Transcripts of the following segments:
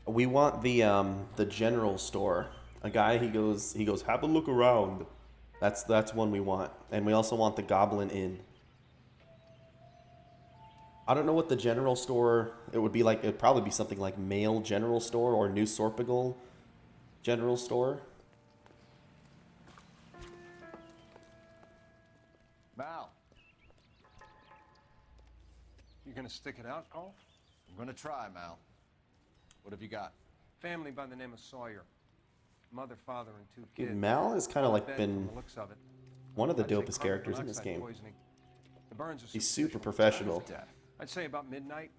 We want the general store. A guy he goes have a look around. That's one we want, and we also want the Goblin Inn. I don't know what the general store it would be like. It'd probably be something like Mail General Store or New Sorpigal General Store. Mal, You gonna stick it out, Cole? I'm gonna try, Mal. What have you got? Family by the name of Sawyer. Mother, father, and two Dude, kids. Mal has kind of like Dead been from the looks of it. one of the I'd say dopest carbon characters in this monoxide game. poisoning. The burns are He's super superficial. professional. Death. I'd say about midnight.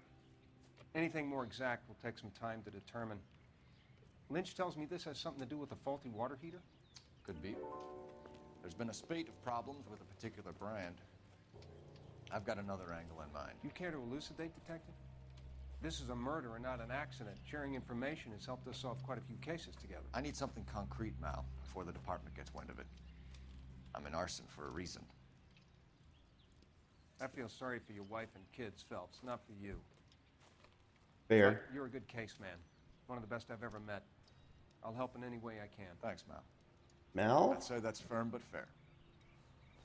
Anything more exact will take some time to determine. Lynch tells me this has something to do with a faulty water heater. Could be. There's been a spate of problems with a particular brand. I've got another angle in mind. You care to elucidate, Detective? This is a murder and not an accident. Sharing information has helped us solve quite a few cases together. I need something concrete, Mal, before the department gets wind of it. I'm in arson for a reason. I feel sorry for your wife and kids, Phelps, not for you. Fair. You're a good case man. One of the best I've ever met. I'll help in any way I can. Thanks, Mal. Mal? I'd say that's firm but fair.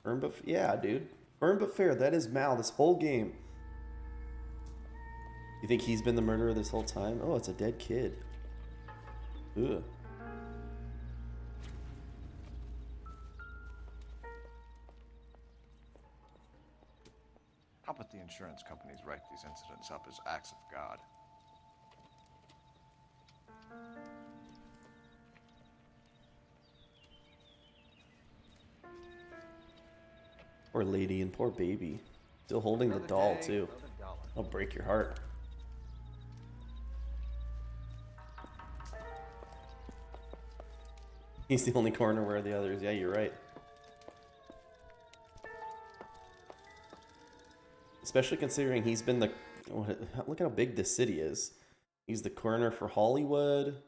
Firm but yeah, dude. Firm but fair. That is Mal this whole game. You think he's been the murderer this whole time? Oh, it's a dead kid. Ugh. How about the insurance companies write these incidents up as acts of God? Poor lady and poor baby. Still holding the doll, too. I'll break your heart. He's the only corner where the others. Yeah, you're right. Especially considering he's been the... Look how big this city is. He's the coroner for Hollywood,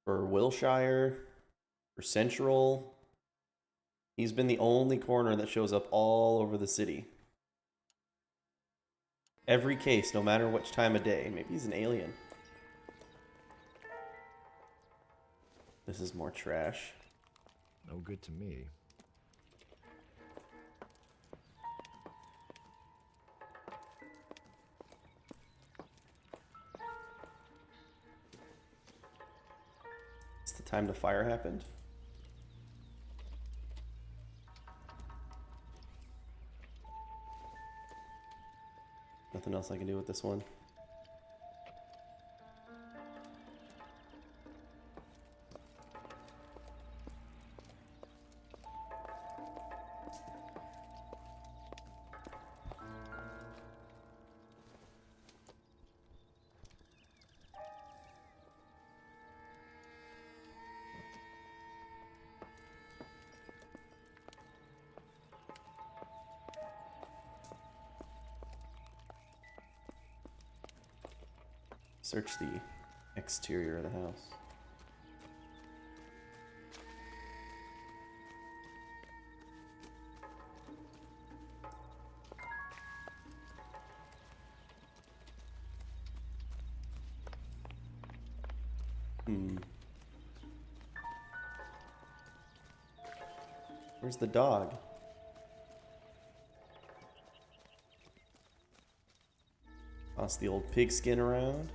for Wilshire, for Central. He's been the only coroner that shows up all over the city. Every case, no matter which time of day. Maybe he's an alien. This is more trash. No good to me. It's the time the fire happened. Nothing else I can do with this one. Search the exterior of the house. Where's the dog? Toss the old pigskin around.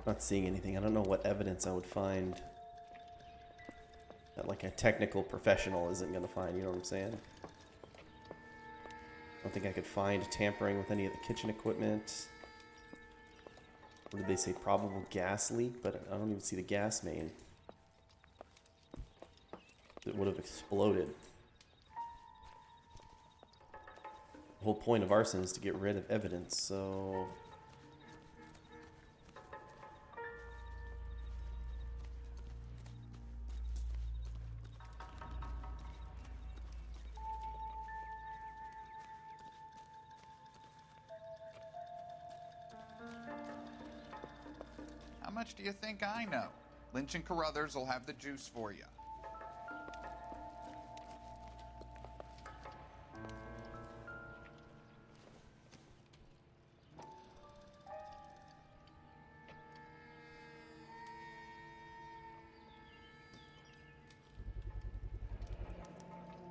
Not seeing anything. I don't know what evidence I would find that like a technical professional isn't going to find, you know what I'm saying? I don't think I could find tampering with any of the kitchen equipment. What did they say? Probable gas leak, but I don't even see the gas main. It would have exploded. The whole point of arson is to get rid of evidence, so... How much do you think I know? Lynch and Carruthers will have the juice for you.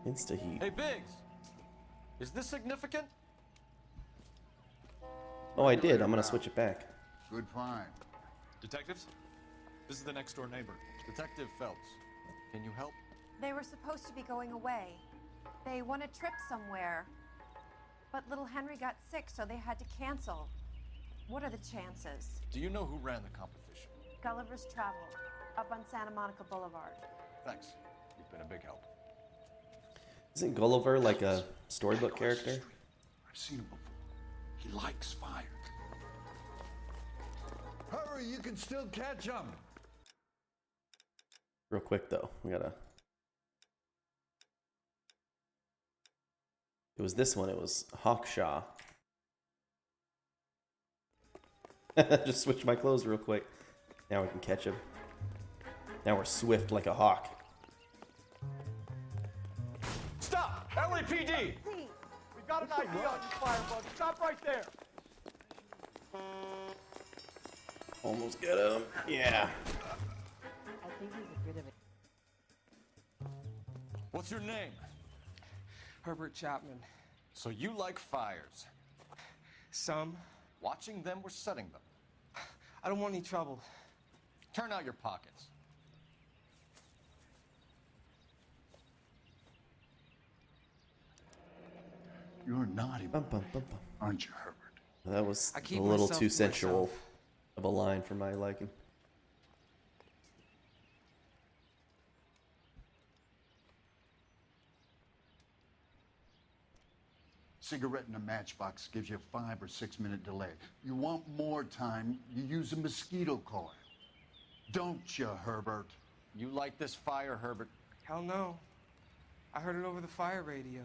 Insta-heat. Hey, Biggs! Is this significant? Oh, I did. I'm gonna switch it back. Good find. Detectives? This is the next door neighbor. Detective Phelps, can you help? They were supposed to be going away. They won a trip somewhere. But little Henry got sick, so they had to cancel. What are the chances? Do you know who ran the competition? Gulliver's Travel, up on Santa Monica Boulevard. Thanks. You've been a big help. Isn't Gulliver like a storybook character? I've seen him before. He likes fire. Hurry, you can still catch him. Real quick though, we gotta... It was this one, it was Hawkshaw. Just switch my clothes real quick. Now we can catch him. Now we're swift like a hawk. Stop! LAPD! Please. We've got an ID on you, Firebug. Stop right there! Almost get him. Yeah. I think he's a bit of a... What's your name? Herbert Chapman. So you like fires. Some. Watching them or setting them? I don't want any trouble. Turn out your pockets. You're naughty, Bum, bum, bum, bum. aren't you, Herbert? That was I keep a little myself too to sensual myself. of a line for my liking. Cigarette in a matchbox gives you a 5 or 6 minute delay. You want more time, you use a mosquito coil. Don't you, Herbert? You like this fire, Herbert? Hell no. I heard it over the fire radio.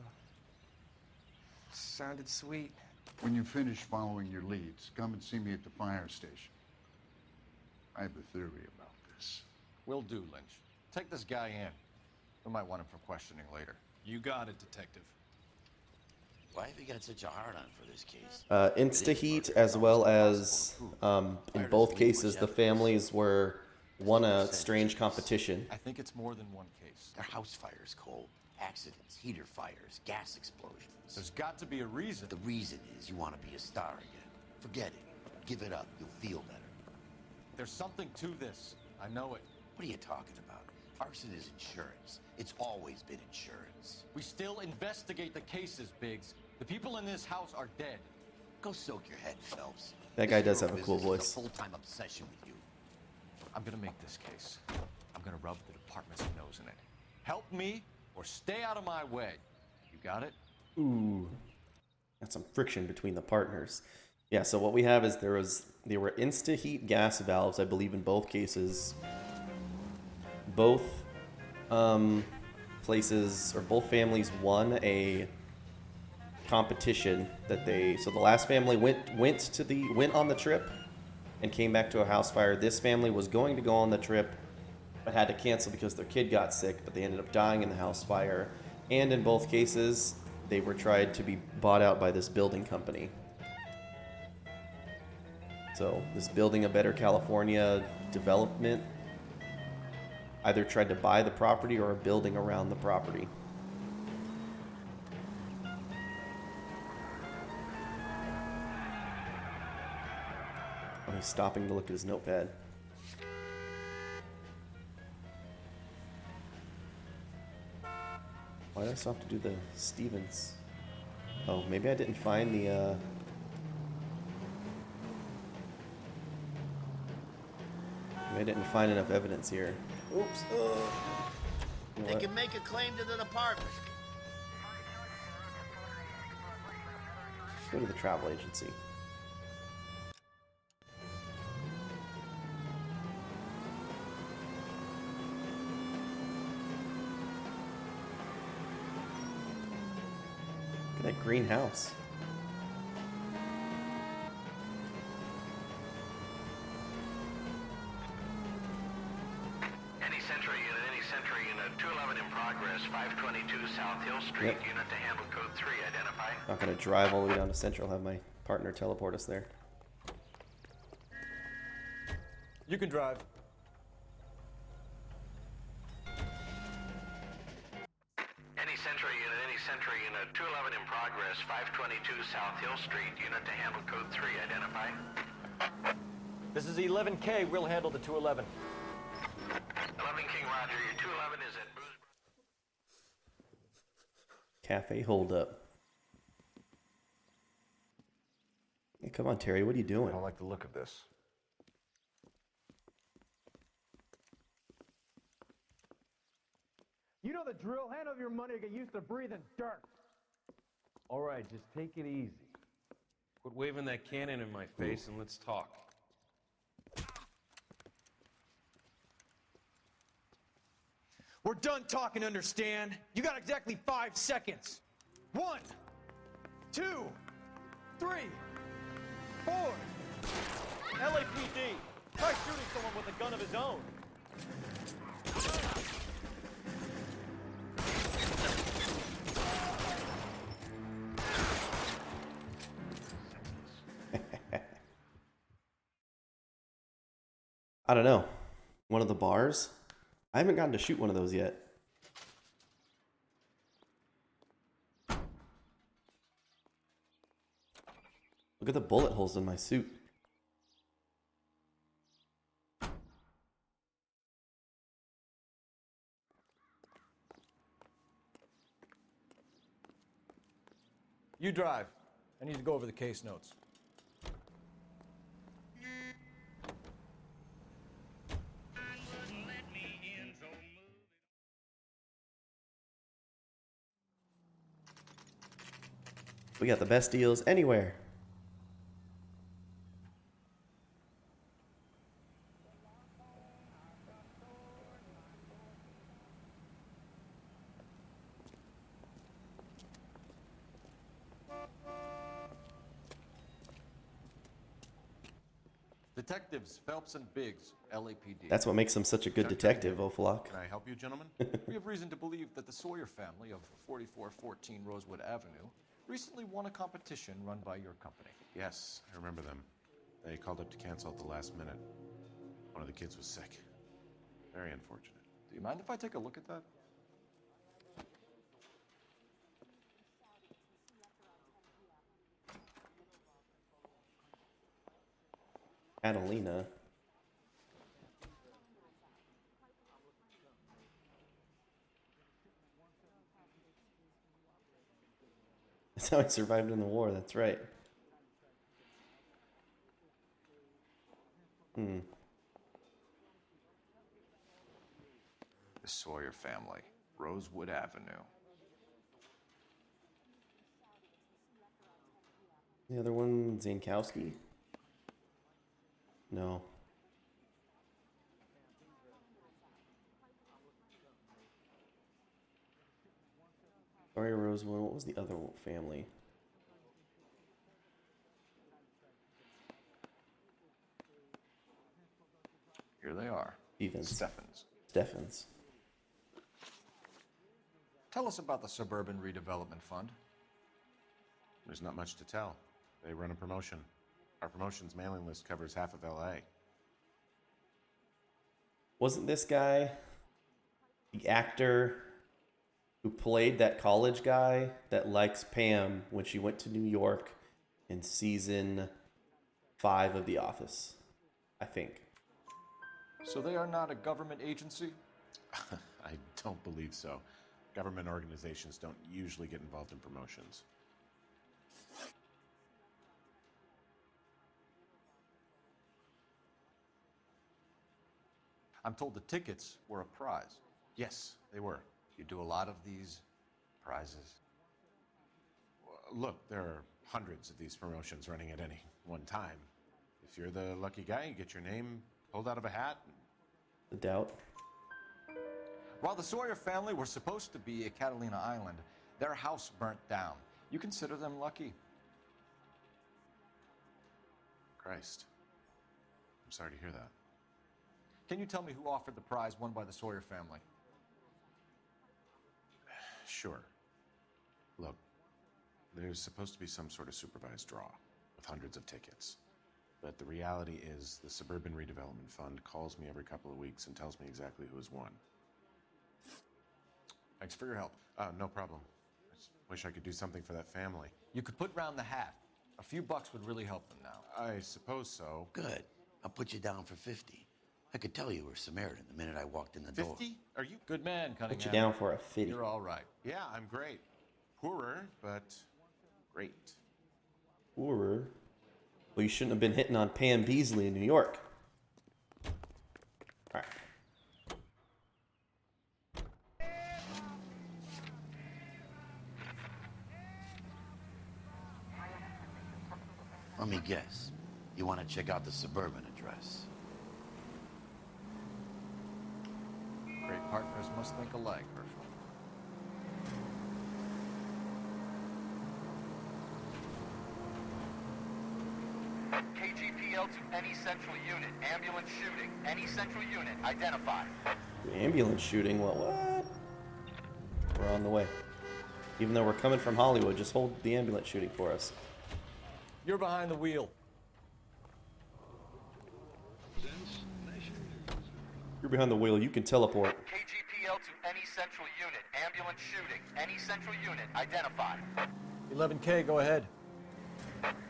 Sounded sweet. When you finish following your leads, come and see me at the fire station. I have a theory about this. Will do, Lynch. Take this guy in. We might want him for questioning later. You got it, detective. Why have you got such a hard on for this case? Insta-heat, as well as in both cases, the families won a strange competition. I think it's more than one case. Their house fires, Cole. Accidents, heater fires, gas explosions. There's got to be a reason. The reason is you want to be a star again. Forget it. Give it up. You'll feel better. There's something to this. I know it. What are you talking about? Arson is insurance. It's always been insurance. We still investigate the cases, Biggs. The people in this house are dead. Go soak your head, Phelps. That guy This does have a cool business is voice. a full-time obsession with you. I'm gonna make this case. I'm gonna rub the department's nose in it. Help me or stay out of my way. You got it? Ooh. Got some friction between the partners. Yeah, so what we have is there were insta-heat gas valves, I believe, in both cases. Both places, or both families won a competition that so the last family went on the trip and came back to a house fire. This family was going to go on the trip but had to cancel because their kid got sick, but they ended up dying in the house fire. And in both cases, they were tried to be bought out by this building company. So this Building a Better California development either tried to buy the property or a building around the property. Oh, he's stopping to look at his notepad. Why did I still have to do the Stevens? Oh, maybe I didn't find the, maybe I didn't find enough evidence here. Oops. You know They what? can make a claim to the department. Go to the travel agency. Look at that greenhouse. Any Century Unit 211 in progress, 522 South Hill Street, Yep. unit to handle code 3, identify. Not gonna drive all the way down to Central. Have my partner teleport us there. You can drive. Any Century Unit 211 in progress, 522 South Hill Street, unit to handle code 3, identify. This is 11K. We'll handle the 211. 11 King Roger, your 211 is at Booze. Cafe holdup. Hey, come on, Terry. What are you doing? I don't like the look of this. You know the drill. Hand over your money to get used to breathing dirt. All right, just take it easy. Quit waving that cannon in my face and let's talk. We're done talking, understand? You got exactly 5 seconds. 1, 2, 3, 4. LAPD. Try shooting someone with a gun of his own. I don't know. One of the bars? I haven't gotten to shoot one of those yet. Look at the bullet holes in my suit. You drive. I need to go over the case notes. We got the best deals anywhere. Detectives Phelps and Biggs, LAPD. That's what makes him such a good detective, Ophalok. Can I help you, gentlemen? We have reason to believe that the Sawyer family of 4414 Rosewood Avenue recently won a competition run by your company. Yes, I remember them. They called up to cancel at the last minute. One of the kids was sick. Very unfortunate. Do you mind if I take a look at that? Catalina. That's how he survived in the war, that's right. The Sawyer family, Rosewood Avenue. The other one, Zankowski? No. Sorry, Rosewood. What was the other family? Here they are. Steffens. Tell us about the Suburban Redevelopment Fund. There's not much to tell. They run a promotion. Our promotion's mailing list covers half of LA. Wasn't this guy the actor who played that college guy that likes Pam when she went to New York in season 5 of The Office? I think. So they are not a government agency? I don't believe so. Government organizations don't usually get involved in promotions. I'm told the tickets were a prize. Yes, they were. You do a lot of these prizes. Look, there are hundreds of these promotions running at any one time. If you're the lucky guy, you get your name pulled out of a hat. The doubt. While the Sawyer family were supposed to be at Catalina Island, their house burnt down. You consider them lucky? Christ. I'm sorry to hear that. Can you tell me who offered the prize won by the Sawyer family? Sure. Look, there's supposed to be some sort of supervised draw with hundreds of tickets. But the reality is the Suburban Redevelopment Fund calls me every couple of weeks and tells me exactly who has won. Thanks for your help. No problem. I just wish I could do something for that family. You could put round the hat. A few bucks would really help them now. I suppose so. Good. I'll put you down for 50. I could tell you were Samaritan the minute I walked in the door. 50? Are you? Good man, Cunningham. Put you down for a 50. You're all right. Yeah, I'm great. Poorer, but great. Or, well, you shouldn't have been hitting on Pam Beasley in New York. All right. Let me guess. You want to check out the Suburban address? Great partners must think alike, Herschel. KGPL to any central unit. Ambulance shooting. Any central unit. Identify. Ambulance shooting? Well, what? We're on the way. Even though we're coming from Hollywood, just hold the ambulance shooting for us. You're behind the wheel. You're behind the wheel. You can teleport. KGPL to any central unit. Ambulance shooting. Any central unit. Identify. 11K, go ahead.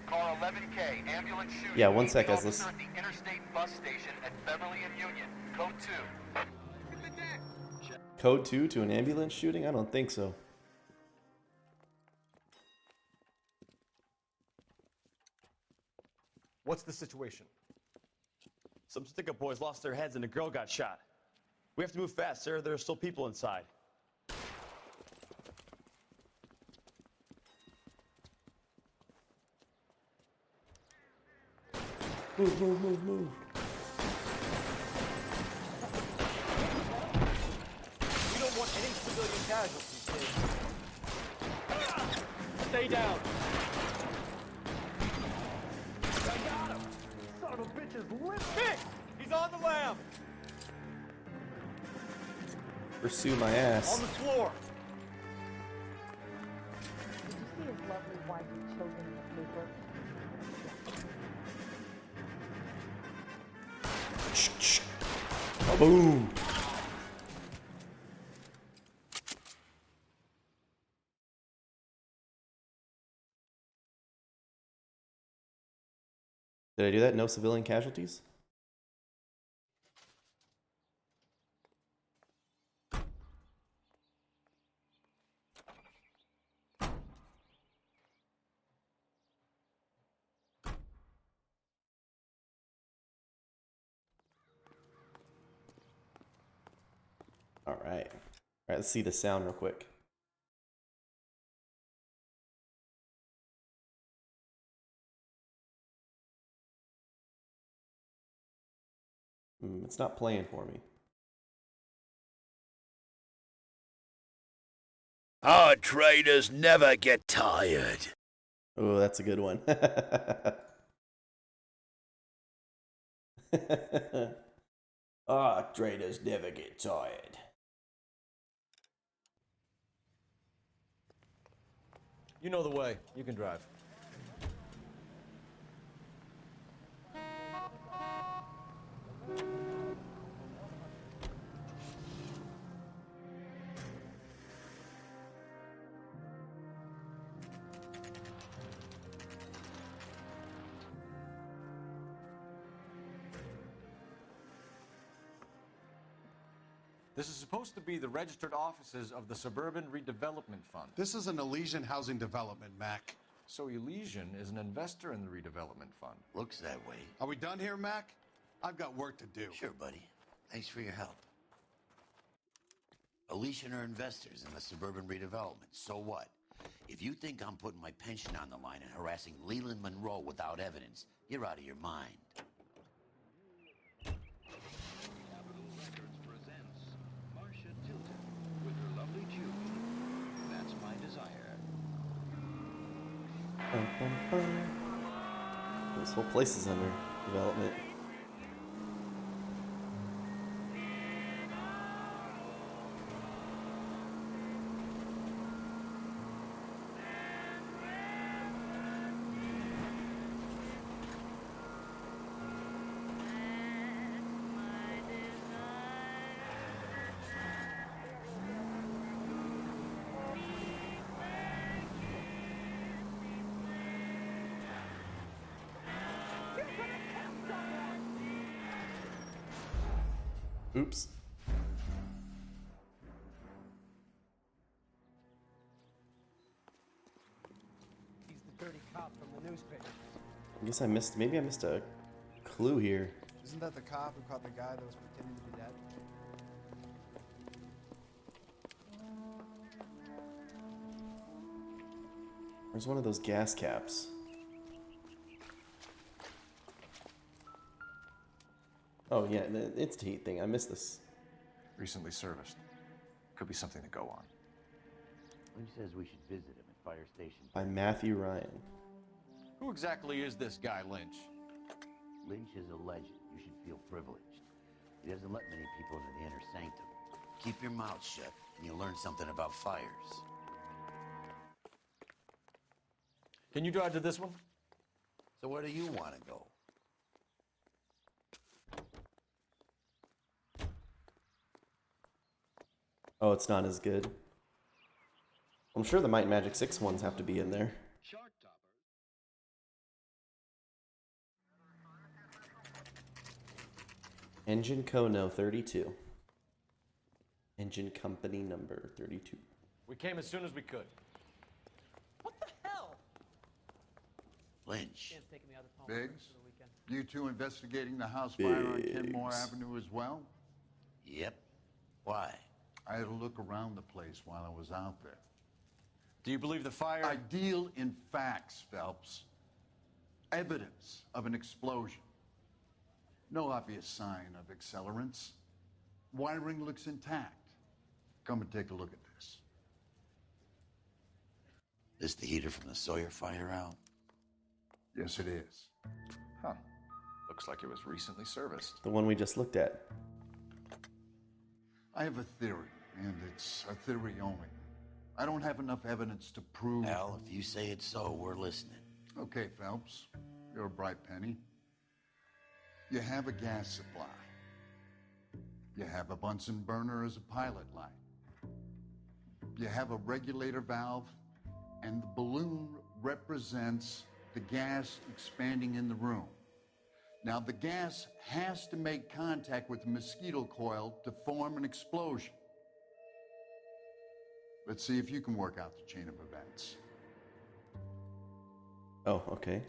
Car 11K. Ambulance shooting. Yeah, one sec, Officer let's... at the Interstate Bus Station at Beverly and Union. Code 2. Code 2 to an ambulance shooting? I don't think so. What's the situation? Some stick-up boys lost their heads and a girl got shot. We have to move fast, sir. There are still people inside. Move, move, move, move. We don't want any civilian casualties, kid. Stay down. I got him! Son of a bitch is lit! Hit! He's on the lam! Pursue my ass. On the floor! Did you see his lovely wife and children in the paper? Boom. Did I do that? No civilian casualties? All right. All right, let's see the sound real quick. It's not playing for me. Our traders never get tired. Oh, that's a good one. Our traders never get tired. You know the way. You can drive. This is supposed to be the registered offices of the Suburban Redevelopment Fund. This is an Elysian housing development, Mac. So Elysian is an investor in the redevelopment fund. Looks that way. Are we done here, Mac? I've got work to do. Sure, buddy. Thanks for your help. Elysian are investors in the Suburban Redevelopment. So what? If you think I'm putting my pension on the line and harassing Leland Monroe without evidence, you're out of your mind. With her lovely tune, That's My Desire. Bum, bum, bum. This whole place is under development. Oops. He's the dirty cop from the newspaper. I guess maybe I missed a clue here. Isn't that the cop who caught the guy that was pretending to be dead? Where's one of those gas caps? Oh yeah, the Insta-Heat thing. I missed this. Recently serviced. Could be something to go on. Lynch says we should visit him at Fire Station. By Matthew Ryan. Who exactly is this guy, Lynch? Lynch is a legend. You should feel privileged. He doesn't let many people into the inner sanctum. Keep your mouth shut, and you'll learn something about fires. Can you drive to this one? So where do you want to go? Oh, it's not as good. I'm sure the Might and Magic 6 ones have to be in there. Engine Kono 32. Engine company number 32. We came as soon as we could. Lynch. Biggs, you two investigating the house fire on Kenmore Avenue as well? Yep. Why? I had a look around the place while I was out there. Do you believe the fire? I deal in facts, Phelps. Evidence of an explosion. No obvious sign of accelerants. Wiring looks intact. Come and take a look at this. This the heater from the Sawyer fire, Al? Yes, it is. Huh. Looks like it was recently serviced. The one we just looked at. I have a theory, and it's a theory only. I don't have enough evidence to prove... Al, if you say it's so, we're listening. Okay, Phelps. You're a bright penny. You have a gas supply. You have a Bunsen burner as a pilot light. You have a regulator valve, and the balloon represents the gas expanding in the room. Now, the gas has to make contact with the mosquito coil to form an explosion. Let's see if you can work out the chain of events. Oh, okay.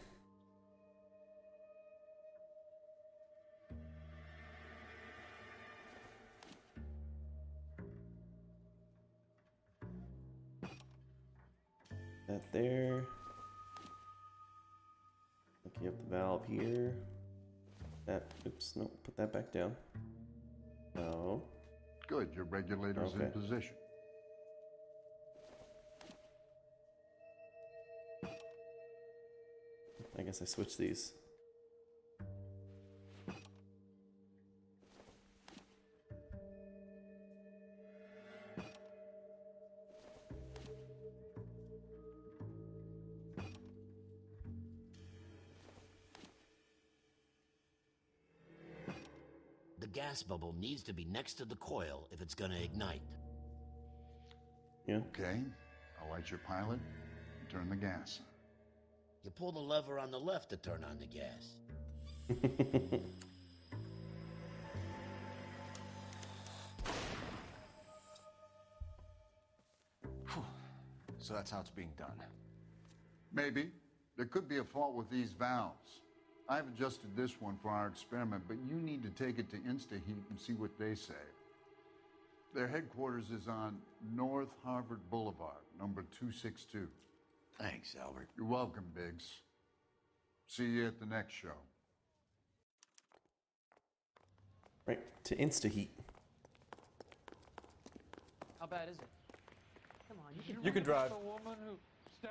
That there. Looking up the valve here. That, oops, no, put that back down. No. Good, your regulator's in position. I guess I switched these. The gas bubble needs to be next to the coil if it's gonna ignite. Yeah. Okay, I'll light your pilot and turn the gas on. You pull the lever on the left to turn on the gas. So that's how it's being done. Maybe. There could be a fault with these valves. I've adjusted this one for our experiment, but you need to take it to Insta-Heat and see what they say. Their headquarters is on North Harvard Boulevard, number 262. Thanks, Albert. You're welcome, Biggs. See you at the next show. Right, to Insta-heat. How bad is it? Come on, You can drive.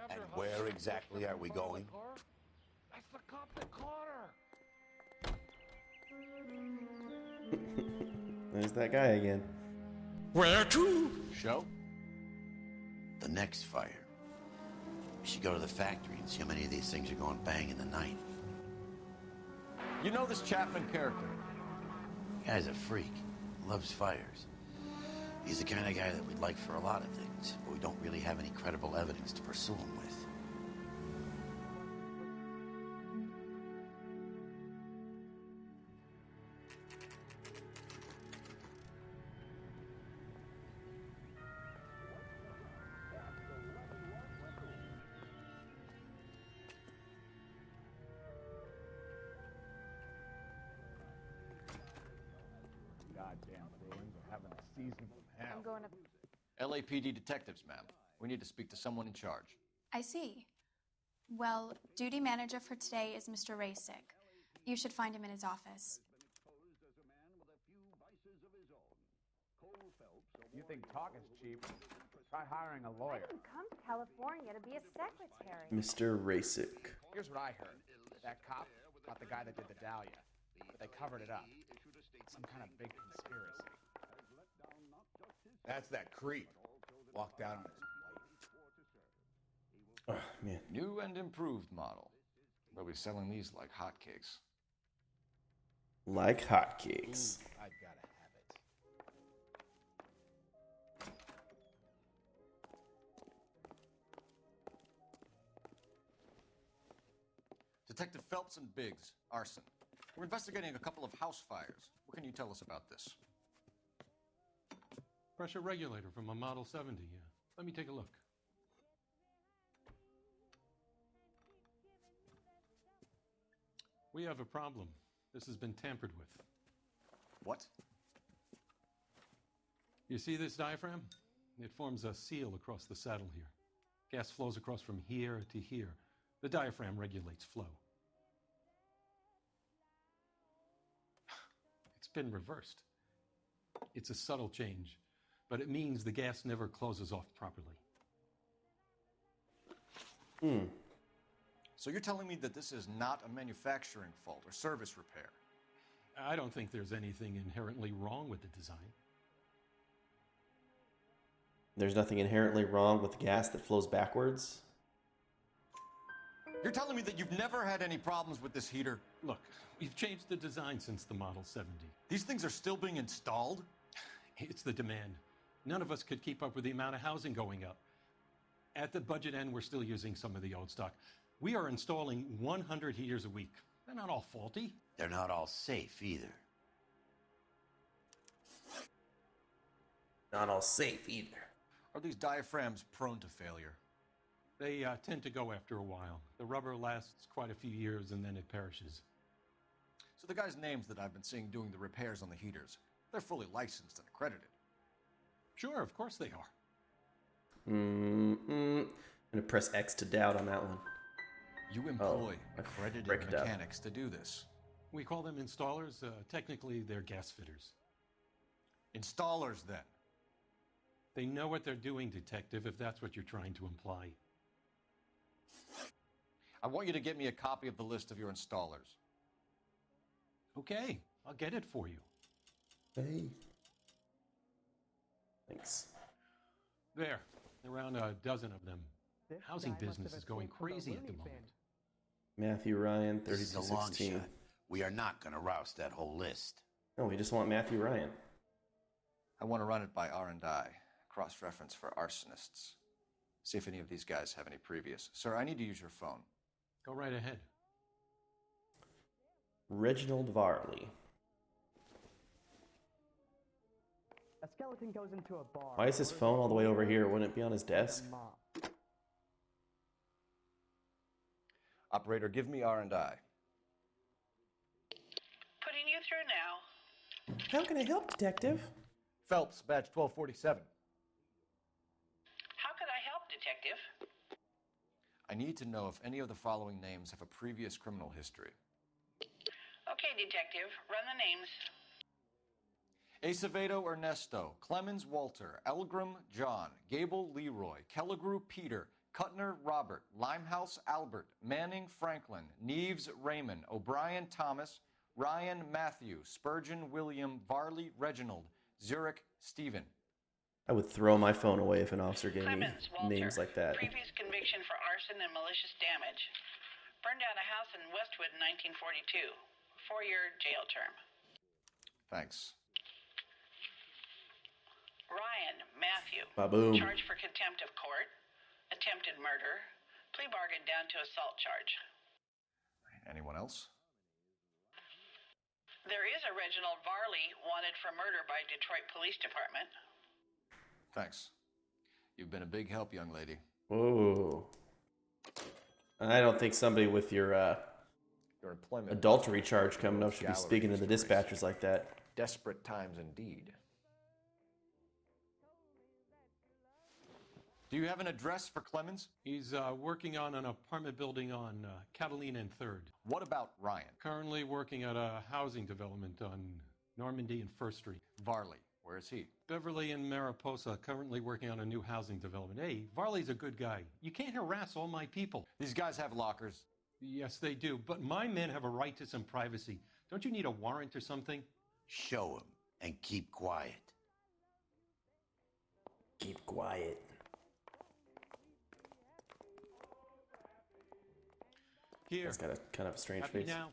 And where exactly are we going? That's the cop that caught her. There's that guy again. Where to? Show? The next fire. We should go to the factory and see how many of these things are going bang in the night. You know this Chapman character? Guy's a freak. Loves fires. He's the kind of guy that we'd like for a lot of things, but we don't really have any credible evidence to pursue him with. Goddamn Bruins are having a season of hell. I'm going to... LAPD detectives, ma'am. We need to speak to someone in charge. I see. Well, duty manager for today is Mr. Rasick. You should find him in his office. You think talking's cheap? Try hiring a lawyer. I didn't come to California to be a secretary. Mr. Rasick. Here's what I heard. That cop caught the guy that did the Dahlia, but they covered it up. Some kind of big conspiracy. That's that creep. Walked out on his Oh, man. New and improved model. They'll be selling these like hotcakes. Like hotcakes. I gotta have it. Detective Phelps and Biggs, arson. We're investigating a couple of house fires. What can you tell us about this? Pressure regulator from a Model 70, yeah. Let me take a look. We have a problem. This has been tampered with. What? You see this diaphragm? It forms a seal across the saddle here. Gas flows across from here to here. The diaphragm regulates flow. It's been reversed. It's a subtle change, but it means the gas never closes off properly. So you're telling me that this is not a manufacturing fault or service repair? I don't think there's anything inherently wrong with the design. There's nothing inherently wrong with gas that flows backwards. You're telling me that you've never had any problems with this heater? Look, we've changed the design since the Model 70. These things are still being installed? It's the demand. None of us could keep up with the amount of housing going up. At the budget end, we're still using some of the old stock. We are installing 100 heaters a week. They're not all faulty. They're not all safe either. Not all safe either. Are these diaphragms prone to failure? They tend to go after a while. The rubber lasts quite a few years and then it perishes. So the guys' names that I've been seeing doing the repairs on the heaters, they're fully licensed and accredited. Sure, of course they are. I'm gonna press X to doubt on that one. You employ accredited mechanics to do this. We call them installers. Technically, they're gas fitters. Installers, then? They know what they're doing, detective, if that's what you're trying to imply. I want you to get me a copy of the list of your installers. Okay, I'll get it for you. Hey. Thanks. There, around a dozen of them. Housing business is going crazy at the moment. Matthew Ryan, This is a long 3216. shot. We are not going to rouse that whole list. No, we just want Matthew Ryan. I want to run it by R&I, cross-reference for arsonists. See if any of these guys have any previous. Sir, I need to use your phone. Go right ahead. Reginald Varley. A skeleton goes into a bar. Why is his phone all the way over here? Wouldn't it be on his desk? Operator, give me R&I. Putting you through now. How can I help, detective? Phelps, badge 1247. How can I help, detective? I need to know if any of the following names have a previous criminal history. Okay, detective, run the names. Acevedo Ernesto, Clemens Walter, Elgram John, Gable Leroy, Kelligrew Peter, Cutner Robert, Limehouse Albert, Manning Franklin, Neves Raymond, O'Brien Thomas, Ryan Matthew, Spurgeon William, Varley Reginald, Zurich Stephen. I would throw my phone away if an officer gave me Clemens Walter, names like that. previous conviction for arson and malicious damage. Burned down a house in Westwood in 1942. 4-year jail term. Thanks. Ryan Matthew. Ba-boom. Charged for contempt of court, attempted murder, plea bargain down to assault charge. Anyone else? There is a Reginald Varley wanted for murder by Detroit Police Department. Thanks. You've been a big help, young lady. Whoa. I don't think somebody with your employment adultery charge coming up should be speaking to the dispatchers like that. Desperate times indeed. Do you have an address for Clemens? He's working on an apartment building on Catalina and 3rd. What about Ryan? Currently working at a housing development on Normandy and 1st Street. Varley, where is he? Beverly and Mariposa, currently working on a new housing development. Hey, Varley's a good guy. You can't harass all my people. These guys have lockers. Yes, they do, but my men have a right to some privacy. Don't you need a warrant or something? Show him and keep quiet. Keep quiet. Here. He's got a kind of a strange Happy face. now?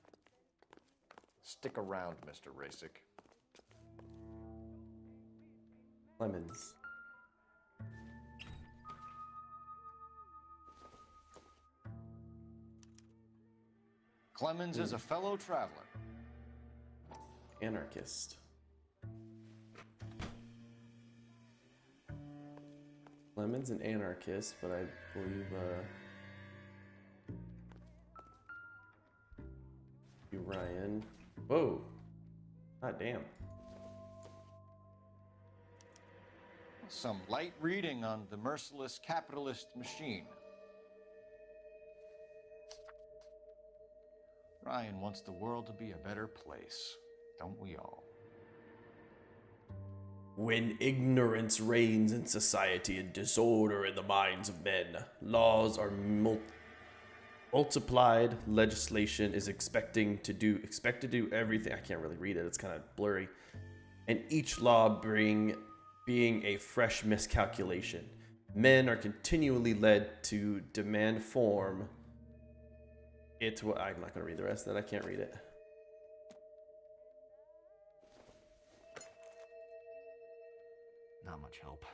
Stick around, Mr. Rasick. Lemons. Clemens is a fellow traveler. Anarchist. Lemon's an anarchist, but I believe Ryan. Whoa. God damn. Some light reading on the merciless capitalist machine. Ryan wants the world to be a better place, don't we all? When ignorance reigns in society and disorder in the minds of men, laws are multiplied. Legislation is expect to do everything. I can't really read it. It's kind of blurry. And each law being a fresh miscalculation. Men are continually led to demand form. I'm not going to read the rest of that. I can't read it. Not much help.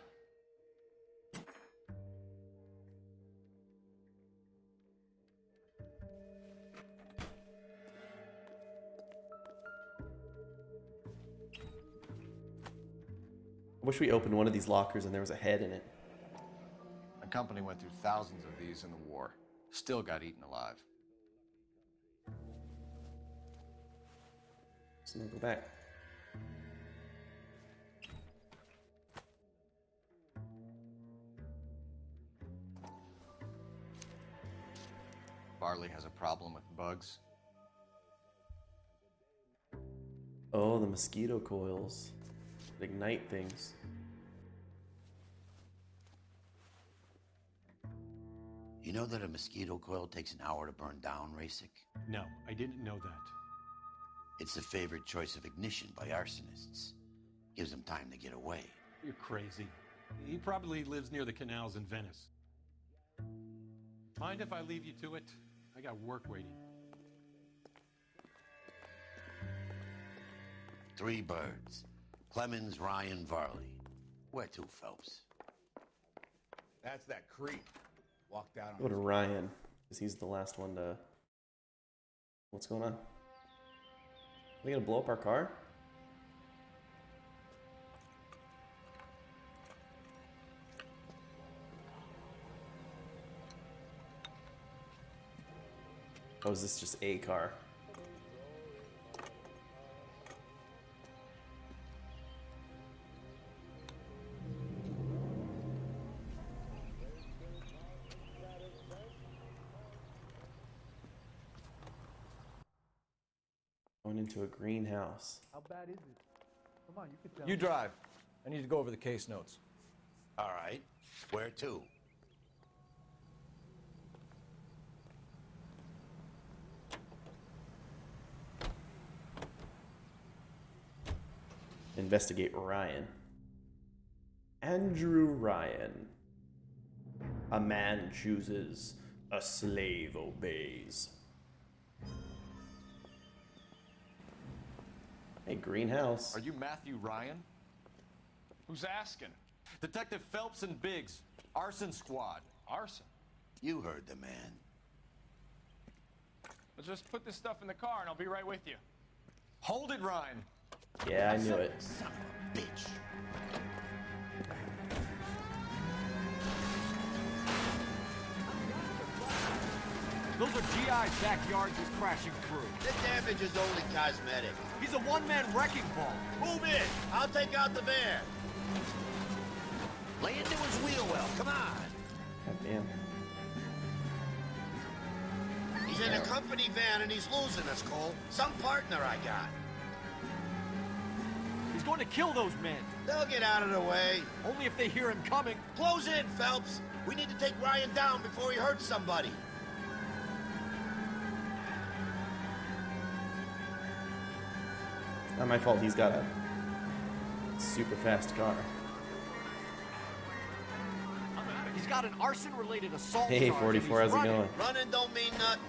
I wish we opened one of these lockers and there was a head in it. A company went through thousands of these in the war. Still got eaten alive. So now go back. Varley has a problem with bugs. Oh, the mosquito coils. That ignite things. You know that a mosquito coil takes an hour to burn down, Rasick? No, I didn't know that. It's the favorite choice of ignition by arsonists. Gives them time to get away. You're crazy. He probably lives near the canals in Venice. Mind if I leave you to it? I got work waiting. 3 birds. Clemens, Ryan, Varley. Where to, Phelps? That's that creep. Walked out on Go to Ryan, because he's the last one to... What's going on? Are they gonna blow up our car? Oh, is this just a car? Going into a greenhouse. How bad is it? Come on, you can tell You me. drive. I need to go over the case notes. All right. Where to? Investigate Ryan. Andrew Ryan. A man chooses, a slave obeys. Hey, greenhouse. Are you Matthew Ryan? Who's asking? Detective Phelps and Biggs. Arson squad. Arson? You heard the man. Let's just put this stuff in the car and I'll be right with you. Hold it, Ryan. Yeah, I knew it. Son of a bitch. Those are GI's backyards he's crashing through. The damage is only cosmetic. He's a one-man wrecking ball. Move in. I'll take out the van. Lay into his wheel well. Come on. God damn. He's in a company van and he's losing us, Cole. Some partner I got. He's going to kill those men. They'll get out of the way. Only if they hear him coming. Close in, Phelps. We need to take Ryan down before he hurts somebody. Not my fault, he's got a super fast car. He's got an arson-related assault Hey, charge 44, and he's how's it going? Running don't mean nothing.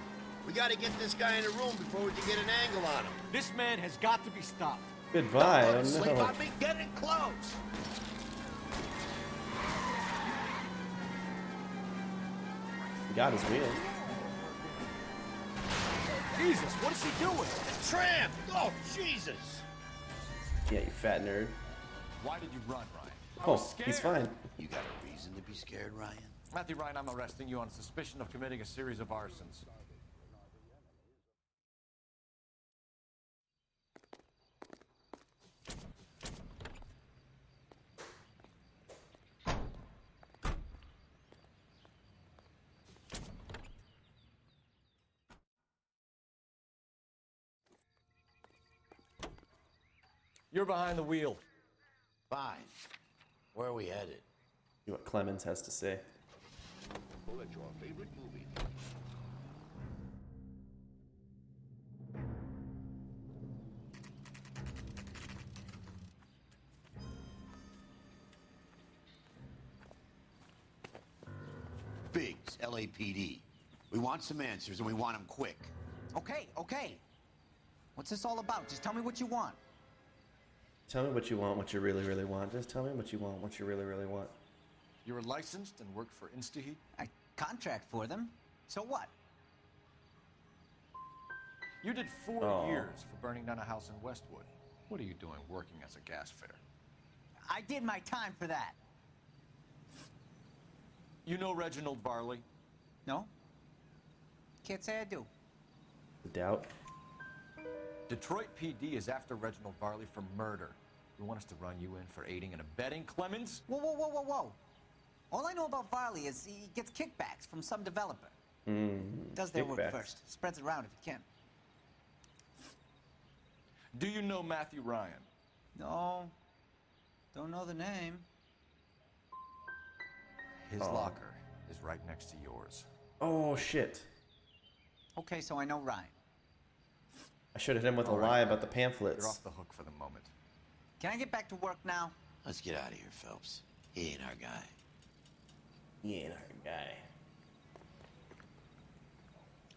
We gotta get this guy in a room before we can get an angle on him. This man has got to be stopped. Goodbye, oh Sleep no. on me, get it close. He got his wheel. Jesus, what is he doing? Tramp! Oh, Jesus! Yeah, you fat nerd. Why did you run, Ryan? Oh, he's fine. You got a reason to be scared, Ryan? Matthew Ryan, I'm arresting you on suspicion of committing a series of arsons. You're behind the wheel. Fine. Where are we headed? See what Clemens has to say. At your favorite movie. Biggs, LAPD. We want some answers and we want them quick. Okay, okay. What's this all about? Just tell me what you want. Tell me what you want, what you really, really want. Just tell me what you want, what you really, really want. You were licensed and worked for InstaHeat? I contract for them. So what? You did 4 Oh. years for burning down a house in Westwood. What are you doing working as a gas fitter? I did my time for that. You know Reginald Varley? No? Can't say I do. Doubt. Detroit PD is after Reginald Varley for murder. You want us to run you in for aiding and abetting Clemens? Whoa, whoa, whoa, whoa, whoa. All I know about Varley is he gets kickbacks from some developer. Does their work kickbacks. first. Spreads it around if he can. Do you know Matthew Ryan? No. Don't know the name. His Oh. locker is right next to yours. Oh, shit. Okay, so I know Ryan. I should have hit him with a All right. lie about the pamphlets. You're off the hook for the moment. Can I get back to work now? Let's get out of here, Phelps. He ain't our guy. He ain't our guy.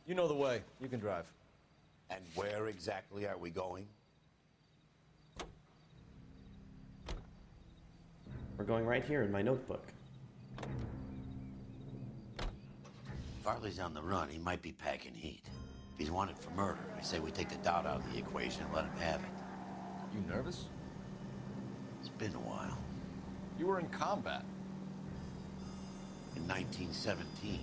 You know the way. You can drive. And where exactly are we going? We're going right here in my notebook. Varley's on the run. He might be packing heat. If he's wanted for murder, I say we take the doubt out of the equation and let him have it. You nervous? It's been a while. You were in combat. In 1917.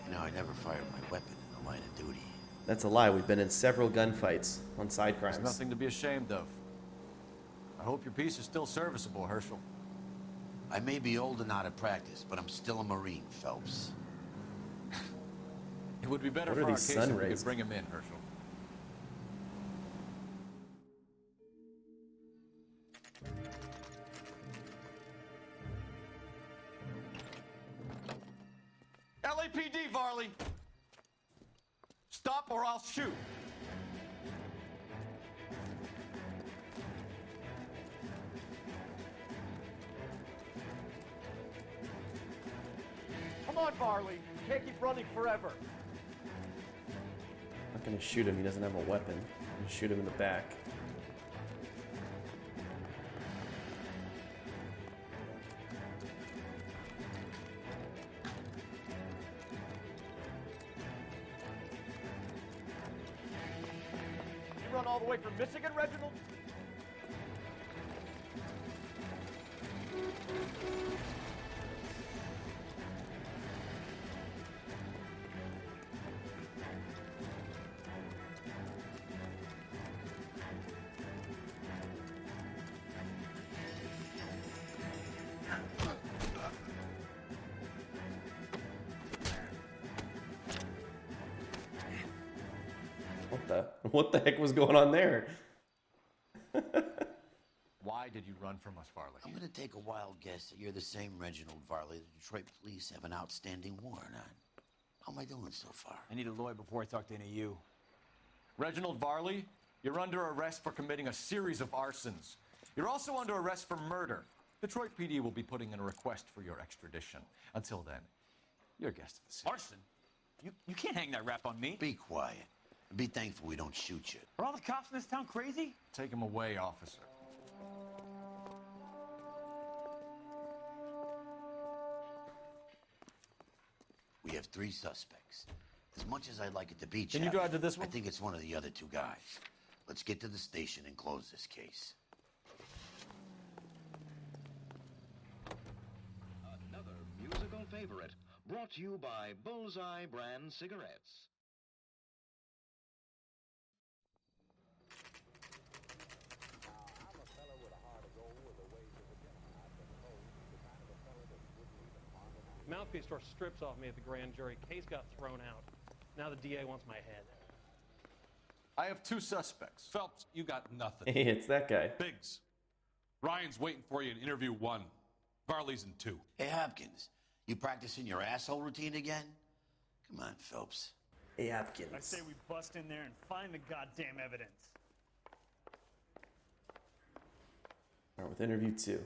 You know, I never fired my weapon in the line of duty. That's a lie. We've been in several gunfights on side crimes. There's nothing to be ashamed of. I hope your piece is still serviceable, Herschel. I may be old and out of practice, but I'm still a Marine, Phelps. It would be better What for are our these case sun if we rays? could bring him in, Herschel. LAPD, Varley! Stop or I'll shoot! Come on, Varley. You can't keep running forever. I'm not gonna shoot him. He doesn't have a weapon. I'm gonna shoot him in the back. You run all the way from Michigan, Reginald? What the heck was going on there? Why did you run from us, Varley? I'm gonna take a wild guess that you're the same Reginald Varley the Detroit police have an outstanding warrant on. How am I doing so far? I need a lawyer before I talk to any of you. Reginald Varley, you're under arrest for committing a series of arsons. You're also under arrest for murder. Detroit PD will be putting in a request for your extradition. Until then, you're a guest of the city. Arson? You can't hang that rap on me. Be quiet. And be thankful we don't shoot you. Are all the cops in this town crazy? Take him away, officer. We have 3 suspects. As much as I'd like it to be Can you Chappie, drive to this one? I think it's one of the other 2 guys. Let's get to the station and close this case. Another musical favorite, brought to you by Bullseye brand cigarettes. Mouthpiece tore strips off me at the grand jury. Case got thrown out. Now the DA wants my head. I have 2 suspects. Phelps, you got nothing. Hey, it's that guy. Biggs, Ryan's waiting for you in interview 1. Varley's in 2. Hey, Hopkins, you practicing your asshole routine again? Come on, Phelps. Hey, Hopkins. I say we bust in there and find the goddamn evidence. All right, with interview 2.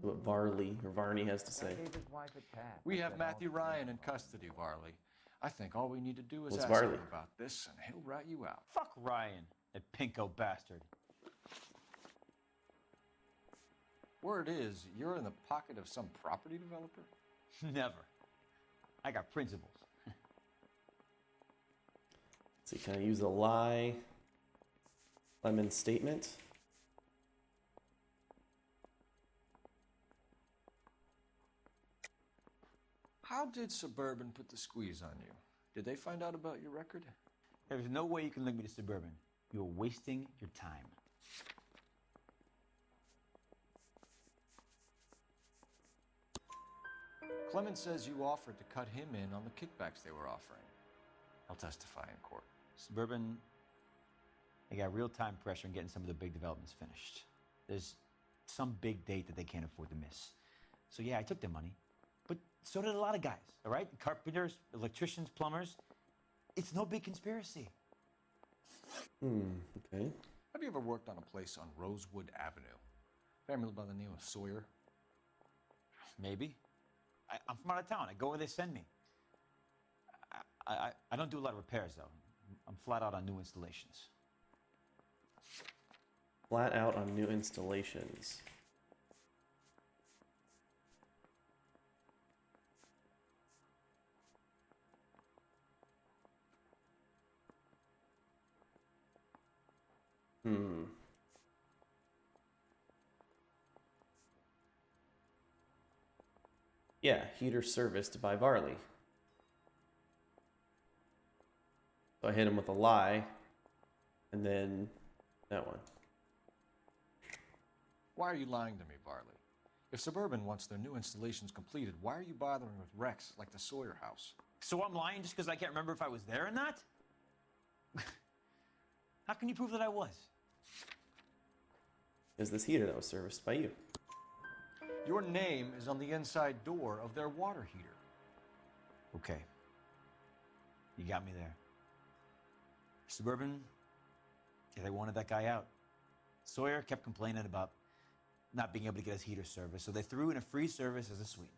What Varney has to say. We have Matthew Ryan in custody, Varley. I think all we need to do is What's ask Varley? him about this, and he'll rat you out. Fuck Ryan, that pinko bastard. Word is, you're in the pocket of some property developer? Never. I got principles. So can I use a lie? Lemon's statement. How did Suburban put the squeeze on you? Did they find out about your record? There's no way you can link me to Suburban. You're wasting your time. Clemens says you offered to cut him in on the kickbacks they were offering. I'll testify in court. Suburban, they got real time pressure on getting some of the big developments finished. There's some big date that they can't afford to miss. So yeah, I took their money. But so did a lot of guys, all right? Carpenters, electricians, plumbers. It's no big conspiracy. Okay. Have you ever worked on a place on Rosewood Avenue? Family by the name of Sawyer? Maybe. I'm from out of town. I go where they send me. I don't do a lot of repairs, though. I'm flat out on new installations. Flat out on new installations. Yeah, heater serviced by Varley. So I hit him with a lie, and then that one. Why are you lying to me, Varley? If Suburban wants their new installations completed, why are you bothering with wrecks like the Sawyer house? So I'm lying just because I can't remember if I was there or not? How can you prove that I was? Is this heater that was serviced by you? Your name is on the inside door of their water heater. Okay. You got me there. Suburban, yeah, they wanted that guy out. Sawyer kept complaining about not being able to get his heater service, so they threw in a free service as a sweetener.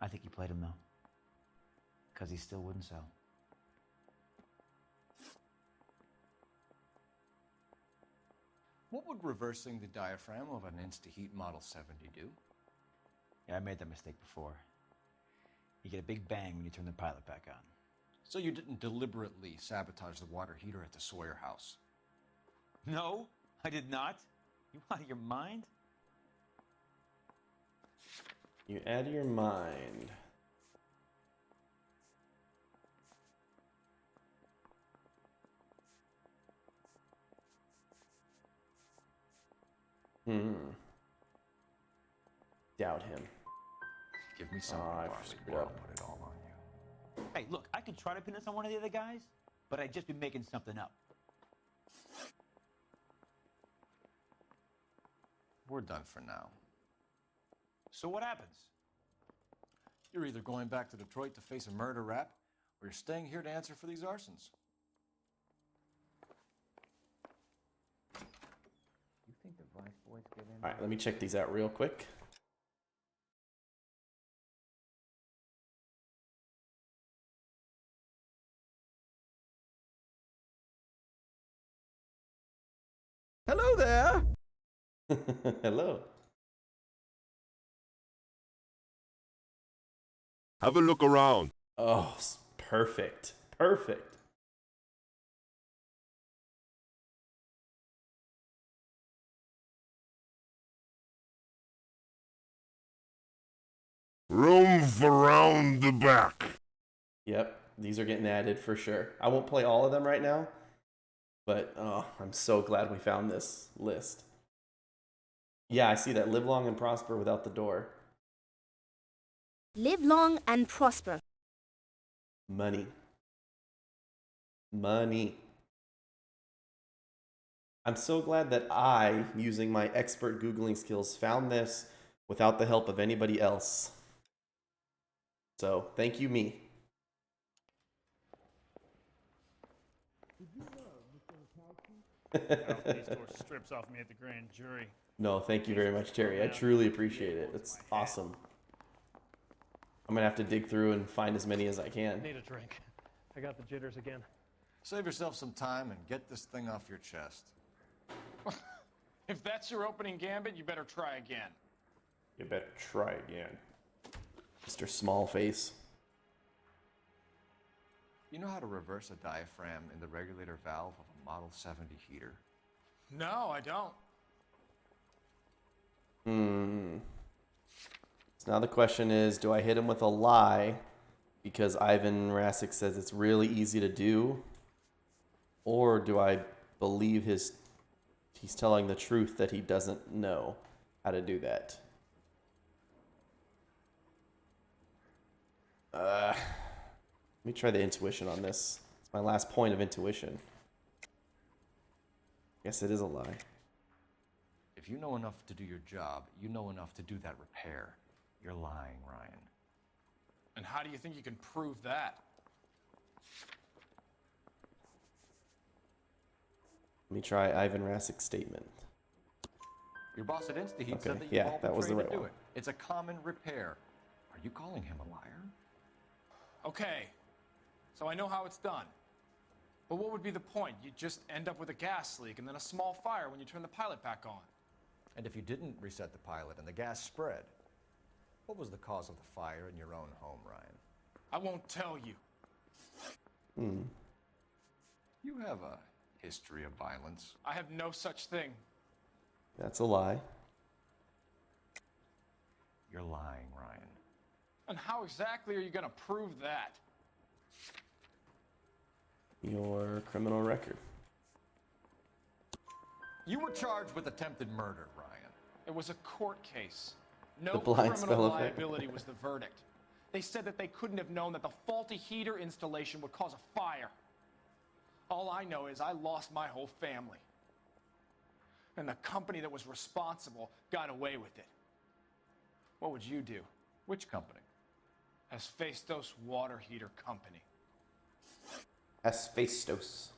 I think he played him, though, because he still wouldn't sell. What would reversing the diaphragm of an Insta-Heat Model 70 do? Yeah, I made that mistake before. You get a big bang when you turn the pilot back on. So you didn't deliberately sabotage the water heater at the Sawyer house? No, I did not. You out of your mind? You out of your mind. Doubt him. Give me something, I Barley, screwed or I'll up. put it all on you. Hey, look, I could try to pin this on one of the other guys, but I'd just be making something up. We're done for now. So what happens? You're either going back to Detroit to face a murder rap, or you're staying here to answer for these arsons. You think the Vice boys get in? All right, let me check these out real quick. Hello there. Hello. Have a look around. Oh, perfect. Perfect. Room for round the back. Yep, these are getting added for sure. I won't play all of them right now, but oh, I'm so glad we found this list. Yeah, I see that. Live long and prosper without the door. Live long and prosper. Money. Money. I'm so glad that I, using my expert Googling skills, found this without the help of anybody else. So, thank you, me. These doors strips off me at the grand jury. No, thank you very much, Terry. I truly appreciate it. It's awesome. I'm going to have to dig through and find as many as I can. Need a drink. I got the jitters again. Save yourself some time and get this thing off your chest. If that's your opening gambit, you better try again. You better try again. Mr. Smallface. You know how to reverse a diaphragm in the regulator valve of a Model 70 heater? No, I don't. So now the question is, do I hit him with a lie because Ivan Rasic says it's really easy to do? Or do I believe he's telling the truth that he doesn't know how to do that? Let me try the intuition on this. It's my last point of intuition. Guess it is a lie. If you know enough to do your job, you know enough to do that repair. You're lying, Ryan. And how do you think you can prove that? Let me try Ivan Rasic's statement. Your boss at InstaHeat Okay, said that you yeah, all that was the trained right to do one. it. It's a common repair. Are you calling him a liar? Okay, so I know how it's done. But what would be the point? You just end up with a gas leak and then a small fire when you turn the pilot back on. And if you didn't reset the pilot and the gas spread, what was the cause of the fire in your own home, Ryan? I won't tell you. You have a history of violence. I have no such thing. That's a lie. You're lying, Ryan. And how exactly are you going to prove that? Your criminal record. You were charged with attempted murder, Ryan. It was a court case. No The blind criminal spell effect. liability was the verdict. They said that they couldn't have known that the faulty heater installation would cause a fire. All I know is I lost my whole family. And the company that was responsible got away with it. What would you do? Which company? Hephaestus Water Heater Company. Hephaestus.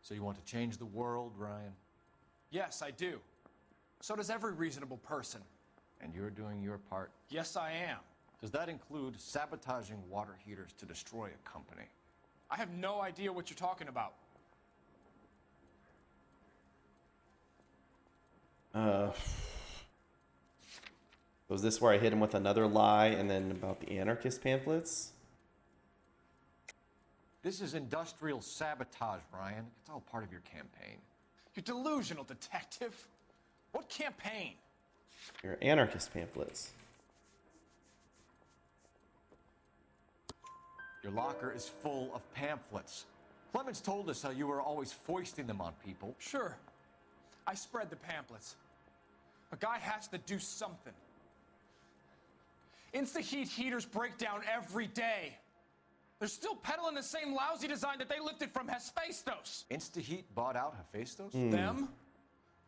So you want to change the world, Ryan? Yes, I do. So does every reasonable person. And you're doing your part? Yes, I am. Does that include sabotaging water heaters to destroy a company? I have no idea what you're talking about. Was this where I hit him with another lie and then about the anarchist pamphlets? This is industrial sabotage, Ryan. It's all part of your campaign. You're delusional, detective. What campaign? Your anarchist pamphlets. Your locker is full of pamphlets. Clemens told us how you were always foisting them on people. Sure. I spread the pamphlets. A guy has to do something. Insta-heat heaters break down every day. They're still peddling the same lousy design that they lifted from Hephaestus. Insta-heat bought out Hephaestus? Them,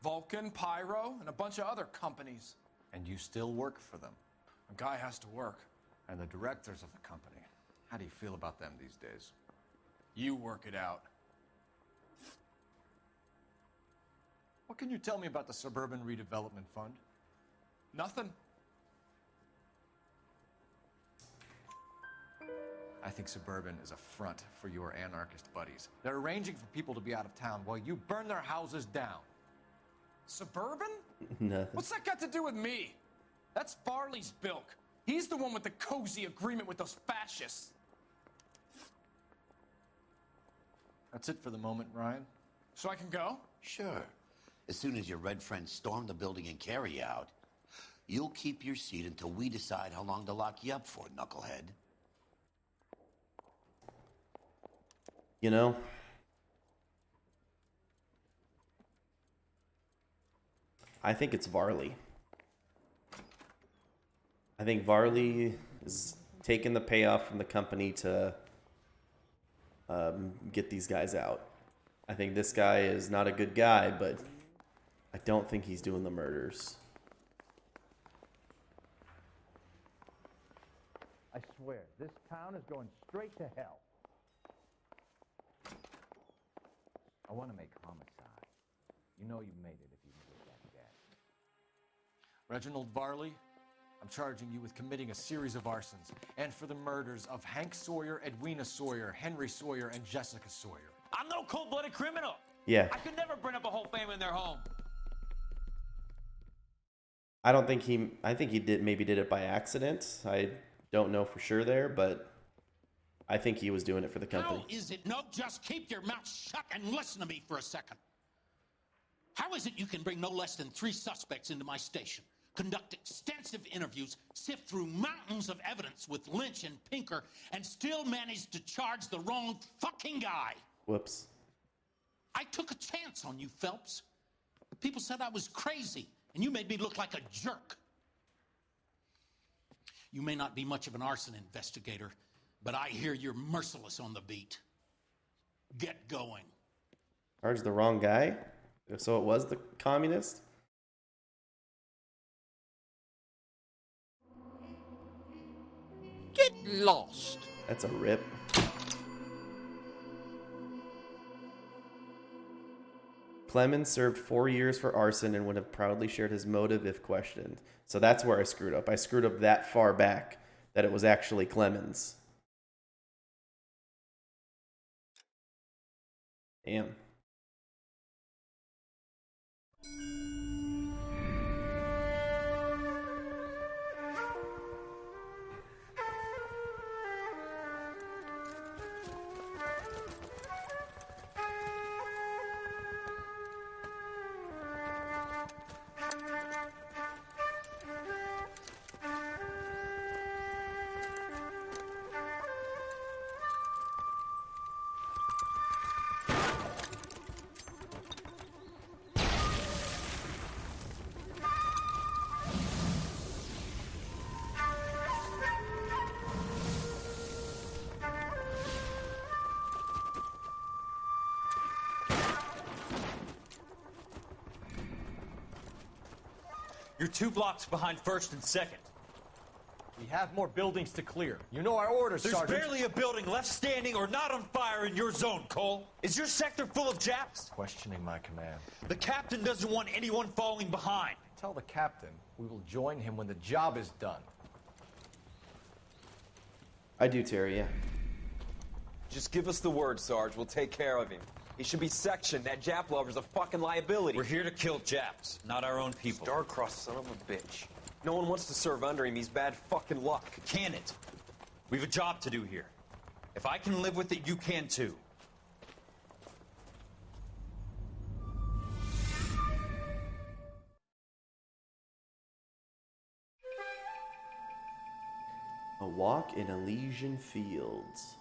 Vulcan, Pyro, and a bunch of other companies. And you still work for them. A guy has to work. And the directors of the company. How do you feel about them these days? You work it out. What can you tell me about the Suburban Redevelopment Fund? Nothing. I think Suburban is a front for your anarchist buddies. They're arranging for people to be out of town while you burn their houses down. Suburban? Nothing. What's that got to do with me? That's Farley's bilk. He's the one with the cozy agreement with those fascists. That's it for the moment, Ryan. So I can go? Sure. As soon as your red friends storm the building and carry you out, you'll keep your seat until we decide how long to lock you up for, knucklehead. You know, I think it's Varley. I think Varley is taking the payoff from the company to get these guys out. I think this guy is not a good guy, but I don't think he's doing the murders. I swear, this town is going straight to hell. I want to make homicide. You know you made it if you can get that gas. Reginald Varley, I'm charging you with committing a series of arsons and for the murders of Hank Sawyer, Edwina Sawyer, Henry Sawyer, and Jessica Sawyer. I'm no cold-blooded criminal. Yeah. I could never burn up a whole family in their home. I don't think he. I think he maybe did it by accident. I don't know for sure there, but I think he was doing it for the company. How is it? No, just keep your mouth shut and listen to me for a second. How is it you can bring no less than 3 suspects into my station, conduct extensive interviews, sift through mountains of evidence with Lynch and Pinker, and still manage to charge the wrong fucking guy? Whoops. I took a chance on you, Phelps. People said I was crazy, and you made me look like a jerk. You may not be much of an arson investigator, but I hear you're merciless on the beat. Get going. Charged the wrong guy? So it was the communist? Get lost. That's a rip. Clemens served 4 years for arson and would have proudly shared his motive if questioned. So that's where I screwed up. I screwed up that far back that it was actually Clemens. Damn. You're 2 blocks behind 1st and 2nd. We have more buildings to clear. You know our orders, There's Sergeant. barely a building left standing or not on fire in your zone, Cole. Is your sector full of Japs? Questioning my command. The captain doesn't want anyone falling behind. Tell the captain we will join him when the job is done. I do, Terry, yeah. Just give us the word, Sarge. We'll take care of him. He should be sectioned. That Jap lover's a fucking liability. We're here to kill Japs, not our own people. Star-crossed son of a bitch. No one wants to serve under him. He's bad fucking luck. Can it? We have a job to do here. If I can live with it, you can too. A walk in Elysian Fields.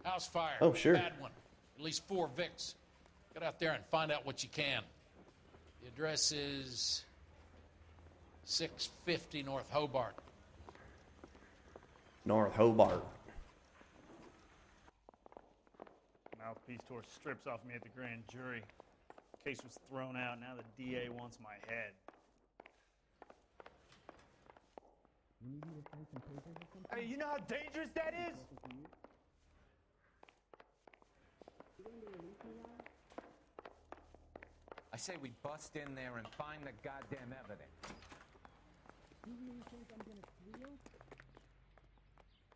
House fire. Oh, sure. Bad one. At least 4 Vicks. Get out there and find out what you can. The address is 650 North Hobart. North Hobart. Mouthpiece tore strips off me at the grand jury. Case was thrown out. Now the DA wants my head. Hey, you know how dangerous that is? I say we bust in there and find the goddamn evidence.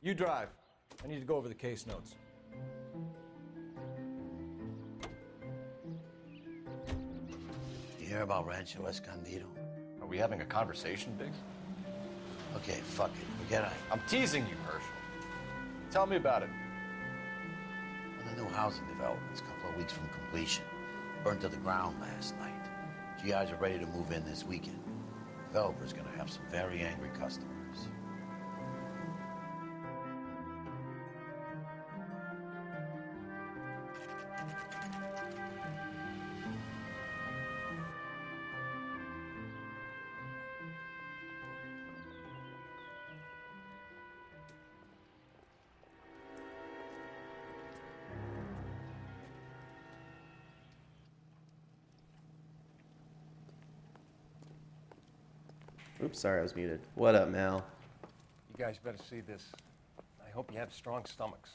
You drive. I need to go over the case notes. You hear about Rancho Escondido? Are we having a conversation, Biggs? Okay, fuck it. Forget I. I'm teasing you, Herschel. Tell me about it. One of the new housing developments, a couple of weeks from completion. Burned to the ground last night. GIs are ready to move in this weekend. Developer's gonna have some very angry customers. Oops, sorry, I was muted. What up, Mal? You guys better see this. I hope you have strong stomachs.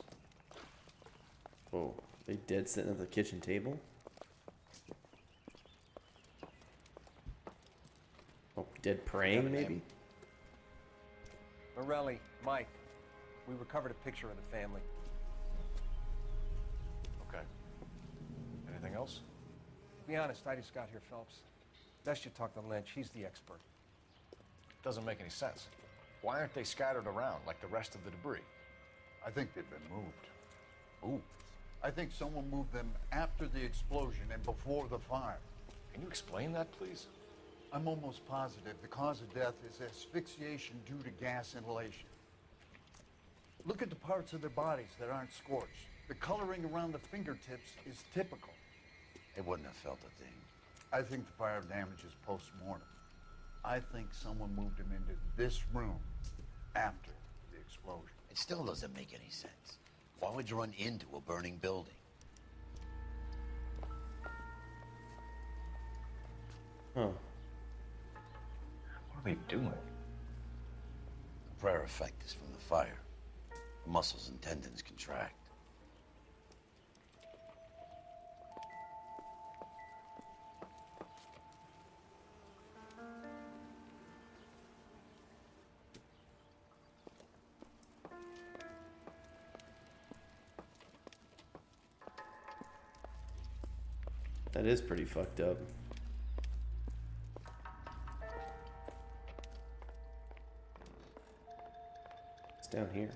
Oh, they dead sitting at the kitchen table? Oh, dead praying, maybe? Morelli, Mike, we recovered a picture of the family. Okay. Anything else? To be honest, I just got here, Phelps. Best you talk to Lynch. He's the expert. Doesn't make any sense. Why aren't they scattered around like the rest of the debris? I think they've been moved. Ooh. I think someone moved them after the explosion and before the fire. Can you explain that, please? I'm almost positive the cause of death is asphyxiation due to gas inhalation. Look at the parts of their bodies that aren't scorched. The coloring around the fingertips is typical. They wouldn't have felt a thing. I think the fire damage is post-mortem. I think someone moved him into this room after the explosion. It still doesn't make any sense. Why would you run into a burning building? Huh. What are they doing? The prayer effect is from the fire. The muscles and tendons contract. That is pretty fucked up. It's down here.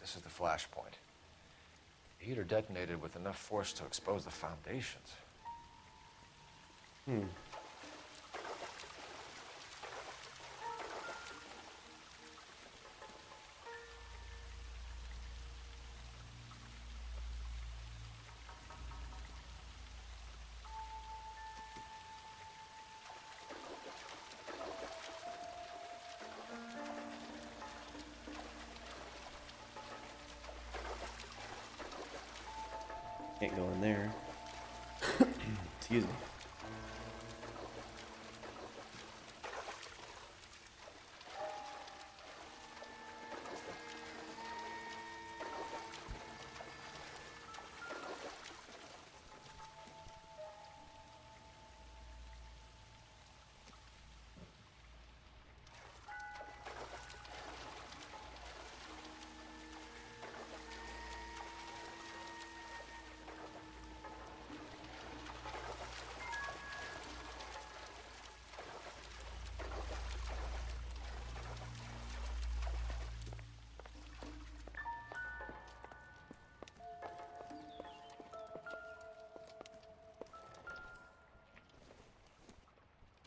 This is the flashpoint. The heater detonated with enough force to expose the foundations. Hmm. Can't go in there. Excuse me.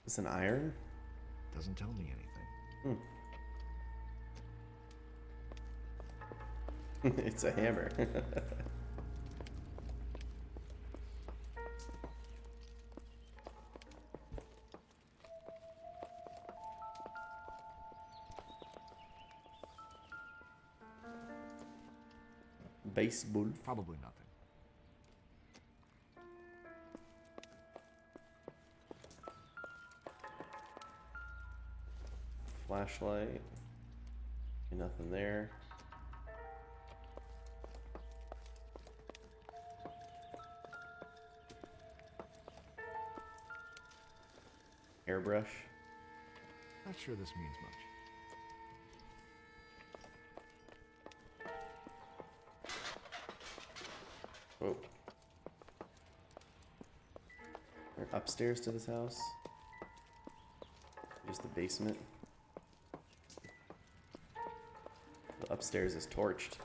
Is an iron? Doesn't tell me anything. It's a hammer. Baseball. Probably nothing. Flashlight. Nothing there. Hairbrush. Not sure this means much. Oh. We're upstairs to this house. Just the basement. The upstairs is torched.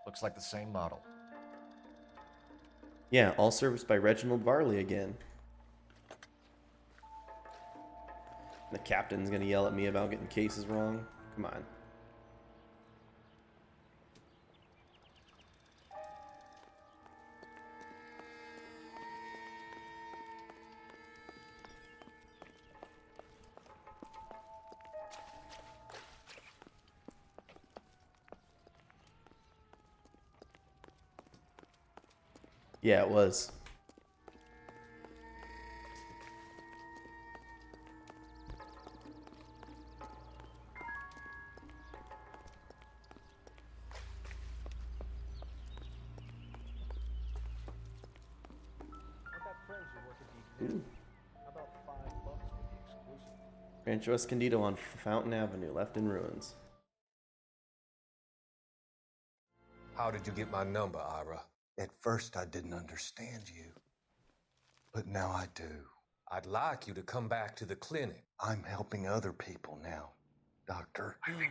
Looks like the same model. Yeah, all serviced by Reginald Varley again. The captain's gonna yell at me about getting cases wrong. Come on. Yeah, it was. Ooh. How about $5 for the exclusive? Rancho Escondido on Fountain Avenue, left in ruins. How did you get my number, Ira? At first, I didn't understand you. But now I do. I'd like you to come back to the clinic. I'm helping other people now, Doctor. I think you are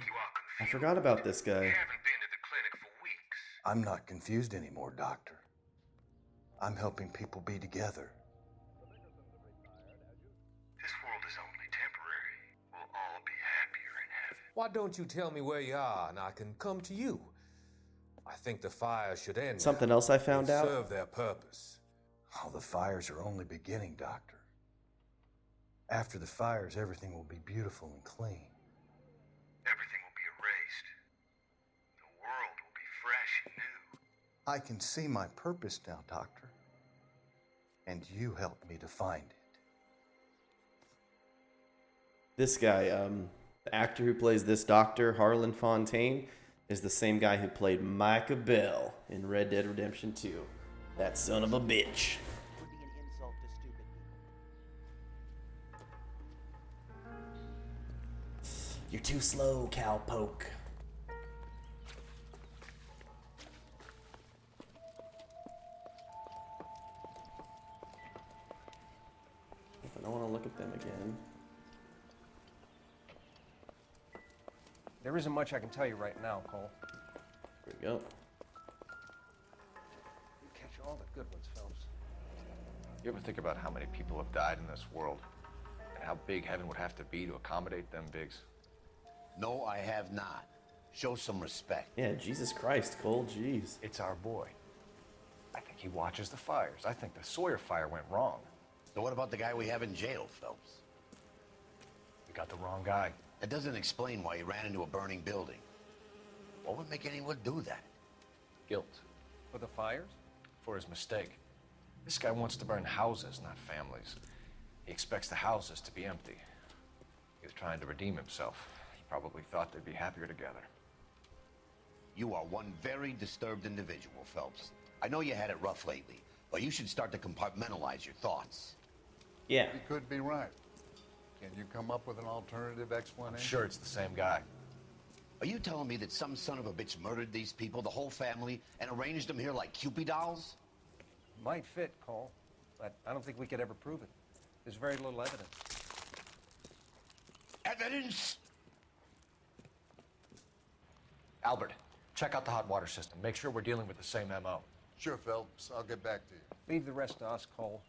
confused. I forgot about this guy. You haven't been to the clinic for weeks. I'm not confused anymore, Doctor. I'm helping people be together. This world is only temporary. We'll all be happier in heaven. Why don't you tell me where you are and I can come to you? I think the fires should end. Something now. else I found They out. serve their purpose. Oh, the fires are only beginning, Doctor. After the fires, everything will be beautiful and clean. Everything will be erased. The world will be fresh and new. I can see my purpose now, Doctor. And you helped me to find it. This guy, the actor who plays this doctor, Harlan Fontaine, is the same guy who played Micah Bell in Red Dead Redemption 2. That son of a bitch. Would be an insult to stupid people. You're too slow, cowpoke. meet them again. There isn't much I can tell you right now, Cole. Here we go. You catch all the good ones, Phelps. You ever think about how many people have died in this world? And how big heaven would have to be to accommodate them, Biggs? No, I have not. Show some respect. Yeah, Jesus Christ, Cole, jeez. It's our boy. I think he watches the fires. I think the Sawyer fire went wrong. So what about the guy we have in jail, Phelps? We got the wrong guy. That doesn't explain why he ran into a burning building. What would make anyone do that? Guilt. For the fires? For his mistake. This guy wants to burn houses, not families. He expects the houses to be empty. He was trying to redeem himself. He probably thought they'd be happier together. You are one very disturbed individual, Phelps. I know you had it rough lately, but you should start to compartmentalize your thoughts. Yeah. He could be right. Can you come up with an alternative explanation? I'm sure it's the same guy. Are you telling me that some son of a bitch murdered these people, the whole family, and arranged them here like Cupid dolls? Might fit, Cole, but I don't think we could ever prove it. There's very little evidence. Evidence? Albert, check out the hot water system. Make sure we're dealing with the same MO. Sure, Phelps. I'll get back to you. Leave the rest to us, Cole.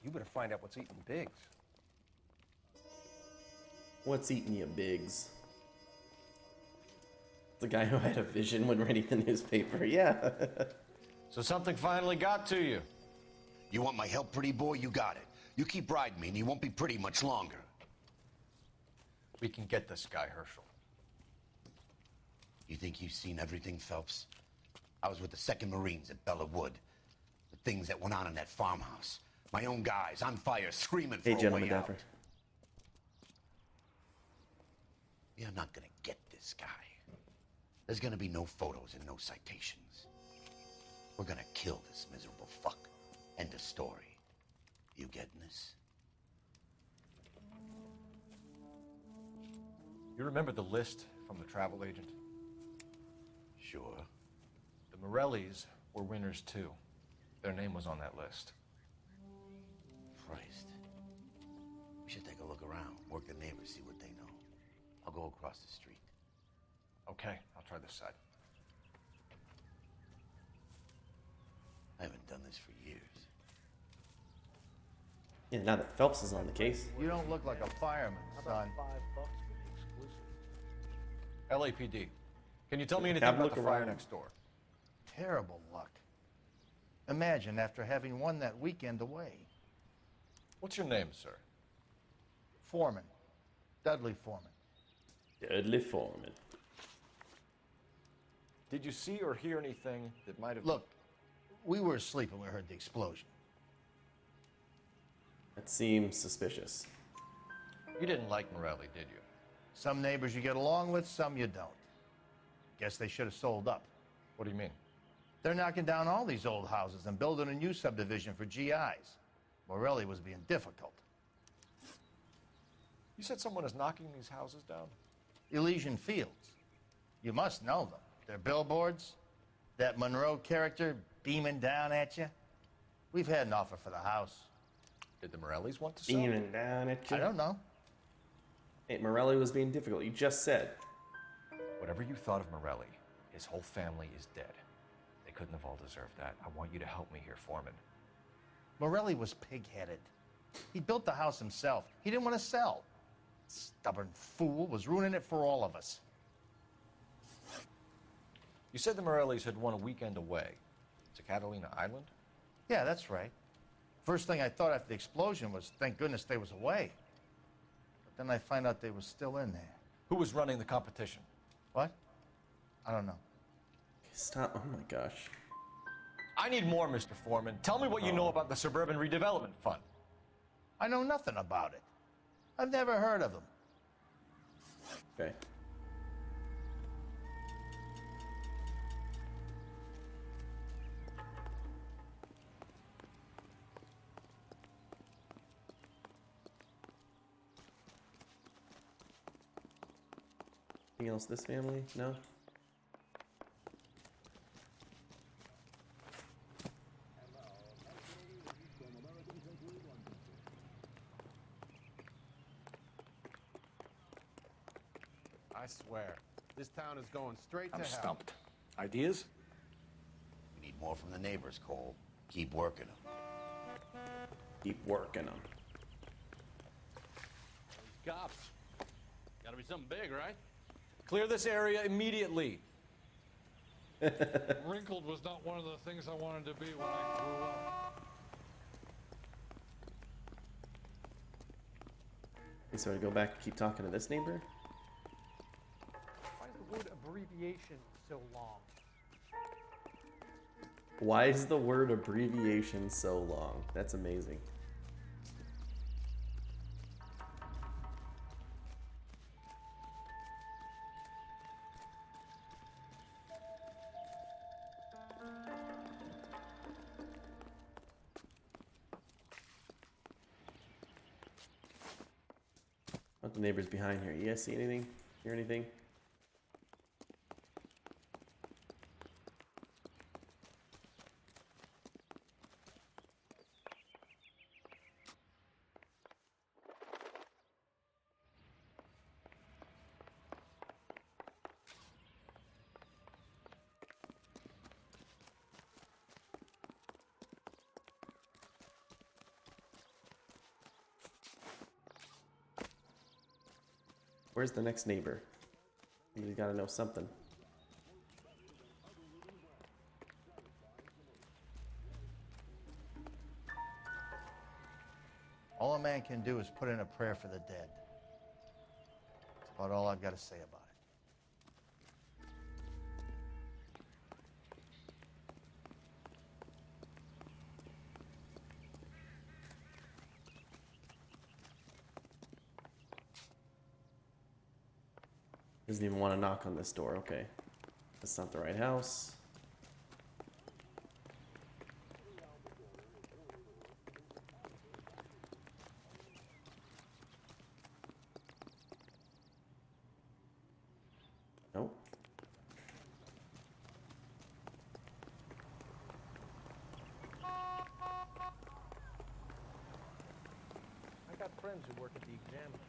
You better find out what's eating Biggs. What's eating you, Biggs? The guy who had a vision when reading the newspaper, yeah. So something finally got to you. You want my help, pretty boy? You got it. You keep riding me and you won't be pretty much longer. We can get this guy, Herschel. You think you've seen everything, Phelps? I was with the 2nd Marines at Bella Wood. The things that went on in that farmhouse. My own guys on fire, screaming for Hey, a gentleman way out. Dapper. You're not gonna get this guy. There's gonna be no photos and no citations. We're gonna kill this miserable fuck. End of story. You getting this? You remember the list from the travel agent? Sure. The Morellis were winners too. Their name was on that list. Christ. We should take a look around, work the neighbors, see what they know. I'll go across the street. Okay, I'll try this side. I haven't done this for years. Yeah, now that Phelps is on the case. You don't look like a fireman, son. LAPD. Can you tell me anything Have a about the look fire around. next door? Terrible luck. Imagine after having won that weekend away. What's your name, sir? Foreman. Dudley Foreman. Dudley Foreman. Did you see or hear anything that might have... Look, we were asleep when we heard the explosion. That seems suspicious. You didn't like Morelli, did you? Some neighbors you get along with, some you don't. Guess they should have sold up. What do you mean? They're knocking down all these old houses and building a new subdivision for GIs. Morelli was being difficult. You said someone is knocking these houses down? Elysian Fields. You must know them. Their billboards, that Monroe character beaming down at you. We've had an offer for the house. Did the Morellis want to sell? Beaming down at you. I don't know. Hey, Morelli was being difficult. You just said. Whatever you thought of Morelli, his whole family is dead. They couldn't have all deserved that. I want you to help me here, Foreman. Morelli was pig-headed. He built the house himself. He didn't want to sell. Stubborn fool was ruining it for all of us. You said the Morellis had won a weekend away to Catalina Island? Yeah, that's right. First thing I thought after the explosion was, thank goodness they was away. But then I find out they was still in there. Who was running the competition? What? I don't know. Stop. Oh my gosh. I need more, Mr. Foreman. Tell me what you know about the Suburban Redevelopment Fund. I know nothing about it. I've never heard of them. Okay. Anything else this family? No? I swear, this town is going straight to I'm hell. stumped. Ideas? We need more from the neighbors, Cole. Keep working them. Keep working them. These cops. Gotta be something big, right? Clear this area immediately. Wrinkled was not one of the things I wanted to be when I grew up. Okay, so I go back and keep talking to this neighbor. Why is the word abbreviation so long? Why is the word abbreviation so long? That's amazing. What the neighbors behind here? You guys see anything? Hear anything? Where's the next neighbor? You gotta know something. All a man can do is put in a prayer for the dead. That's about all I've got to say about it. Doesn't even want to knock on this door. Okay. That's not the right house. Nope. I got friends who work at the Examiner.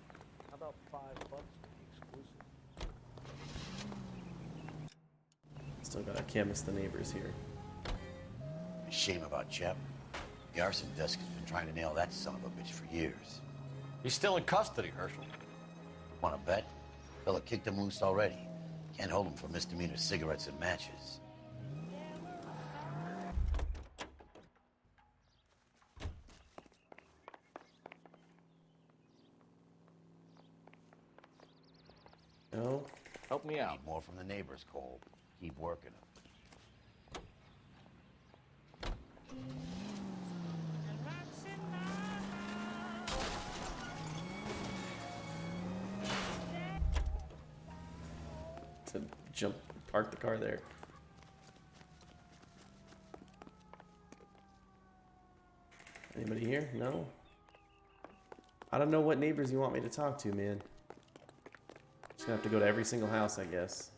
How about $5 for the exclusive? Still gotta canvass the neighbors here. A shame about Jep. The arson desk has been trying to nail that son of a bitch for years. He's still in custody, Herschel. Want to bet? Fella kicked him loose already. Can't hold him for misdemeanor cigarettes and matches. No. Help me out. Need more from the neighbors, Cole. Keep working them. To jump, park the car there. Anybody here? No? I don't know what neighbors you want me to talk to, man. Just gonna have to go to every single house, I guess.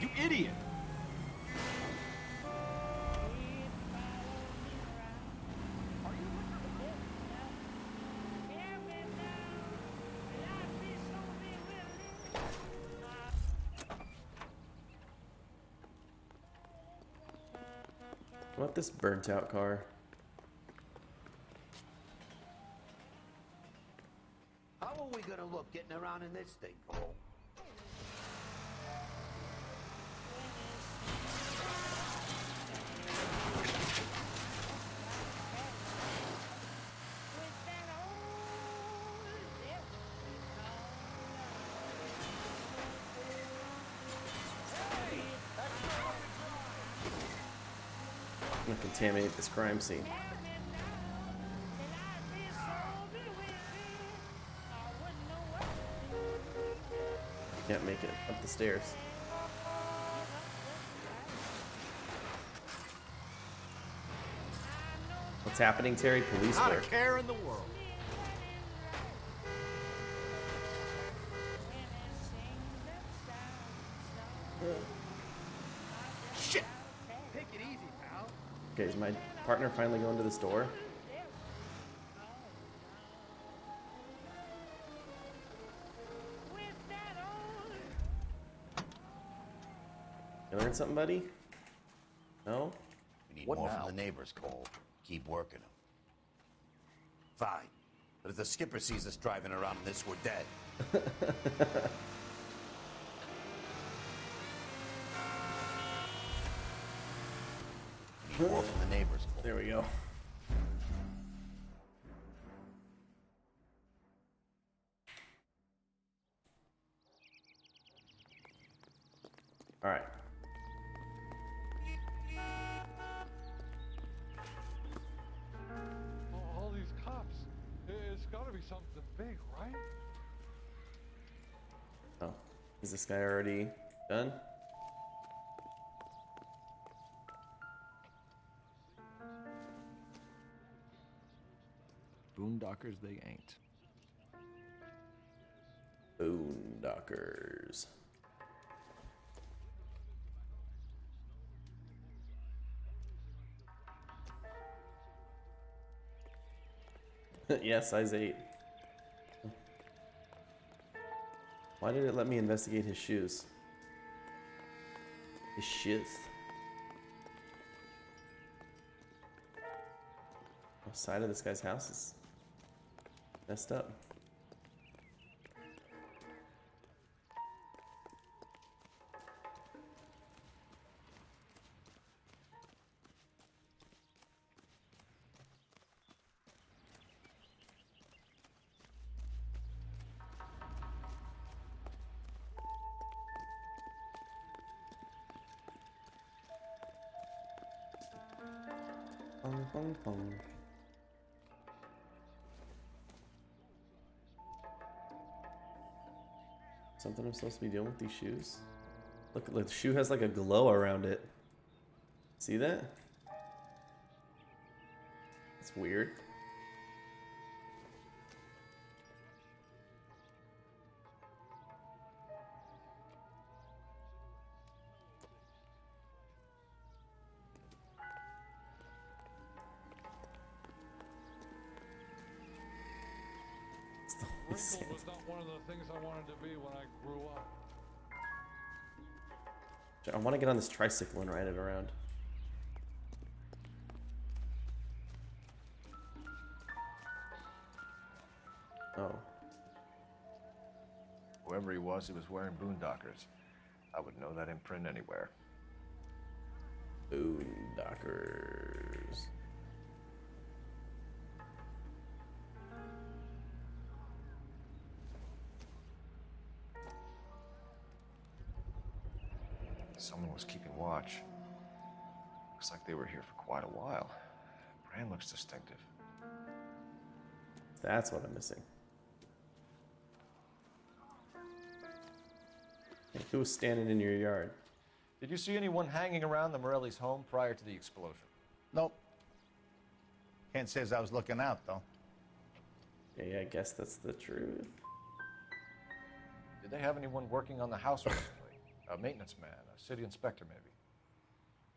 You idiot! I want this burnt out car. How are we gonna look getting around in this thing, Cole? I'm gonna contaminate this crime scene. Can't make it up the stairs. What's What's happening, Terry? Police Not work. a care in the world. Shit! Take it easy, pal. Okay, is my partner finally going to the store? You learn something, buddy? No? We need more from the neighbors, Cole. Keep working them. Fine. But if the skipper sees us driving around in this, we're dead. We need more from the neighbors, Cole. There we go. All right. All these cops. It's got to be something big, right? Oh, is this guy already done? Boondockers, they ain't. Boondockers. Yeah, size 8. Why did it let me investigate his shoes? His shoes. The side of this guy's house is messed up. Pong, pong, pong. Something I'm supposed to be doing with these shoes? Look, the shoe has like a glow around it. See that? It's weird. Wrinkle was not one of the things I wanted to be when I grew up. I want to get on this tricycle and ride it around. Oh. Whoever he was wearing boondockers. I would know that imprint anywhere. Boondockers. Someone was keeping watch. Looks like they were here for quite a while. Brand looks distinctive. That's what I'm missing. Hey, who was standing in your yard? Did you see anyone hanging around the Morelli's home prior to the explosion? Nope. Can't say as I was looking out, though. Yeah, I guess that's the truth. Did they have anyone working on the house recently? A maintenance man, a city inspector, maybe?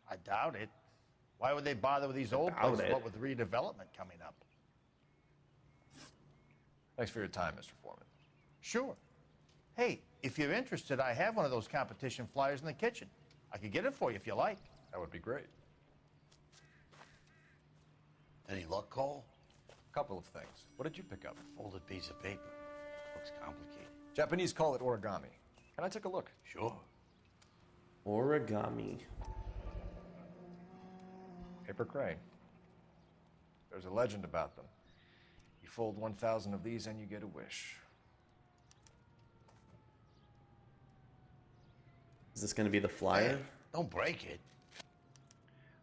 I doubt it. Why would they bother with these old places, what with redevelopment coming up? Thanks for your time, Mr. Foreman. Sure. Hey, if you're interested, I have one of those competition flyers in the kitchen. I could get it for you if you like. That would be great. Any luck, Cole? A couple of things. What did you pick up? Folded piece of paper. Looks complicated. Japanese call it origami. Can I take a look? Sure. Origami. Paper crane. There's a legend about them. You fold 1,000 of these and you get a wish. Is this going to be the flyer? Hey, don't break it.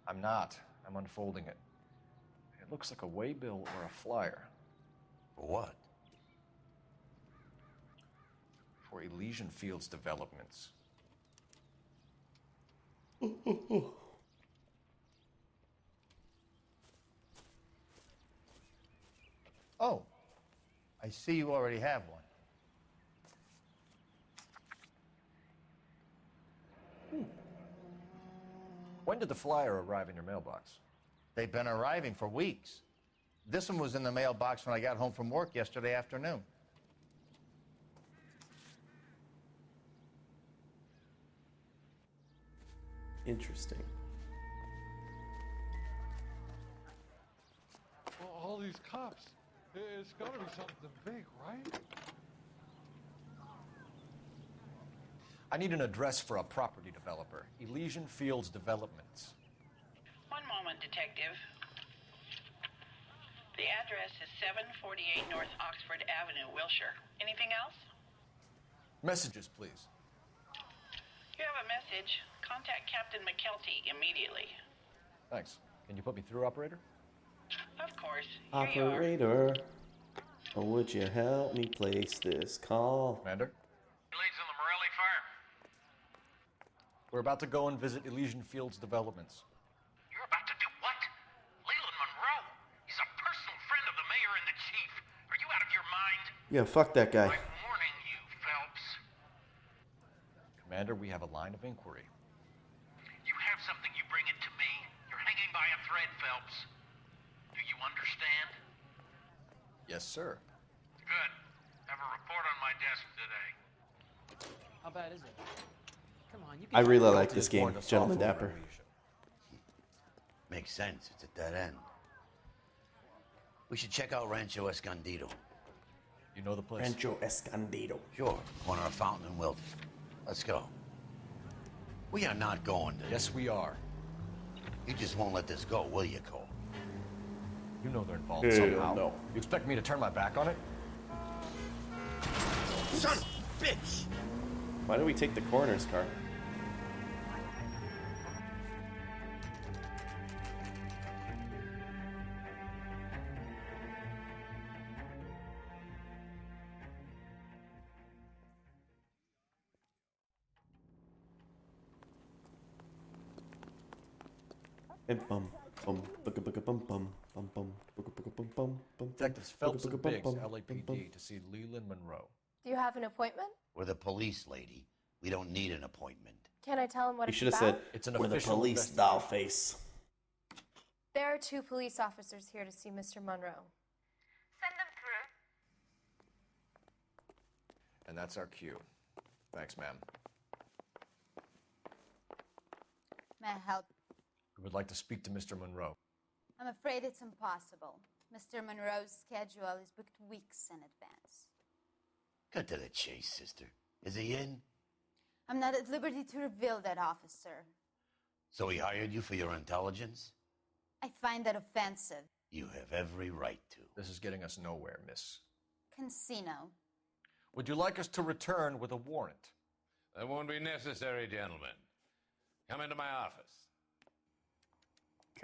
I'm not. I'm unfolding it. It looks like a waybill or a flyer. For what? For Elysian Fields developments. Oh, I see you already have one. When did the flyer arrive in your mailbox? They've been arriving for weeks. This one was in the mailbox when I got home from work yesterday afternoon. Interesting. Well, all these cops. It's got to be something big, right? I need an address for a property developer. Elysian Fields Developments. One moment, Detective. The address is 748 North Oxford Avenue, Wilshire. Anything else? Messages, please. You have a message. Contact Captain McKelty immediately. Thanks. Can you put me through, operator? Of course. Here you are. Operator, would you help me place this call? Commander? Leads on the Morelli farm. We're about to go and visit Elysian Fields Developments. You're about to do what? Leland Monroe. He's a personal friend of the mayor and the chief. Are you out of your mind? Yeah, fuck that guy. I'm warning you, Phelps. Commander, we have a line of inquiry. You have something, you bring it to me. You're hanging by a thread, Phelps. Do you understand? Yes, sir. Good. Have a report on my desk today. How bad is it? Come on, you I can. really like this game, Gentleman Dapper. Makes sense. It's at that end. We should check out Rancho Escondido. You know the place? Rancho Escondido. Sure. Corner of Fountain and Wilton. Let's go. We are not going to... Yes, we are. You just won't let this go, will you, Cole? You know they're involved Hell somehow. no. You expect me to turn my back on it? Son of a bitch! Why do we take the coroner's car? And bum bum bugga bugga bum bum bum bum bugga bugga bum bum bum. Detectives Phelps and bugga bum Biggs, bum bum bum. LAPD, to see Leland Monroe. Do you have an appointment? We're the police, lady. We don't need an appointment. Can I tell him what You it's should have about? said, It's an "We're the official police, doll face." There are 2 police officers here to see Mr. Monroe. Send them through. And that's our cue. Thanks, ma'am. May I help? We would like to speak to Mr. Monroe. I'm afraid it's impossible. Mr. Monroe's schedule is booked weeks in advance. Cut to the chase, sister. Is he in? I'm not at liberty to reveal that, officer. So he hired you for your intelligence? I find that offensive. You have every right to. This is getting us nowhere, miss. Casino. Would you like us to return with a warrant? That won't be necessary, gentlemen. Come into my office.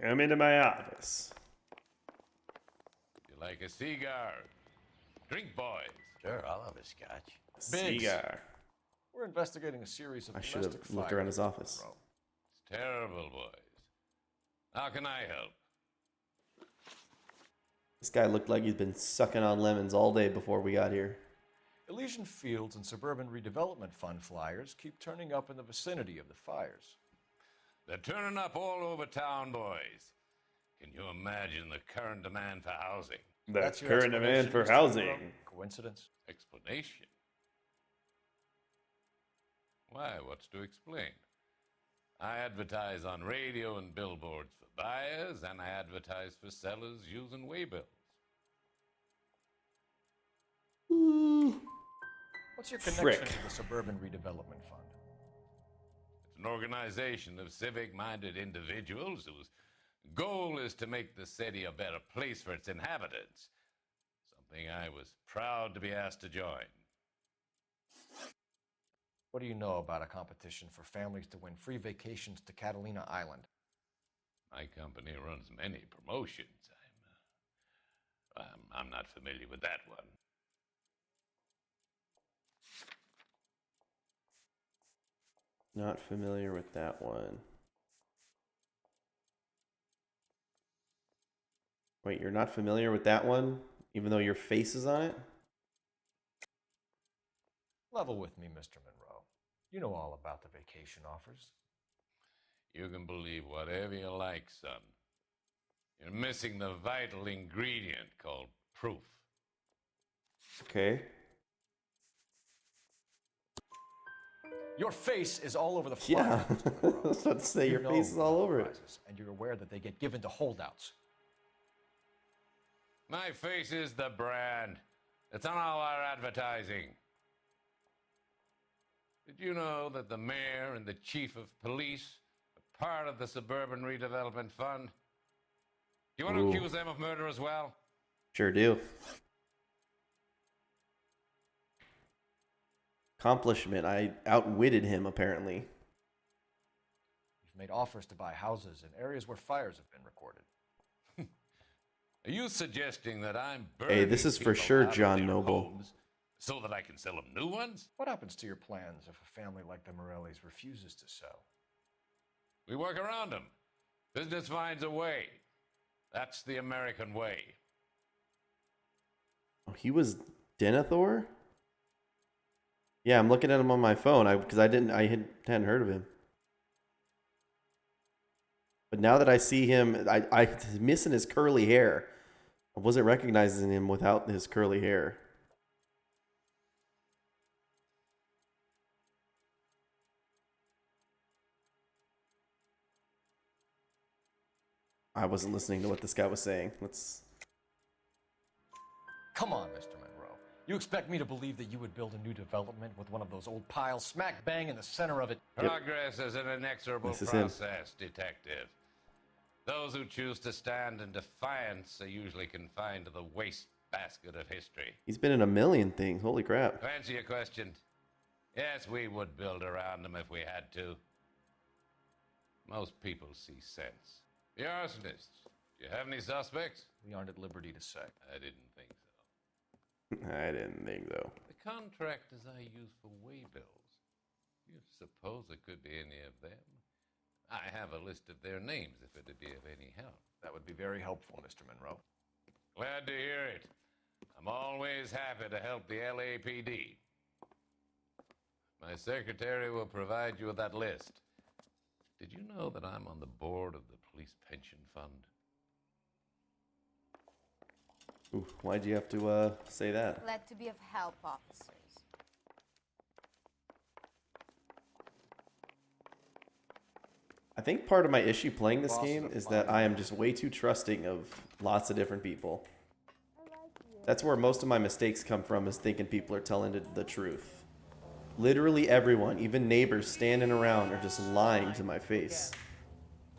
Come into my office. You like a cigar? Drink, boys. Sure, I'll have a scotch. Biggs. Cigar. We're investigating a series of I should have domestic looked fires around his in office. Monroe. It's terrible, boys. How can I help? This guy looked like he's been sucking on lemons all day before we got here. Elysian Fields and Suburban Redevelopment Fund flyers keep turning up in the vicinity of the fires. They're turning up all over town, boys. Can you imagine the current demand for housing? The That's your current demand for explanation, Mr. housing. Monroe? Coincidence? Explanation? Why, what's to explain? I advertise on radio and billboards for buyers, and I advertise for sellers using waybills. What's your connection Frick. to the Suburban Redevelopment Fund? It's an organization of civic-minded individuals whose goal is to make the city a better place for its inhabitants. Something I was proud to be asked to join. What do you know about a competition for families to win free vacations to Catalina Island? My company runs many promotions. I'm not familiar with that one. Not familiar with that one. Wait, you're not familiar with that one? Even though your face is on it? Level with me, Mr. Monroe. You know all about the vacation offers. You can believe whatever you like, son. You're missing the vital ingredient called proof. Okay. Your face is all over the Yeah. flyer, Mr. Monroe. I was about to say, You your know face is all over it. prizes, and you're aware that they get given to holdouts. My face is the brand. It's on all our advertising. Did you know that the mayor and the chief of police are part of the Suburban Redevelopment Fund? Do you want Ooh. to accuse them of murder as well? Sure do. Accomplishment. I outwitted him, apparently. You've made offers to buy houses in areas where fires have been recorded. Are you suggesting that I'm Hey, burning this is for people sure out of John their Noble. homes so that I can sell them new ones? What happens to your plans if a family like the Morellis refuses to sell? We work around them. Business finds a way. That's the American way. Oh, he was Denethor? Yeah, I'm looking at him on my phone because I hadn't heard of him. But now that I see him, I missing his curly hair. I wasn't recognizing him without his curly hair. I wasn't listening to what this guy was saying. Let's. Come on, Mr. Monroe. You expect me to believe that you would build a new development with one of those old piles smack bang in the center of it? Yep. Progress is an inexorable This is him. process, detective. Those who choose to stand in defiance are usually confined to the wastebasket of history. He's been in a million things. Holy crap. To answer your question, yes, we would build around them if we had to. Most people see sense. The arsonists, do you have any suspects? We aren't at liberty to say. I didn't think so. I didn't think so. The contractors I use for way bills, you suppose it could be any of them? I have a list of their names if it'd be of any help. That would be very helpful, Mr. Monroe. Glad to hear it. I'm always happy to help the LAPD. My secretary will provide you with that list. Did you know that I'm on the board of the Police Pension Fund? Ooh, why'd you have to say that? Glad to be of help, officers. I think part of my issue playing this game is that I am just way too trusting of lots of different people. That's where most of my mistakes come from, is thinking people are telling the truth. Literally everyone, even neighbors standing around, are just lying to my face.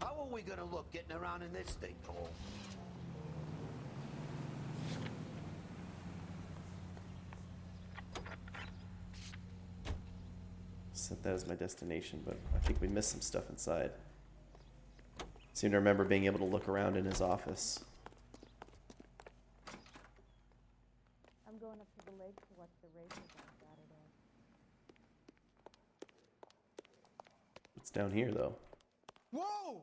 How are we gonna look getting around in this thing, Cole? Set that as my destination, but I think we missed some stuff inside. Seem to remember being able to look around in his office. I'm going up to the lake to watch the races on Saturday. What's down here, though? Whoa!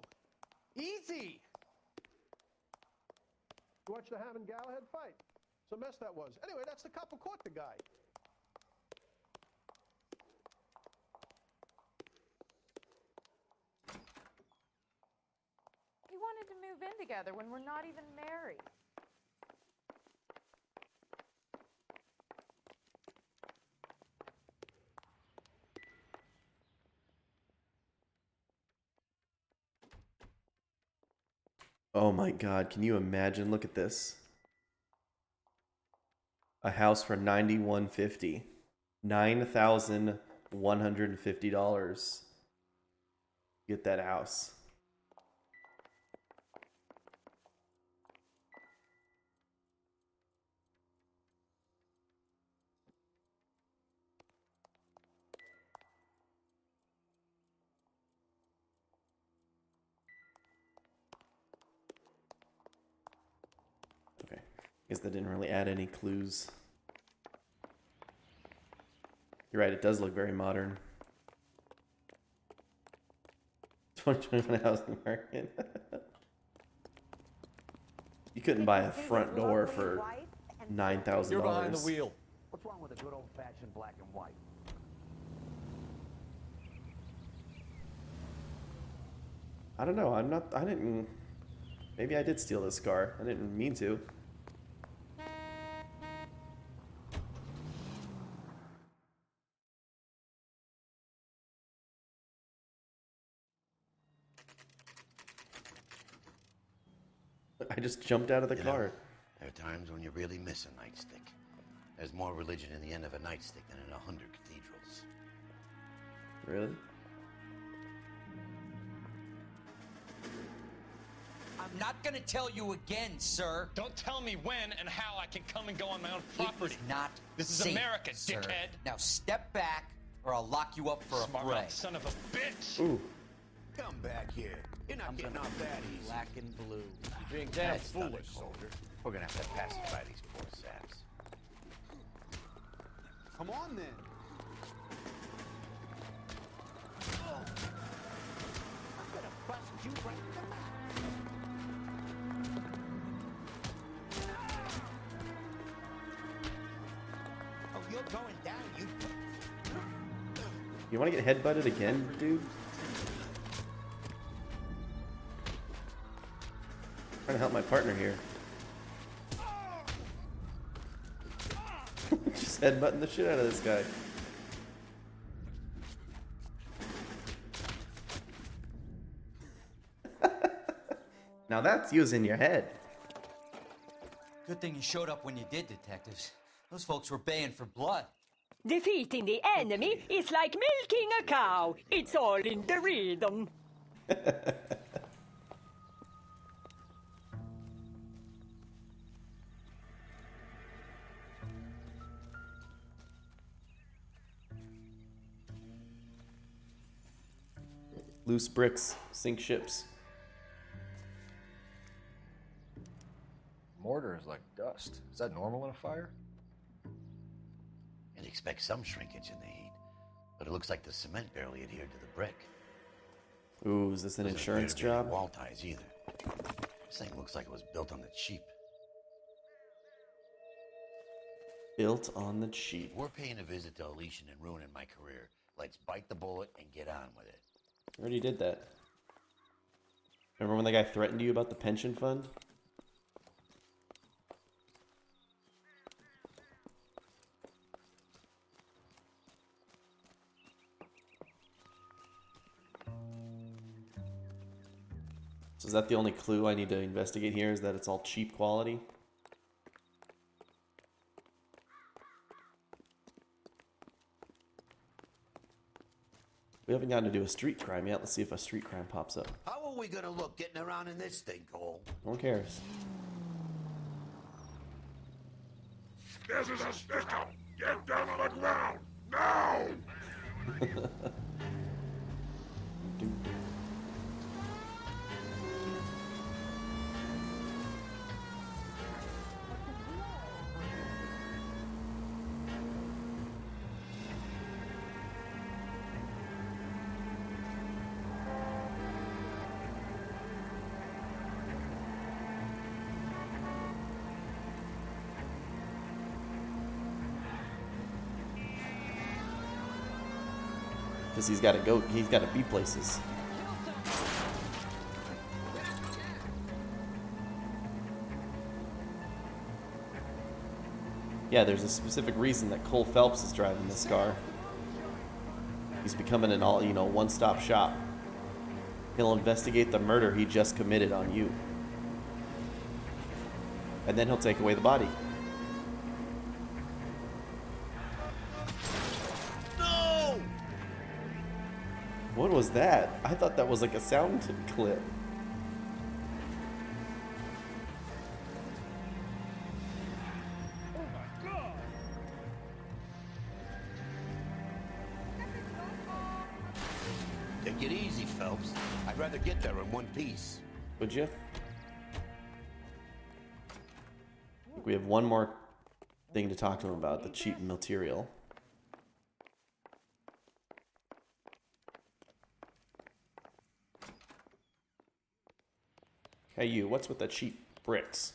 Easy! You watched the Ham and Galahad fight. It's a mess that was. Anyway, that's the cop who caught the guy. We wanted to move in together when we're not even married. Oh my god, can you imagine? Look at this. A house for $91.50. $9,150. Get that house. Okay. Guess that didn't really add any clues. You're right, it does look very modern. 2021 housing market. You couldn't buy a front door for $9,000. You're behind the wheel. What's wrong with a good old-fashioned black and white? I don't know. I didn't. Maybe I did steal this car. I didn't mean to. I just jumped out of the car. There are times when you really miss a nightstick. There's more religion in the end of a nightstick than in 100 cathedrals. Really? I'm not gonna tell you again, sir. Don't tell me when and how I can come and go on my own property. It is not This is safe, America, sir. dickhead. Now step back, or I'll lock you up for a Smart fray. mouth son of a bitch. Ooh. Come back here. You're not getting off that easy. Black and blue. You're being damn That's foolish, thunder, soldier. We're gonna have to pacify these poor saps. Come on, then. I'm gonna bust you right in the mouth. Oh, you're going down, you... You want to get headbutted again, dude? Trying to help my partner here. Just headbutting the shit out of this guy. Now that's using your head. Good thing you showed up when you did, detectives. Those folks were baying for blood. Defeating the enemy is like milking a cow. It's all in the rhythm. Loose bricks sink ships. Mortar is like dust. Is that normal in a fire? You'd expect some shrinkage in the heat, but it looks like the cement barely adhered to the brick. Ooh, is this an Doesn't insurance appear to be any job? wall ties either. This thing looks like it was built on the cheap. Built on the cheap. We're paying a visit to Elysian and ruining my career. Let's bite the bullet and get on with it. I already did that. Remember when the guy threatened you about the pension fund? So is that the only clue I need to investigate here, is that it's all cheap quality? We haven't gotten to do a street crime yet. Let's see if a street crime pops up. How are we gonna look getting around in this thing, Cole? No one cares. This is a stick-up. Get down on the ground now. Because he's got to go. He's got to be places. Yeah, there's a specific reason that Cole Phelps is driving this car. He's becoming an all, one-stop shop. He'll investigate the murder he just committed on you. And then he'll take away the body. No! What was that? I thought that was like a sound clip. Take it easy, Phelps. I'd rather get there in one piece. Would you? We have one more thing to talk to him about, the cheap material. Hey you, what's with the cheap bricks?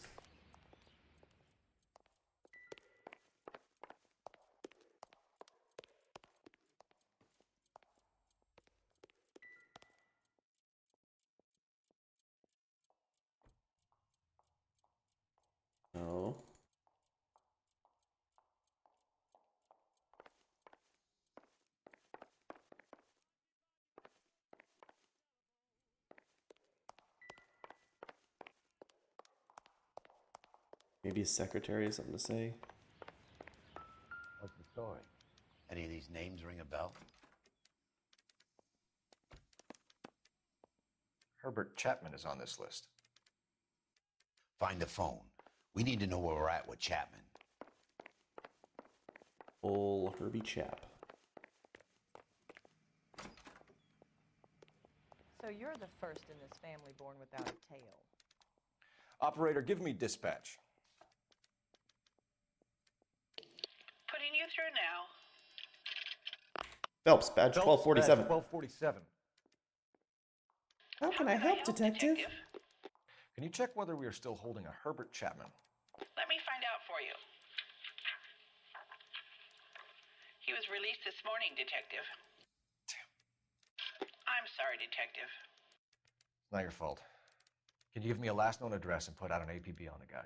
Maybe his secretary has something to say. What's the story? Any of these names ring a bell? Herbert Chapman is on this list. Find the phone. We need to know where we're at with Chapman. Old Herbie Chap. So you're the first in this family born without a tail. Operator, give me dispatch. Putting you through now. Phelps, badge 1247. 1247. How can I help, Detective? Can you check whether we are still holding a Herbert Chapman? Let me find out for you. He was released this morning, Detective. I'm sorry, Detective. It's not your fault. Can you give me a last known address and put out an APB on the guy?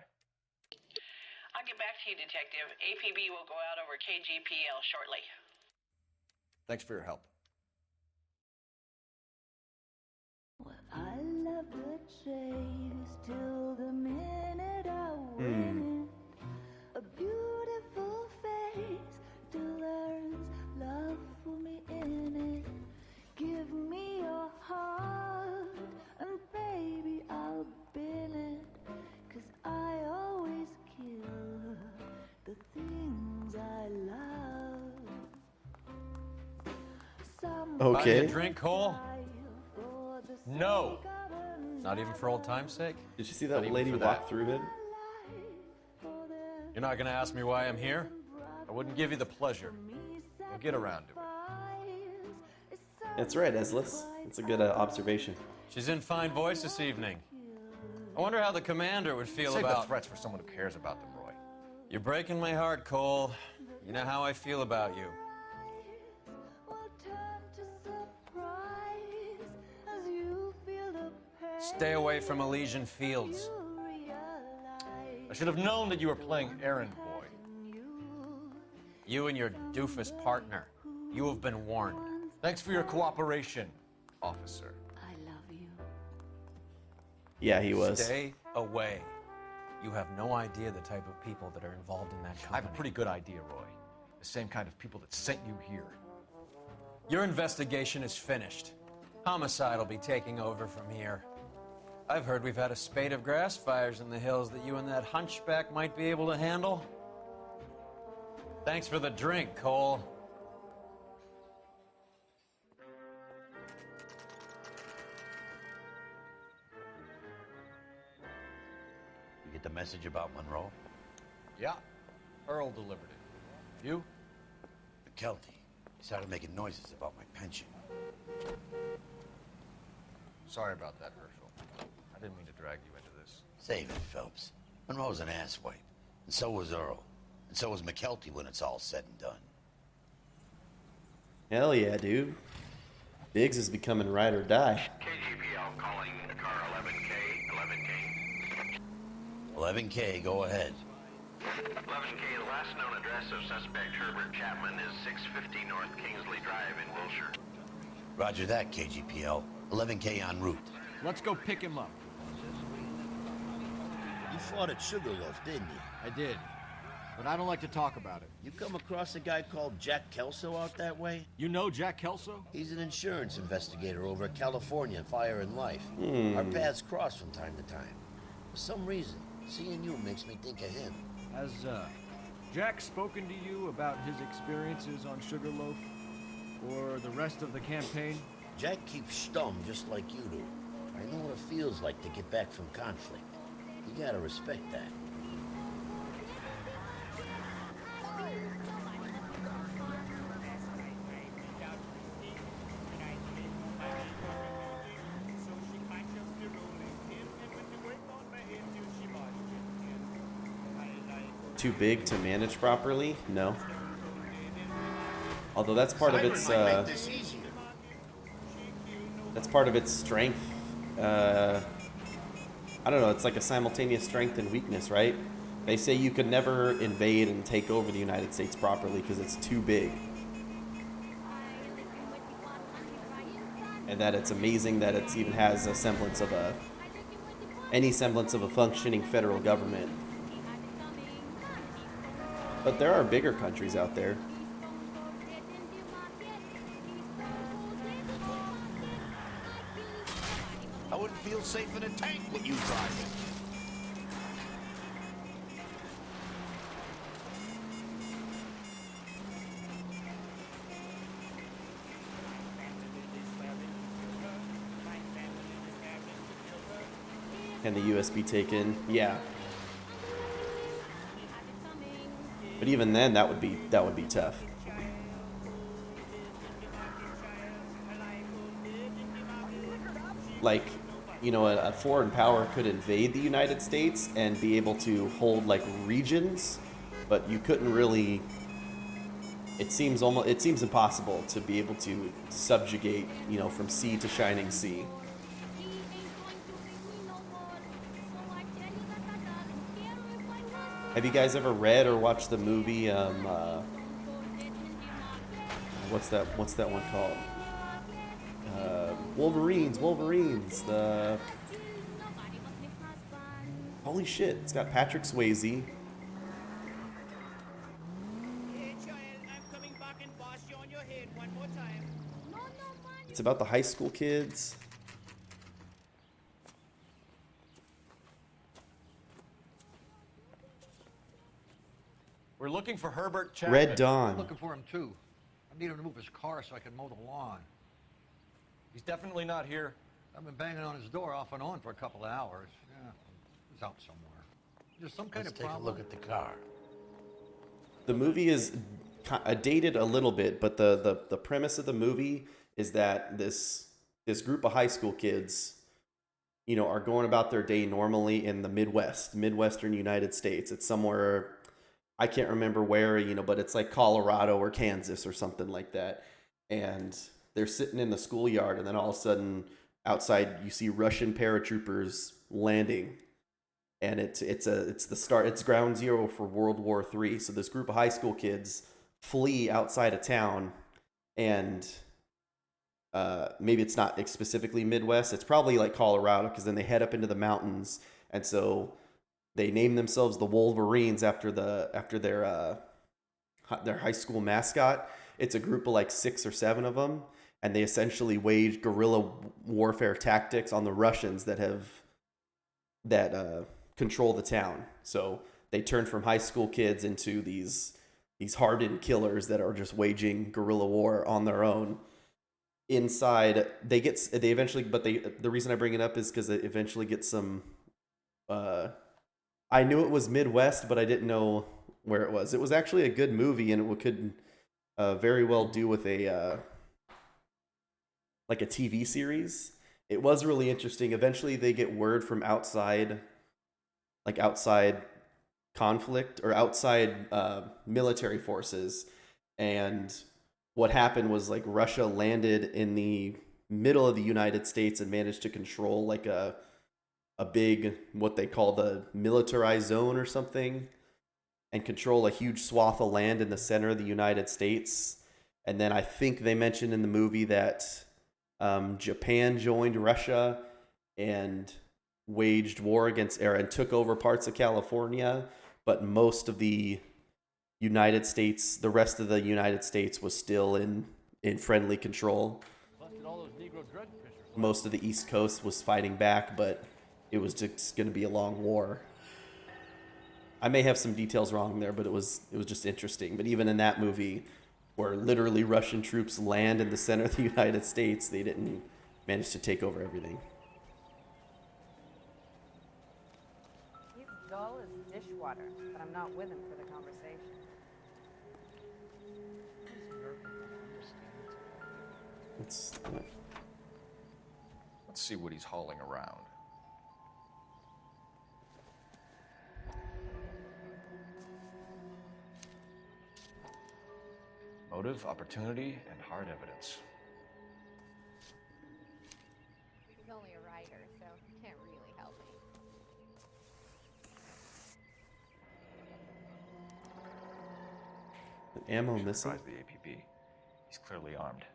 I'll get back to you, Detective. APB will go out over KGPL shortly. Thanks for your help. I love the chase till the minute I win it. A beautiful face delivers love for me in it. Give me your heart and baby I'll bill it. 'Cause I always kill the things I love. Okay. Buy me a drink, Cole? No. Not even for old time's sake? Did you see that lady walk through him? You're not going to ask me why I'm here? I wouldn't give you the pleasure. We'll get around to it. That's right, Eslis. It's a good observation. She's in fine voice this evening. I wonder how the commander would feel Save about... the threats for someone who cares about them, Roy. You're breaking my heart, Cole. You know how I feel about you. Stay away from Elysian Fields. I should have known that you were playing errand boy. You and your doofus partner. You have been warned. Thanks for your cooperation, officer. I love you. Yeah, he was. Stay away. You have no idea the type of people that are involved in that company. I have a pretty good idea, Roy. The same kind of people that sent you here. Your investigation is finished. Homicide will be taking over from here. I've heard we've had a spate of grass fires in the hills that you and that hunchback might be able to handle. Thanks for the drink, Cole. You get the message about Monroe? Yeah, Earl delivered it. You? McKelty. He started making noises about my pension. Sorry about that, Herschel. I didn't mean to drag you into this. Save it, Phelps. Monroe's an asswipe. And so was Earl. And so was McKelty when it's all said and done. Hell yeah, dude. Biggs is becoming ride or die. KGPL calling car 11K, 11K. 11K, go ahead. 11K, the last known address of suspect Herbert Chapman is 650 North Kingsley Drive in Wilshire. Roger that, KGPL. 11K en route. Let's go pick him up. You fought at Sugarloaf, didn't you? I did. But I don't like to talk about it. You come across a guy called Jack Kelso out that way? You know Jack Kelso? He's an insurance investigator over at California Fire and Life. Our paths cross from time to time. For some reason, seeing you makes me think of him. Has, Jack spoken to you about his experiences on Sugarloaf? Or the rest of the campaign? Jack keeps stum just like you do. I know what it feels like to get back from conflict. You gotta respect that. Too big to manage properly? No. Although that's part of its that's part of its strength. I don't know, it's like a simultaneous strength and weakness, right? They say you could never invade and take over the United States properly because it's too big. And that it's amazing that it even has a semblance of any semblance of a functioning federal government. But there are bigger countries out there. I wouldn't feel safe in a tank with you driving. Can the US be taken? Yeah. But even then, that would be tough. Like, you know, a foreign power could invade the United States and be able to hold like regions, but you couldn't really. It seems impossible to be able to subjugate, you know, from sea to shining sea. Have you guys ever read or watched the movie? What's that one called? Wolverines. The holy shit! It's got Patrick Swayze. It's about the high school kids. We're looking for Herbert Chapman. Red Dawn. I'm looking for him too. I need him to move his car so I can mow the lawn. He's definitely not here. I've been banging on his door off and on for a couple of hours. Yeah, he's out somewhere. There's some kind Let's of take problem. a look at the car. The movie is dated a little bit, but the premise of the movie is that this group of high school kids, you know, are going about their day normally in the Midwestern United States. It's somewhere, I can't remember where, you know, but it's like Colorado or Kansas or something like that. And they're sitting in the schoolyard, and then all of a sudden outside you see Russian paratroopers landing. And it's ground zero for World War III. So this group of high school kids flee outside of town, and maybe it's not specifically Midwest. It's probably like Colorado, because then they head up into the mountains, and so they name themselves the Wolverines after their high school mascot. It's a group of like 6 or 7 of them, and they essentially wage guerrilla warfare tactics on the Russians that control the town. So they turn from high school kids into these hardened killers that are just waging guerrilla war on their own. Inside, they eventually, but the reason I bring it up is because they eventually get some. I knew it was Midwest, but I didn't know where it was. It was actually a good movie, and it could very well do with a like a TV series. It was really interesting. Eventually, they get word from outside conflict or outside military forces, and what happened was like Russia landed in the middle of the United States and managed to control like a big, what they call the militarized zone or something, and control a huge swath of land in the center of the United States. And then I think they mentioned in the movie that Japan joined Russia and waged war against and took over parts of California, but most of the United States, the rest of the United States was still in friendly control. Most of the East Coast was fighting back, but it was just going to be a long war. I may have some details wrong there, but it was just interesting. But even in that movie, where literally Russian troops land in the center of the United States, they didn't manage to take over everything. He's dull as dishwater, but I'm not with him for the conversation. Let's see what he's hauling around. Motive, opportunity, and hard evidence. He's only a writer, so he can't really help me. Ammo missing. Surprise the APB. He's clearly armed.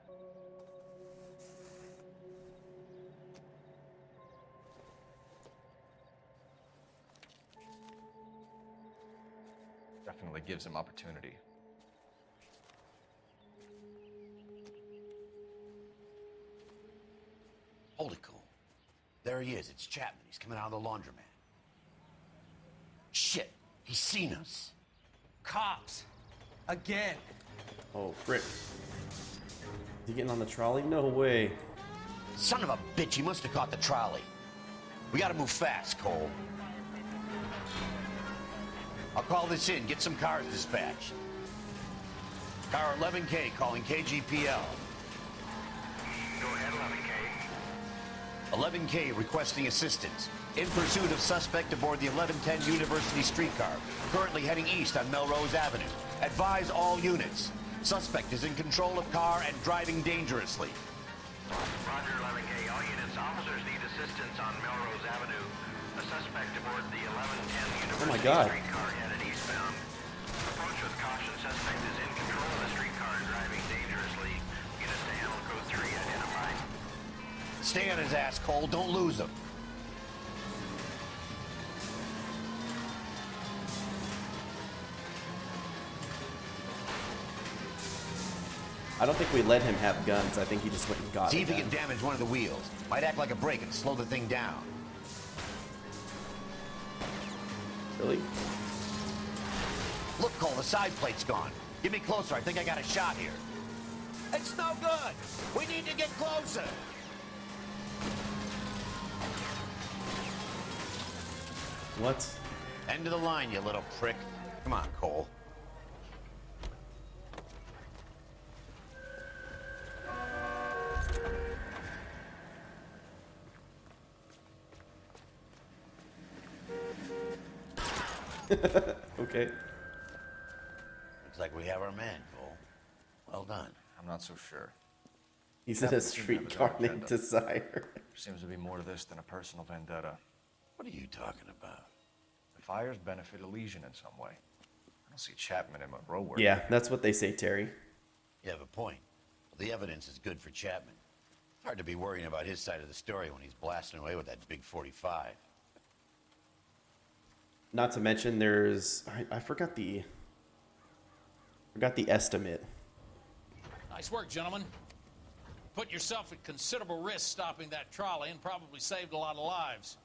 Definitely gives him opportunity. Hold it, Cole. There he is. It's Chapman. He's coming out of the laundromat. Shit. He's seen us. Cops. Again. Oh, frick. Is he getting on the trolley? No way. Son of a bitch. He must have caught the trolley. We gotta move fast, Cole. I'll call this in. Get some cars dispatched. Car 11K calling KGPL. Go ahead, 11K. 11K requesting assistance. In pursuit of suspect aboard the 1110 University streetcar. Currently heading east on Melrose Avenue. Advise all units. Suspect is in control of car and driving dangerously. Roger, 11K. All units, officers need assistance on Melrose Avenue. A suspect aboard the 1110 Oh my University God. streetcar headed eastbound. Approach with caution. Suspect is in control of the streetcar and driving dangerously. Units to handle code 3 identified. Stay on his ass, Cole. Don't lose him. I don't think we let him have guns. I think he just went and got See a if he gun. can damage one of the wheels. Might act like a brake and slow the thing down. Really? Look, Cole, the side plate's gone. Get me closer. I think I got a shot here. It's no good. We need to get closer. What? End of the line, you little prick. Come on, Cole. Okay. Looks like we have our man, Cole. Well done. I'm not so sure. He's in a streetcar named Desire. Seems to be more to this than a personal vendetta. What are you talking about? The fires benefit Elysian in some way. I don't see Chapman and Monroe working. Yeah, that's what they say, Terry. You have a point. The evidence is good for Chapman. It's hard to be worrying about his side of the story when he's blasting away with that big 45. Not to mention, there's I forgot the estimate. Nice work, gentlemen. Put yourself at considerable risk stopping that trolley and probably saved a lot of lives.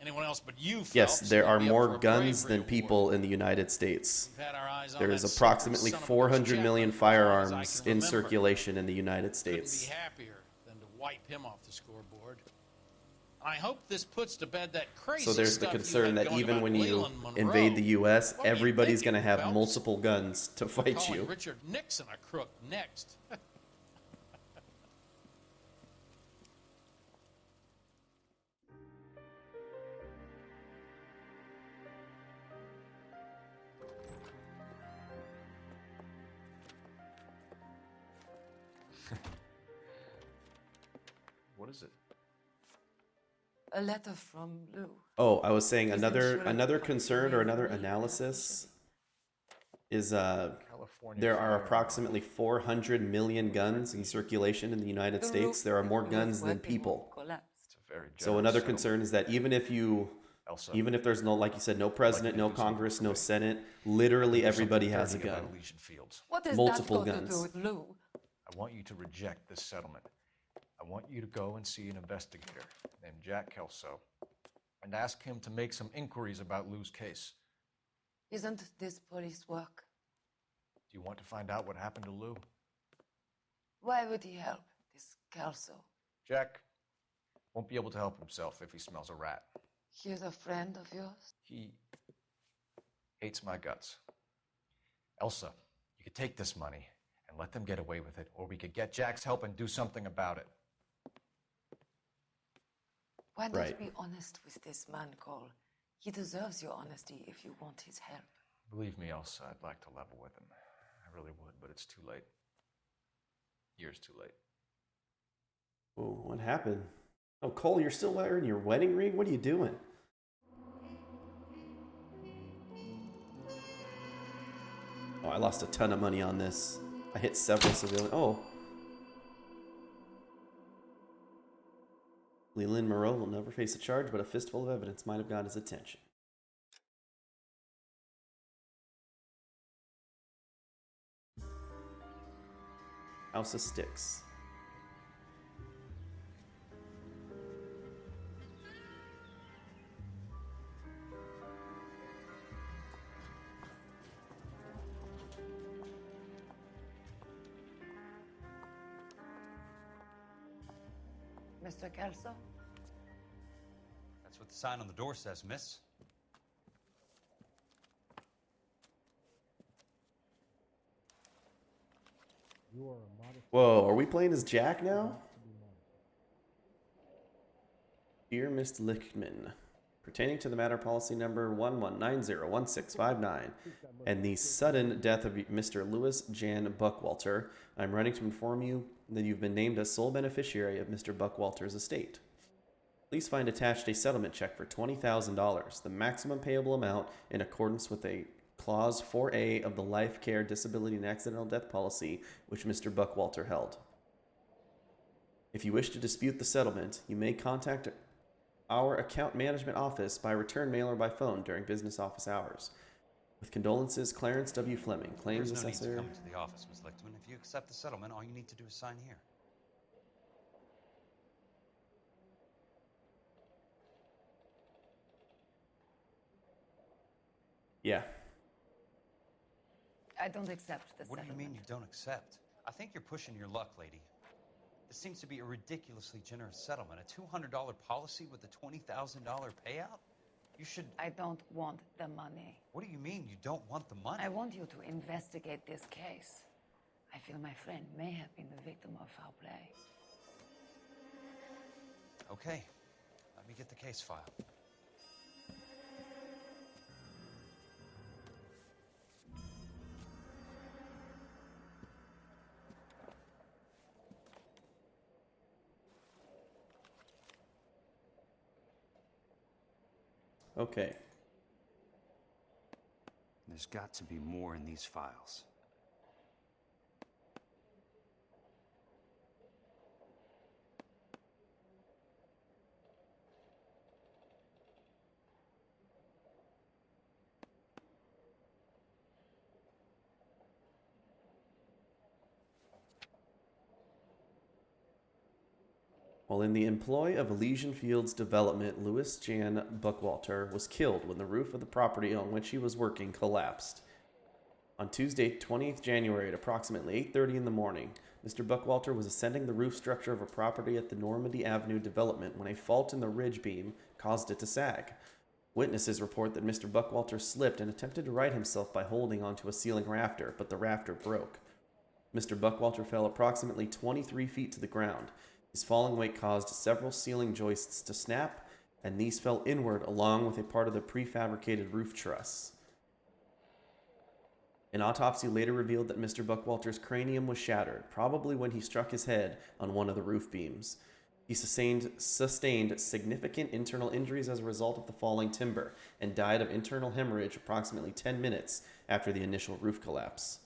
Anyone else but you, Phelps, Yes, there are would be up more for a guns bravery than people in the United States. We've had our eyes on There that is approximately son of a 400 million Chapman for as long as I firearms can in remember. circulation in the United Couldn't States. be happier than to wipe him off the scoreboard. I hope this puts to bed that crazy So there's the stuff you concern had that going even about when you Leland Monroe. invade the U.S., What were you everybody's thinking, going to have Phelps? multiple guns to fight Calling you. Richard Nixon a crook next. What is it? A letter from Lou. Oh, I was saying He's another insured concern or another analysis is California there are fire approximately 400 million guns in circulation in the United The States. roof There are of more the guns than weapon people. collapsed. It's a very So generous another settlement. concern is that even if there's no, like you said, no president, no Congress, no Senate, literally everybody has a Dirty about gun. Elysian Fields. What has Multiple that got guns. to do with Lou? I want you to reject this settlement. I want you to go and see an investigator named Jack Kelso and ask him to make some inquiries about Lou's case. Isn't this police work? Do you want to find out what happened to Lou? Why would he help, this Kelso? Jack won't be able to help himself if he smells a rat. He's a friend of yours? He hates my guts. Elsa, you could take this money and let them get away with it, or we could get Jack's help and do something about it. Why not Right. be honest with this man, Cole? He deserves your honesty if you want his help. Believe me, Elsa, I'd like to level with him. I really would, but it's too late. Years too late. Oh, what happened? Oh, Cole, you're still wearing your wedding ring? What are you doing? Oh, I lost a ton of money on this. I hit several civilian. Oh. Leland Moreau will never face a charge, but a fistful of evidence might have got his attention. House of Sticks. Mr. Kelso? That's what the sign on the door says, miss. Whoa, are we playing as Jack now? Dear Miss Lichtman, pertaining to the matter policy number 11901659 and the sudden death of Mr. Louis Jan Buckwalter, I'm writing to inform you that you've been named as sole beneficiary of Mr. Buckwalter's estate. Please find attached a settlement check for $20,000, the maximum payable amount in accordance with a Clause 4A of the Life Care, Disability, and Accidental Death Policy, which Mr. Buckwalter held. If you wish to dispute the settlement, you may contact our account management office by return mail or by phone during business office hours. With condolences, Clarence W. Fleming, claims There's no need assessor. to come to the office, Miss Lichtman. If you accept the settlement, all you need to do is sign here. Yeah. I don't accept the What do settlement. you mean you don't accept? I think you're pushing your luck, lady. This seems to be a ridiculously generous settlement. A $200 policy with a $20,000 payout? You should... I don't want the money. What do you mean you don't want the money? I want you to investigate this case. I feel my friend may have been the victim of foul play. Okay. Let me get the case file. Okay. There's got to be more in these files. While in the employ of Elysian Fields Development, Louis Jan Buckwalter was killed when the roof of the property on which he was working collapsed. On Tuesday, 20th January at approximately 8:30 in the morning, Mr. Buckwalter was ascending the roof structure of a property at the Normandy Avenue development when a fault in the ridge beam caused it to sag. Witnesses report that Mr. Buckwalter slipped and attempted to right himself by holding onto a ceiling rafter, but the rafter broke. Mr. Buckwalter fell approximately 23 feet to the ground. His falling weight caused several ceiling joists to snap, and these fell inward along with a part of the prefabricated roof truss. An autopsy later revealed that Mr. Buckwalter's cranium was shattered, probably when he struck his head on one of the roof beams. He sustained significant internal injuries as a result of the falling timber and died of internal hemorrhage approximately 10 minutes after the initial roof collapse.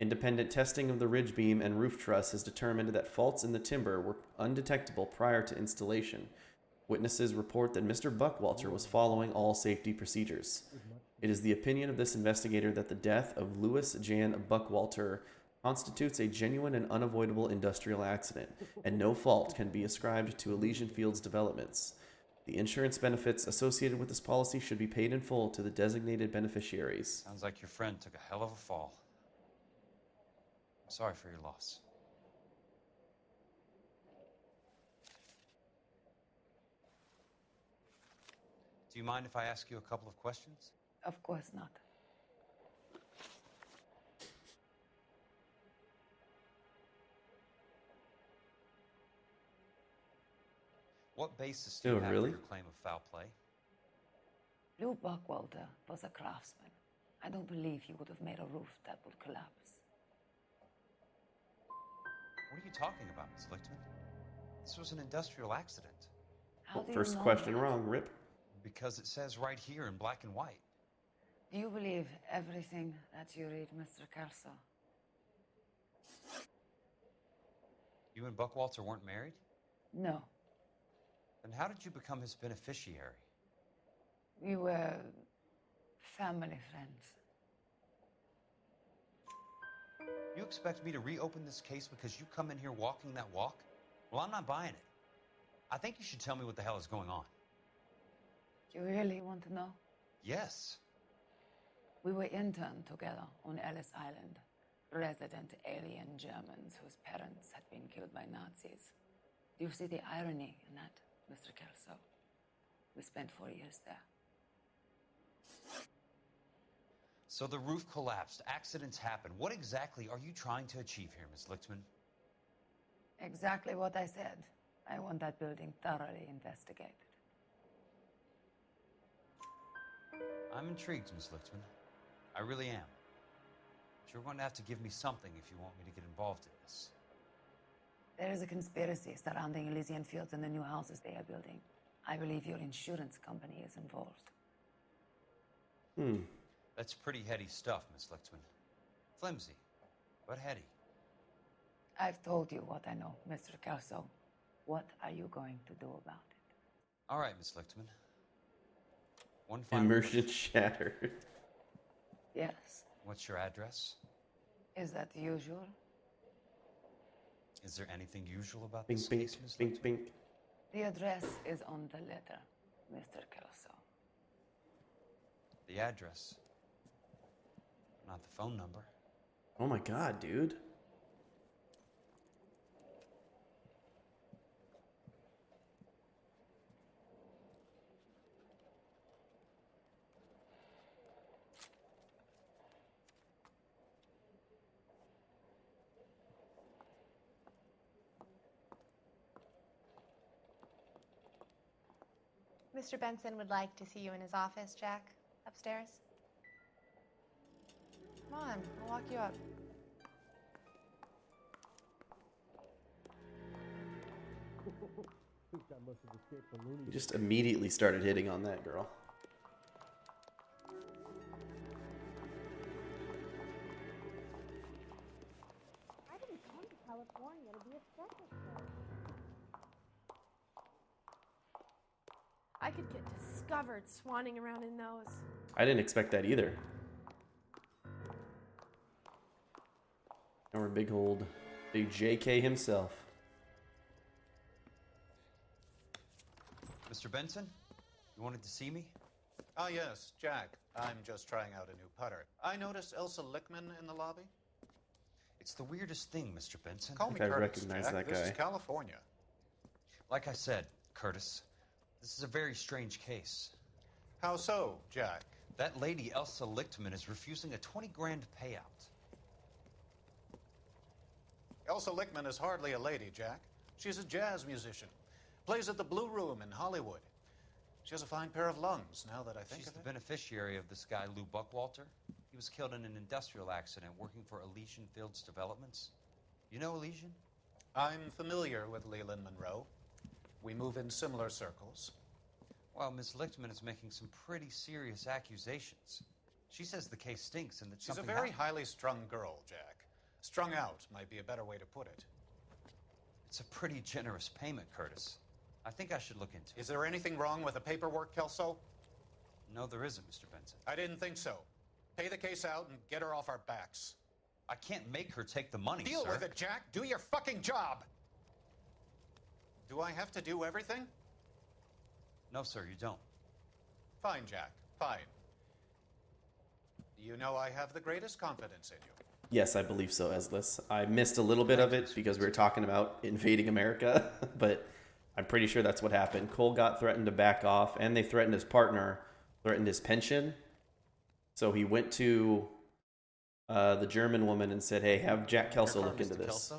Independent testing of the ridge beam and roof truss has determined that faults in the timber were undetectable prior to installation. Witnesses report that Mr. Buckwalter was following all safety procedures. It is the opinion of this investigator that the death of Louis Jan Buckwalter constitutes a genuine and unavoidable industrial accident, and no fault can be ascribed to Elysian Fields Developments. The insurance benefits associated with this policy should be paid in full to the designated beneficiaries. Sounds like your friend took a hell of a fall. I'm sorry for your loss. Do you mind if I ask you a couple of questions? Of course not. What basis do you have for your claim of foul play? Lou Buckwalter was a craftsman. I don't believe he would have made a roof that would collapse. What are you talking about, Ms. Lichtman? This was an industrial accident. How do you First know question that? wrong, Rip. Because it says right here in black and white. Do you believe everything that you read, Mr. Kelso? You and Buckwalter weren't married? No. Then how did you become his beneficiary? We were family friends. You expect me to reopen this case because you come in here walking that walk? Well, I'm not buying it. I think you should tell me what the hell is going on. You really want to know? Yes. We were interned together on Ellis Island. Resident alien Germans whose parents had been killed by Nazis. Do you see the irony in that, Mr. Kelso? We spent 4 years there. So the roof collapsed, accidents happen. What exactly are you trying to achieve here, Miss Lichtman? Exactly what I said. I want that building thoroughly investigated. I'm intrigued, Miss Lichtman. I really am. But you're going to have to give me something if you want me to get involved in this. There is a conspiracy surrounding Elysian Fields and the new houses they are building. I believe your insurance company is involved. That's pretty heady stuff, Miss Lichtman. Flimsy, but heady. I've told you what I know, Mr. Kelso. What are you going to do about it? All right, Miss Lichtman. One final Immersion shattered. Yes. What's your address? Is that usual? Is there anything usual about Bink, this bink, case, Miss bink, Lichtman? bink. The address is on the letter, Mr. Kelso. The address. Not the phone number. Oh my god, dude. Mr. Benson would like to see you in his office, Jack. Upstairs. Come on, I'll walk you up. He just immediately started hitting on that girl. I didn't come to California to be a secretary. I could get discovered swanning around in those. I didn't expect that either. And we're big JK himself. Mr. Benson, you wanted to see me? Ah, yes, Jack. I'm just trying out a new putter. I noticed Elsa Lichtman in the lobby. It's the weirdest thing, Mr. Benson. Call me I Curtis, recognize Jack. that This is guy. California. Like I said, Curtis, this is a very strange case. How so, Jack? That lady, Elsa Lichtman, is refusing a 20 grand payout. Elsa Lichtman is hardly a lady, Jack. She's a jazz musician. Plays at the Blue Room in Hollywood. She has a fine pair of lungs, now that I think She's of the it. beneficiary of this guy, Lou Buckwalter. He was killed in an industrial accident working for Elysian Fields Developments. You know Elysian? I'm familiar with Leland Monroe. We move in similar circles. Well, Miss Lichtman is making some pretty serious accusations. She says the case stinks and that She's a something very happened. highly strung girl, Jack. Strung out might be a better way to put it. It's a pretty generous payment, Curtis. I think I should look into it. Is there anything wrong with the paperwork, Kelso? No, there isn't, Mr. Benson. I didn't think so. Pay the case out and get her off our backs. I can't make her take the money, Deal sir. with it, Jack. Do your fucking job. Do I have to do everything? No, sir, you don't. Fine, Jack. Fine. You know I have the greatest confidence in you. Yes, I believe so, Eslis. I missed a little bit of it because we were talking about invading America, but I'm pretty sure that's what happened. Cole got threatened to back off, and they threatened his partner, threatened his pension. So he went to the German woman and said, hey, have Jack Kelso look into this.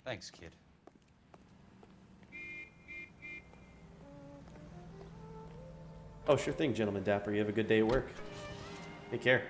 Thanks, kid. Oh, sure thing, gentleman Dapper. You have a good day at work. Take care.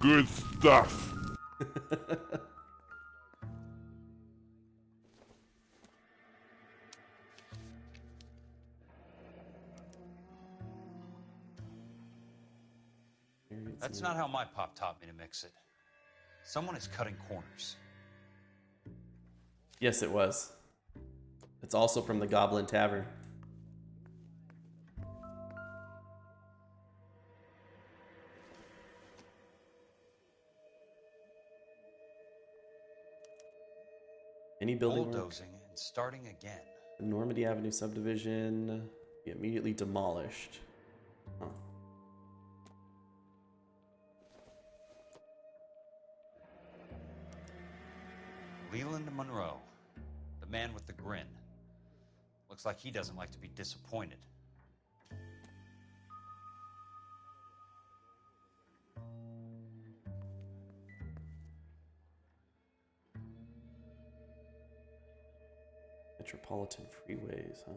Good stuff. That's not how my pop taught me to mix it. Someone is cutting corners. Yes, it was. It's also from the Goblin Tavern. Any building work? Bulldozing and starting again. The Normandy Avenue subdivision be immediately demolished. Huh. Leland Monroe, the man with the grin. Looks like he doesn't like to be disappointed. Metropolitan freeways, huh?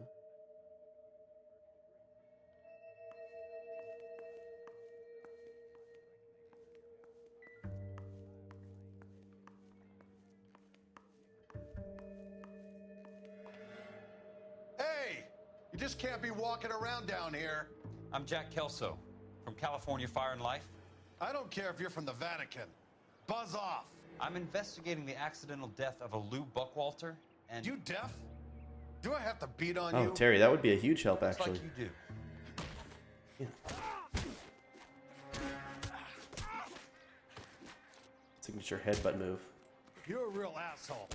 Hey! You just can't be walking around down here. I'm Jack Kelso, from California Fire and Life. I don't care if you're from the Vatican. Buzz off. I'm investigating the accidental death of a Lou Buckwalter, and... You deaf? Do I have to beat on Oh, you? Terry, that would be a huge help, Looks actually. like you do. Signature headbutt move. You're a real asshole.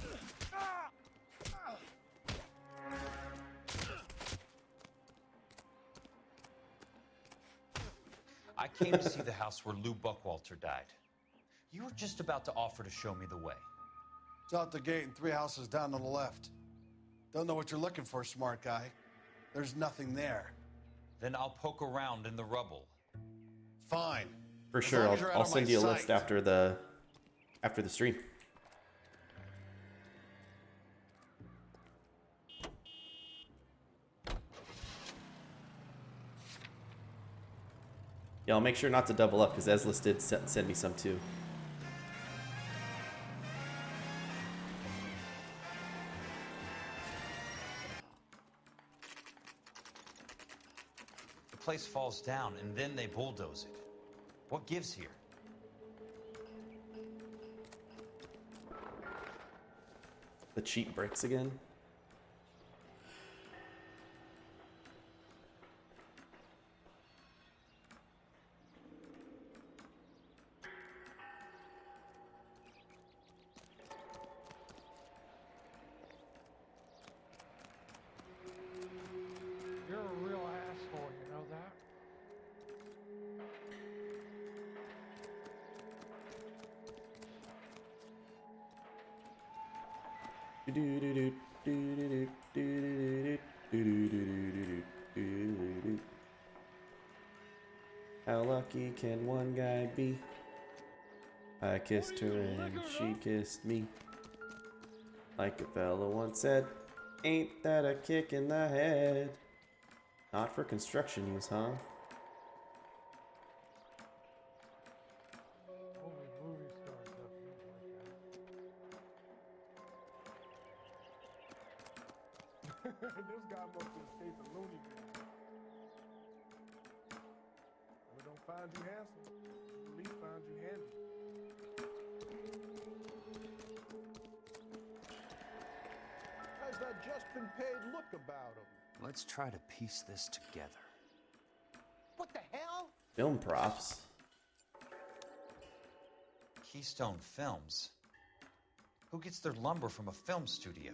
I came to see the house where Lou Buckwalter died. You were just about to offer to show me the way. It's out the gate and 3 houses down on the left. Don't know what you're looking for, smart guy. There's nothing there. Then I'll poke around in the rubble. Fine. For As sure, long as you're out I'll of send my you a sight. list after the stream. Yeah, I'll make sure not to double up because Eslis did send me some too. The place falls down and then they bulldoze it. What gives here? The cheap bricks again. You're a real asshole, you know that? How lucky can one guy be? I kissed her and she kissed me. Like a fella once said, ain't that a kick in the head? Not for construction use, huh? Only movie stars have things like that. This guy must have escaped the Looney Bin. If it don't find you handsome, at least find you handy. How's that just been paid look about him? Let's try to piece this together. What the hell? Film props. Keystone Films. Who gets their lumber from a film studio?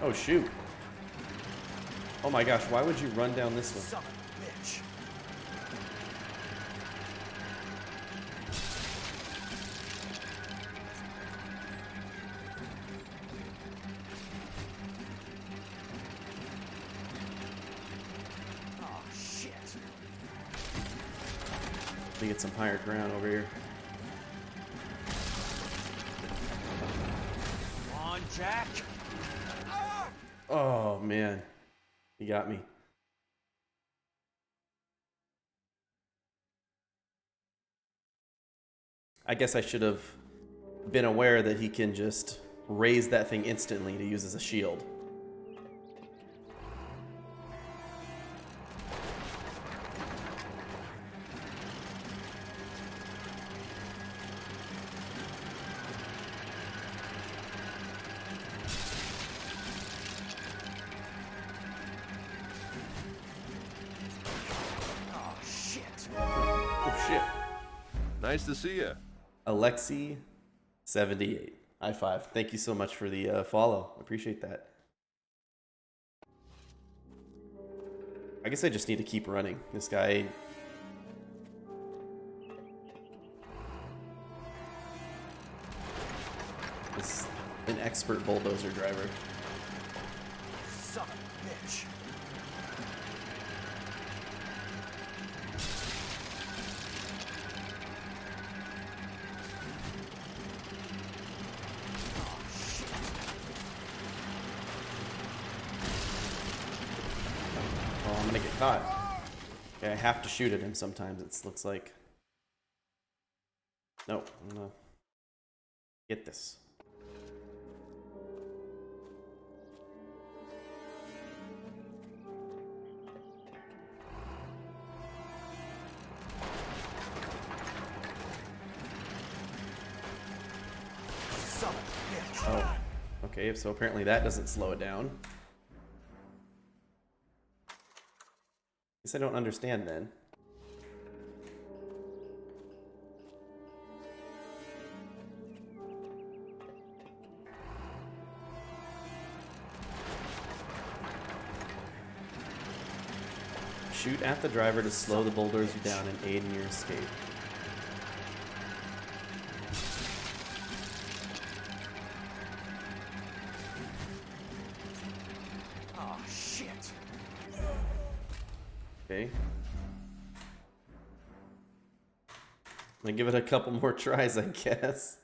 Oh shoot. Oh my gosh, why would you run down this one? Son of a bitch. Oh, shit. Let me get some higher ground over here. Come on, Jack. Oh man, you got me. I guess I should have been aware that he can just raise that thing instantly to use as a shield. Nice to see you. Alexi 78. High five. Thank you so much for the follow. Appreciate that. I guess I just need to keep running. This guy is an expert bulldozer driver. Son of a bitch. Caught. Okay, I have to shoot at him sometimes, it looks like. No, I'm gonna get this. Oh, okay, so apparently that doesn't slow it down. Guess I don't understand then. Shoot at the driver to slow the bulldozer down and aid in your escape. Oh, shit. Okay. I'm gonna give it a couple more tries, I guess.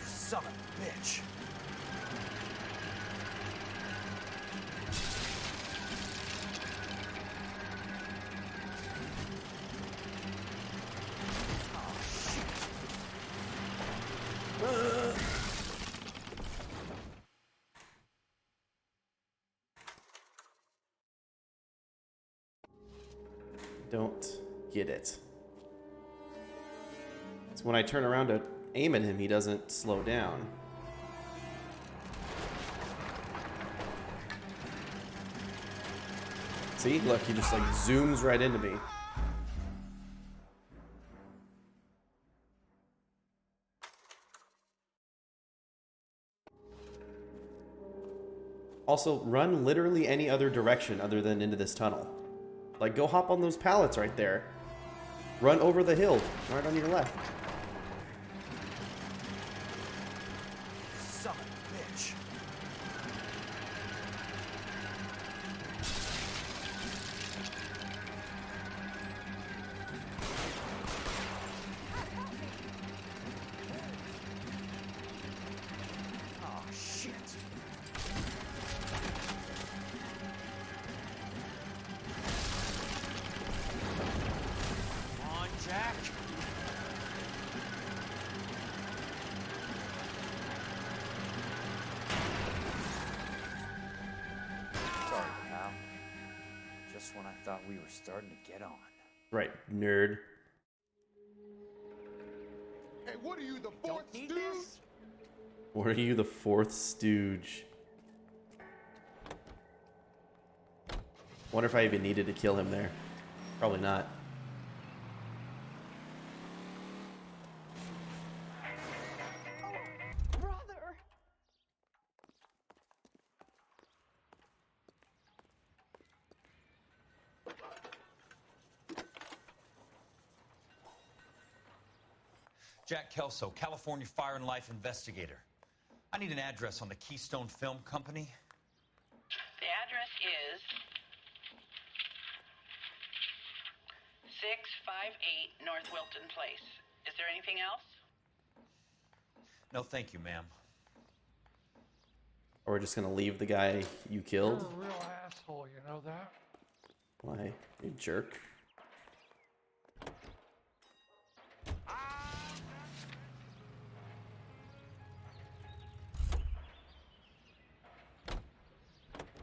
Son of a bitch. Don't get it. So when I turn around to aim at him, he doesn't slow down. See? Look, he just like zooms right into me. Also, run literally any other direction other than into this tunnel. Like, go hop on those pallets right there. Run over the hill, right on your left. Son of a bitch. Oh, shit. Come on, Jack. Sorry, pal. Just when I thought we were starting to get on. Right, nerd. Hey, what are you, the fourth stooge? Or are you the fourth stooge? Wonder if I even needed to kill him there. Probably not. Brother! Jack Kelso, California Fire and Life investigator. I need an address on the Keystone Film Company. The address is 658 North Wilton Place. Is there anything else? No, thank you, ma'am. Or we're just gonna leave the guy you You're killed? a real asshole, you know that? Why? You jerk.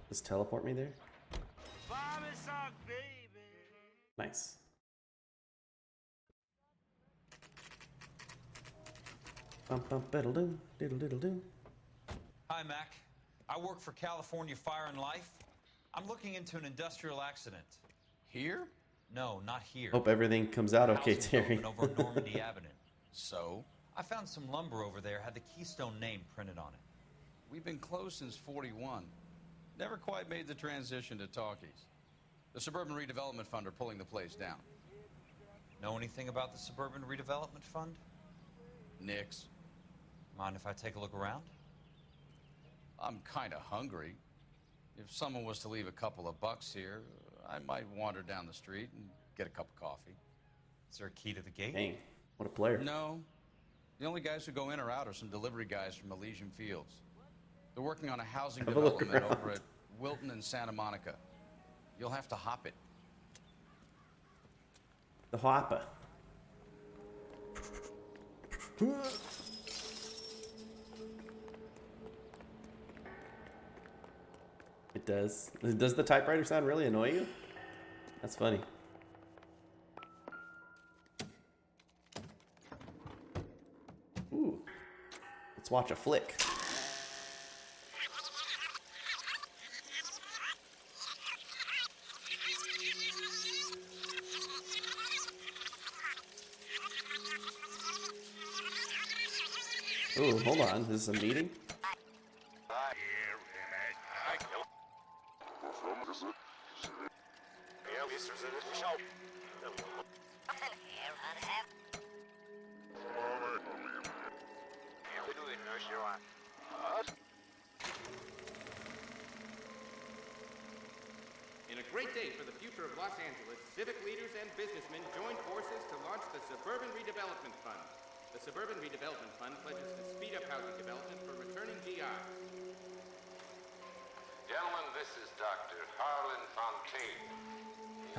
Just teleport me there? Nice. Bum bum diddle doo diddle diddle doo. Hi, Mac. I work for California Fire and Life. I'm looking into an industrial accident. Here? No, not here. Hope everything comes out okay, Housing Terry. development over Normandy Avenue. So? I found some lumber over there, had the Keystone name printed on it. We've been closed since 41. Never quite made the transition to talkies. The Suburban Redevelopment Fund are pulling the place down. Know anything about the Suburban Redevelopment Fund? Nix. Mind if I take a look around? I'm kind of hungry. If someone was to leave a couple of bucks here, I might wander down the street and get a cup of coffee. Is there a key to the gate? Dang, what a player. No. The only guys who go in or out are some delivery guys from Elysian Fields. They're working on a housing Have a look development over around. at Wilton and Santa Monica. You'll have to hop it. The hopper. It does. Does the typewriter sound really annoy you? That's funny. Ooh. Let's watch a flick. Ooh, hold on. This is a meeting? In a great day for the future of Los Angeles, civic leaders and businessmen joined forces to launch the Suburban Redevelopment Fund. The Suburban Redevelopment Fund pledges to speed up housing development for returning GIs. Gentlemen, this is Dr. Harlan Fontaine.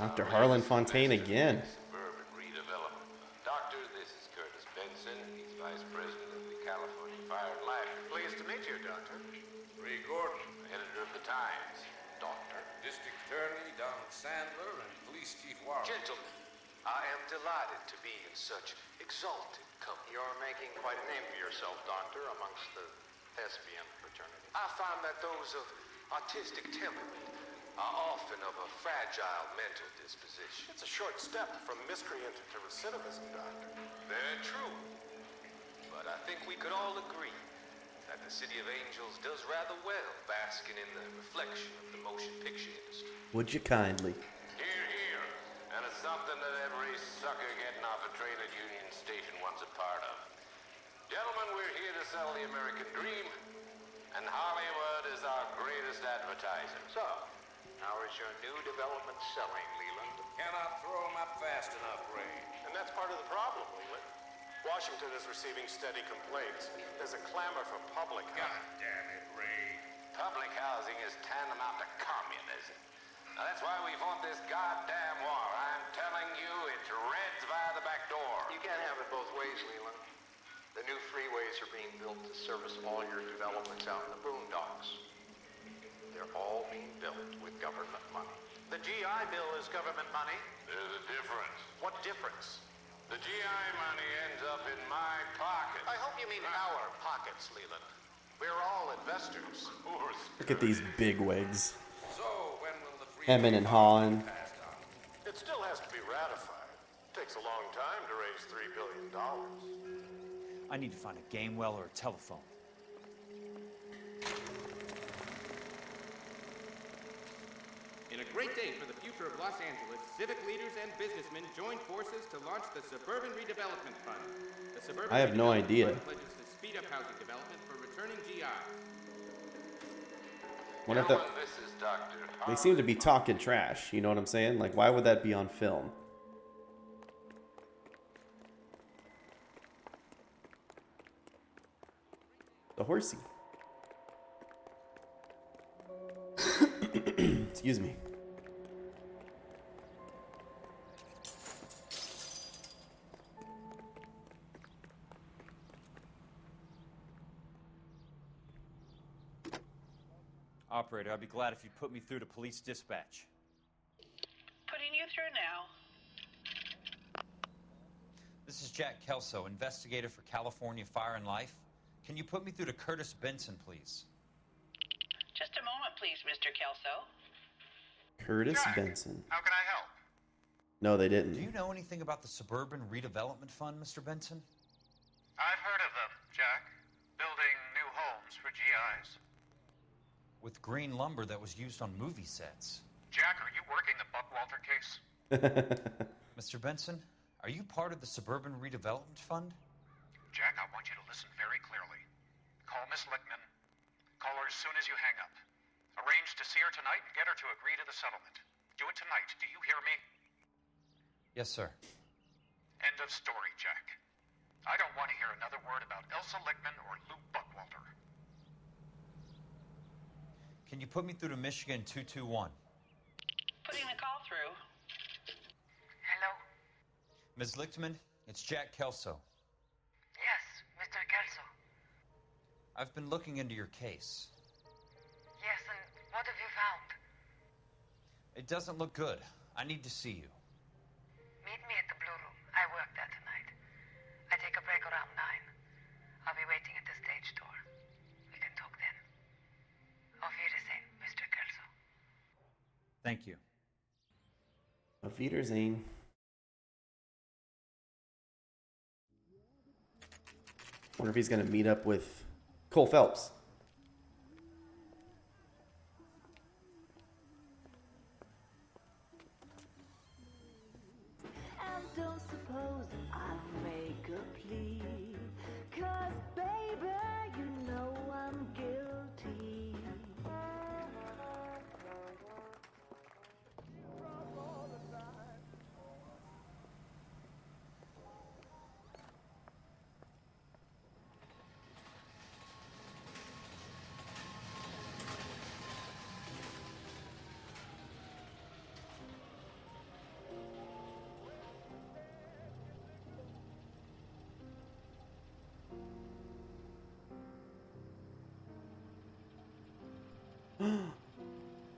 Dr. Harlan Fontaine again. Suburban Redevelopment. Doctor, this is Curtis Benson. He's Vice President of the California Fire and Life. Pleased to meet you, Doctor. Ray Gordon, editor of the Times. Doctor. District Attorney Donald Sandler and Police Chief Warren. Gentlemen, I am delighted to be in such exalted company. You're making quite a name for yourself, Doctor, amongst the thespian fraternity. I find that those of artistic temperament are often of a fragile mental disposition. It's a short step from miscreant to recidivism, Doctor. Very true. But I think we could all agree that the City of Angels does rather well basking in the reflection of the motion picture industry. Would you kindly? Hear, hear. And it's something that every sucker getting off a train at Union Station wants a part of. Gentlemen, we're here to sell the American dream, and Hollywood is our greatest advertiser. So, how is your new development selling, Leland? Cannot throw 'em up fast enough, Ray. And that's part of the problem, Leland. Washington is receiving steady complaints. There's a clamor for public God damn it, Ray. Public housing is tantamount to communism. Now that's why we fought this goddamn war. I'm telling you, it's Reds via the back door. You can't have it both ways, Leland. The new freeways are being built to service all your developments out in the boondocks. They're all being built with government money. The GI Bill is government money. There's a difference. What difference? The GI money ends up in my pocket. I hope you mean our pockets, Leland. We're all investors. Look at these big wigs. So, when will the free Emin and Han. It still has to be ratified. Takes a long time to raise $3 billion. I need to find a game well or a telephone. In a great day for the future of Los Angeles, civic leaders and businessmen joined forces to launch the Suburban Redevelopment Fund. The Suburban I have no Redevelopment idea. Fund pledges to speed up housing development for returning GIs. What if that? Gentlemen, this is Dr. They seem to be talking trash. You know what I'm saying? Like, why would that be on film? The horsey. Excuse me. Operator, I'd be glad if you'd put me through to police dispatch. Putting you through now. This is Jack Kelso, investigator for California Fire and Life. Can you put me through to Curtis Benson, please? Just a moment, please, Mr. Kelso. Curtis Benson. How can I help? No, they didn't. Do you know anything about the Suburban Redevelopment Fund, Mr. Benson? I've heard of them, Jack. Building new homes for GIs. With green lumber that was used on movie sets. Jack, are you working the Buckwalter case? Mr. Benson, are you part of the Suburban Redevelopment Fund? Jack, I want you to listen very clearly. Call Miss Lickman. Call her as soon as you hang up. Arrange to see her tonight and get her to agree to the settlement. Do it tonight. Do you hear me? Yes, sir. End of story, Jack. I don't want to hear another word about Elsa Lickman or Lou Buckwalter. Can you put me through to Michigan 221? Putting the call through. Hello? Ms. Lichtman, it's Jack Kelso. Yes, Mr. Kelso. I've been looking into your case. Yes, and what have you found? It doesn't look good. I need to see you. Meet me at the Blue Room. I work there tonight. I take a break around 9. I'll be waiting at the stage door. We can talk then. Auf Wiedersehen, Mr. Kelso. Thank you. Auf Wiedersehen. Wonder if he's gonna meet up with Cole Phelps. And don't suppose I'll make a plea, 'cause baby, you know I'm guilty.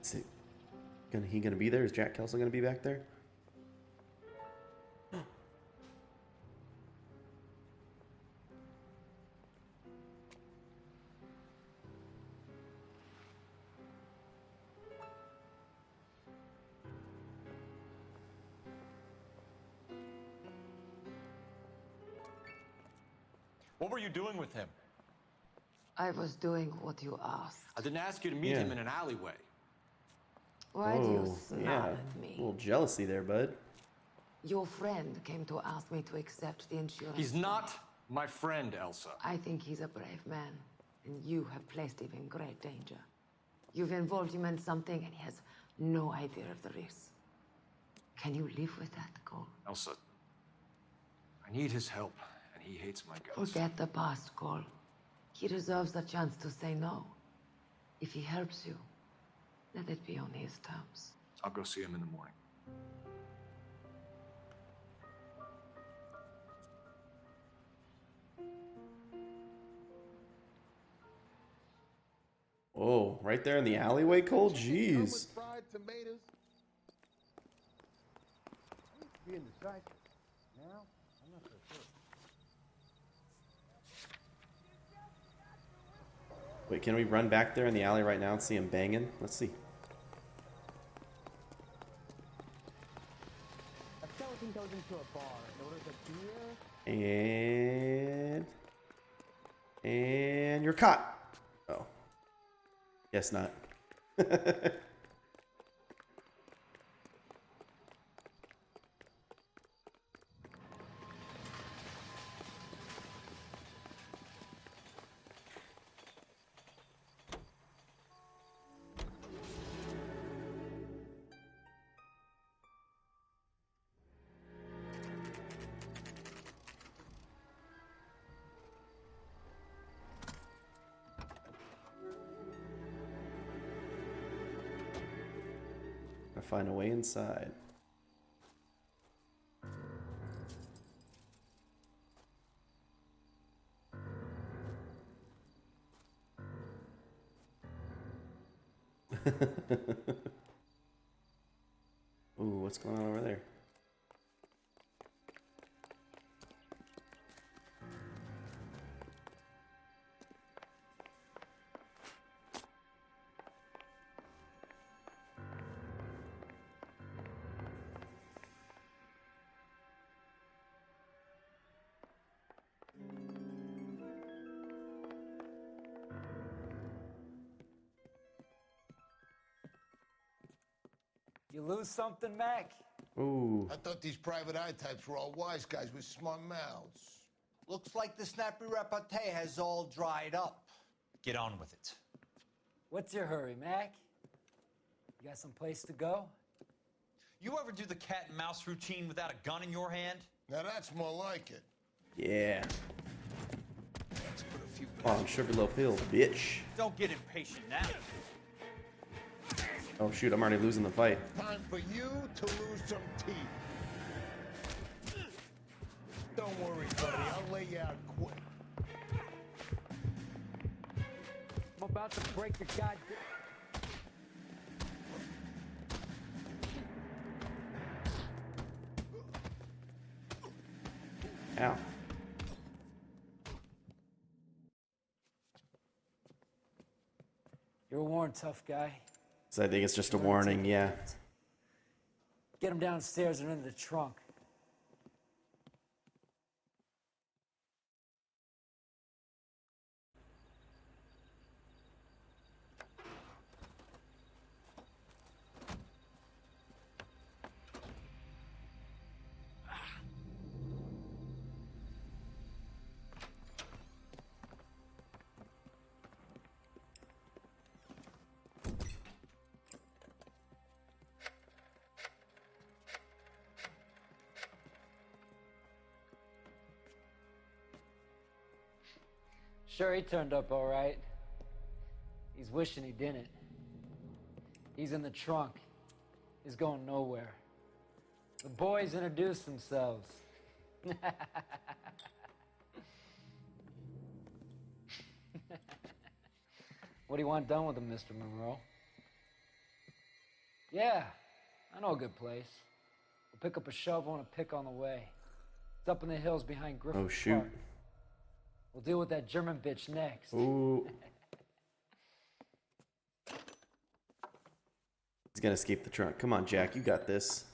Is it he gonna be there? Is Jack Kelso gonna be back there? What were you doing with him? I was doing what you asked. I didn't ask you to meet him in an alleyway. Why do you snarl at A me? little jealousy there, bud. Your friend came to ask me to accept the insurance. He's not my friend, Elsa. I think he's a brave man, and you have placed him in great danger. You've involved him in something, and he has no idea of the risk. Can you live with that, Cole? Elsa, I need his help, and he hates my guts. Forget the past, Cole. He deserves a chance to say no. If he helps you, let it be on his terms. I'll go see him in the morning. Oh, right there in the alleyway, Cole? Jeez. Fried tomatoes. I used to be indecisive. Now, I'm not so sure. Wait, can we run back there in the alley right now and see him banging? Let's see. A skeleton goes into a bar and orders a beer. And you're caught. Oh. Guess not. find a way inside. Ooh, what's going on over there? You lose something, Mac? Ooh. I thought these private eye types were all wise guys with smart mouths. Looks like the snappy repartee has all dried up. Get on with it. What's your hurry, Mac? You got some place to go? You ever do the cat and mouse routine without a gun in your hand? Now that's more like it. Yeah. Let's put a few On Sugarloaf Hill, bitch. Don't get impatient now. Oh shoot, I'm already losing the fight. Time for you to lose some teeth. Don't worry, buddy. I'll lay you out quick. I'm about to break your goddamn... Ow. You're warned, tough guy. So I think it's just a warning, yeah. Get him downstairs and into the trunk. Sure, he turned up all right. He's wishing he didn't. He's in the trunk. He's going nowhere. The boys introduced themselves. What do you want done with him, Mr. Monroe? Yeah, I know a good place. We'll pick up a shovel and a pick on the way. It's up in the hills behind Griffith Oh, shoot. Park. We'll deal with that German bitch next. Ooh. He's gonna escape the trunk. Come on, Jack, you got this.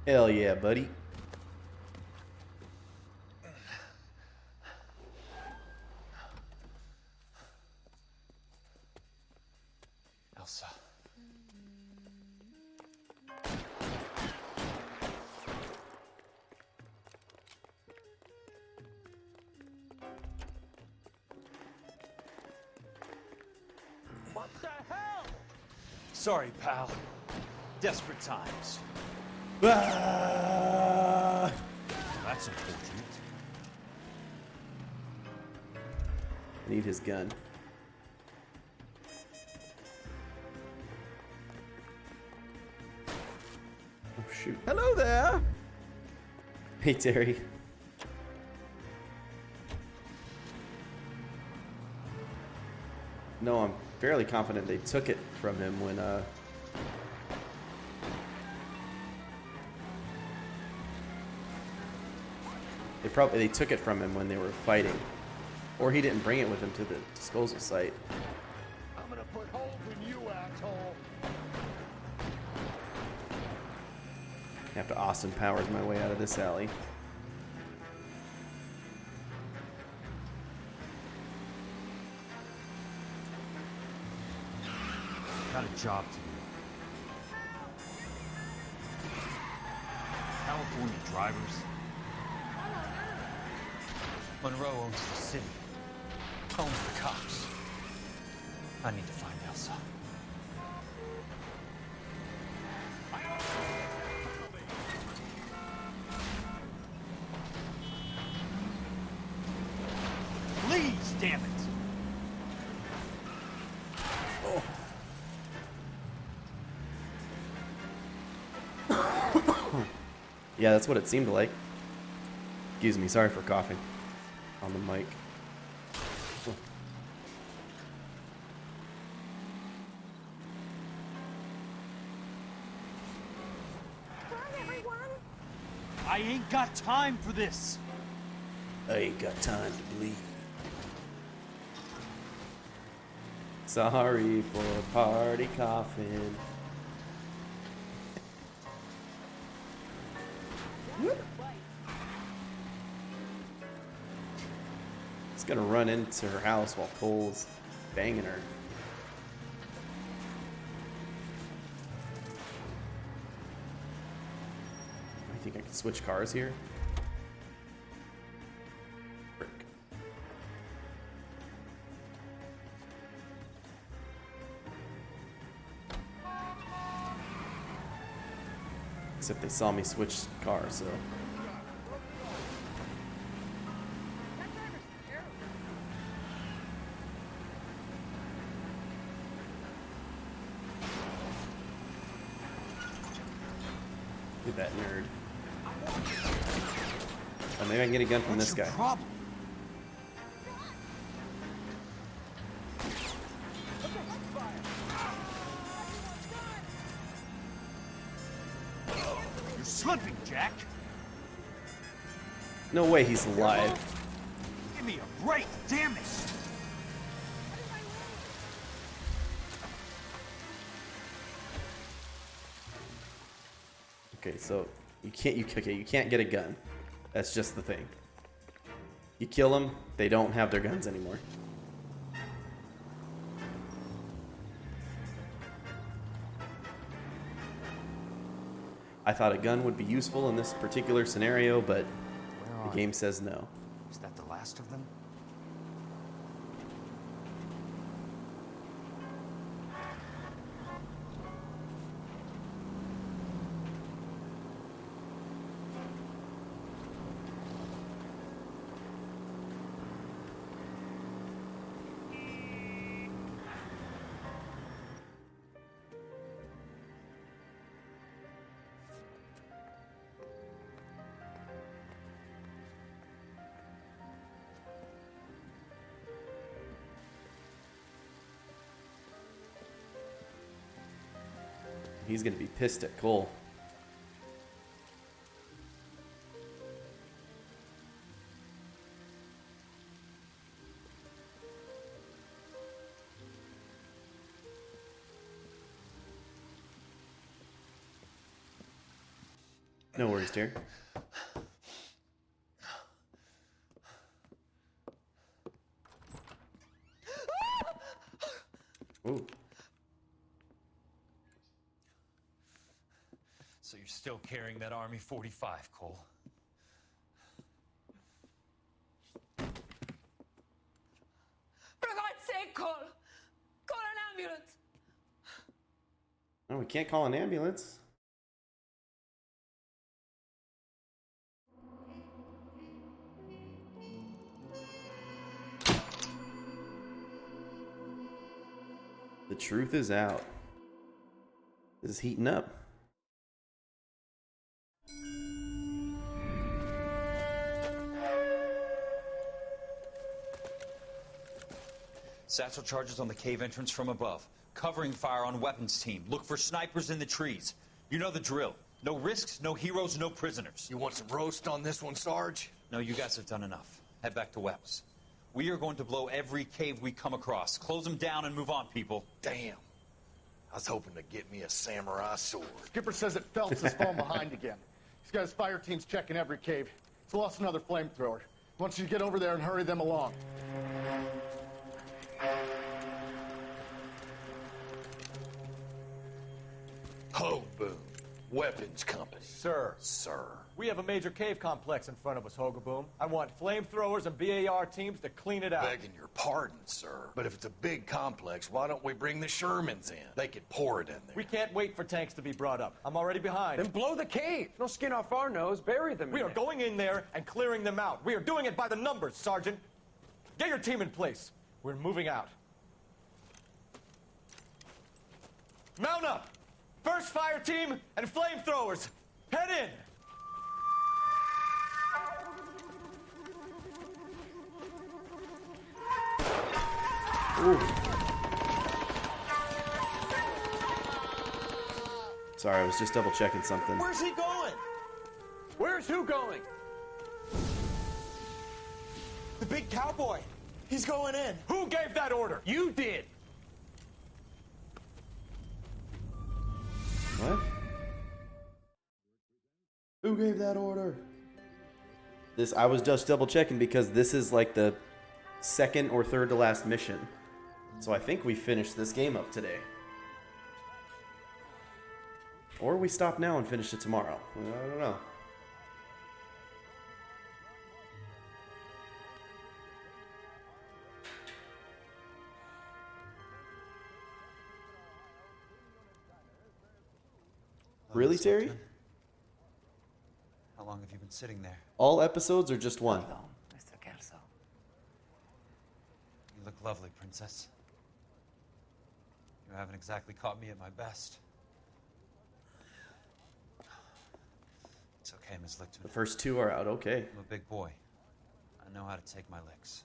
Hell yeah, buddy. Elsa. What the hell? Sorry, pal. Desperate times. Ah! That's unfortunate. Need his gun. Oh shoot. Hello there. Hey Terry. No, I'm fairly confident they took it from him when they took it from him when they were fighting. Or he didn't bring it with him to the disposal site. I'm gonna put holes in you, asshole. I have to Austin Powers my way out of this alley. Got a job to do. California drivers. Monroe owns the city. Owns the cops. I need to find Elsa. Yeah, that's what it seemed like. Excuse me, sorry for coughing on the mic. Oh. I ain't got time for this. I ain't got time to bleed. Sorry for party coughing. He's gonna run into her house while Cole's banging her. I think I can switch cars here. Frick. Except they saw me switch cars, so. Look at that nerd. Oh, maybe I can get a gun from this guy. Problem? You're slipping, Jack. No way he's alive. Give me a break, damn it! Okay, so you can't get a gun. That's just the thing. You kill them, they don't have their guns anymore. I thought a gun would be useful in this particular scenario, but the game says no. Is that the last of them? He's gonna be pissed at Cole. No worries, dear. Ooh. So you're still carrying that Army 45, Cole? For God's sake, Cole! Call an ambulance! No, we can't call an ambulance. The truth is out. This is heating up. Satchel charges on the cave entrance from above. Covering fire on weapons team. Look for snipers in the trees. You know the drill. No risks, no heroes, no prisoners. You want some roast on this one, Sarge? No, you guys have done enough. Head back to Webb's. We are going to blow every cave we come across. Close them down and move on, people. Damn. I was hoping to get me a samurai sword. Skipper says that Phelps has fallen behind again. He's got his fire teams checking every cave. He's lost another flamethrower. He wants you to get over there and hurry them along. Ho, boom. Weapons company. Sir. Sir. We have a major cave complex in front of us, Hogaboom. I want flamethrowers and BAR teams to clean it out. Begging your pardon, sir. But if it's a big complex, why don't we bring the Shermans in? They could pour it in there. We can't wait for tanks to be brought up. I'm already behind. Then blow the cave. No skin off our nose. Bury them. We are going in there and clearing them out. We are doing it by the numbers, Sergeant. Get your team in place. We're moving out. Mount up! First fire team and flamethrowers. Head in! Ooh. Sorry, I was just double checking something. Where's he going? Where's who going? The big cowboy. He's going in. Who gave that order? You did. What? Who gave that order? This, I was just double checking because this is like the second or third to last mission. So I think we finished this game up today. Or we stop now and finish it tomorrow. I don't know. Really, Terry? How long have you been sitting there? All episodes or just one? Hello, Mr. Kelso. You look lovely, Princess. You haven't exactly caught me at my best. It's okay, Miss Lichtman. The first two are out, okay. I'm a big boy. I know how to take my licks.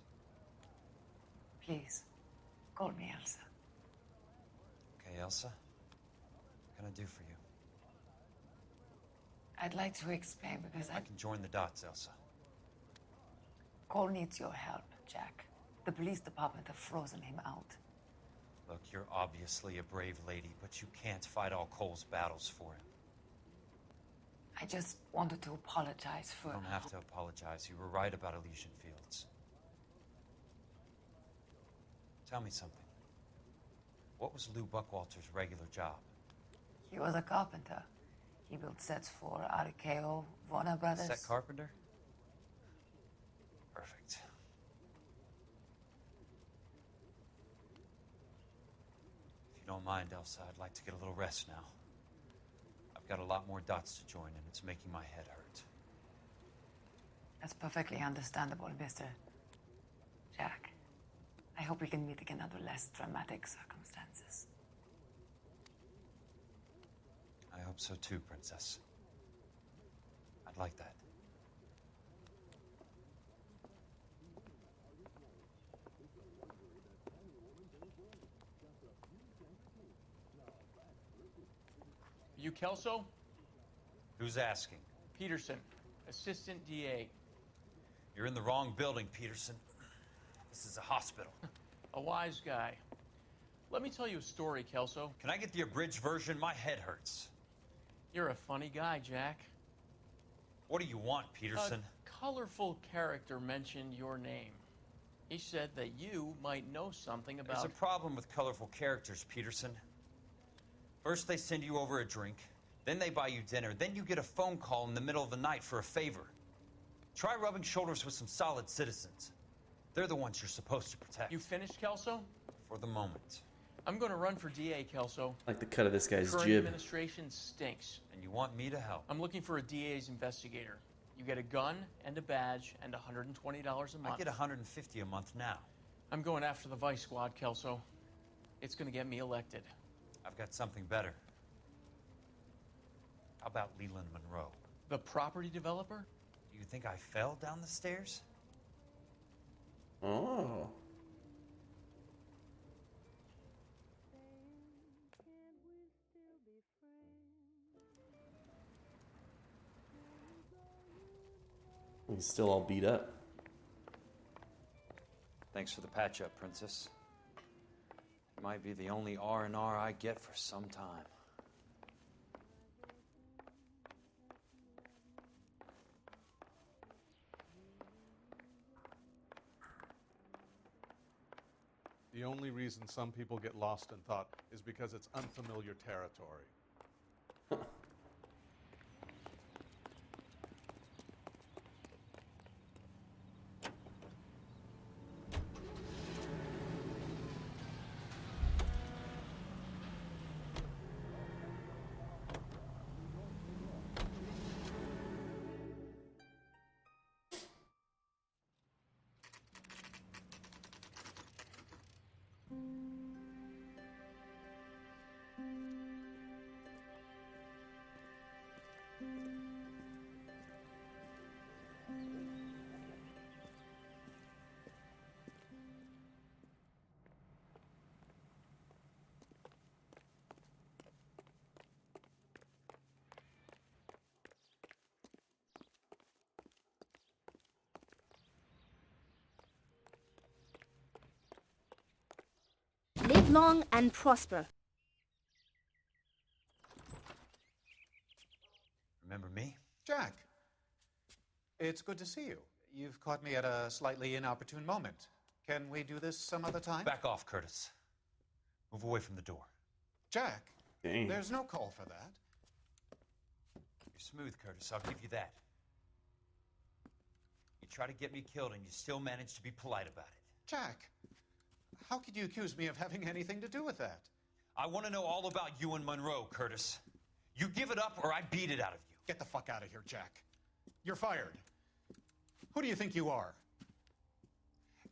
Please, call me Elsa. Okay, Elsa? What can I do for you? I'd like to explain because I can join the dots, Elsa. Cole needs your help, Jack. The police department have frozen him out. Look, you're obviously a brave lady, but you can't fight all Cole's battles for him. I just wanted to apologize for... You don't have to apologize. You were right about Elysian Fields. Tell me something. What was Lou Buckwalter's regular job? He was a carpenter. He built sets for RKO, Warner Brothers. Set carpenter? Perfect. If you don't mind, Elsa, I'd like to get a little rest now. I've got a lot more dots to join, and it's making my head hurt. That's perfectly understandable, Mr. Jack. I hope we can meet again under less dramatic circumstances. I hope so too, Princess. I'd like that. You Kelso? Who's asking? Peterson, Assistant DA. You're in the wrong building, Peterson. This is a hospital. A wise guy. Let me tell you a story, Kelso. Can I get the abridged version? My head hurts. You're a funny guy, Jack. What do you want, Peterson? A colorful character mentioned your name. He said that you might know something about... There's a problem with colorful characters, Peterson. First they send you over a drink, then they buy you dinner, then you get a phone call in the middle of the night for a favor. Try rubbing shoulders with some solid citizens. They're the ones you're supposed to protect. You finished, Kelso? For the moment. I'm going to run for DA, Kelso. I like the cut of this guy's Current jib. administration stinks. And you want me to help? I'm looking for a DA's investigator. You get a gun and a badge and $120 a month. I get $150 a month now. I'm going after the Vice Squad, Kelso. It's going to get me elected. I've got something better. How about Leland Monroe? The property developer? Do you think I fell down the stairs? Oh. He's still all beat up. Thanks for the patch-up, Princess. It might be the only R&R I get for some time. The only reason some people get lost in thought is because it's unfamiliar territory. live long and prosper. Remember me? Jack, it's good to see you. You've caught me at a slightly inopportune moment. Can we do this some other time? Back off, Curtis. Move away from the door. Jack, Dang. there's no call for that. You're smooth, Curtis. I'll give you that. You try to get me killed and you still manage to be polite about it. Jack, how could you accuse me of having anything to do with that? I want to know all about you and Monroe, Curtis. You give it up or I beat it out of you. Get the fuck out of here, Jack. You're fired. Who do you think you are?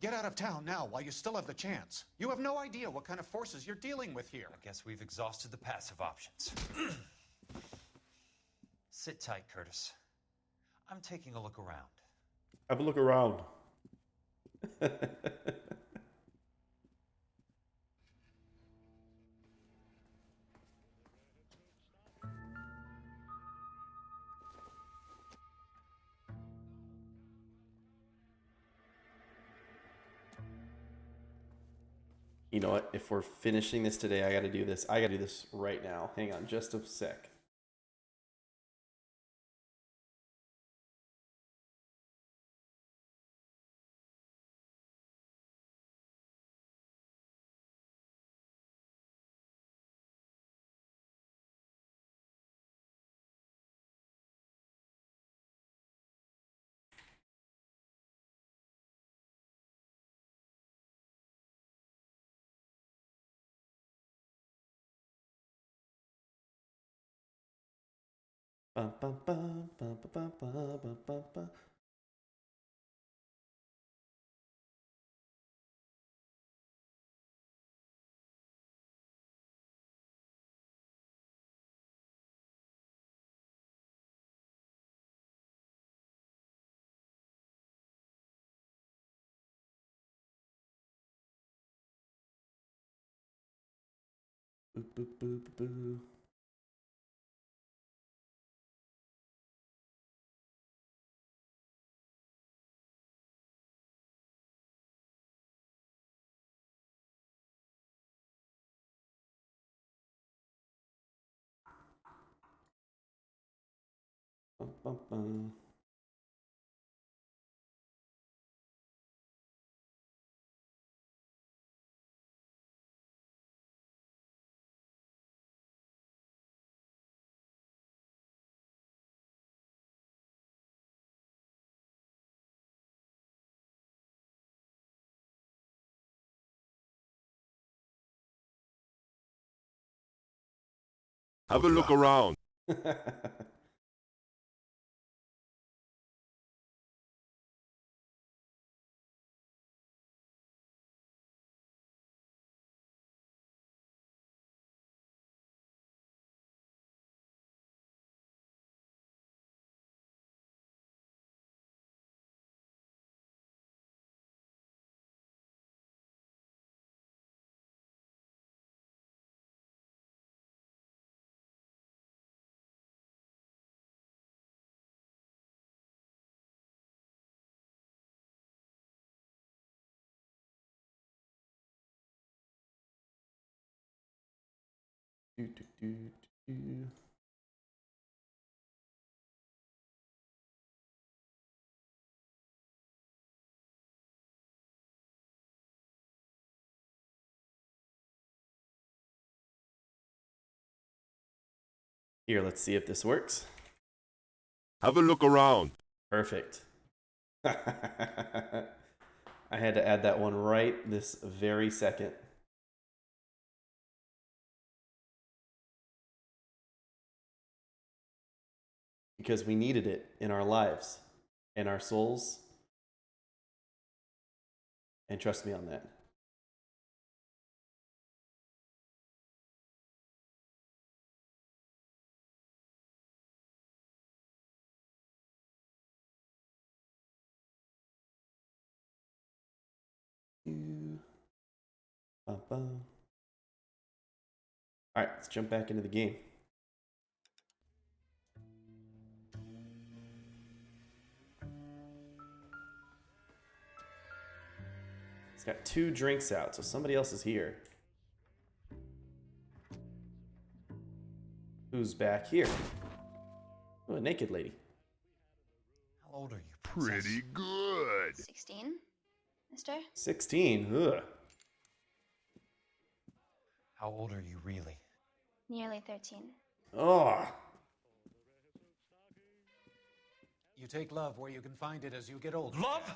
Get out of town now while you still have the chance. You have no idea what kind of forces you're dealing with here. I guess we've exhausted the passive options. Sit tight, Curtis. I'm taking a look around. Have a look around. You know what? If we're finishing this today, I got to do this. I got to do this right now. Hang on just a sec. Bum, bum, bum, bum, bum, bum, bum, bum, bum. Boo, boo, boo, boo, boo. Bum, bum, bum. Have a look around. Do, do, do, do. Here, let's see if this works. Have a look around. Perfect. I had to add that one right this very second. Because we needed it in our lives, in our souls. And trust me on that. All right, let's jump back into the game. He's got 2 drinks out, so somebody else is here. Who's back here? Oh, a naked lady. How old are you? Pretty good. 16, mister? 16. Ugh. How old are you really? Nearly 13. Oh. You take love where you can find it as you get older. Love?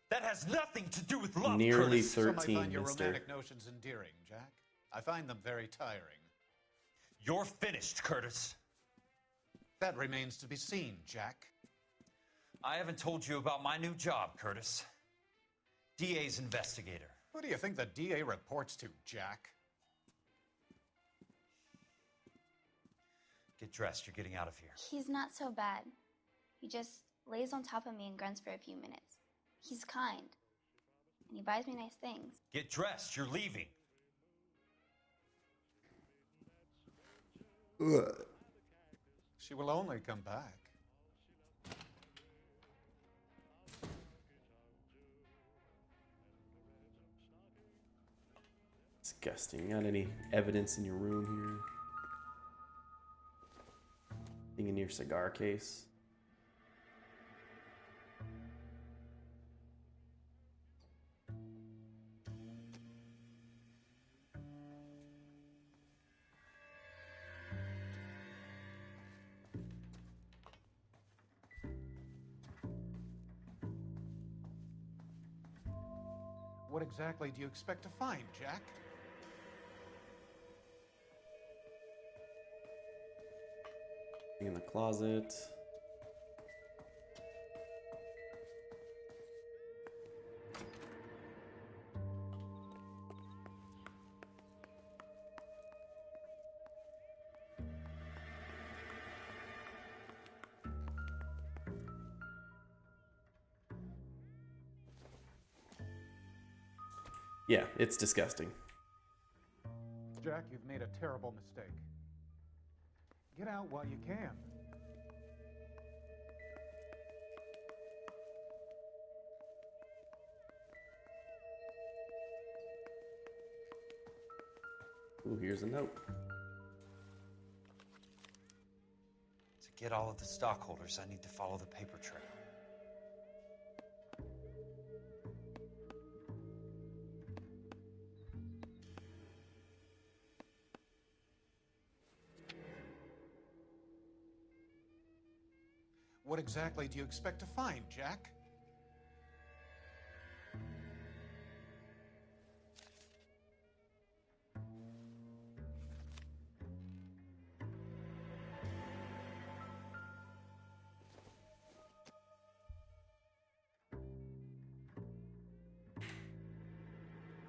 That has nothing to do with love, Nearly Curtis. 13, Some might find your mister. romantic notions endearing, Jack. I find them very tiring. You're finished, Curtis. That remains to be seen, Jack. I haven't told you about my new job, Curtis. DA's investigator. Who do you think the DA reports to, Jack? Get dressed, you're getting out of here. He's not so bad. He just lays on top of me and grunts for a few minutes. He's kind. And he buys me nice things. Get dressed, you're leaving. Ugh. She will only come back. Disgusting. Got any evidence in your room here? Thing in your cigar case? What exactly do you expect to find, Jack? In the closet. Yeah, it's disgusting. Jack, you've made a terrible mistake. Get out while you can. Ooh, here's a note. To get all of the stockholders, I need to follow the paper trail. What exactly do you expect to find, Jack?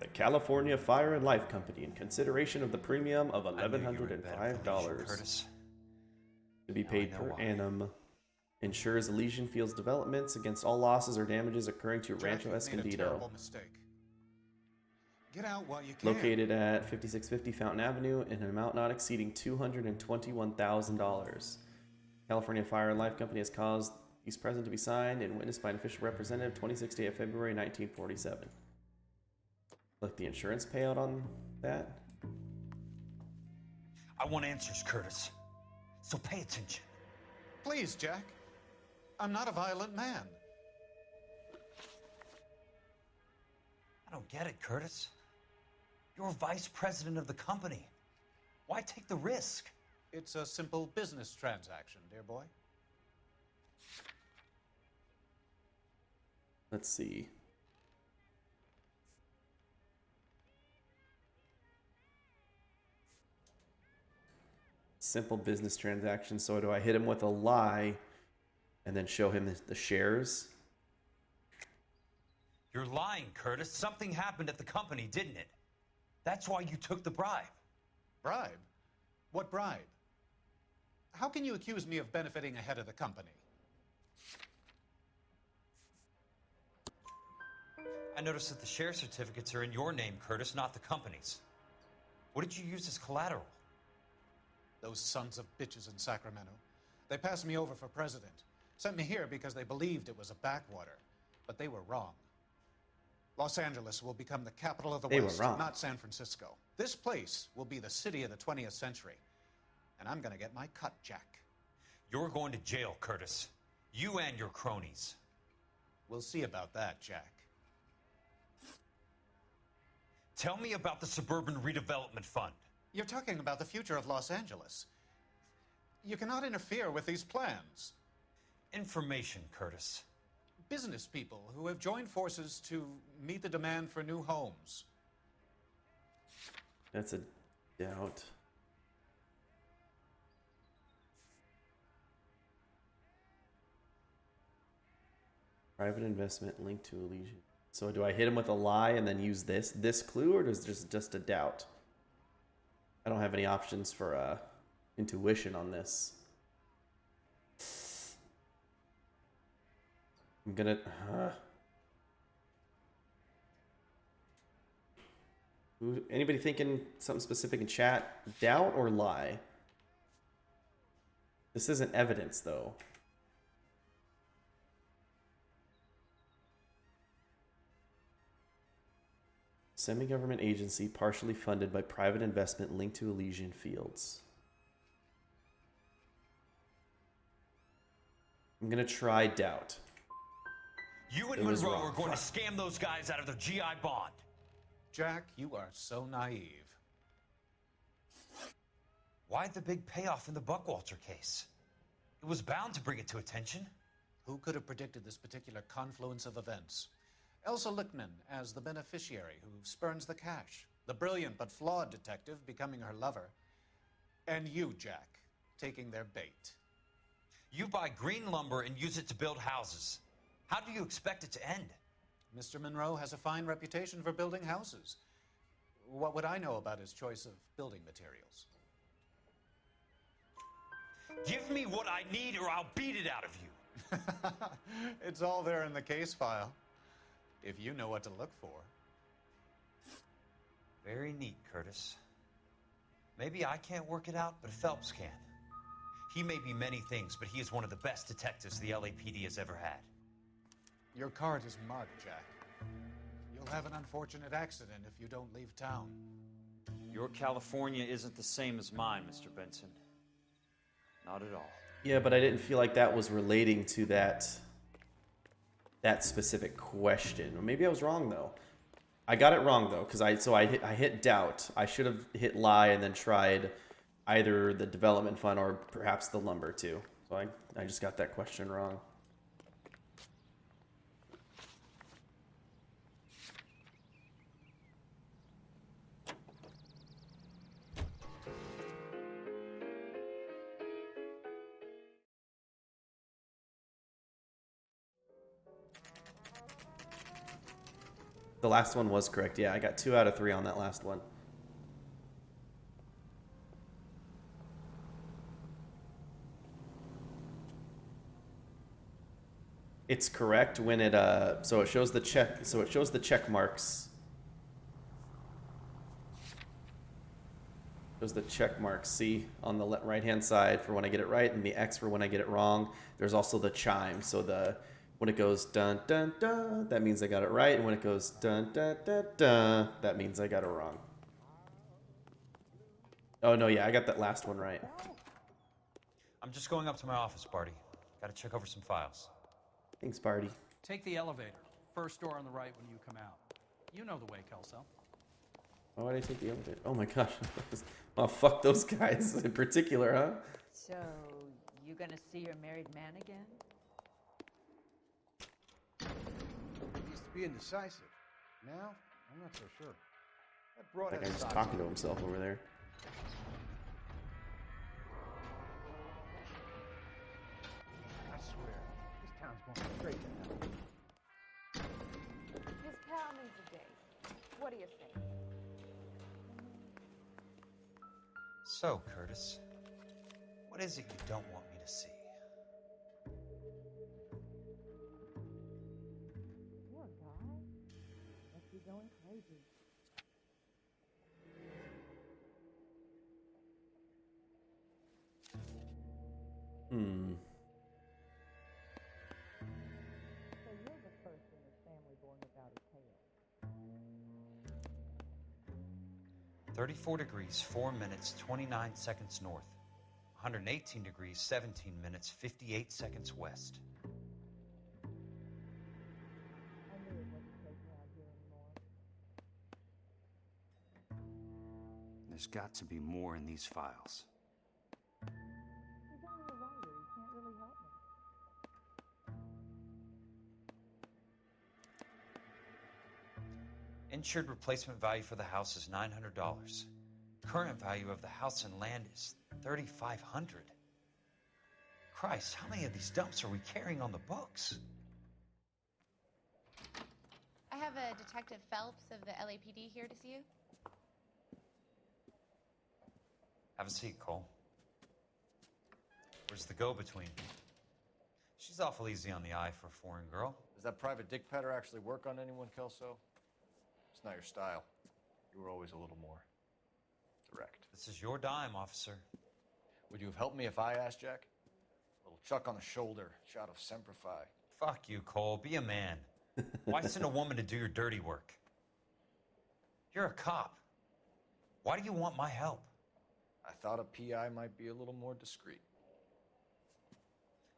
The California Fire and Life Company, in consideration of the premium of $1,105 to be paid per annum, insures Elysian Fields developments against all losses or damages occurring to Jack, Rancho you've made a Escondido, terrible mistake. Get out while you can. located at 5650 Fountain Avenue, in an amount not exceeding $221,000. California Fire and Life Company has caused these present to be signed and witnessed by an official representative 26th day of February 1947. Look, the insurance payout on that? I want answers, Curtis. So pay attention. Please, Jack. I'm not a violent man. I don't get it, Curtis. You're vice president of the company. Why take the risk? It's a simple business transaction, dear boy. Let's see. Simple business transaction. So do I hit him with a lie and then show him the shares? You're lying, Curtis. Something happened at the company, didn't it? That's why you took the bribe. Bribe? What bribe? How can you accuse me of benefiting ahead of the company? I noticed that the share certificates are in your name, Curtis, not the company's. What did you use as collateral? Those sons of bitches in Sacramento. They passed me over for president. Sent me here because they believed it was a backwater. But they were wrong. Los Angeles will become the capital of the They were West, wrong. not San Francisco. This place will be the city of the 20th century. and I'm gonna get my cut, Jack. You're going to jail, Curtis. You and your cronies. We'll see about that, Jack. Tell me about the Suburban Redevelopment Fund. You're talking about the future of Los Angeles. You cannot interfere with these plans. Information, Curtis. Business people who have joined forces to meet the demand for new homes. That's a doubt. Private investment linked to Elysian. So do I hit him with a lie and then use this clue, or is it just a doubt? I don't have any options for intuition on this. I'm gonna. Anybody thinking something specific in chat? Doubt or lie? This isn't evidence, though. Semi-government agency partially funded by private investment linked to Elysian Fields. I'm gonna try doubt. You and Monroe are going to scam those guys out of their GI bond. Jack, you are so naive. Why the big payoff in the Buckwalter case? It was bound to bring it to attention. Who could have predicted this particular confluence of events? Elsa Lichtman as the beneficiary who spurns the cash, the brilliant but flawed detective becoming her lover, and you, Jack, taking their bait. You buy green lumber and use it to build houses. How do you expect it to end? Mr. Monroe has a fine reputation for building houses. What would I know about his choice of building materials? Give me what I need or I'll beat it out of you. It's all there in the case file, if you know what to look for. Very neat, Curtis. Maybe I can't work it out, but Phelps can. He may be many things, but he is one of the best detectives the LAPD has ever had. Your cart is mud, Jack. You'll have an unfortunate accident if you don't leave town. Your California isn't the same as mine, Mr. Benson. Not at all. Yeah, but I didn't feel like that was relating to that specific question. Or maybe I was wrong though. I got it wrong though, because I hit doubt. I should have hit lie and then tried either the development fund or perhaps the lumber too. So I just got that question wrong. The last one was correct. Yeah, I got 2 out of 3 on that last one. It's correct when it so it shows the check marks. Shows the check marks, see, on the right hand side for when I get it right, and the X for when I get it wrong. There's also the chime, so when it goes dun dun dun, that means I got it right, and when it goes dun dun dun dun, that means I got it wrong. Oh no, yeah, I got that last one right. I'm just going up to my office, Barty. Gotta check over some files. Thanks, Barty. Take the elevator. First door on the right when you come out. You know the way, Kelso. Why did I take the elevator? Oh my gosh. Oh, fuck those guys in particular, huh? So, you gonna see your married man again? Used to be indecisive. Now, I'm not so sure. That broad That has guy's just size. talking to himself over there. I swear, this town's going straight to hell. His pal needs a date. What do you think? So, Curtis, what is it you don't want me to see? Poor guy. Must be going crazy. Hmm. So you're the first in this family born without a tail. 34 degrees, 4 minutes, 29 seconds north. 118 degrees, 17 minutes, 58 seconds west. I knew it wasn't safe around here anymore. There's got to be more in these files. He's only a writer. He can't really help me. Insured replacement value for the house is $900. Current value of the house and land is $3,500. Christ, how many of these dumps are we carrying on the books? I have a Detective Phelps of the LAPD here to see you. Have a seat, Cole. Where's the go-between? She's awful easy on the eye for a foreign girl. Does that private dick petter actually work on anyone, Kelso? It's not your style. You were always a little more direct. This is your dime, officer. Would you have helped me if I asked, Jack? A little chuck on the shoulder, shot of Semper Fi. Fuck you, Cole. Be a man. Why send a woman to do your dirty work? You're a cop. Why do you want my help? I thought a PI might be a little more discreet.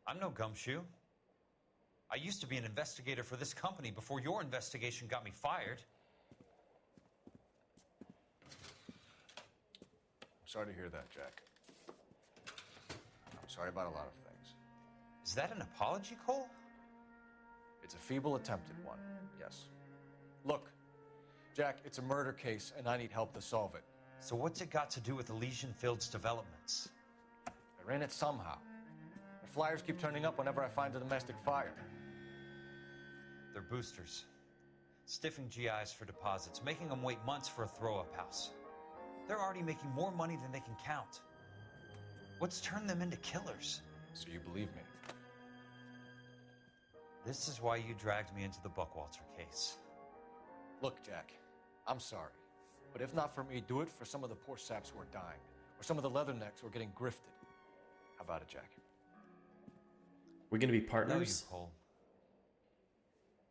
I'm no gumshoe. I used to be an investigator for this company before your investigation got me fired. I'm sorry to hear that, Jack. I'm sorry about a lot of things. Is that an apology, Cole? It's a feeble attempted one, yes. Look, Jack, it's a murder case, and I need help to solve it. So what's it got to do with Elysian Fields developments? They're in it somehow. The flyers keep turning up whenever I find a domestic fire. They're boosters. Stiffing GIs for deposits, making them wait months for a throw-up house. They're already making more money than they can count. What's turned them into killers? So you believe me? This is why you dragged me into the Buckwalter case. Look, Jack, I'm sorry. But if not for me, do it for some of the poor saps who are dying. Or some of the leathernecks who are getting grifted. How about it, Jack? We're gonna be No, you, partners? Cole.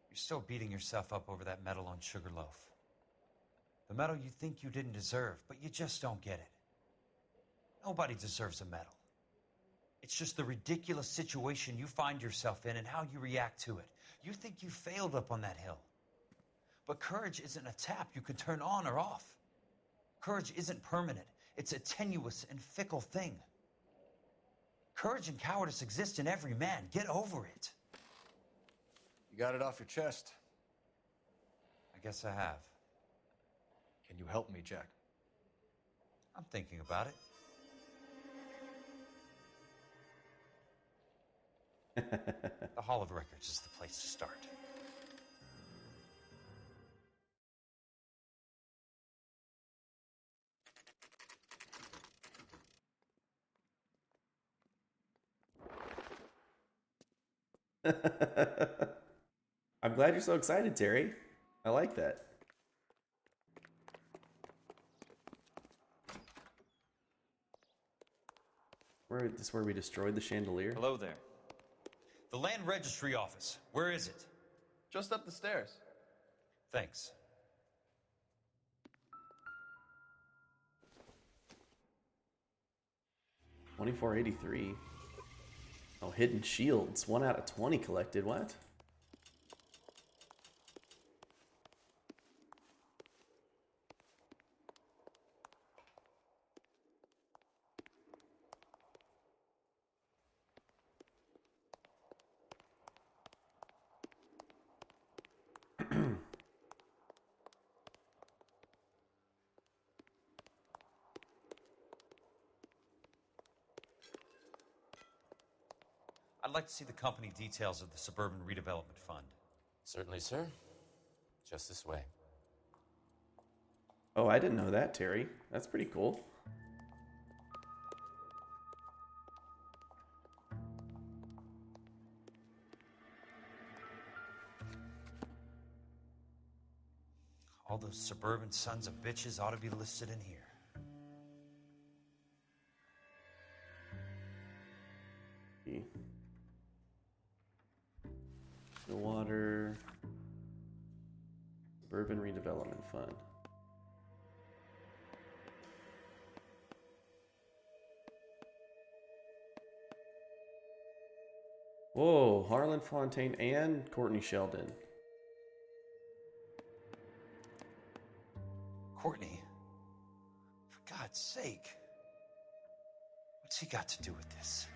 You're still beating yourself up over that medal on Sugarloaf. The medal you think you didn't deserve, but you just don't get it. Nobody deserves a medal. It's just the ridiculous situation you find yourself in and how you react to it. You think you failed up on that hill. But courage isn't a tap you can turn on or off. Courage isn't permanent. It's a tenuous and fickle thing. Courage and cowardice exist in every man. Get over it. You got it off your chest. I guess I have. Can you help me, Jack? I'm thinking about it. The Hall of Records is the place to start. I'm glad you're so excited, Terry. I like that. This is where we destroyed the chandelier. Hello there. The Land Registry Office. Where is it? Just up the stairs. Thanks. $24.83. Oh, hidden shields. 1 out of 20 collected. What? I'd like to see the company details of the Suburban Redevelopment Fund. Certainly, sir. Just this way. Oh, I didn't know that, Terry. That's pretty cool. All those suburban sons of bitches ought to be listed in here. The Water Suburban Redevelopment Fund. Whoa, Harlan Fontaine and Courtney Sheldon. Courtney, for God's sake, what's he got to do with this?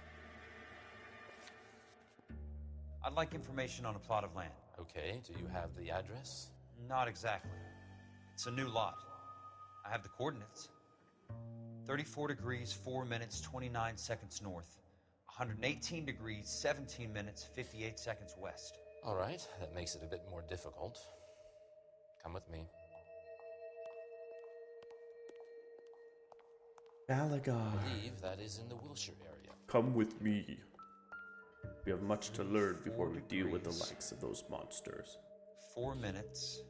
I'd like information on a plot of land. Okay, do you have the address? Not exactly. It's a new lot. I have the coordinates. 34 degrees, 4 minutes, 29 seconds north. 118 degrees, 17 minutes, 58 seconds west. All right, that makes it a bit more difficult. Come with me. Gallagher. I believe that is in the Wilshire area. Come with me. We have much to learn before we deal with the likes of those monsters. 4 minutes,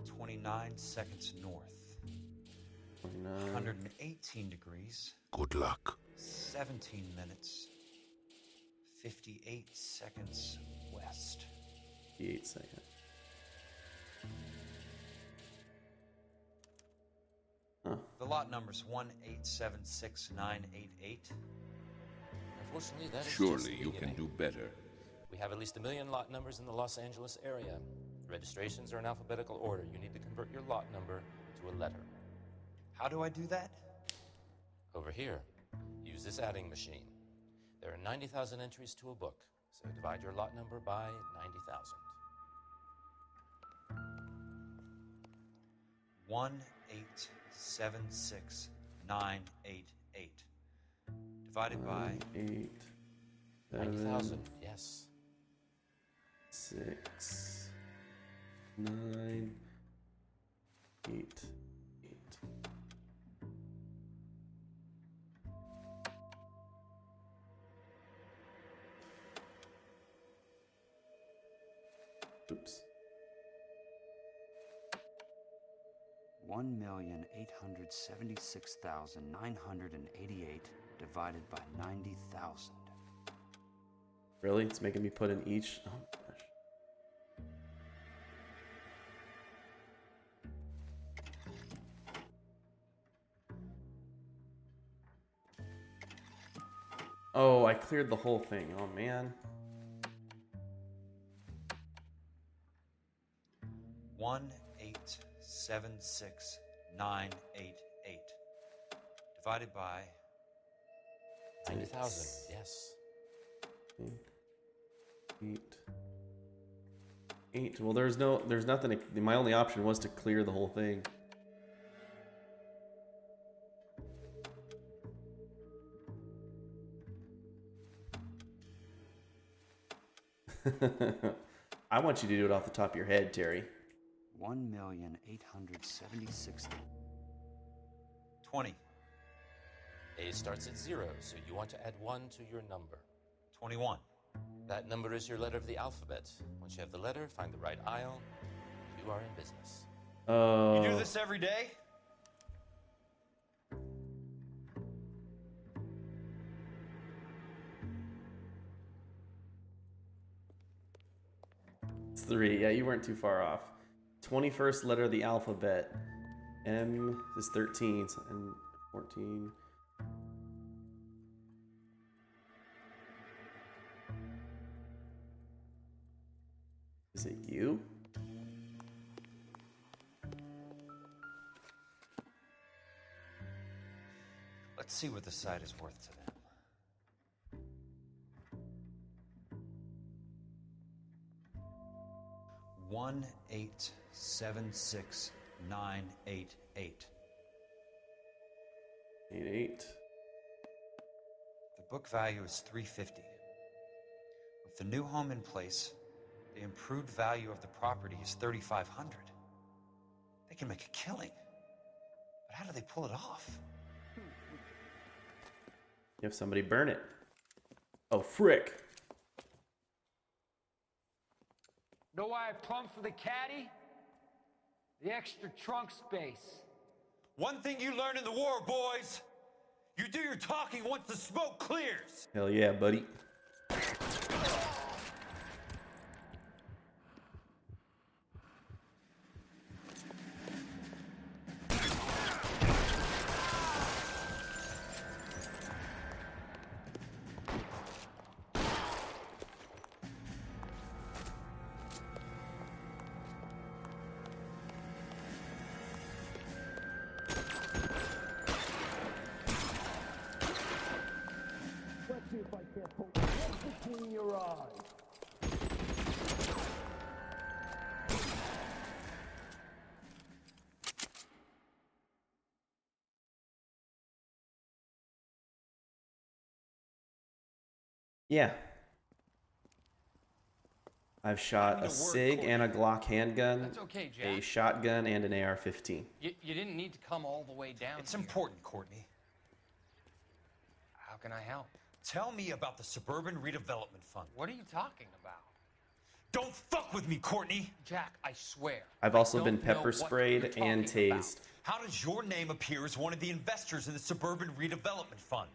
29 seconds north. 29. 118 degrees. Good luck. 17 minutes, 58 seconds west. 58 seconds. Huh. The lot number's 1876988. Unfortunately, that is just Surely the you can beginning. do better. We have at least 1 million lot numbers in the Los Angeles area. Registrations are in alphabetical order. You need to convert your lot number to a letter. How do I do that? Over here, use this adding machine. There are 90,000 entries to a book, so divide your lot number by 90,000. 1876988 divided by 8, 90,000, yes. 6, 9, 8, 8. Oops. 1,876,988 divided by 90,000. Really? It's making me put in each. Oh gosh. Oh, I cleared the whole thing. Oh man. 1876988 divided by 90,000, yes. 8. 8. Well, there's nothing. My only option was to clear the whole thing. I want you to do it off the top of your head, Terry. 1,876,000. 20. A starts at 0, so you want to add 1 to your number. 21. That number is your letter of the alphabet. Once you have the letter, find the right aisle. You are in business. Oh. You do this every day? It's 3. Yeah, you weren't too far off. 21st letter of the alphabet. M is 13 and 14. Is it you? Let's see what the site is worth to them. One 1876988. 88. The book value is $350. With the new home in place, the improved value of the property is $3,500. They can make a killing. But how do they pull it off? You have somebody burn it. Oh, frick. Know why I plumbed for the caddy? The extra trunk space. One thing you learn in the war, boys. You do your talking once the smoke clears. Hell yeah, buddy. ride. Yeah. I've shot a SIG and a Glock handgun, That's okay, Jack. a shotgun, and an AR-15. You didn't need to come all the way down. It's important, Courtney. How can I help? Tell me about the Suburban Redevelopment Fund. What are you talking about? Don't fuck with me, Courtney! Jack, I swear. I've also I been don't know pepper what sprayed you're and talking about. tased. How does your name appear as one of the investors in the Suburban Redevelopment Fund?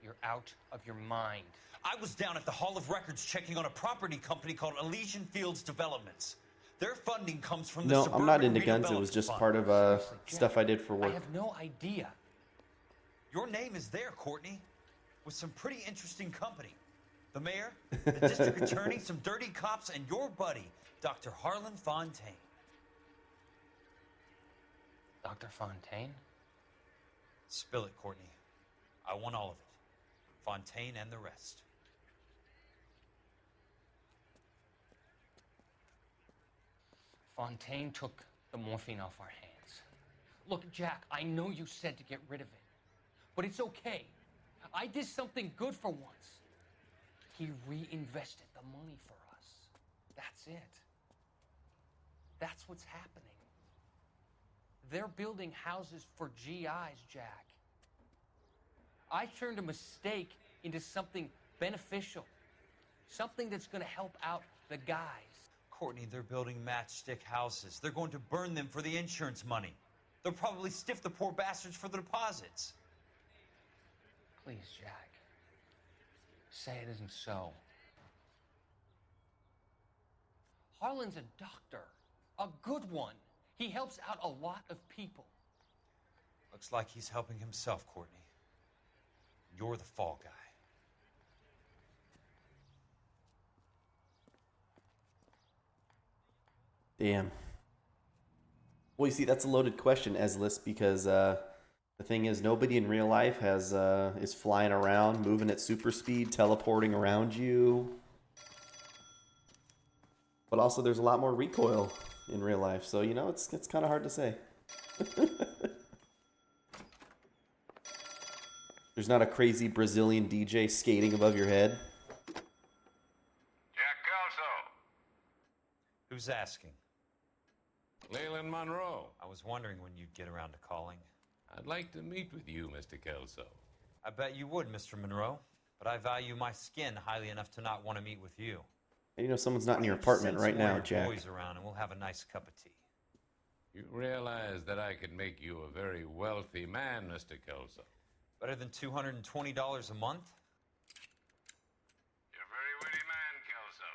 You're out of your mind. I was down at the Hall of Records checking on a property company called Elysian Fields Developments. Their funding comes from the No, Suburban I'm not into guns. It was Redevelopment just Fund. part of Seriously, Jack, stuff I did for I work. have no idea. Your name is there, Courtney, with some pretty interesting company. The mayor, the district attorney, some dirty cops, and your buddy, Dr. Harlan Fontaine. Dr. Fontaine? Spill it, Courtney. I want all of it. Fontaine and the rest. Fontaine took the morphine off our hands. Look, Jack, I know you said to get rid of it, but it's okay. I did something good for once. He reinvested the money for us. That's it. That's what's happening. They're building houses for GIs, Jack. I turned a mistake into something beneficial, something that's going to help out the guys. Courtney, they're building matchstick houses. They're going to burn them for the insurance money. They'll probably stiff the poor bastards for the deposits. Please, Jack. Say it isn't so. Harlan's a doctor. A good one. He helps out a lot of people. Looks like he's helping himself, Courtney. You're the fall guy. Damn. Well, you see, that's a loaded question, Ezlis, because the thing is, nobody in real life has is flying around, moving at super speed, teleporting around you. But also, there's a lot more recoil in real life, so you know, it's kind of hard to say. There's not a crazy Brazilian DJ skating above your head. Jack Kelso. Who's asking? Leland Monroe. I was wondering when you'd get around to calling. I'd like to meet with you, Mr. Kelso. I bet you would, Mr. Monroe. But I value my skin highly enough to not want to meet with you. You know, someone's not in your apartment right now, Jack. Boys around and we'll have a nice cup of tea. You realize that I could make you a very wealthy man, Mr. Kelso. Better than $220 a month? You're a very witty man, Kelso.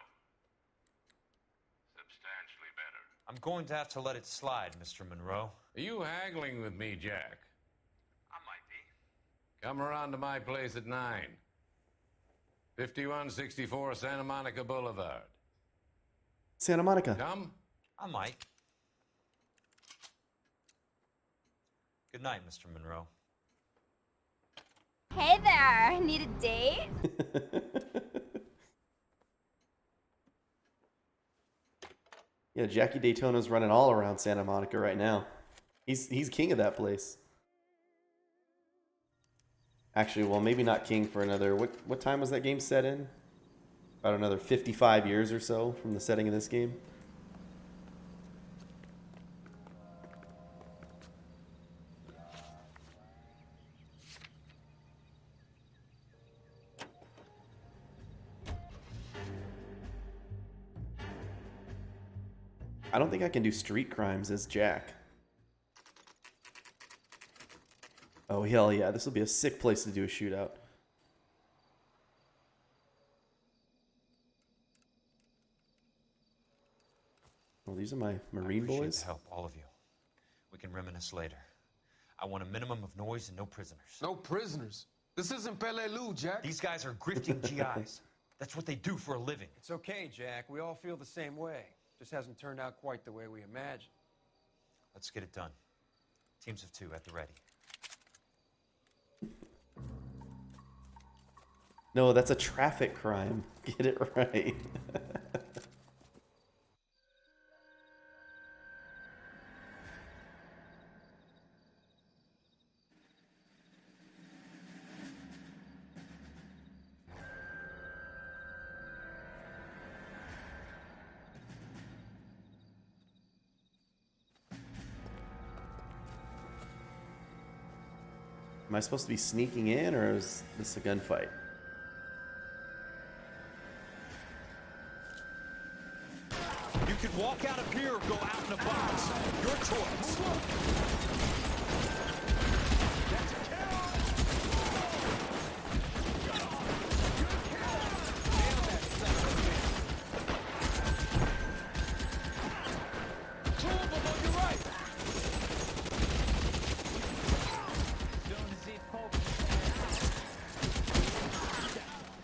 Substantially better. I'm going to have to let it slide, Mr. Monroe. Are you haggling with me, Jack? I might be. Come around to my place at 9. 5164 Santa Monica Boulevard. Santa Monica. Come? I might. Good night, Mr. Monroe. Hey there, need a date? Yeah, Jackie Daytona's running all around Santa Monica right now. He's king of that place. Actually, well, maybe not king for another... What time was that game set in? About another 55 years or so from the setting of this game. I don't think I can do street crimes as Jack. Oh, hell yeah. This will be a sick place to do a shootout. Well, these are my Marine I appreciate boys. the help, all of you. We can reminisce later. I want a minimum of noise and no prisoners. No prisoners? This isn't Pelelu, Jack. These guys are grifting GIs. That's what they do for a living. It's okay, Jack. We all feel the same way. Just hasn't turned out quite the way we imagined. Let's get it done. Teams of 2 at the ready. No, that's a traffic crime. Get it right. Am I supposed to be sneaking in, or is this a gunfight? You can walk out of here or go out in a box. Your choice.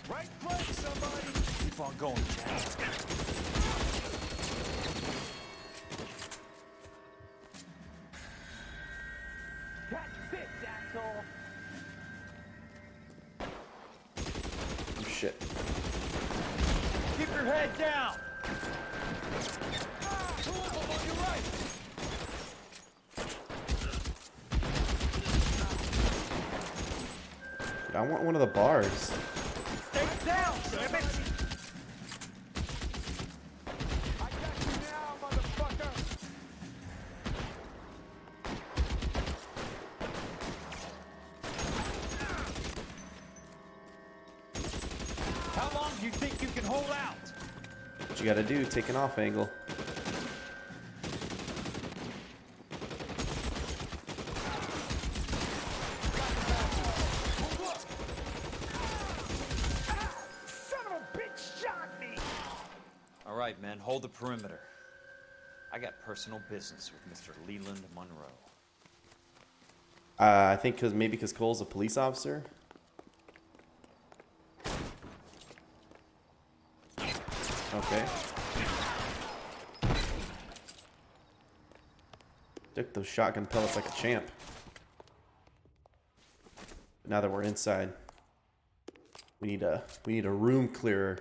Right flank, somebody. Keep on going, Jack. Oh, shit. Keep your head down. Two of them on your right. Dude, I want one of the bars. Stay down, damn it. I got you now, motherfucker. How long do you think you can hold out? What you gotta do, take an off angle. Son of a bitch shot me! All right, men, hold the perimeter. I got personal business with Mr. Leland Monroe. I think maybe because Cole's a police officer. Okay. Took those shotgun pellets like a champ. But now that we're inside, we need a room clearer.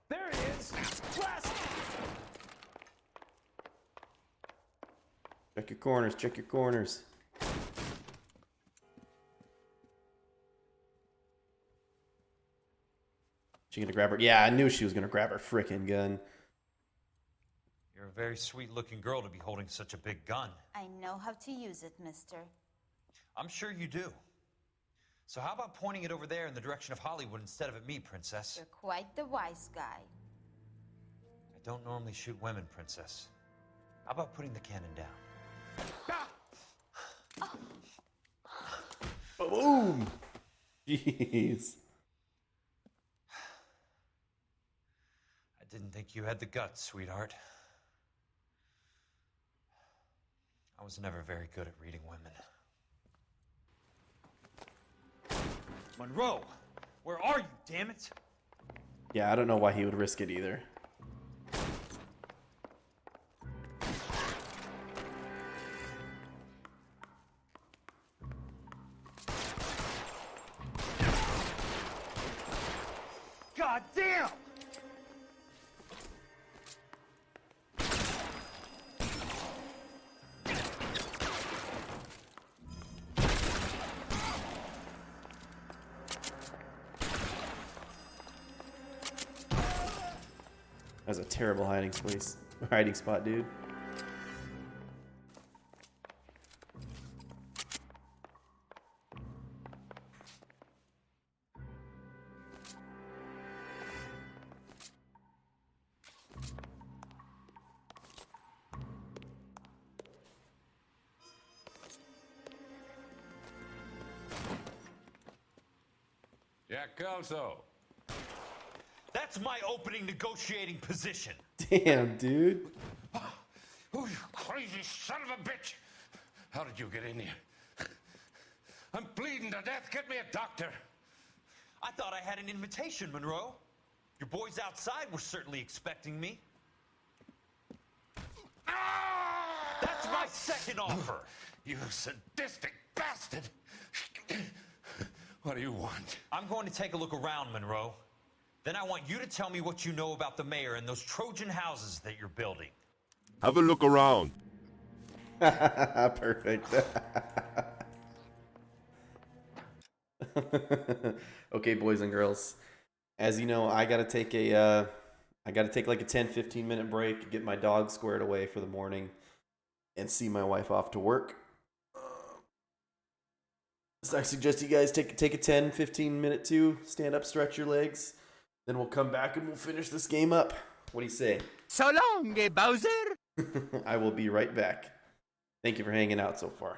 There he is! Blast! Check your corners, check your corners. She gonna grab her? Yeah, I knew she was gonna grab her frickin' gun. You're a very sweet-looking girl to be holding such a big gun. I know how to use it, mister. I'm sure you do. So how about pointing it over there in the direction of Hollywood instead of at me, Princess? You're quite the wise guy. I don't normally shoot women, Princess. How about putting the cannon down? Boom! Jeez. I didn't think you had the guts, sweetheart. I was never very good at reading women. Monroe! Where are you, damn it? Yeah, I don't know why he would risk it either. God damn! That's a terrible hiding spot, dude. Jack Kelso. That's my opening negotiating position. Damn, dude. Oh, you crazy son of a bitch. How did you get in here? I'm bleeding to death. Get me a doctor. I thought I had an invitation, Monroe. Your boys outside were certainly expecting me. That's my second offer. You sadistic bastard. What do you want? I'm going to take a look around, Monroe. Then I want you to tell me what you know about the mayor and those Trojan houses that you're building. Have a look around. Perfect. Okay, boys and girls. As you know, I gotta take like a 10-15 minute break, get my dog squared away for the morning, and see my wife off to work. So I suggest you guys take a 10-15 minute too, stand up, stretch your legs, then we'll come back and we'll finish this game up. What do you say? So long, Bowser! I will be right back. Thank you for hanging out so far.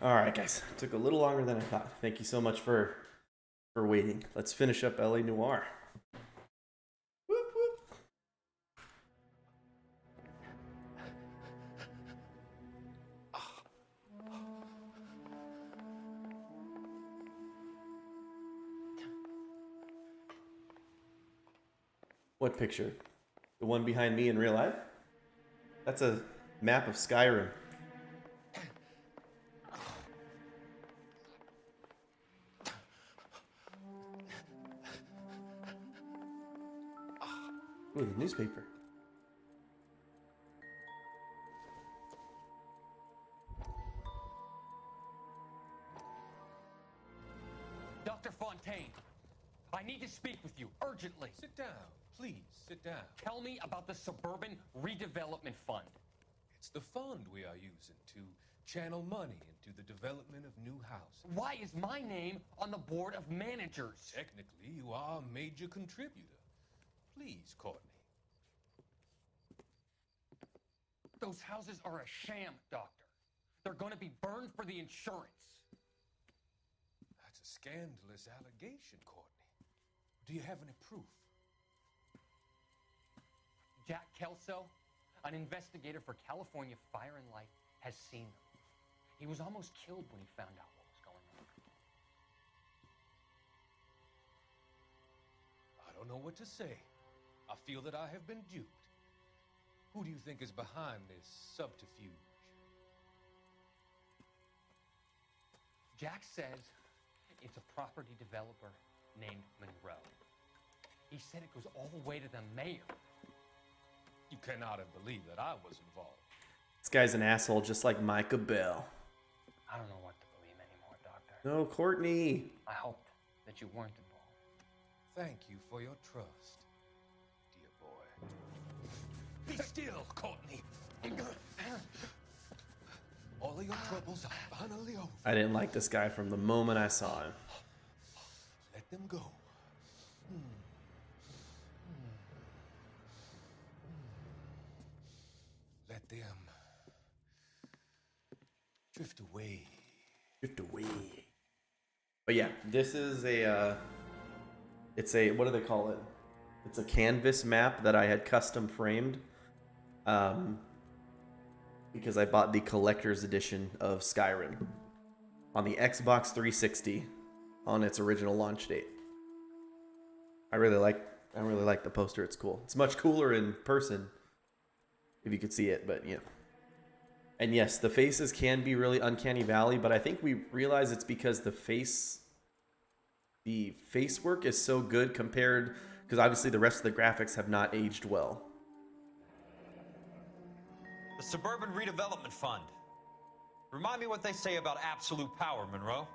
All right, guys. Took a little longer than I thought. Thank you so much for waiting. Let's finish up LA Noire. Whoop, whoop. What picture? The one behind me in real life? That's a map of Skyrim. Ooh, the newspaper. Dr. Fontaine, I need to speak with you urgently. Sit down. Please, sit down. Tell me about the Suburban Redevelopment Fund. It's the fund we are using to channel money into the development of new housing. Why is my name on the board of managers? Technically, you are a major contributor. Please, Courtney. Those houses are a sham, Doctor. They're going to be burned for the insurance. That's a scandalous allegation, Courtney. Do you have any proof? Jack Kelso, an investigator for California Fire and Life, has seen them. He was almost killed when he found out what was going on. I don't know what to say. I feel that I have been duped. Who do you think is behind this subterfuge? Jack says it's a property developer named Monroe. He said it goes all the way to the mayor. You cannot have believed that I was involved. This guy's an asshole just like Micah Bell. I don't know what to believe anymore, Doctor. No, Courtney. I hoped that you weren't involved. Thank you for your trust, dear boy. Be still, Courtney. All of your troubles are finally over. I didn't like this guy from the moment I saw him. Let them go. Let them drift away. Drift away. But yeah, this is it's a, what do they call it? It's a canvas map that I had custom framed. Because I bought the collector's edition of Skyrim on the Xbox 360 on its original launch date. I really like the poster. It's cool. It's much cooler in person if you could see it, but yeah. And yes, the faces can be really uncanny valley, but I think we realize it's because the face work is so good compared, because obviously the rest of the graphics have not aged well. The Suburban Redevelopment Fund. Remind me what they say about absolute power, Monroe.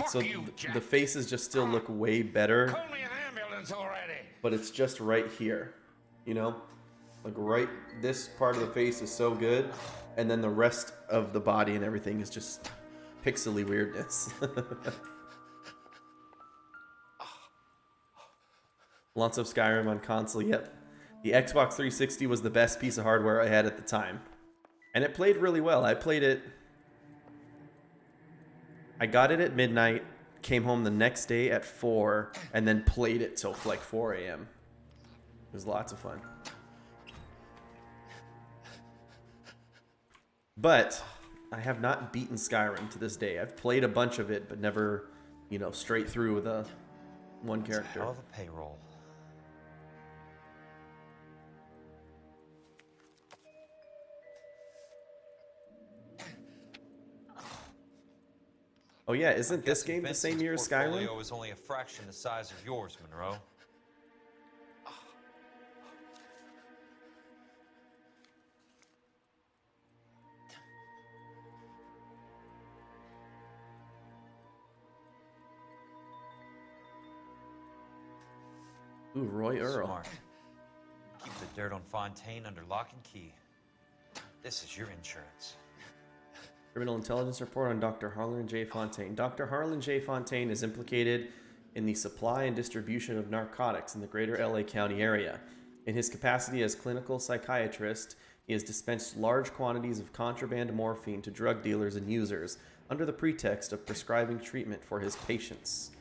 So the faces just still look way better. Call me an ambulance already. But it's just right here, you know? Like right, this part of the face is so good, and then the rest of the body and everything is just pixely weirdness. Lots of Skyrim on console, yep. The Xbox 360 was the best piece of hardware I had at the time. And it played really well. I got it at midnight, came home the next day at 4, and then played it till like 4 a.m. It was lots of fun. But I have not beaten Skyrim to this day. I've played a bunch of it, but never, you know, straight through with one character. Hell of a payroll. Oh yeah, isn't this game the same year as Skyrim? Portfolio is only a fraction the size of yours, Monroe. Ooh, Roy Earl. Smart. Keep the dirt on Fontaine under lock and key. This is your insurance. Criminal intelligence report on Dr. Harlan J. Fontaine. Dr. Harlan J. Fontaine is implicated in the supply and distribution of narcotics in the greater LA County area. In his capacity as clinical psychiatrist, He has dispensed large quantities of contraband morphine to drug dealers and users under the pretext of prescribing treatment for his patients.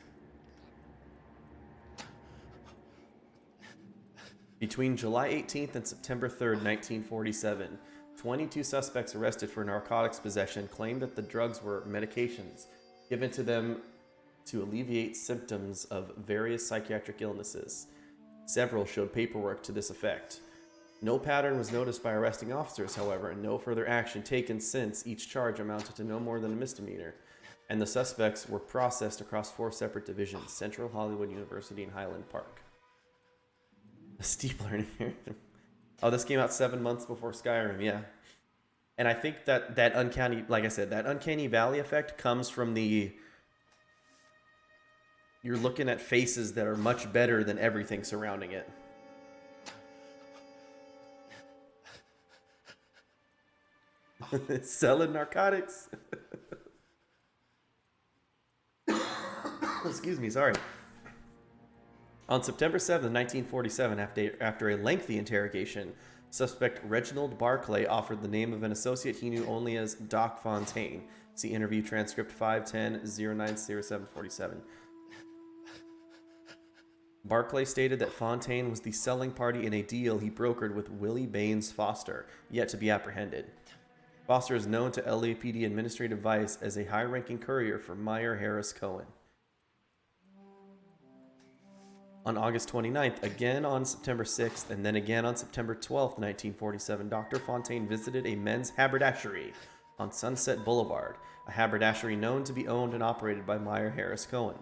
Between July 18th and September 3rd, 1947, 22 suspects arrested for narcotics possession claimed that the drugs were medications given to them to alleviate symptoms of various psychiatric illnesses. Several showed paperwork to this effect. No pattern was noticed by arresting officers, however, and no further action taken since each charge amounted to no more than a misdemeanor, and the suspects were processed across 4 separate divisions: Central, Hollywood, University, and Highland Park. A steep learning here. Oh, this came out 7 months before Skyrim, yeah. And I think that uncanny, like I said, that uncanny valley effect comes from you're looking at faces that are much better than everything surrounding it. Selling narcotics. Excuse me, sorry. On September 7th, 1947, after a lengthy interrogation, suspect Reginald Barclay offered the name of an associate he knew only as Doc Fontaine. See interview transcript 510-090747. Barclay stated that Fontaine was the selling party in a deal he brokered with Willie Baines Foster, yet to be apprehended. Foster is known to LAPD Administrative Vice as a high-ranking courier for Meyer Harris Cohen. On August 29th, again on September 6th, and then again on September 12th, 1947, Dr. Fontaine visited a men's haberdashery on Sunset Boulevard, a haberdashery known to be owned and operated by Meyer Harris Cohen.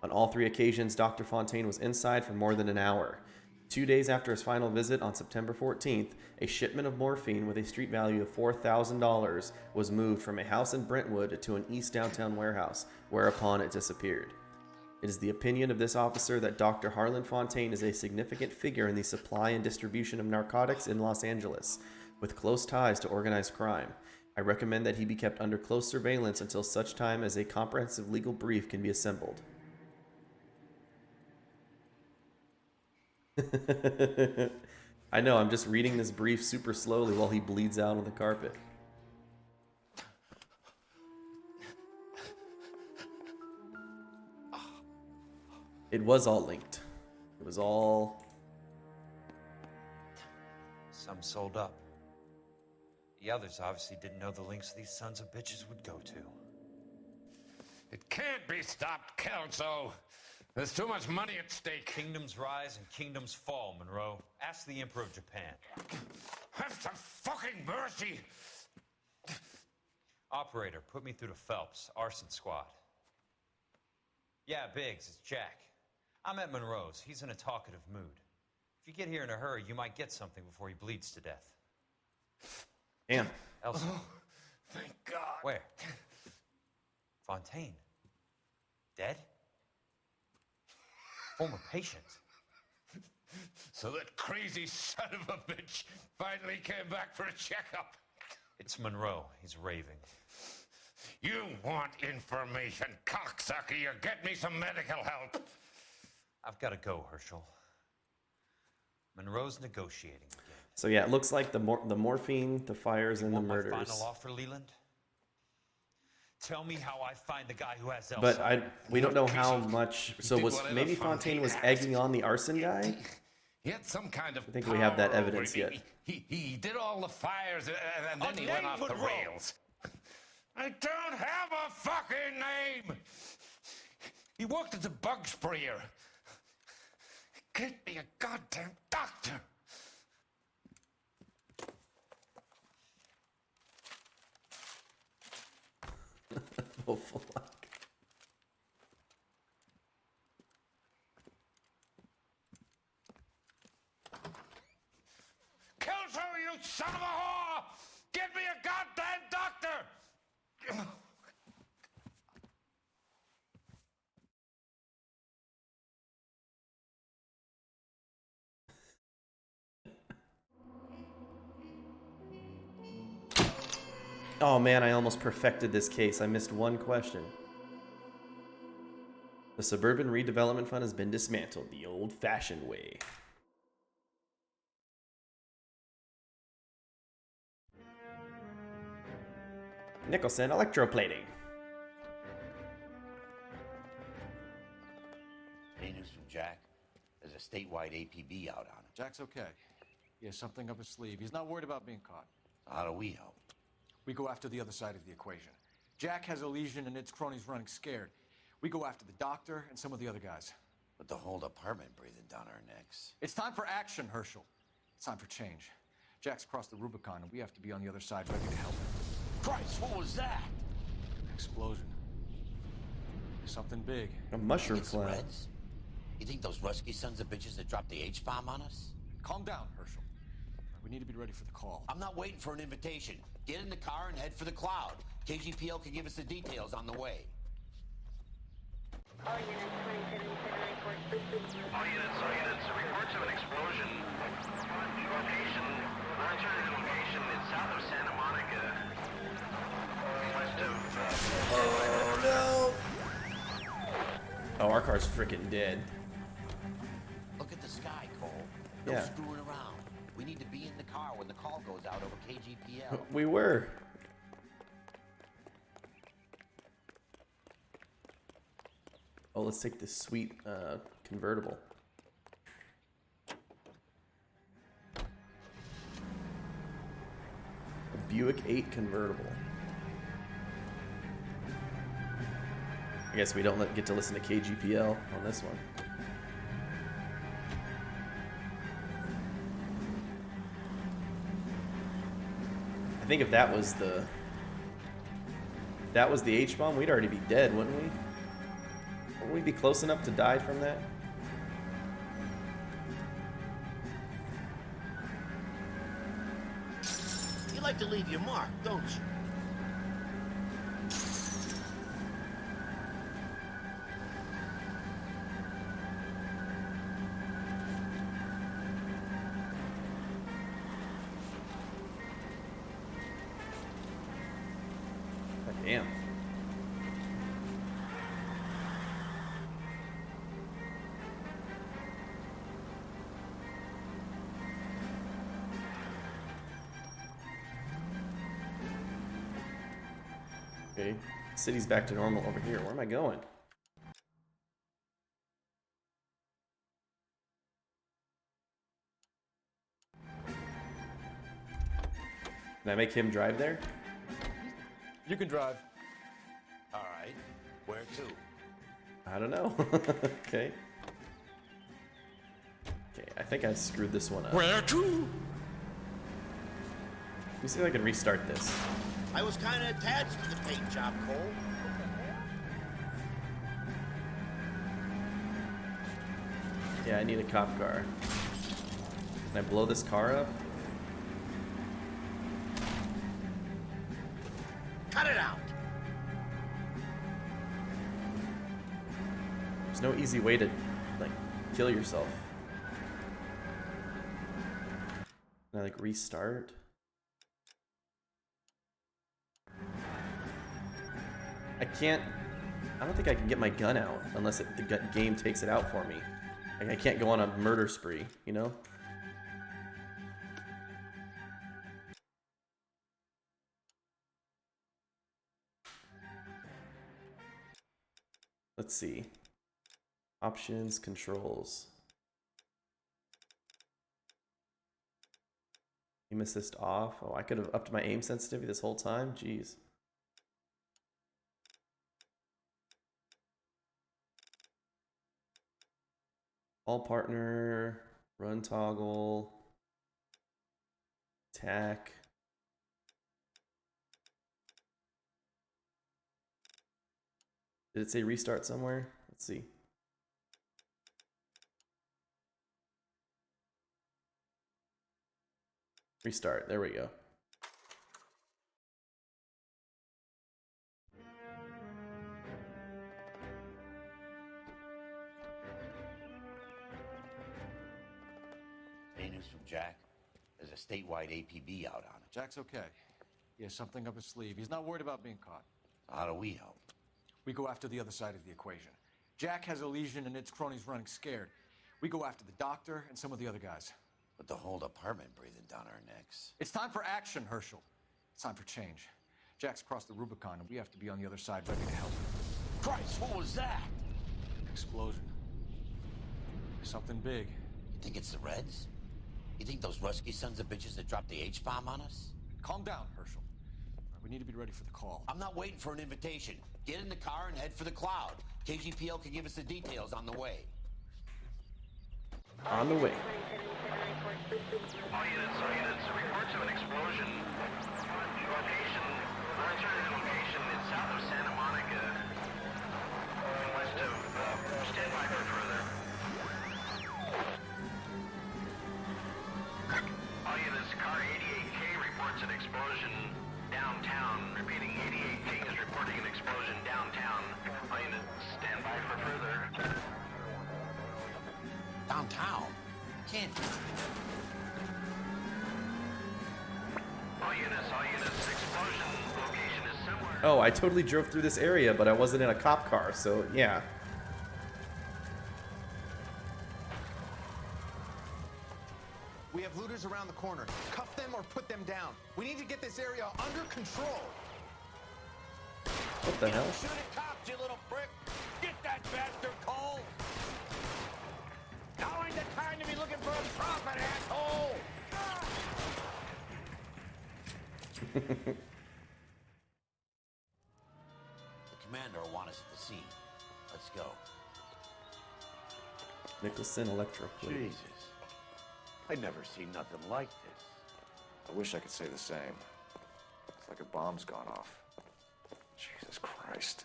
On all 3 occasions, Dr. Fontaine was inside for more than an hour. 2 days after his final visit on September 14th, a shipment of morphine with a street value of $4,000 was moved from a house in Brentwood to an East Downtown warehouse, whereupon it disappeared. It is the opinion of this officer that Dr. Harlan Fontaine is a significant figure in the supply and distribution of narcotics in Los Angeles, with close ties to organized crime. I recommend that he be kept under close surveillance until such time as a comprehensive legal brief can be assembled. I know, I'm just reading this brief super slowly while he bleeds out on the carpet. It was all linked. It was all... Some sold up. The others obviously didn't know the links these sons of bitches would go to. It can't be stopped, Kelso. There's too much money at stake. Kingdoms rise and kingdoms fall, Monroe. Ask the Emperor of Japan. Have some fucking mercy! Operator, put me through to Phelps, arson squad. Yeah, Biggs, it's Jack. I'm at Monroe's. He's in a talkative mood. If you get here in a hurry, you might get something before he bleeds to death. Damn. Elsa. Oh, thank God. Where? Fontaine. Dead? Former patient. So that crazy son of a bitch finally came back for a checkup. It's Monroe. He's raving. You want information, cocksucker. You get me some medical help. I've got to go, Herschel. Monroe's negotiating again. So yeah, it looks like the morphine, the fires, and the murders. My final offer, Leland? Tell me how I find the guy who has Elsa. But we don't know how much. So maybe Fontaine was egging on the arson guy? He had some kind of I think we have that evidence yet. He did all the fires and then he went off the rails. I don't have a fucking name. He worked as a bug sprayer. Get me a goddamn doctor. Hopeful luck. Kelso, you son of a whore! Get me a goddamn doctor! Oh man, I almost perfected this case. I missed one question. The Suburban Redevelopment Fund has been dismantled the old-fashioned way. Nicholson electroplating. Any news from Jack? There's a statewide APB out on him. Jack's okay. He has something up his sleeve. He's not worried about being caught. So how do we help? We go after the other side of the equation. Jack has a lesion and its cronies running scared. We go after the doctor and some of the other guys. With the whole department breathing down our necks. It's time for action, Herschel. It's time for change. Jack's crossed the Rubicon, and we have to be on the other side ready to help him. Christ, what was that? An explosion. Something big. A mushroom It's cloud. Reds? You think those Rusky sons of bitches that dropped the H-bomb on us? Calm down, Herschel. We need to be ready for the call. I'm not waiting for an invitation. Get in the car and head for the cloud. KGPL can give us the details on the way. All units, reports of an explosion. Location, monitoring location, it's south of Santa Monica. West of, Oh no! Oh, our car's freaking dead. Look at the sky, Cole. Yeah. No screwing around. We need to be in the car when the call goes out over KGPL. We were. Oh, let's take this sweet convertible. A Buick 8 convertible. I guess we don't get to listen to KGPL on this one. I think if that was the H-bomb, we'd already be dead, wouldn't we? Wouldn't we be close enough to die from that? You like to leave your mark, don't you? God damn. Okay, city's back to normal over here. Where am I going? Can I make him drive there? You can drive. All right. Where to? I don't know. Okay. Okay, I think I screwed this one up. Where to? Let me see if I can restart this. I was kind of attached to the paint job, Cole. Yeah, I need a cop car. Can I blow this car up? Cut it out. There's no easy way to, like, kill yourself. Can I, like, restart? I don't think I can get my gun out unless the game takes it out for me. Like, I can't go on a murder spree, you know? Let's see. Options, controls. Aim assist off. Oh, I could have upped my aim sensitivity this whole time. Jeez. All partner, run toggle, attack. Did it say restart somewhere? Let's see. Restart, there we go. Any news from Jack? There's a statewide APB out on him. Jack's okay. He has something up his sleeve. He's not worried about being caught. So how do we help? We go after the other side of the equation. Jack has a lesion and its cronies running scared. We go after the doctor and some of the other guys. With the whole department breathing down our necks. It's time for action, Herschel. It's time for change. Jack's crossed the Rubicon, and we have to be on the other side ready to help him. Christ, what was that? Explosion. Something big. You think it's the Reds? You think those Rusky sons of bitches that dropped the H-bomb on us? Calm down, Herschel. All right, we need to be ready for the call. I'm not waiting for an invitation. Get in the car and head for the cloud. KGPL can give us the details on the way. On the way. All units, reports of an explosion. Location, alternative location is south of Santa Monica. West of, stand by for further. All units, car 88K reports an explosion downtown. Repeating, 88K is reporting an explosion downtown. All units, stand by for further. Downtown? Can't be. All units, explosion location is somewhere. Oh, I totally drove through this area, but I wasn't in a cop car, so yeah. We have looters around the corner. Cuff them or put them down. We need to get this area under control. What the hell? Shoot at cops, you little prick! Get that bastard cold! Now ain't the time to be looking for a profit, asshole! The commander will want us at the scene. Let's go. Nicholson Electro. Jesus. I'd never seen nothing like this. I wish I could say the same. It's like a bomb's gone off. Jesus Christ.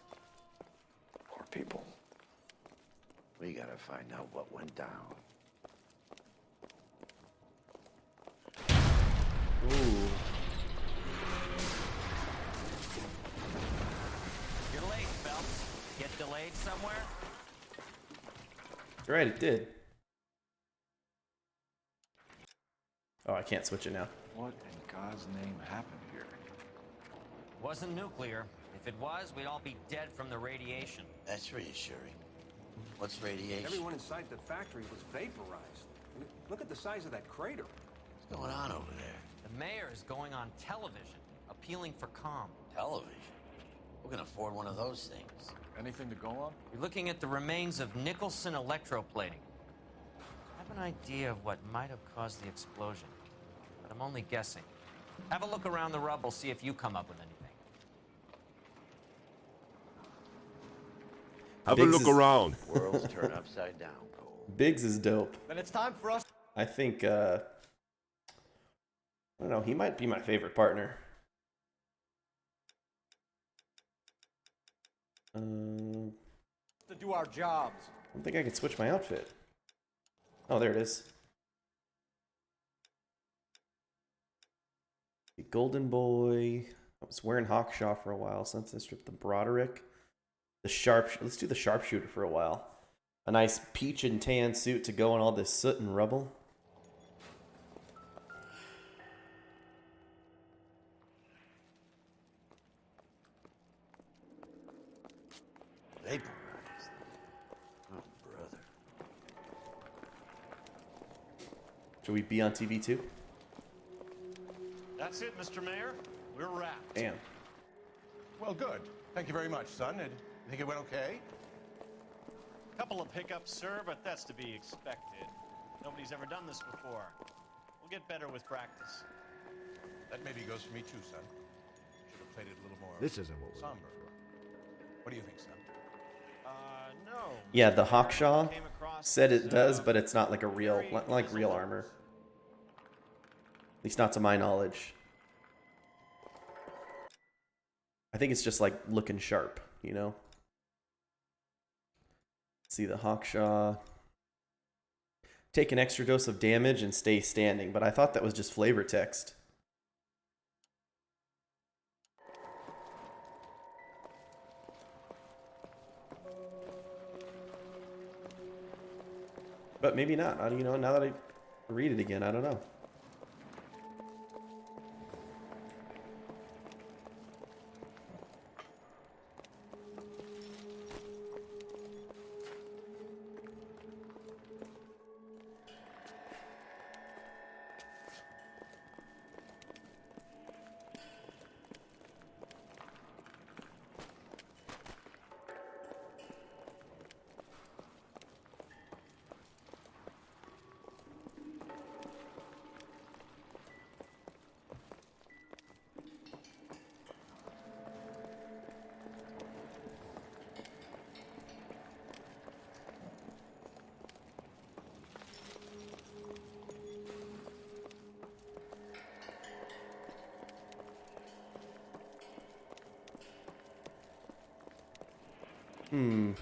Poor people. We gotta find out what went down. Ooh. You're late, Phelps. Get delayed somewhere? You're right, it did. Oh, I can't switch it now. What in God's name happened here? Wasn't nuclear. If it was, we'd all be dead from the radiation. That's reassuring. What's radiation? Everyone inside the factory was vaporized. I mean, look at the size of that crater. What's going on over there? The mayor is going on television, appealing for calm. Television? Who can afford one of those things? Anything to go on? You're looking at the remains of Nicholson electroplating. I have an idea of what might have caused the explosion, but I'm only guessing. Have a look around the rubble, see if you come up with anything. Have a look around. World's turn upside down, Cole. Biggs is dope. Then it's time for us. I think, I don't know, he might be my favorite partner. To do our jobs. I don't think I can switch my outfit. Oh, there it is. The Golden Boy. I was wearing Hawkshaw for a while since I stripped the Broderick. Let's do the Sharpshooter for a while. A nice peach and tan suit to go on all this soot and rubble. Vaporized. Oh, brother. Should we be on TV too? That's it, Mr. Mayor. We're wrapped. Damn. Well, good. Thank you very much, son. And you think it went okay? Couple of hiccups, sir, but that's to be expected. Nobody's ever done this before. We'll get better with practice. That maybe goes for me too, son. Should have played it a little more. This isn't what we're somber. What do you think, son? No. Yeah, the Hawkshaw said it does, but it's not like a real, like real armor. At least not to my knowledge. I think it's just like looking sharp, you know? See the Hawkshaw. Take an extra dose of damage and stay standing, but I thought that was just flavor text. But maybe not. You know, now that I read it again, I don't know. Hmm.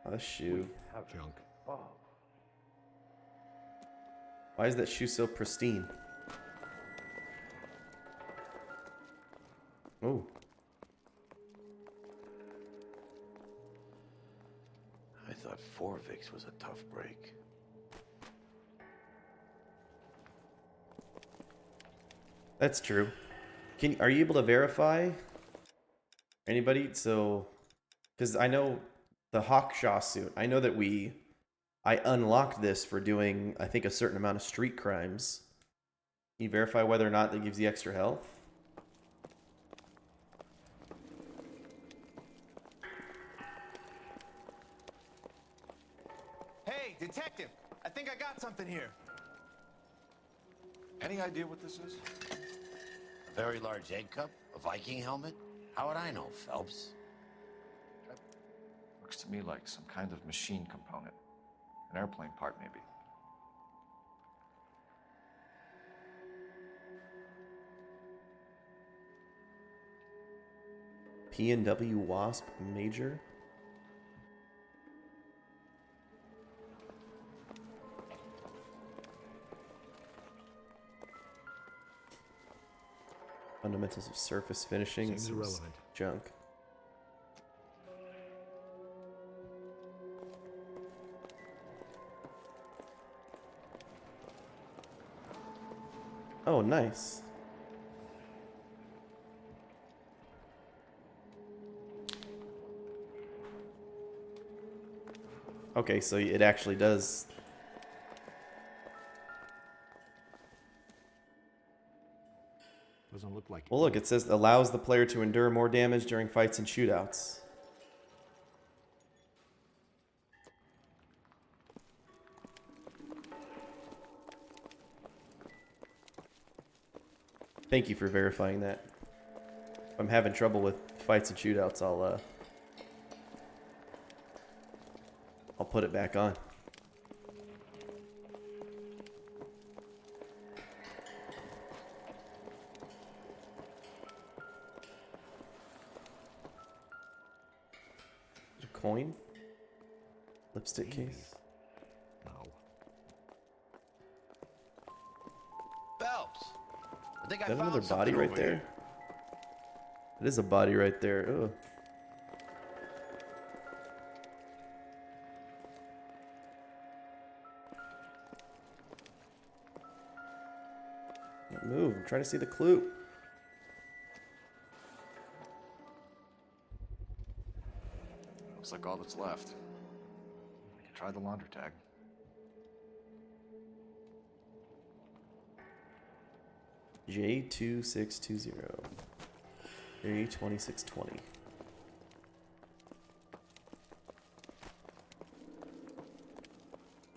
A shoe. Junk. Why is that shoe so pristine? Oh. I thought Forvix was a tough break. That's true. Are you able to verify anybody? So, because I know the Hawkshaw suit. I know that I unlocked this for doing, I think, a certain amount of street crimes. Can you verify whether or not that gives you extra health? Hey, detective! I think I got something here. Any idea what this is? A very large egg cup? A Viking helmet? How would I know, Phelps? Looks to me like some kind of machine component. An airplane part, maybe. P&W Wasp Major? Fundamentals of surface finishing. Seems irrelevant. Junk. Oh, nice. Okay, so it actually does. Doesn't look like it. Well, look, it says allows the player to endure more damage during fights and shootouts. Thank you for verifying that. If I'm having trouble with fights and shootouts, I'll put it back on. A coin? Lipstick case? No. Phelps! I think I Is that found another body something right over there? here. It is a body right there. Ugh. Don't move. I'm trying to see the clue. Looks like all that's left. We can try the laundry tag. J2620. J2620.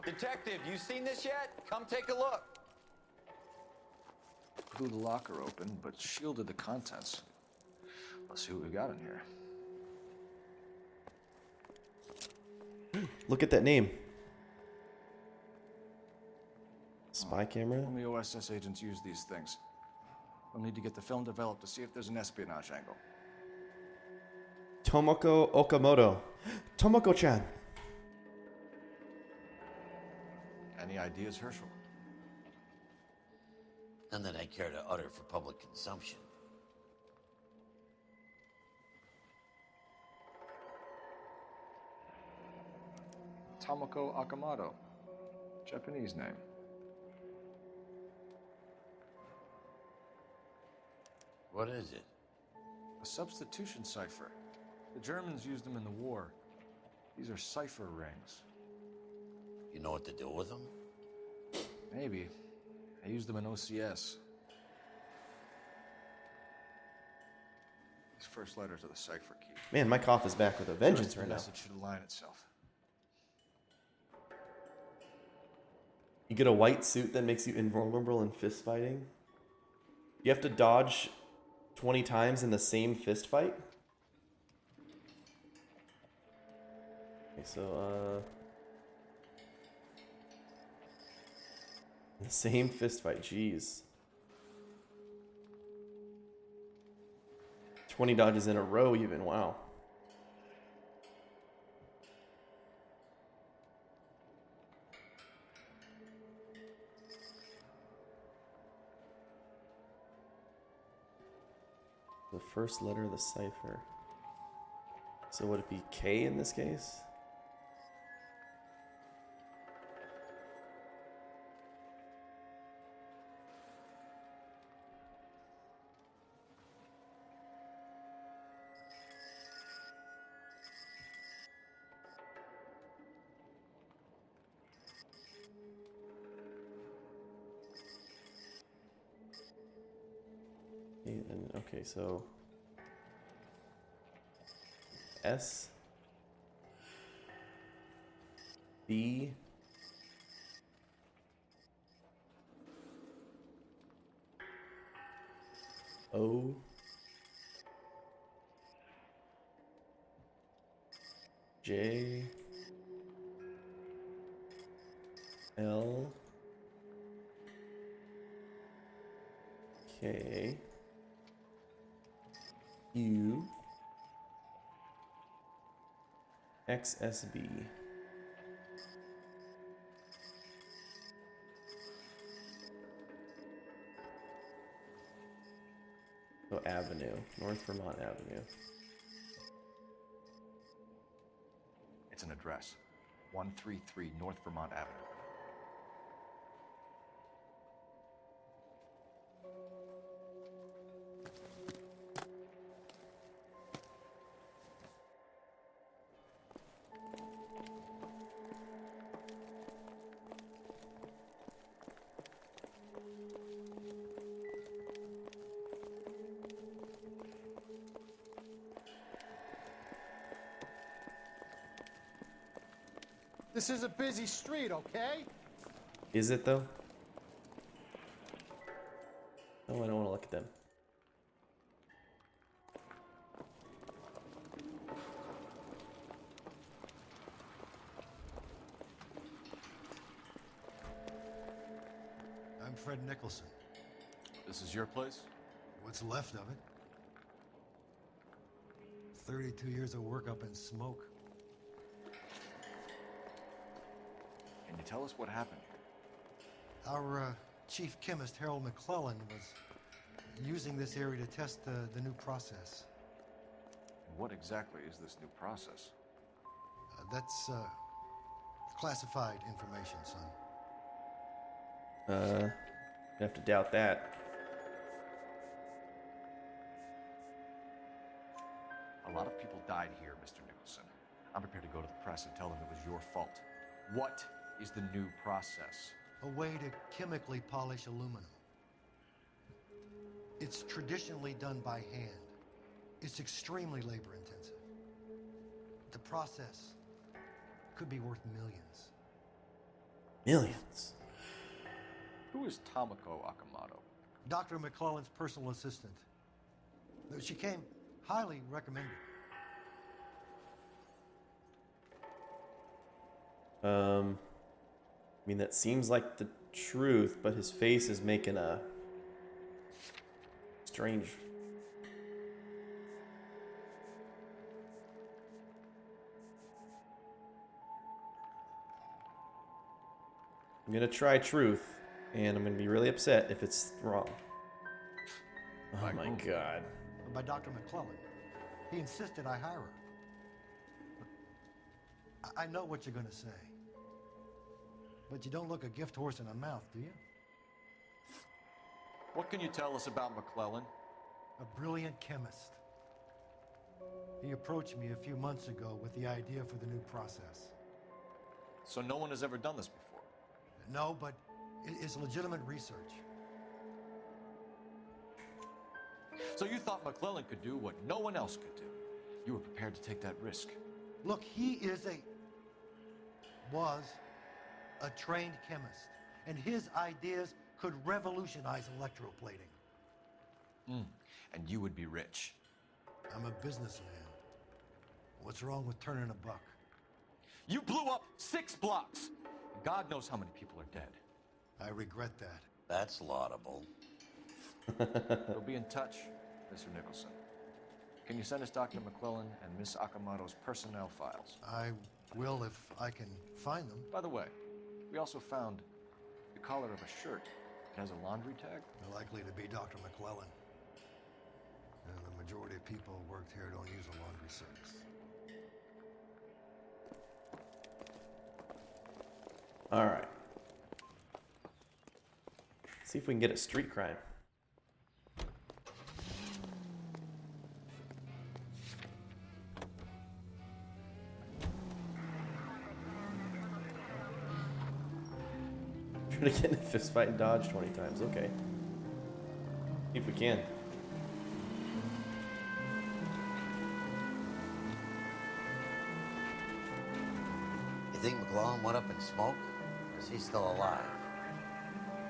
Detective, you seen this yet? Come take a look. Blew the locker open, but shielded the contents. Let's see what we got in here. Look at that name. Spy camera? Only OSS agents use these things. We'll need to get the film developed to see if there's an espionage angle. Tomoko Okamoto. Tomoko-chan. Any ideas, Herschel? None that I care to utter for public consumption. Tomoko Okamoto. Japanese name. What is it? A substitution cipher. The Germans used them in the war. These are cipher rings. You know what to do with them? Maybe. I used them in OCS. These first letters are the cipher key. Man, my cough is back with a vengeance right The now. message should align itself. You get a white suit that makes you invulnerable in fist fighting. You have to dodge 20 times in the same fist fight? Okay, so, the same fist fight, jeez. 20 dodges in a row even, wow. The first letter of the cipher. So would it be K in this case? Okay, so S B O J L K U XSB. So Avenue, North Vermont Avenue. It's an address. 133 North Vermont Avenue. This is a busy street, okay? Is it though? Oh, I don't want to look at them. I'm Fred Nicholson. This is your place? What's left of it? 32 years of work up in smoke. Can you tell us what happened? Our chief chemist, Harold McClellan, was using this area to test the new process. And what exactly is this new process? That's classified information, son. You have to doubt that. A lot of people died here, Mr. Nicholson. I'm prepared to go to the press and tell them it was your fault. What is the new process? A way to chemically polish aluminum. It's traditionally done by hand. It's extremely labor intensive. The process could be worth millions. Millions? Who is Tomoko Akamoto? Dr. McClellan's personal assistant. She came highly recommended. I mean, that seems like the truth, but his face is making a strange... I'm gonna try truth, and I'm gonna be really upset if it's wrong. Oh my god. By Dr. McClellan. He insisted I hire her. I know what you're gonna say. But you don't look a gift horse in a mouth, do you? What can you tell us about McClellan? A brilliant chemist. He approached me a few months ago with the idea for the new process. So no one has ever done this before? No, but it's legitimate research. So you thought McClellan could do what no one else could do? You were prepared to take that risk? Look, he was a trained chemist, and his ideas could revolutionize electroplating. And you would be rich. I'm a businessman. What's wrong with turning a buck? You blew up 6 blocks. God knows how many people are dead. I regret that. That's laudable. We'll be in touch, Mr. Nicholson. Can you send us Dr. McClellan and Miss Akamoto's personnel files? I will if I can find them. By the way, we also found the collar of a shirt. It has a laundry tag. Likely to be Dr. McClellan. And the majority of people who worked here don't use a laundry service. All right. See if we can get a street crime. Try to get in a fist fight and dodge 20 times. Okay. See if we can. You think McClellan went up in smoke? Or is he still alive?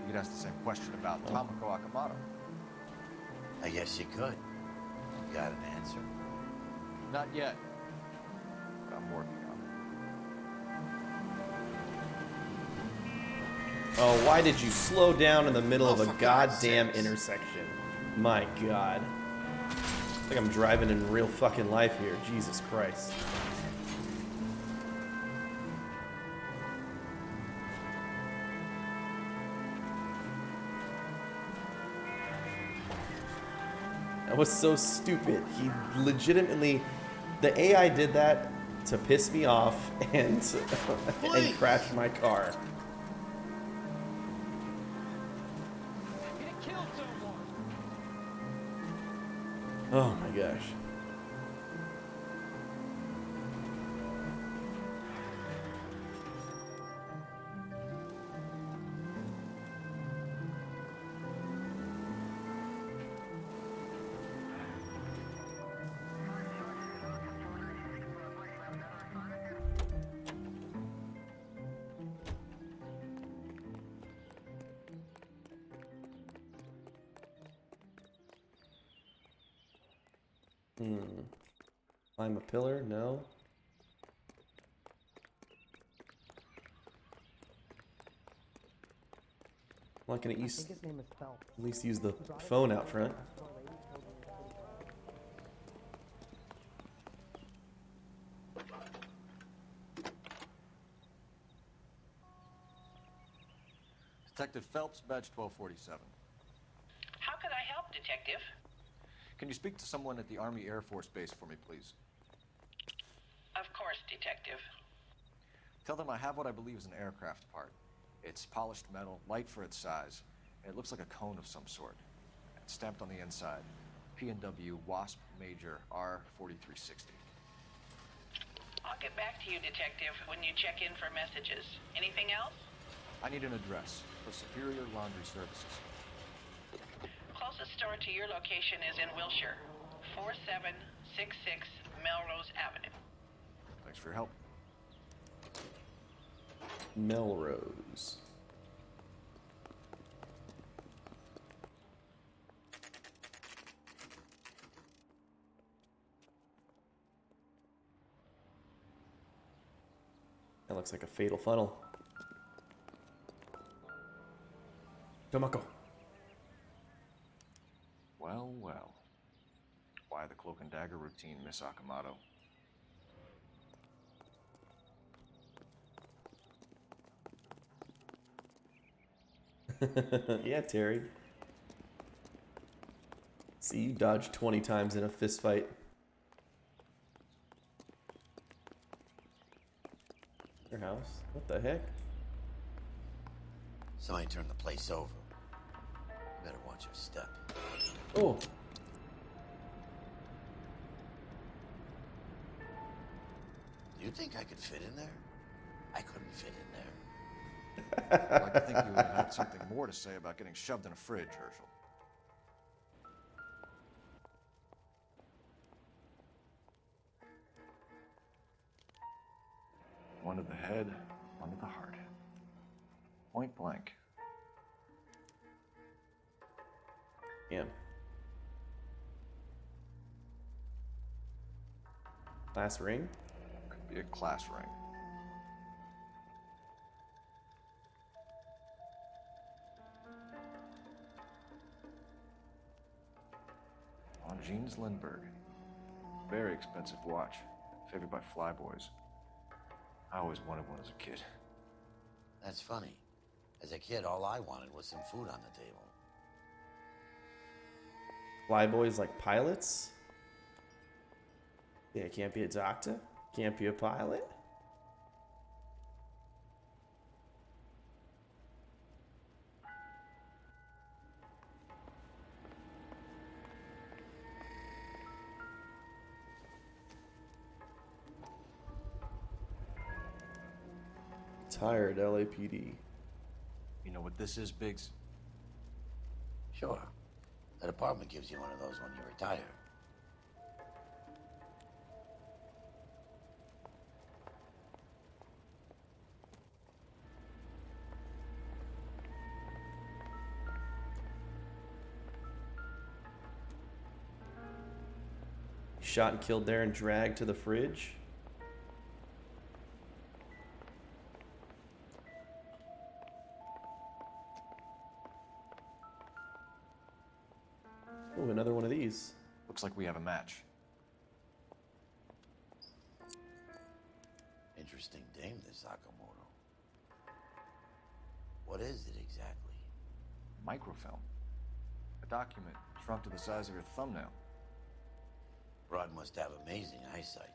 You could ask the same question about Tomoko Akamoto. I guess you could. You got an answer? Not yet. But I'm working on it. Oh, why did you slow down in the middle of a goddamn intersection? My God. I think I'm driving in real fucking life here. Jesus Christ. That was so stupid. He legitimately... The AI did that to piss me off and crash my car. Oh my gosh. Climb a pillar? No. I'm not gonna use. His name is Phelps. At least use the phone out front. Detective Phelps, badge 1247. How can I help, Detective? Can you speak to someone at the Army Air Force Base for me, please? Of course, Detective. Tell them I have what I believe is an aircraft part. It's polished metal, light for its size, and it looks like a cone of some sort. It's stamped on the inside. P&W Wasp Major R4360. I'll get back to you, Detective, when you check in for messages. Anything else? I need an address for Superior Laundry Services. Closest store to your location is in Wilshire, 4766 Melrose Avenue. Thanks for your help. Melrose. That looks like a fatal funnel. Tomoko. Well, well. Why the cloak and dagger routine, Miss Akamoto? Yeah, Terry. See, you dodged 20 times in a fist fight. Your house? What the heck? Somebody turned the place over. You better watch your step. Oh. Do you think I could fit in there? I couldn't fit in there. I'd like to think you would have had something more to say about getting shoved in a fridge, Herschel. One to the head, one to the heart. Point blank. Yeah. Class ring? Could be a class ring. On Jeans Lindbergh. Very expensive watch. Favored by flyboys. I always wanted one as a kid. That's funny. As a kid, all I wanted was some food on the table. Flyboys like pilots? Yeah, can't be a doctor. Can't be a pilot. Tired LAPD. You know what this is, Biggs? Sure. The department gives you one of those when you retire. Shot and killed there and dragged to the fridge. Oh, another one of these. Looks like we have a match. Interesting dame, this Sakamoto. What is it exactly? Microfilm. A document shrunk to the size of your thumbnail. Broad must have amazing eyesight.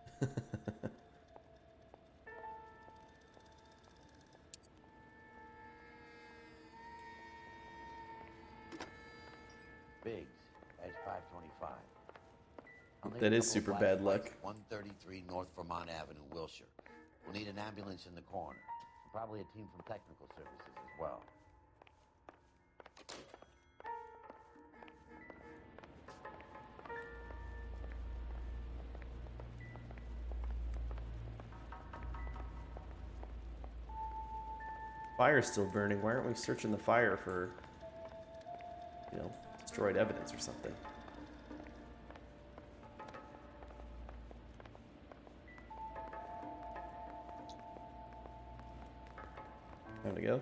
Biggs, edge 525. That is super bad luck. 133 North Vermont Avenue, Wilshire. We'll need an ambulance in the corner. And probably a team from technical services as well. Fire's still burning. Why aren't we searching the fire for, you know, destroyed evidence or something? There we go.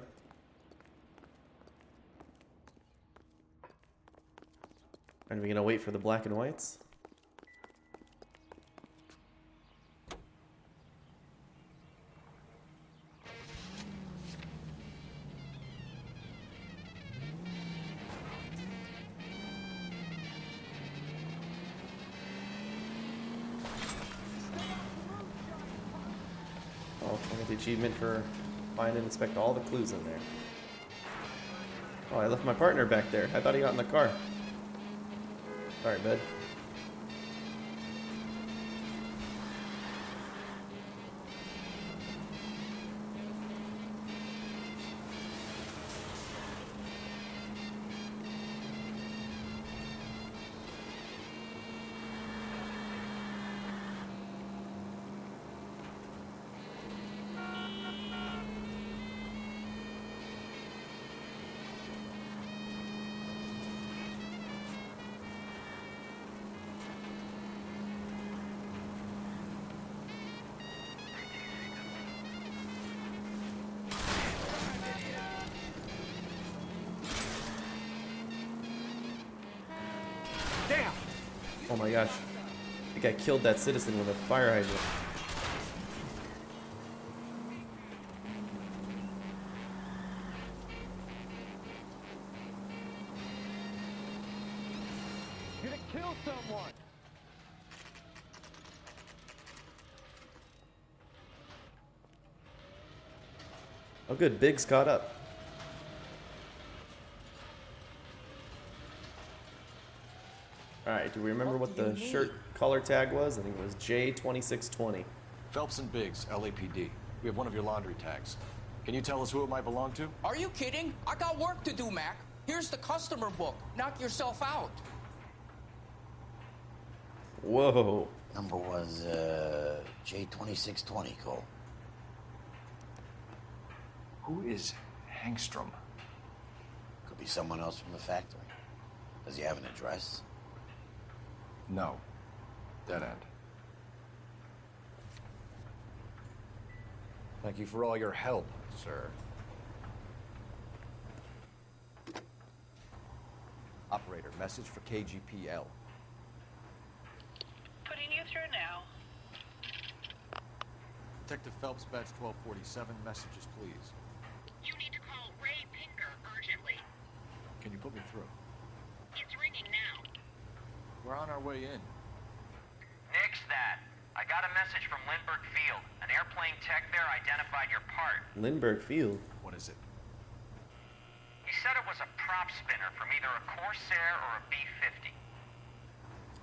Are we gonna wait for the black and whites? Oh, I got the achievement for find and inspect all the clues in there. Oh, I left my partner back there. I thought he got in the car. Sorry, bud. Oh my gosh. I think I killed that citizen with a fire hydrant. You're gonna kill someone! Oh good, Biggs caught up. Alright, do we remember what the shirt color tag was? I think it was J2620. Phelps and Biggs, LAPD. We have one of your laundry tags. Can you tell us who it might belong to? Are you kidding? I got work to do, Mac. Here's the customer book. Knock yourself out. Whoa. Number was J2620, Cole. Who is Hangstrom? Could be someone else from the factory. Does he have an address? No. Dead end. Thank you for all your help, sir. Operator, message for KGPL. Putting you through now. Detective Phelps, badge 1247, messages, please. You need to call Ray Pinker urgently. Can you put me through? It's ringing now. We're on our way in. Nix that. I got a message from Lindbergh Field. An airplane tech there identified your part. Lindbergh Field. What is it? He said it was a prop spinner from either a Corsair or a B-50.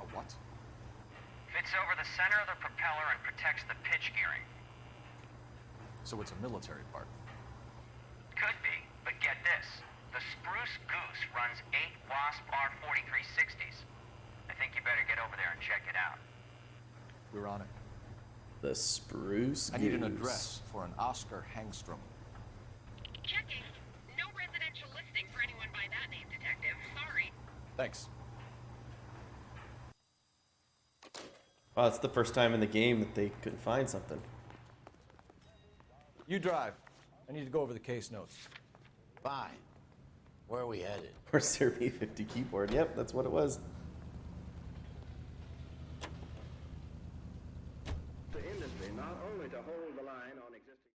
A what? Fits over the center of the propeller and protects the pitch gearing. So it's a military part. Could be, but get this. The Spruce Goose runs 8 Wasp R-4360s. I think you better get over there and check it out. We're on it. The Spruce I need an Goose. address for an Oscar Hangstrom. Checking. No residential listing for anyone by that name, Detective. Sorry. Thanks. Wow, it's the first time in the game that they couldn't find something. You drive. I need to go over the case notes. Fine. Where are we headed? Corsair V50 keyboard. Yep, that's what it was. To industry, not only to hold the line on existing.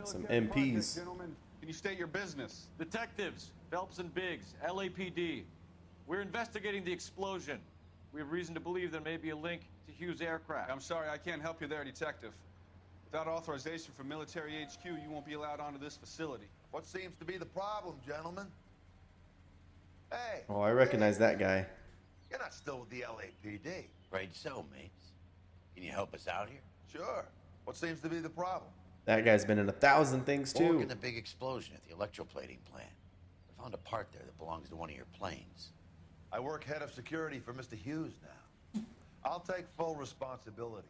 Some MPs. Gentlemen, can you state your business? Detectives, Phelps and Biggs, LAPD. We're investigating the explosion. We have reason to believe there may be a link to Hughes' aircraft. I'm sorry, I can't help you there, Detective. Without authorization from Military HQ, you won't be allowed onto this facility. What seems to be the problem, gentlemen? Hey. Oh, I recognize that guy. You're not still with the LAPD. Afraid so, mates. Can you help us out here? Sure. What seems to be the problem? That guy's been in 1,000 things too. Working the big explosion at the electroplating plant. I found a part there that belongs to one of your planes. I work head of security for Mr. Hughes now. I'll take full responsibility.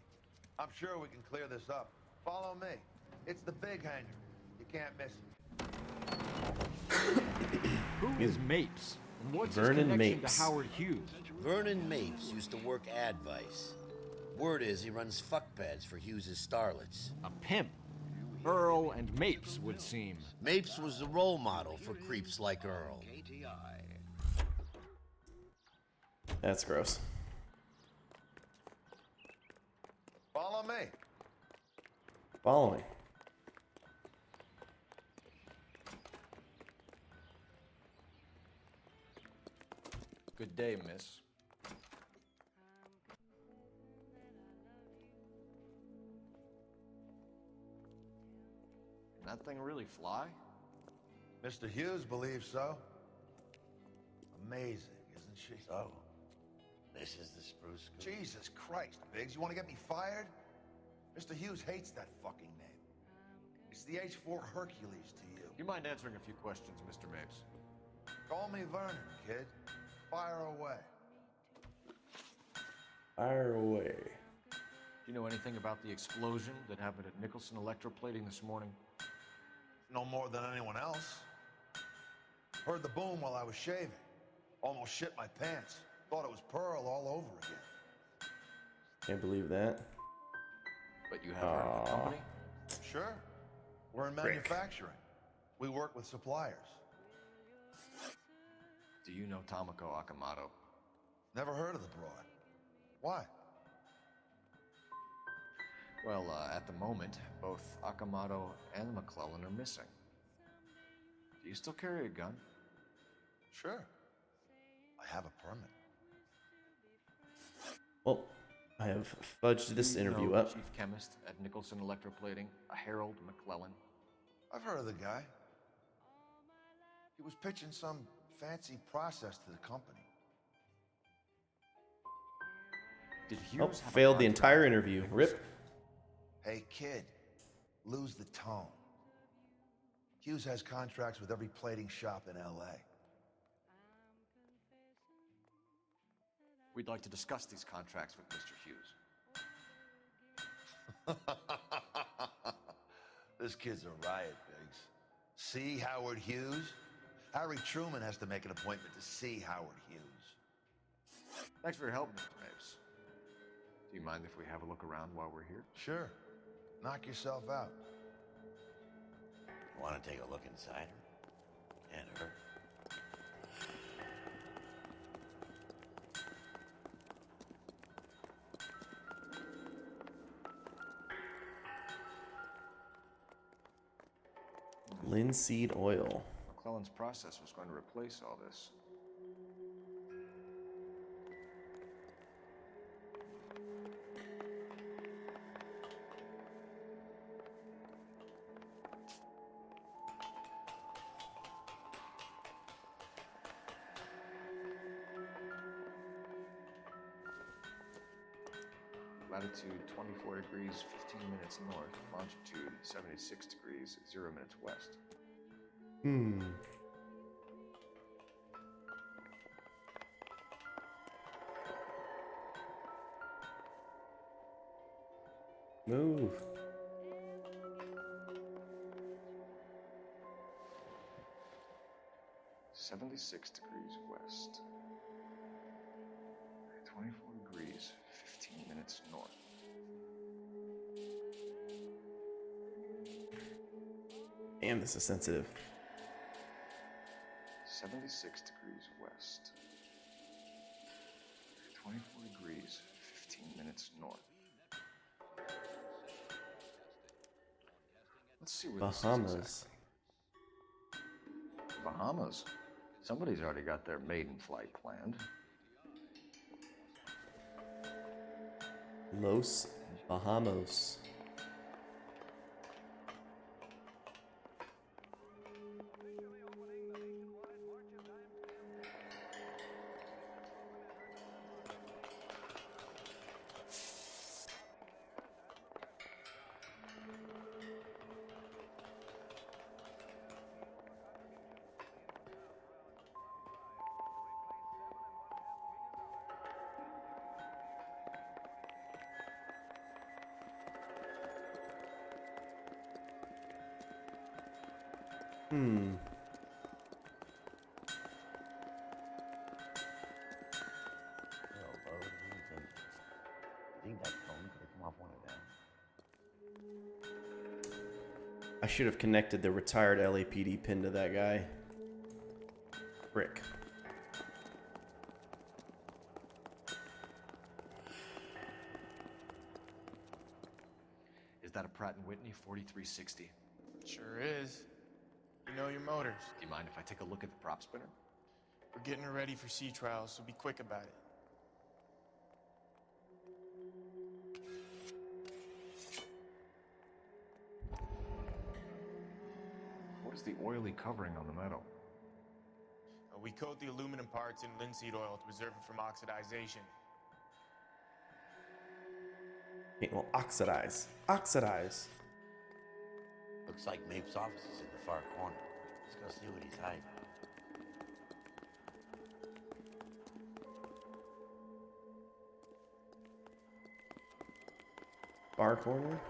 I'm sure we can clear this up. Follow me. It's the big hangar. You can't miss it. Who is Mapes? And what's Vernon his connection Mapes. to Howard Hughes? Vernon Mapes used to work Advice. Word is he runs fuck pads for Hughes' starlets. A pimp. Earl and Mapes would seem. Mapes was the role model for creeps like Earl. That's gross. Follow me. Follow me. Good day, miss. Can that thing really fly? Mr. Hughes believes so. Amazing, isn't she? So, this is the Spruce Goose. Jesus Christ, Biggs, you want to get me fired? Mr. Hughes hates that fucking name. It's the H-4 Hercules to you. You mind answering a few questions, Mr. Mapes? Call me Vernon, kid. Fire away. Fire away. Do you know anything about the explosion that happened at Nicholson Electroplating this morning? No more than anyone else. Heard the boom while I was shaving. Almost shit my pants. Thought it was Pearl all over again. Can't believe that. But you have heard of the company? Sure. We're in manufacturing. We work with suppliers. Do you know Tomoko Akamoto? Never heard of the broad. Why? Well, at the moment, both Akamoto and McClellan are missing. Do you still carry a gun? Sure. I have a permit. Well, I have fudged this interview up. Chief chemist at Nicholson Electroplating, a Harold McClellan. I've heard of the guy. He was pitching some fancy process to the company. Did Oh, Hughes have a failed the contract entire with interview. Nicholson? Rip. Hey, kid, lose the tone. Hughes has contracts with every plating shop in L.A. We'd like to discuss these contracts with Mr. Hughes. This kid's a riot, Biggs. See Howard Hughes? Harry Truman has to make an appointment to see Howard Hughes. Thanks for your help, Mr. Mapes. Do you mind if we have a look around while we're here? Sure. Knock yourself out. Want to take a look inside her? Can't hurt. Linseed oil. McClellan's process was going to replace all this. Latitude 24 degrees, 15 minutes north. Longitude 76 degrees, 0 minutes west. Move. "76 degrees west. 24 degrees, 15 minutes north." Damn, this is sensitive. 76 degrees west. 24 degrees, 15 minutes north. Let's see where Bahamas. this is exactly. Bahamas? Somebody's already got their maiden flight planned. Los Bahamos. I should have connected the retired LAPD pin to that guy. Frick. Is that a Pratt & Whitney 4360? Sure is. You know your motors. Do you mind if I take a look at the prop spinner? We're getting her ready for sea trials, so be quick about it. What is the oily covering on the metal? We coat the aluminum parts in linseed oil to preserve it from oxidization. It will oxidize. Oxidize. Looks like Mapes' office is in the far corner. Let's go see what he's hiding. Bar corner?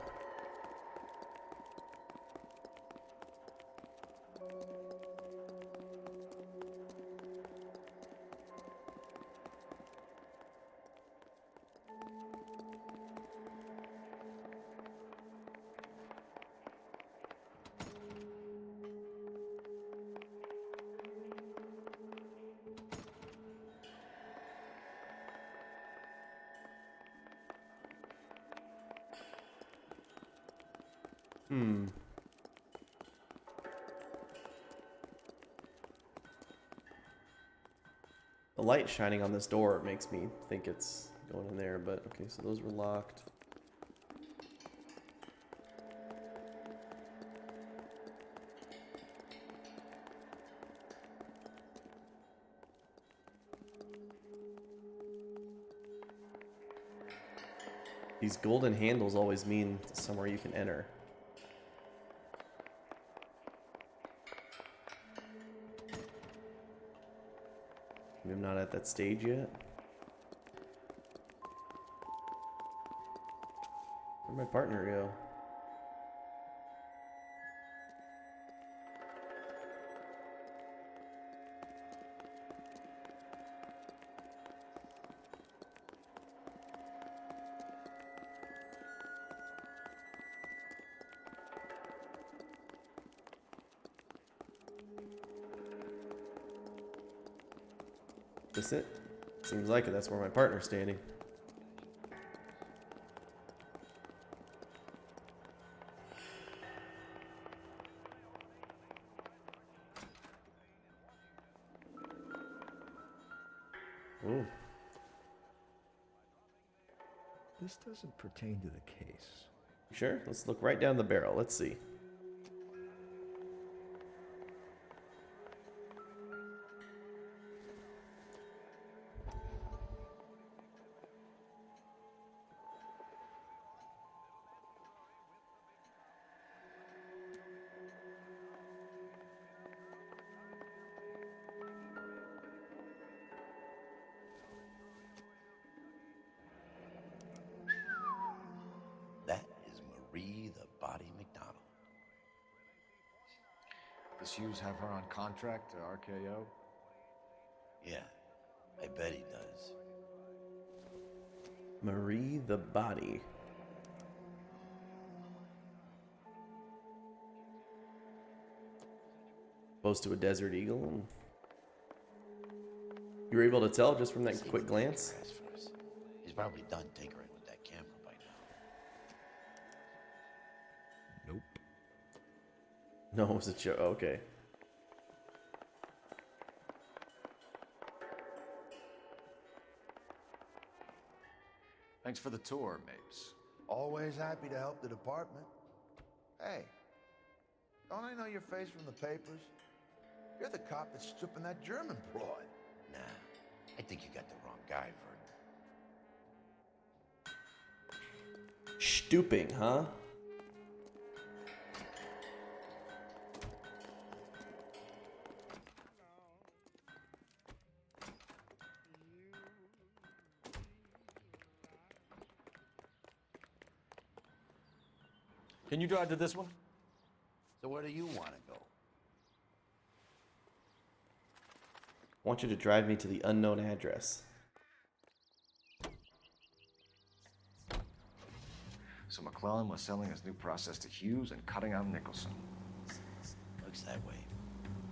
The light shining on this door makes me think it's going in there, but okay, so those were locked. These golden handles always mean somewhere you can enter. Maybe I'm not at that stage yet. Where'd my partner go? This it? Seems like it. That's where my partner's standing. Ooh. This doesn't pertain to the case. Sure? Let's look right down the barrel. Let's see. That is Marie the Body McDonald. Does Hughes have her on contract to RKO? Yeah, I bet he does. Marie the Body. Close to a desert eagle. You were able to tell just from that quick glance? He's probably done tinkering with that camera by now. Nope. No, it was a joke. Okay. Thanks for the tour, Mapes. Always happy to help the department. Hey, don't I know your face from the papers? You're the cop that's stripping that German broad. Nah, I think you got the wrong guy, Vernon. Stooping, huh? Can you drive to this one? So where do you want to go? I want you to drive me to the unknown address. So McClellan was selling his new process to Hughes and cutting out Nicholson. Looks that way.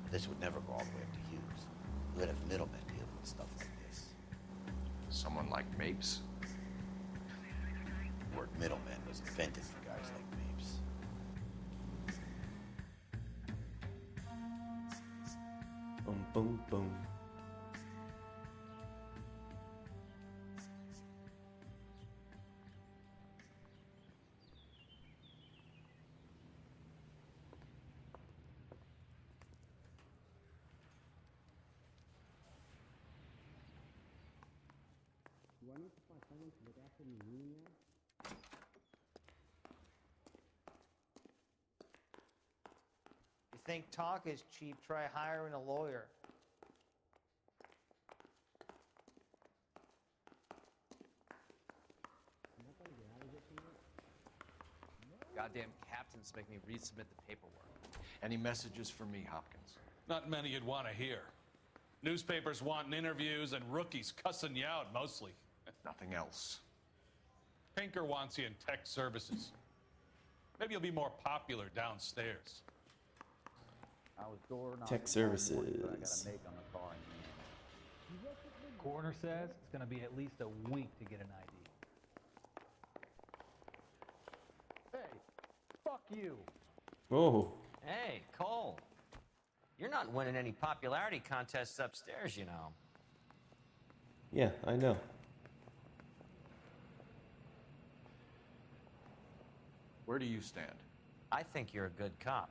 But this would never go all the way up to Hughes. You would have middlemen dealing with stuff like this. Someone like Mapes? The word middleman was invented for guys like Mapes. Boom, boom, boom. You think talk is cheap, try hiring a lawyer. Goddamn captains make me resubmit the paperwork. Any messages for me, Hopkins? Not many you'd want to hear. Newspapers wanting interviews and rookies cussing you out mostly. Nothing else. Pinker wants you in tech services. Maybe you'll be more popular downstairs. I was door knocking Tech all services. morning, but I got a make on the car in hand. Coroner says it's going to be at least a week to get an ID. Hey, fuck you. Oh. Hey, Cole. You're not winning any popularity contests upstairs, you know. Yeah, I know. Where do you stand? I think you're a good cop,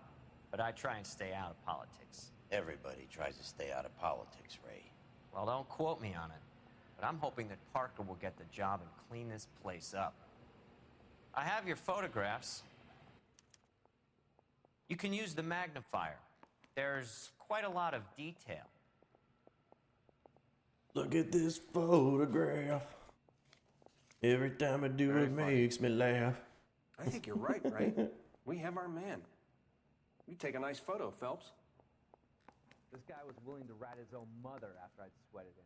but I try and stay out of politics. Everybody tries to stay out of politics, Ray. Well, don't quote me on it, but I'm hoping that Parker will get the job and clean this place up. I have your photographs. You can use the magnifier. There's quite a lot of detail. Look at this photograph. Every time I do it makes me laugh. I think you're right, Ray. We have our man. You take a nice photo, Phelps. This guy was willing to rat his own mother after I'd sweated him.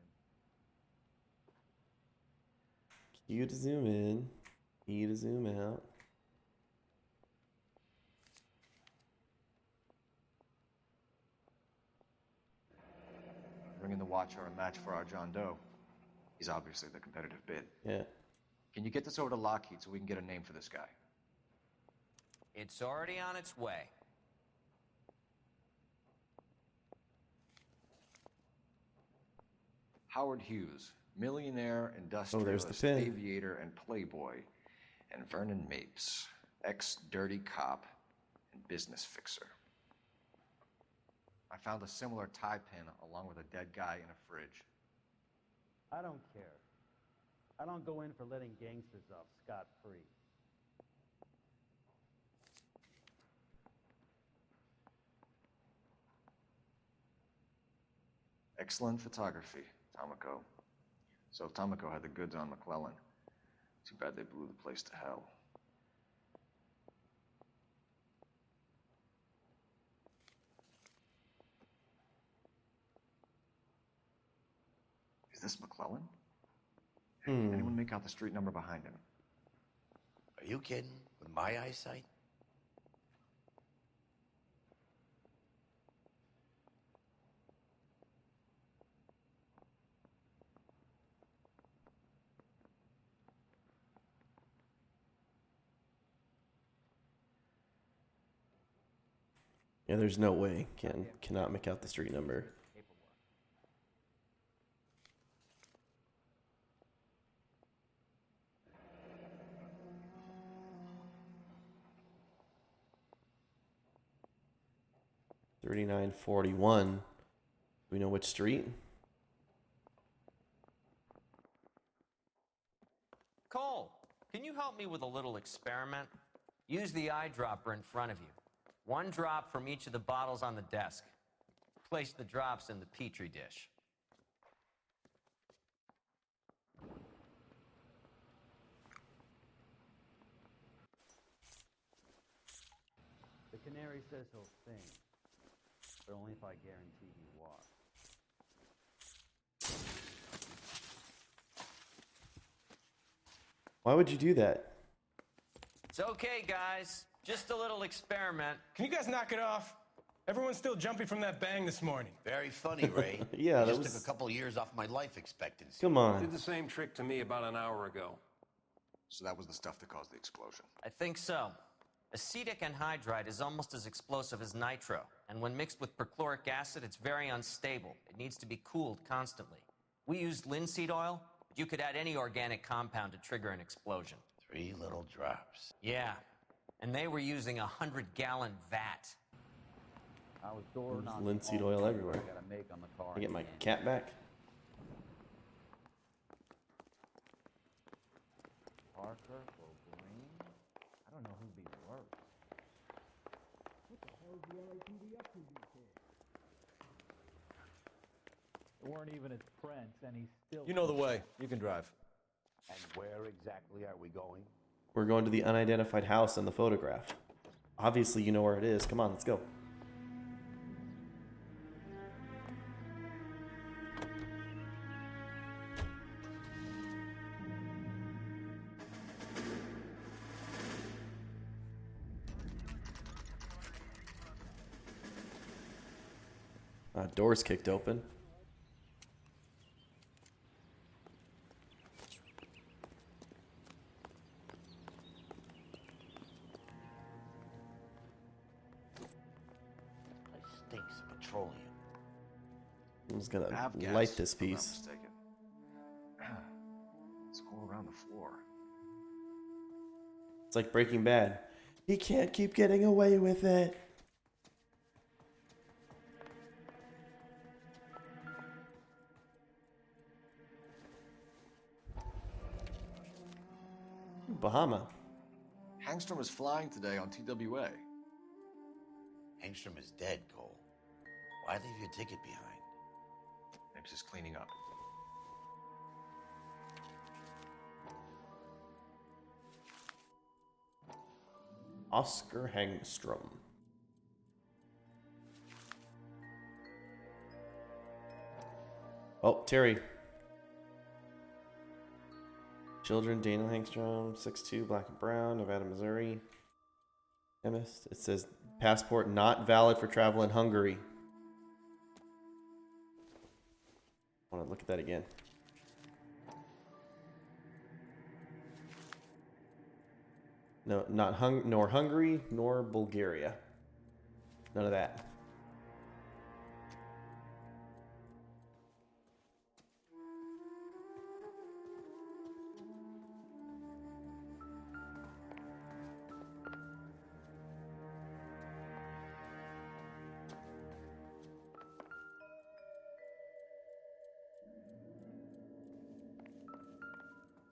Q to zoom in. E to zoom out. Ringing the watch are a match for our John Doe. He's obviously the competitive bid. Yeah. Can you get this over to Lockheed so we can get a name for this guy? It's already on its way. Howard Hughes, millionaire, there's industrialist, the pin. aviator, and playboy. And Vernon Mapes, ex-dirty cop and business fixer. I found a similar tie pin along with a dead guy in a fridge. I don't care. I don't go in for letting gangsters off scot-free. Excellent photography, Tomoko. So Tomoko had the goods on McClellan. Too bad they blew the place to hell. Is this McClellan? Anyone make out the street number behind him? Are you kidding? With my eyesight? Yeah, there's no way. Cannot make out the street number. $39.41. Do we know which street? Cole, can you help me with a little experiment? Use the eyedropper in front of you. One drop from each of the bottles on the desk. Place the drops in the Petri dish. The canary says he'll sing, but only if I guarantee he walks. Why would you do that? It's okay, guys. Just a little experiment. Can you guys knock it off? Everyone's still jumpy from that bang this morning. Very funny, Ray. Yeah, You that just was- took a couple of years off my life expectancy. Come on. Did the same trick to me about an hour ago. So that was the stuff that caused the explosion. I think so. Acetic anhydride is almost as explosive as nitro, and when mixed with perchloric acid, it's very unstable. It needs to be cooled constantly. We used linseed oil, but you could add any organic compound to trigger an explosion. 3 little drops. Yeah, and they were using a 100-gallon vat. I was door There's knocking linseed all oil day. everywhere. I gotta make on the car. I get my again. cat back. Parker or Green? I don't know who'd be worse. What the hell is the LAPD up to these days? They weren't even his friends, and he's still... You know the way. You can drive. And where exactly are we going? We're going to the unidentified house in the photograph. Obviously, you know where it is. Come on, let's go. Doors kicked open. It stinks of petroleum. I'm just gonna Avgas, light this if I'm not piece. mistaken. It's all around the floor. It's like Breaking Bad. He can't keep getting away with it. Bahama. Hangstrom is flying today on TWA. Hangstrom is dead, Cole. Why leave your ticket behind? Mapes is cleaning up. Oscar Hangstrom. Oh, Terry. Children, Daniel Hangstrom, 6'2", black and brown, Nevada, Missouri. Chemist. It says passport not valid for travel in Hungary. I want to look at that again. No, not nor Hungary, nor Bulgaria. None of that.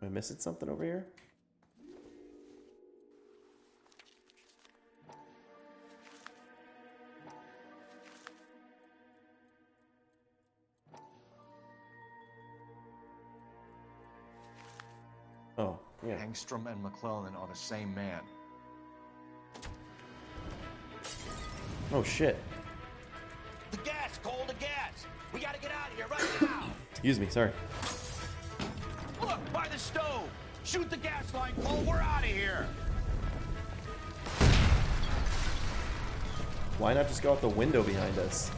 Am I missing something over here? Oh, yeah. Engstrom and McClellan are the same man. Oh, shit. The gas, Cole, the gas! We gotta get out of here right now! Excuse me, sorry. Look, by the stove! Shoot the gas line, Cole, we're out of here! Why not just go out the window behind us?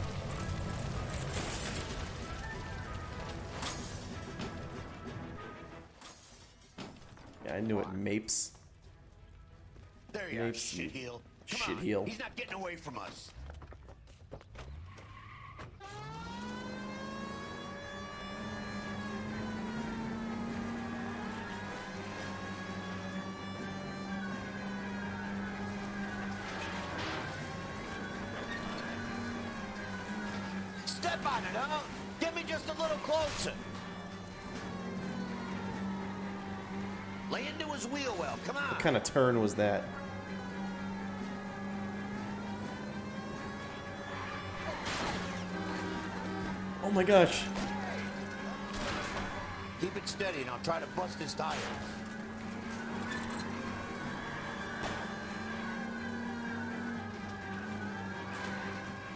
Yeah, I knew it, Mapes. There you are, Mapes, you shitheel. Come on, shitheel. he's not getting away from us. Step on it, huh? Get me just a little closer. Lay into his wheel well, come on. What kind of turn was that? Oh my gosh. Keep it steady and I'll try to bust his tires.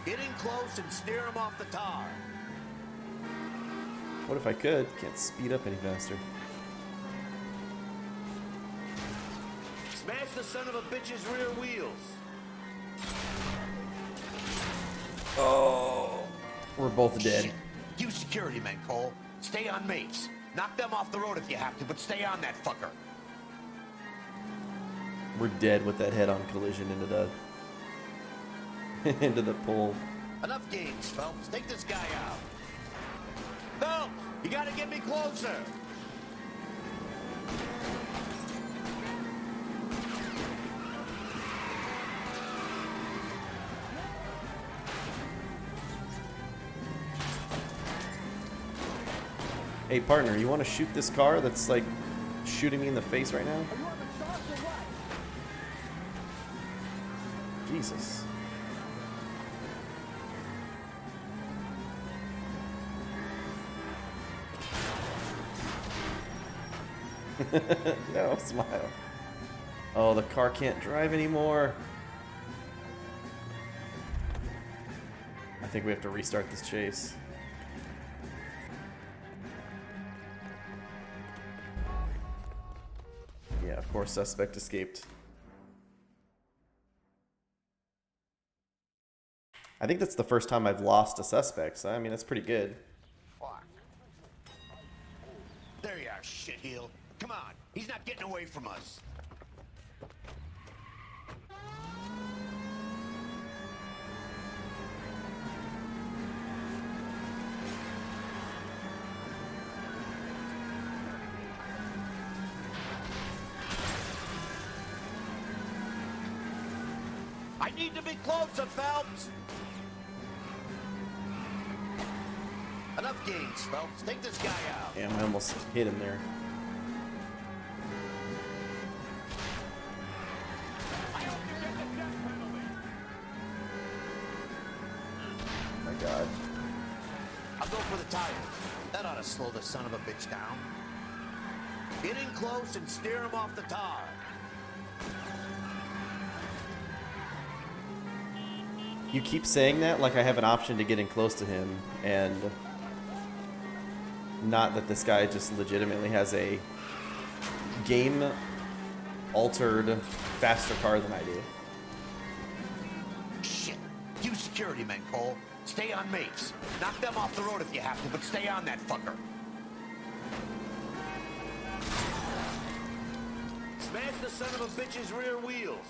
Get in close and steer him off the tar. What if I could? Can't speed up any faster. Smash the son of a bitch's rear wheels. Oh, we're both dead. Shit. You security men, Cole. Stay on Mapes. Knock them off the road if you have to, but stay on that fucker. We're dead with that head-on collision into the into the pole. Enough games, Phelps. Take this guy out. Phelps, you gotta get me closer. Hey partner, you want to shoot this car that's like shooting me in the face right now? Jesus. No, smile. Oh, the car can't drive anymore. I think we have to restart this chase. Yeah, of course, suspect escaped. I think that's the first time I've lost a suspect, so I mean, that's pretty good. There you are, shitheel. Come on, he's not getting away from us. I need to be closer, Phelps. Enough games, Phelps. Take this guy out. Damn, I almost hit him there. Oh my God. I'll go for the tires. That ought to slow the son of a bitch down. Get in close and steer him off the tar. You keep saying that like I have an option to get in close to him, and not that this guy just legitimately has a game-altered faster car than I do. Shit. You security men, Cole. Stay on Mapes. Knock them off the road if you have to, but stay on that fucker. Smash the son of a bitch's rear wheels.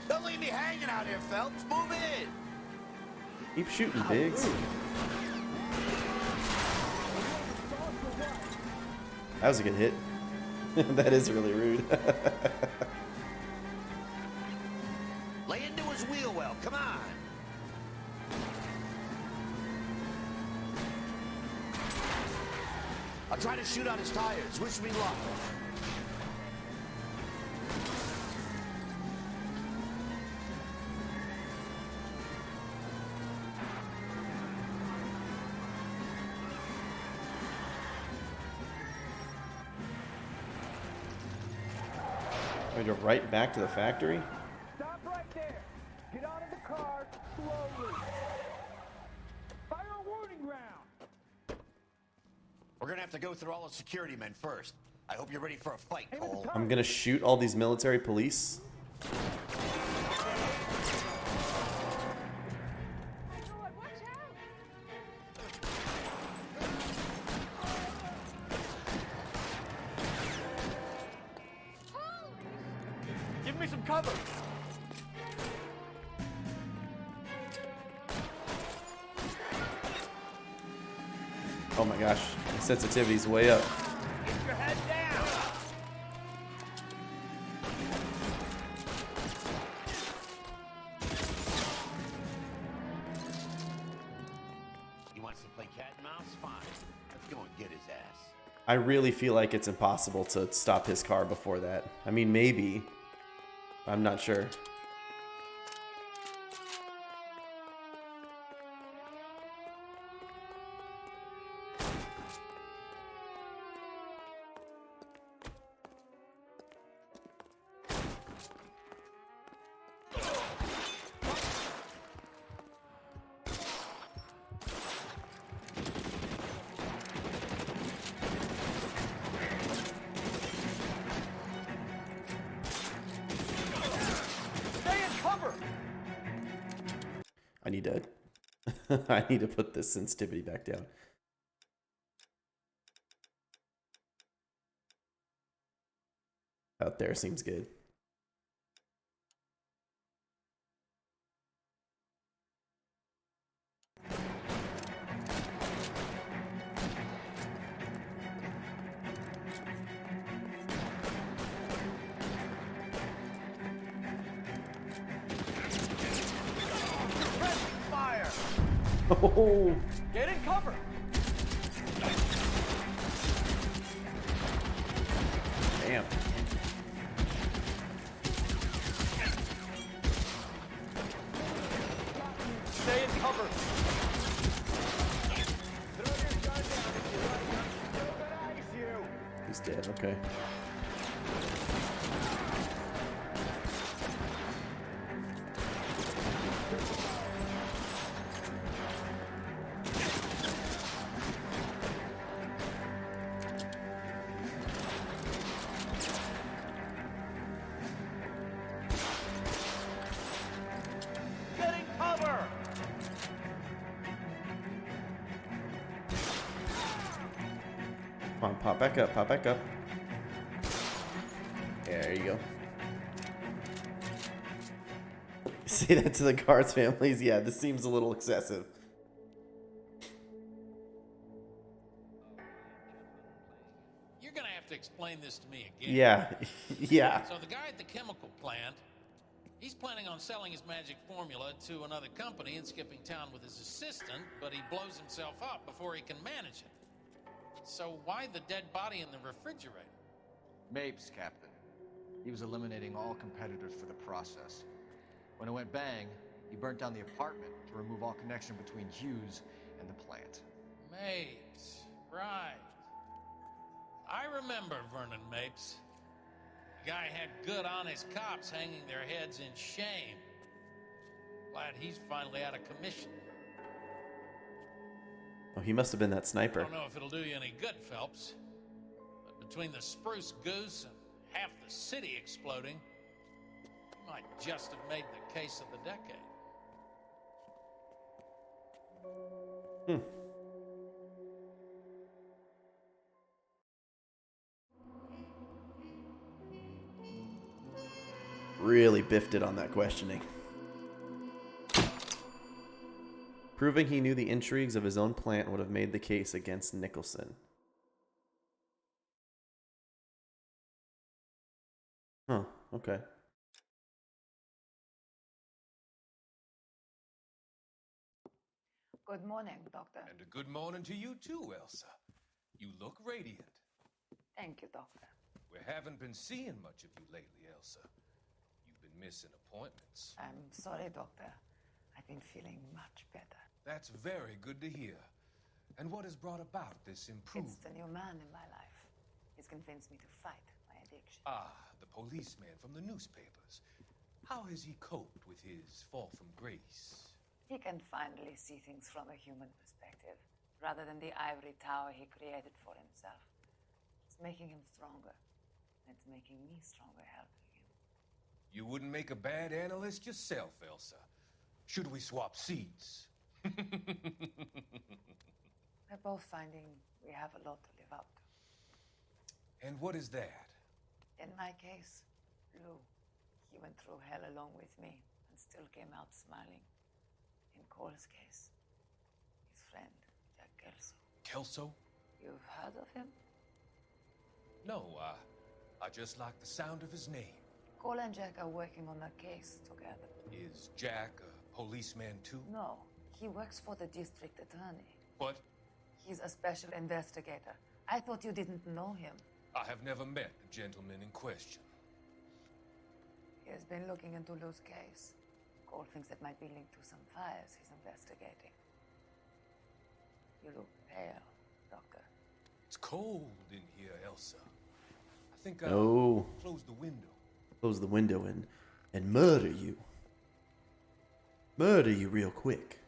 Don't leave me hanging out here, Phelps. Move in. Keep shooting, Biggs. That was a good hit. That is really rude. Lay into his wheel well. Come on. I'll try to shoot out his tires. Wish me luck. We go right back to the factory. Stop right there. Get out of the car slowly. Fire a warning round. We're gonna have to go through all the security men first. I hope you're ready for a fight, Cole. I'm gonna shoot all these military police. Give me some cover. Oh my gosh, the sensitivity's way up. Get your head down. He wants to play cat and mouse? Fine. Let's go and get his ass. I really feel like it's impossible to stop his car before that. I mean, maybe. I'm not sure. I need to I need to put this sensitivity back down. Out there seems good. Oh. Get in cover. Damn. Stay in cover. He's dead, okay. Get in cover. Come on, pop back up, pop back up. There you go. Say that to the guards' families. Yeah, this seems a little excessive. You're gonna have to explain this to me again. Yeah, yeah. So the guy at the chemical plant, he's planning on selling his magic formula to another company and skipping town with his assistant, but he blows himself up before he can manage it. So why the dead body in the refrigerator? Mapes, Captain. He was eliminating all competitors for the process. When it went bang, he burnt down the apartment to remove all connection between Hughes and the plant. Mapes, right. I remember Vernon Mapes. The guy had good, honest cops hanging their heads in shame. Glad he's finally out of commission. Oh, he must have been that I sniper. don't know if it'll do you any good, Phelps. But between the spruce goose and half the city exploding, you might just have made the case of the decade. Hmm. Really biffed it on that questioning. Proving he knew the intrigues of his own plant would have made the case against Nicholson. Huh, okay. Good morning, Doctor. And a good morning to you too, Elsa. You look radiant. Thank you, Doctor. We haven't been seeing much of you lately, Elsa. You've been missing appointments. I'm sorry, Doctor. I've been feeling much better. That's very good to hear. And what has brought about this improvement? It's the new man in my life. He's convinced me to fight my addiction. Ah, the policeman from the newspapers. How has he coped with his fall from grace? He can finally see things from a human perspective, rather than the ivory tower he created for himself. It's making him stronger. It's making me stronger helping him. You wouldn't make a bad analyst yourself, Elsa. Should we swap seats? We're both finding we have a lot to live up to. And what is that? In my case, Lou. He went through hell along with me and still came out smiling. In Cole's case, his friend, Jack Kelso. Kelso? You've heard of him? No, I just like the sound of his name. Cole and Jack are working on a case together. Is Jack a policeman too? No, he works for the district attorney. What? He's a special investigator. I thought you didn't know him. I have never met the gentleman in question. He has been looking into Lou's case. Cole thinks it might be linked to some fires he's investigating. You look pale, Doctor. It's cold in here, Elsa. I think Oh. I'll close the window. Close the window and murder you. Murder you real quick.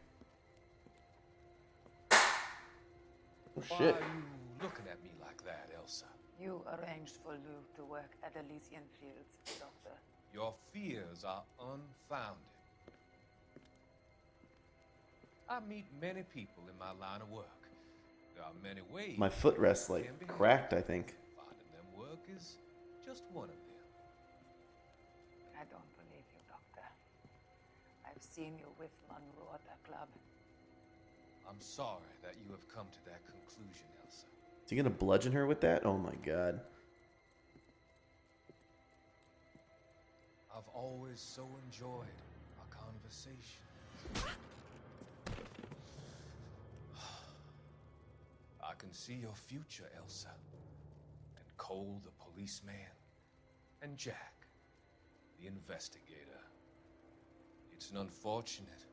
Oh Why shit. are you looking at me like that, Elsa? You arranged for Lou to work at Elysian Fields, Doctor. Your fears are unfounded. I meet many people in my line of work. There are many ways. My footrest like can be cracked, I think. Finding them work is just one of them. I don't believe you, Doctor. I've seen you with Monroe at the club. I'm sorry that you have come to that conclusion, Elsa. Is he gonna bludgeon her with that? Oh my god. I've always so enjoyed our conversations. I can see your future, Elsa. And Cole, the policeman. And Jack, the investigator. It's an unfortunate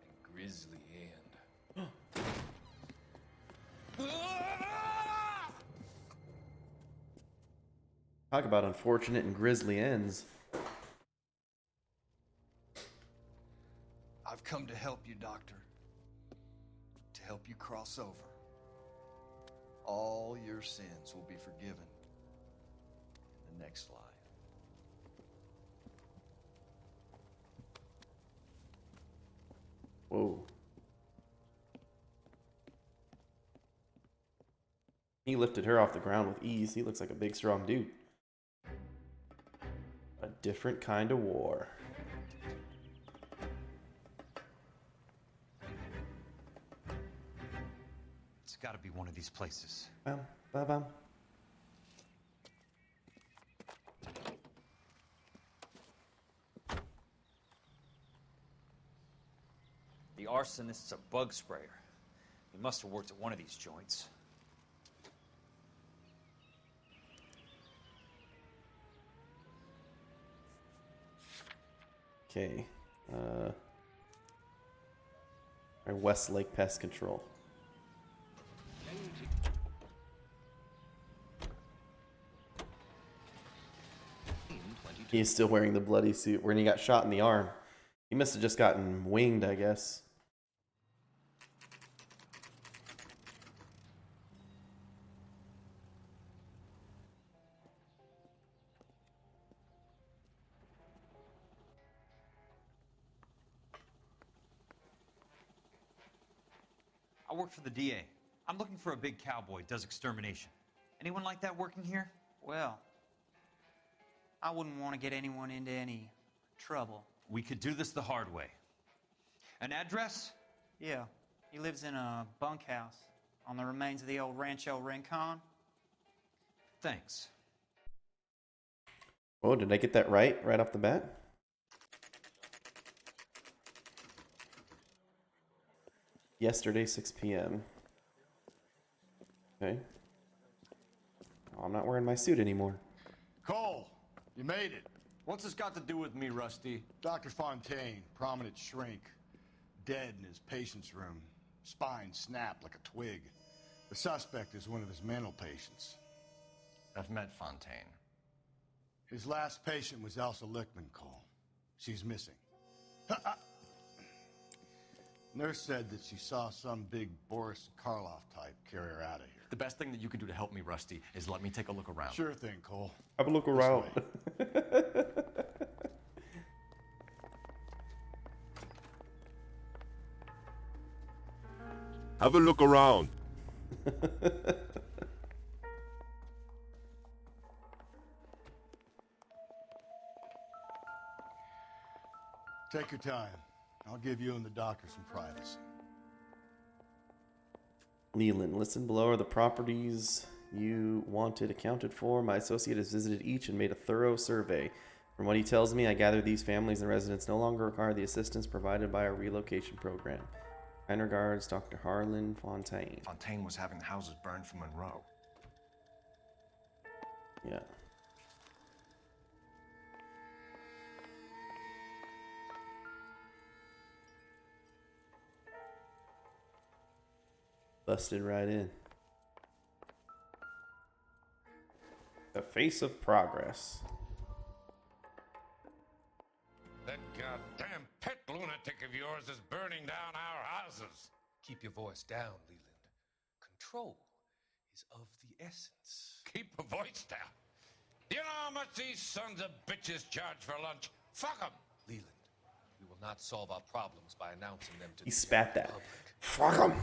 and grisly end. Talk about unfortunate and grisly ends. I've come to help you, Doctor. To help you cross over. All your sins will be forgiven in the next life. Whoa. He lifted her off the ground with ease. He looks like a big, strong dude. A different kind of war. It's got to be one of these places. Bam, bam, bam. The arsonist's a bug sprayer. He must have worked at one of these joints. Okay. Our Westlake Pest Control. He's still wearing the bloody suit when he got shot in the arm. He must have just gotten winged, I guess. I work for the DA. I'm looking for a big cowboy, does extermination. Anyone like that working here? Well, I wouldn't want to get anyone into any trouble. We could do this the hard way. An address? Yeah, he lives in a bunkhouse on the remains of the old Rancho Rincon. Thanks. Oh, did I get that right off the bat? Yesterday, 6 p.m. Okay. Oh, I'm not wearing my suit anymore. Cole, you made it. What's this got to do with me, Rusty? Dr. Fontaine, prominent shrink, dead in his patient's room, spine snapped like a twig. The suspect is one of his mental patients. I've met Fontaine. His last patient was Elsa Lichtman, Cole. She's missing. Nurse said that she saw some big Boris Karloff type carry her out of here. The best thing that you can do to help me, Rusty, is let me take a look around. Sure thing, Cole. Have a look around. Have a look around. Take your time. I'll give you and the doctor some privacy. Leland, listen below are the properties you wanted accounted for. My associate has visited each and made a thorough survey. From what he tells me, I gather these families and residents no longer require the assistance provided by our relocation program. Kind regards, Dr. Harlan Fontaine. Fontaine was having the houses burned for Monroe. Yeah. Busted right in. The face of progress. That goddamn pet lunatic of yours is burning down our houses. Keep your voice down, Leland. Control is of the essence. Keep your voice down. Do you know how much these sons of bitches charge for lunch? Fuck them. Leland, we will not solve our problems by announcing them to He the spat that. public. Fuck him.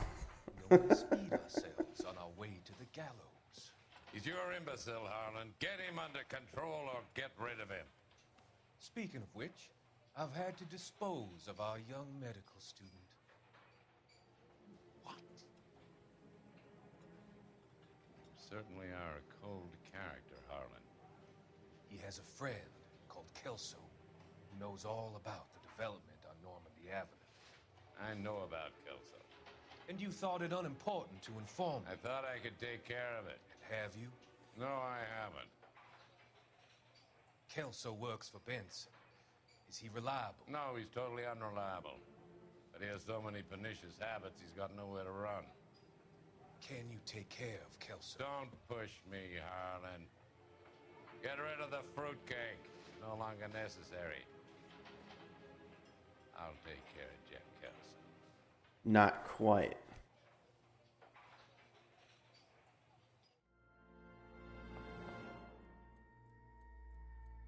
We only speed ourselves on our way to the gallows. He's your imbecile, Harlan. Get him under control or get rid of him. Speaking of which, I've had to dispose of our young medical student. What? Certainly are a cold character, Harlan. He has a friend called Kelso who knows all about the development on Normandy Avenue. I know about Kelso. And you thought it unimportant to inform me. I thought I could take care of it. Have you? No, I haven't. Kelso works for Benson. Is he reliable? No, he's totally unreliable. But he has so many pernicious habits, he's got nowhere to run. Can you take care of Kelso? Don't push me, Harlan. Get rid of the fruitcake. No longer necessary. I'll take care of Jeff Kelso. Not quite.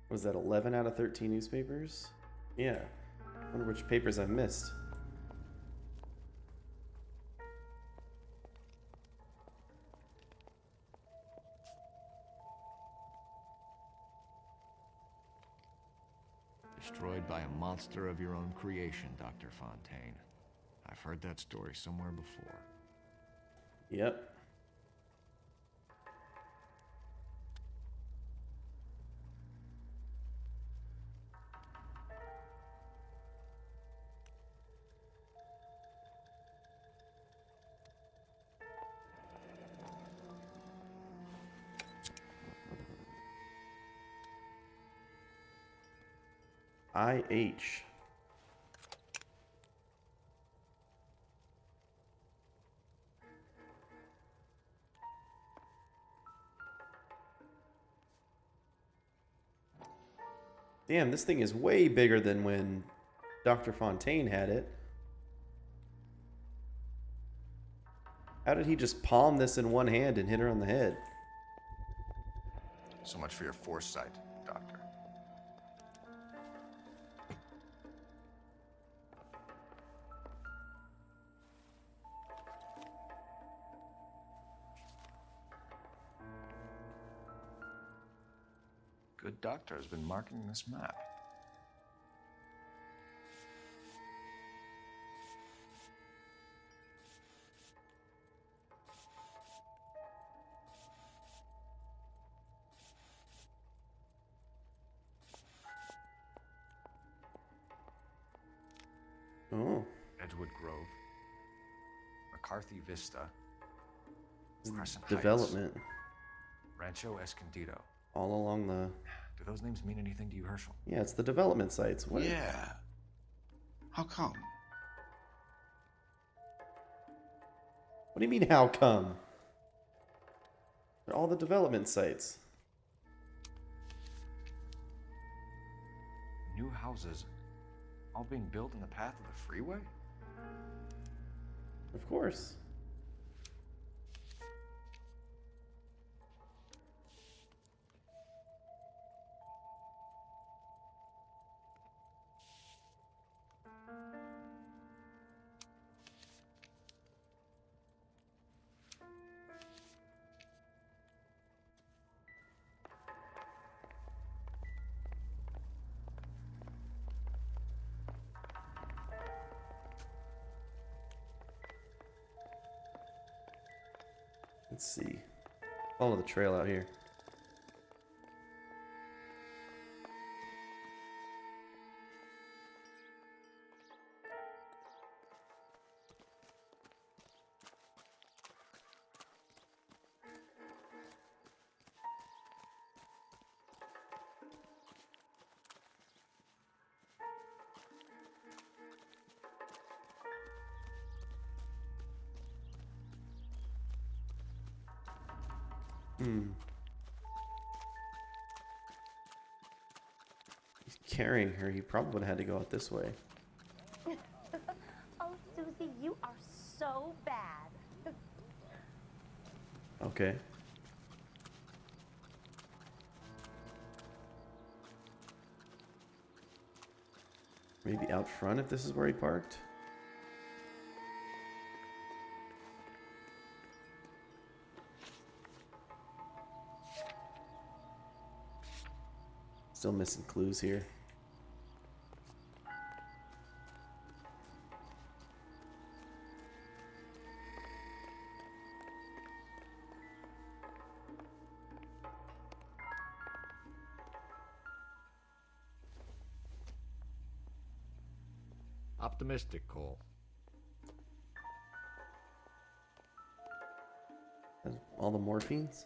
Was that 11 out of 13 newspapers? Yeah. I wonder which papers I missed. Destroyed by a monster of your own creation, Dr. Fontaine. I've heard that story somewhere before. Yep. IH. Damn, this thing is way bigger than when Dr. Fontaine had it. How did he just palm this in one hand and hit her on the head? So much for your foresight, Doctor. good doctor has been marking this map. Oh. Edgewood Grove, McCarthy Vista, Crescent Development. Heights, Rancho Escondido. All along the... Do those names mean anything to you, Herschel? Yeah, it's the development sites. What? Yeah. How come? What do you mean, how come? They're all the development sites. New houses, all being built in the path of the freeway? Of course. Let's see. Follow the trail out here. He's carrying her. He probably would have had to go out this way. Oh, Susie, you are so bad. Okay. Maybe out front if this is where he parked. Still missing clues here. Optimistic, Cole. All the morphines?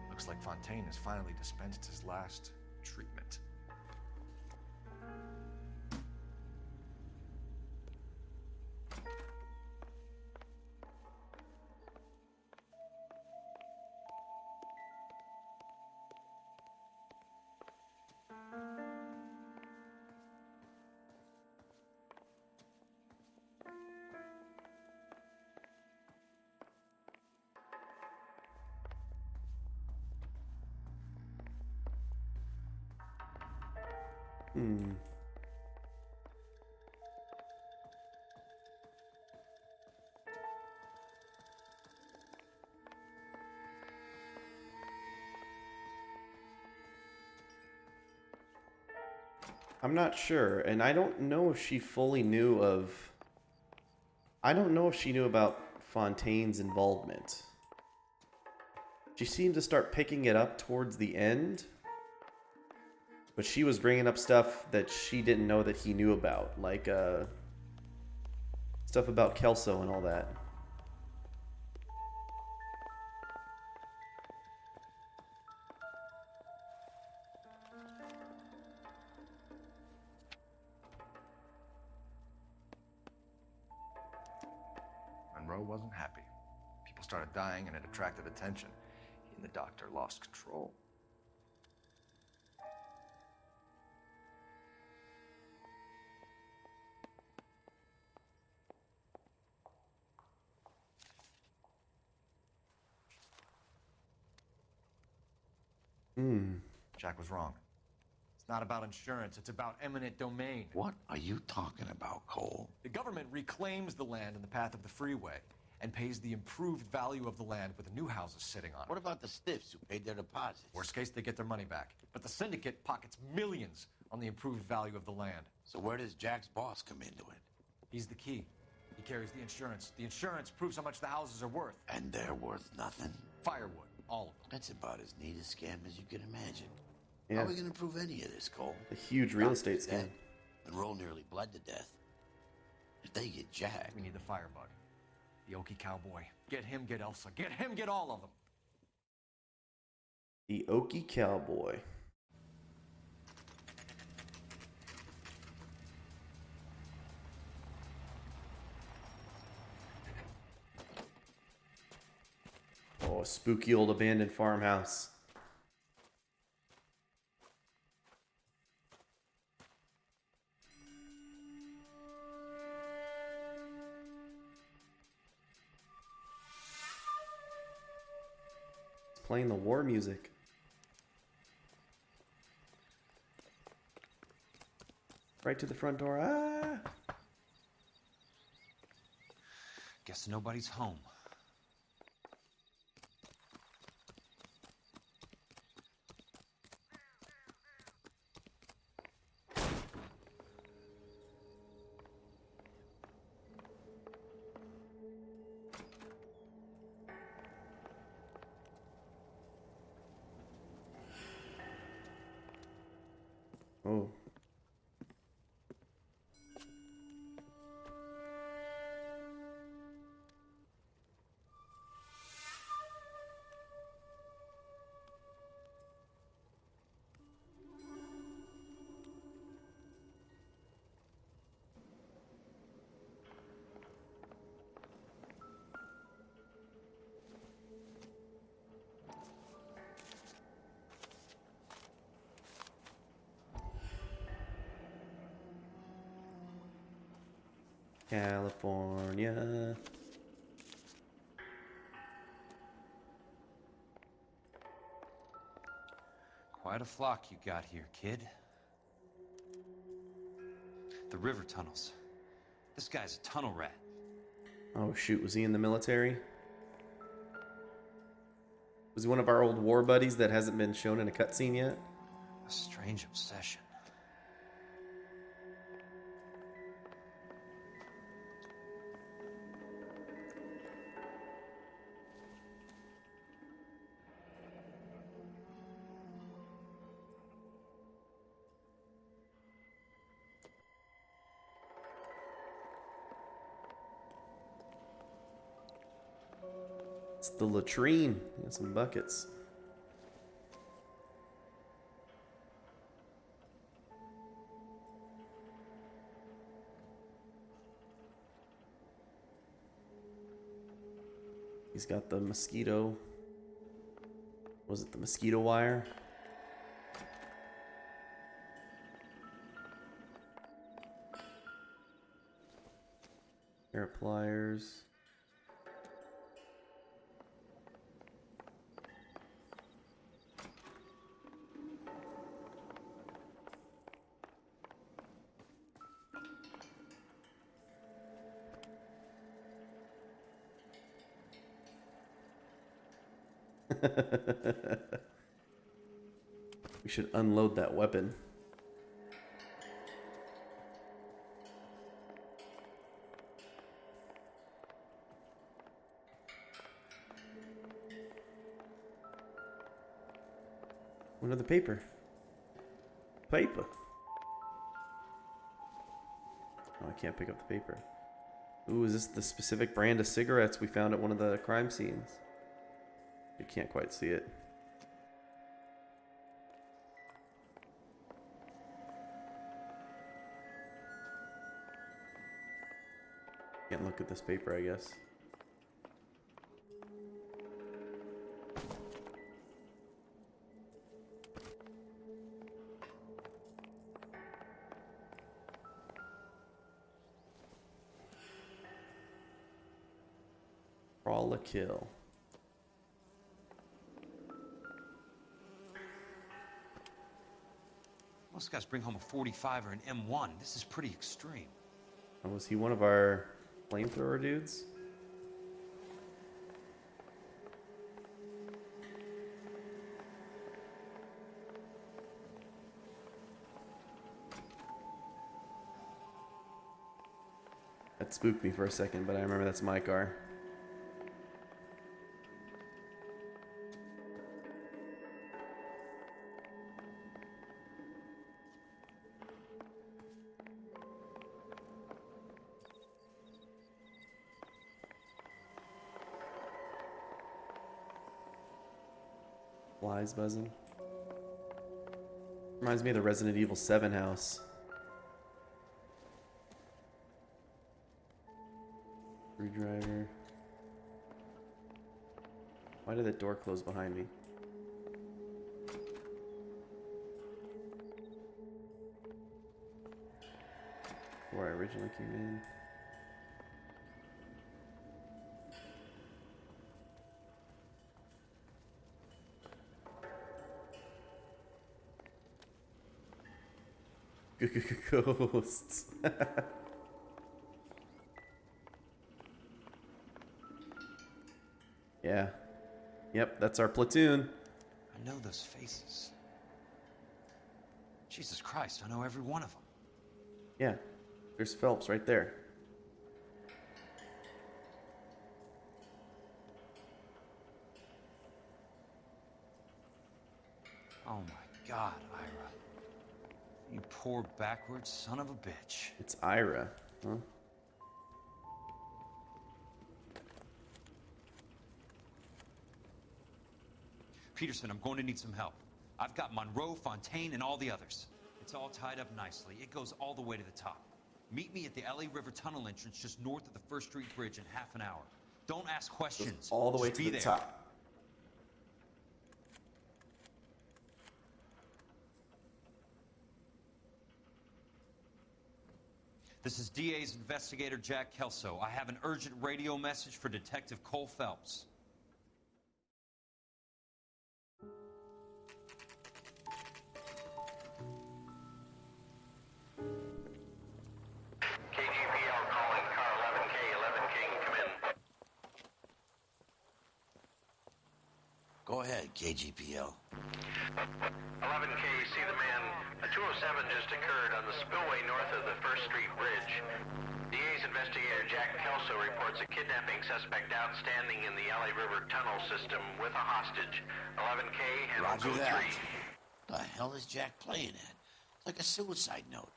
Looks like Fontaine has finally dispensed his last treatment. I'm not sure, and I don't know if she fully knew of... I don't know if she knew about Fontaine's involvement. She seemed to start picking it up towards the end, but she was bringing up stuff that she didn't know that he knew about, like stuff about Kelso and all that. Monroe wasn't happy. People started dying and it attracted attention. He and the doctor lost control. Jack was wrong. It's not about insurance, it's about eminent domain. What are you talking about, Cole? The government reclaims the land in the path of the freeway, and pays the improved value of the land with the new houses sitting on it. What about the stiffs who paid their deposits? Worst case, they get their money back. But the syndicate pockets millions on the improved value of the land. So where does Jack's boss come into it? He's the key. He carries the insurance. The insurance proves how much the houses are worth. And they're worth nothing? Firewood, all of them. That's about as neat a scam as you can imagine. Yeah. How are we going to prove any of this, Cole? A huge real estate scam. And Roll nearly bled to death. If they get Jack... We need the firebug. The Okie cowboy. Get him, get Elsa. Get him, get all of them. The Okie cowboy. Oh, a spooky old abandoned farmhouse. It's playing the war music. Right to the front door. Ah! Guess nobody's home. Oh. California. Quite a flock you got here, kid. The river tunnels. This guy's a tunnel rat. Oh shoot, was he in the military? Was he one of our old war buddies that hasn't been shown in a cutscene yet? A strange obsession. It's the latrine. Got some buckets. He's got the mosquito. Was it the mosquito wire? Pair of pliers. We should unload that weapon. Another paper. Paper. Oh, I can't pick up the paper. Ooh, is this the specific brand of cigarettes we found at one of the crime scenes? You can't quite see it. Can't look at this paper, I guess. Crawl a kill. Most guys bring home a 45 or an M1. This is pretty extreme. Oh, was he one of our flamethrower dudes? spooked me for a second, but I remember that's my car. Flies buzzing. Reminds me of the Resident Evil 7 house. Screwdriver. Why did that door close behind me? Before I originally came in. Ghosts. Yeah. Yep, that's our platoon. I know those faces. Jesus Christ, I know every one of them. Yeah. There's Phelps right there. Oh my God, Ira. You poor backwards son of a bitch. It's Ira, huh? Peterson, I'm going to need some help. I've got Monroe, Fontaine, and all the others. It's all tied up nicely. It goes all the way to the top. Meet me at the LA River Tunnel entrance just north of the First Street Bridge in half an hour. Don't ask questions. All the way Just to be the there. top. This is DA's investigator Jack Kelso. I have an urgent radio message for Detective Cole Phelps. KGPL calling car 11K, 11K, come in. Go ahead, KGPL. 11K, see the man. A 207 just occurred on the spillway north of the First Street Bridge. DA's investigator Jack Kelso reports a kidnapping suspect outstanding in the LA River tunnel system with a hostage. 11K, handle Roger code that. 3. The hell is Jack playing at? Like a suicide note.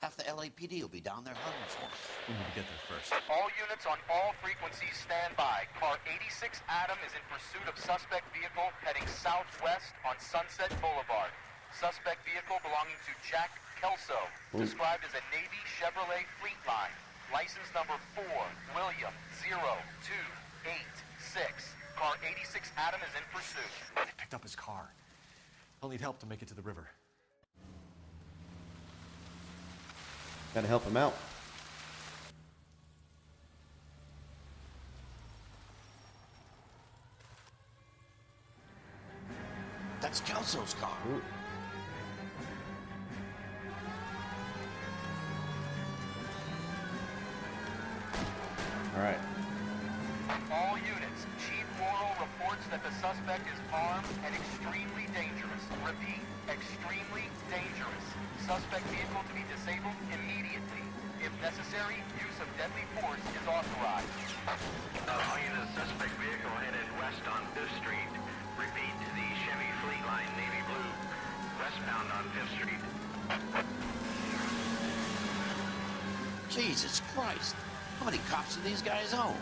Half the LAPD will be down there hunting for us. We need to get there first. All units on all frequencies stand by. Car 86 Adam is in pursuit of suspect vehicle heading southwest on Sunset Boulevard. Suspect vehicle belonging to Jack Kelso, described as a Navy Chevrolet Fleetline. License number 4, William 0286. Car 86 Adam is in pursuit. They picked up his car. I'll need help to make it to the river. Gotta help him out. That's Kelso's car. Ooh. All right. All units, Chief Worrell reports that the suspect is armed and extremely dangerous. Repeat, extremely dangerous. Suspect vehicle to be disabled immediately. If necessary, use of deadly force is authorized. All units, suspect vehicle headed west on 5th Street. Repeat, the Chevy Fleetline Navy Blue, westbound on 5th Street. Jesus Christ. How many cops do these guys own?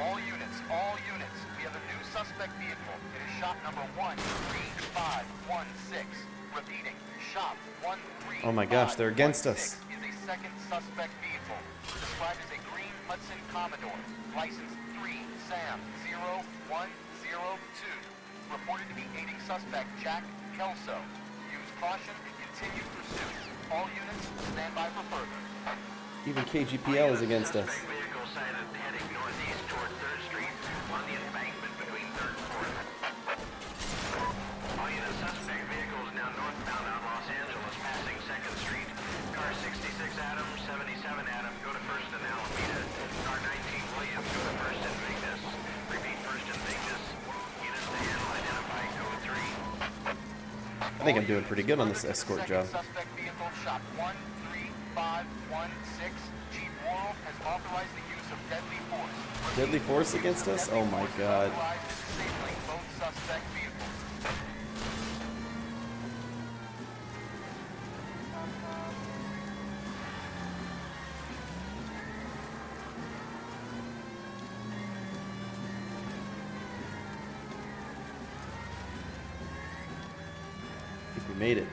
All units, we have a new suspect vehicle. It is shop number 13516. Repeating, shop 13516. Oh my gosh, they're against us. Is a second suspect vehicle, described as a green Hudson Commodore, license 3 Sam 0102, reported to be aiding suspect Jack Kelso. Use caution and continue pursuit. All units, stand by for further. Even KGPL is against us. Suspect vehicle sighted heading northeast toward 3rd Street on the embankment between 3rd and 4th. All units, suspect vehicle is now northbound on Los Angeles, passing 2nd Street. Car 66 Adam, 77 Adam, go to 1st and Alameda. Car 19 William, go to 1st and Vignes. Repeat, 1st and Vignes. Units to handle, identify code 3. I think I'm doing pretty good on this escort job. Suspect vehicle, shop 13516. 3516, Chief Worrell has authorized the use of deadly force. Deadly force against us? Oh my god. Disabling both suspect vehicles. I think we made it.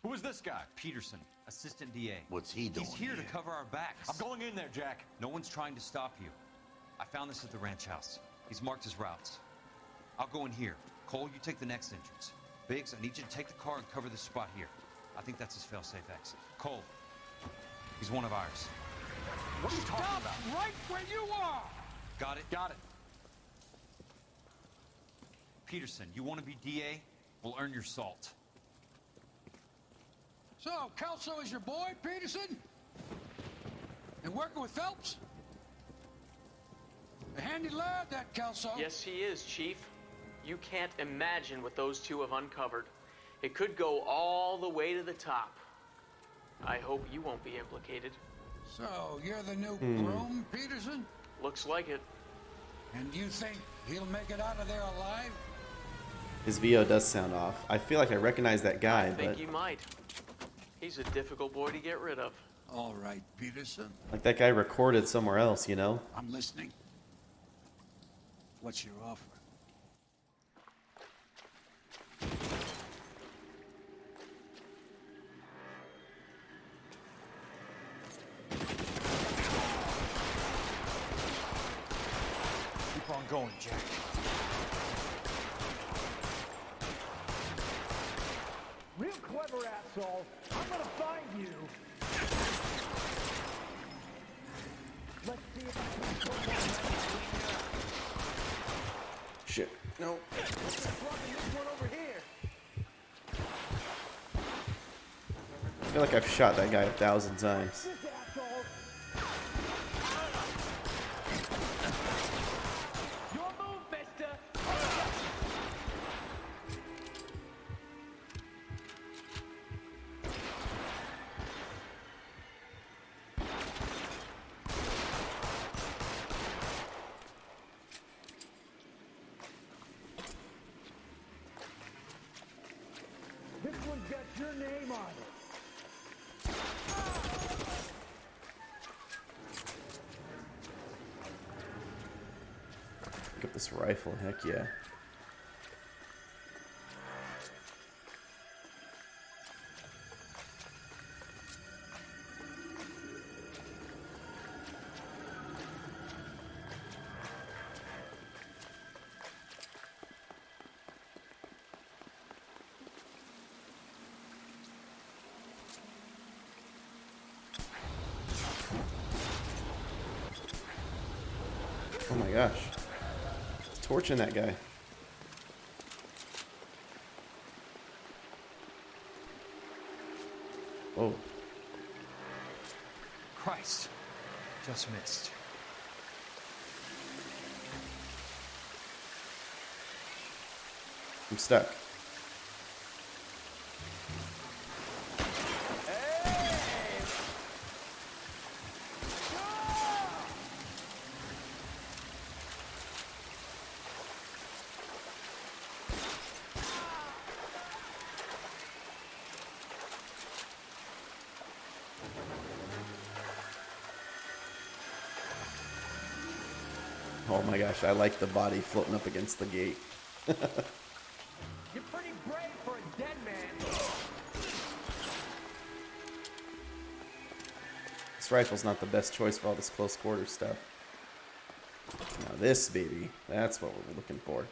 Who is this guy? Peterson, assistant DA. What's he doing He's here to here? cover our backs. I'm going in there, Jack. No one's trying to stop you. I found this at the ranch house. He's marked his routes. I'll go in here. Cole, you take the next entrance. Biggs, I need you to take the car and cover this spot here. I think that's his fail-safe exit. Cole, he's one of ours. What are you talking about? Right where you are! Got it? Got it. Peterson, you want to be DA? We'll earn your salt. So, Kelso is your boy, Peterson? And working with Phelps? A handy lad, that Kelso. Yes, he is, Chief. You can't imagine what those two have uncovered. It could go all the way to the top. I hope you won't be implicated. So, you're the new groom, Peterson? Looks like it. And you think he'll make it out of there alive? His VO does sound off. I feel like I recognize that guy, I think but you might. He's a difficult boy to get rid of. All right, Peterson. like that guy recorded somewhere else, you know? I'm listening. What's your offer? Keep on going, Jack. Real clever, asshole. I'm gonna find you. Let's see if I can put that Shit. No. this one over here. I feel like I've shot that guy 1,000 times. This asshole. Your move, mister. This one's got your name on it. Pick up this rifle, heck yeah. Oh my gosh. Torching that guy. Whoa. Christ. Just missed. I'm stuck. Oh my gosh, I like the body floating up against the gate. You're pretty brave for a dead man. This rifle's not the best choice for all this close quarter stuff. Now this, baby, that's what we're looking for.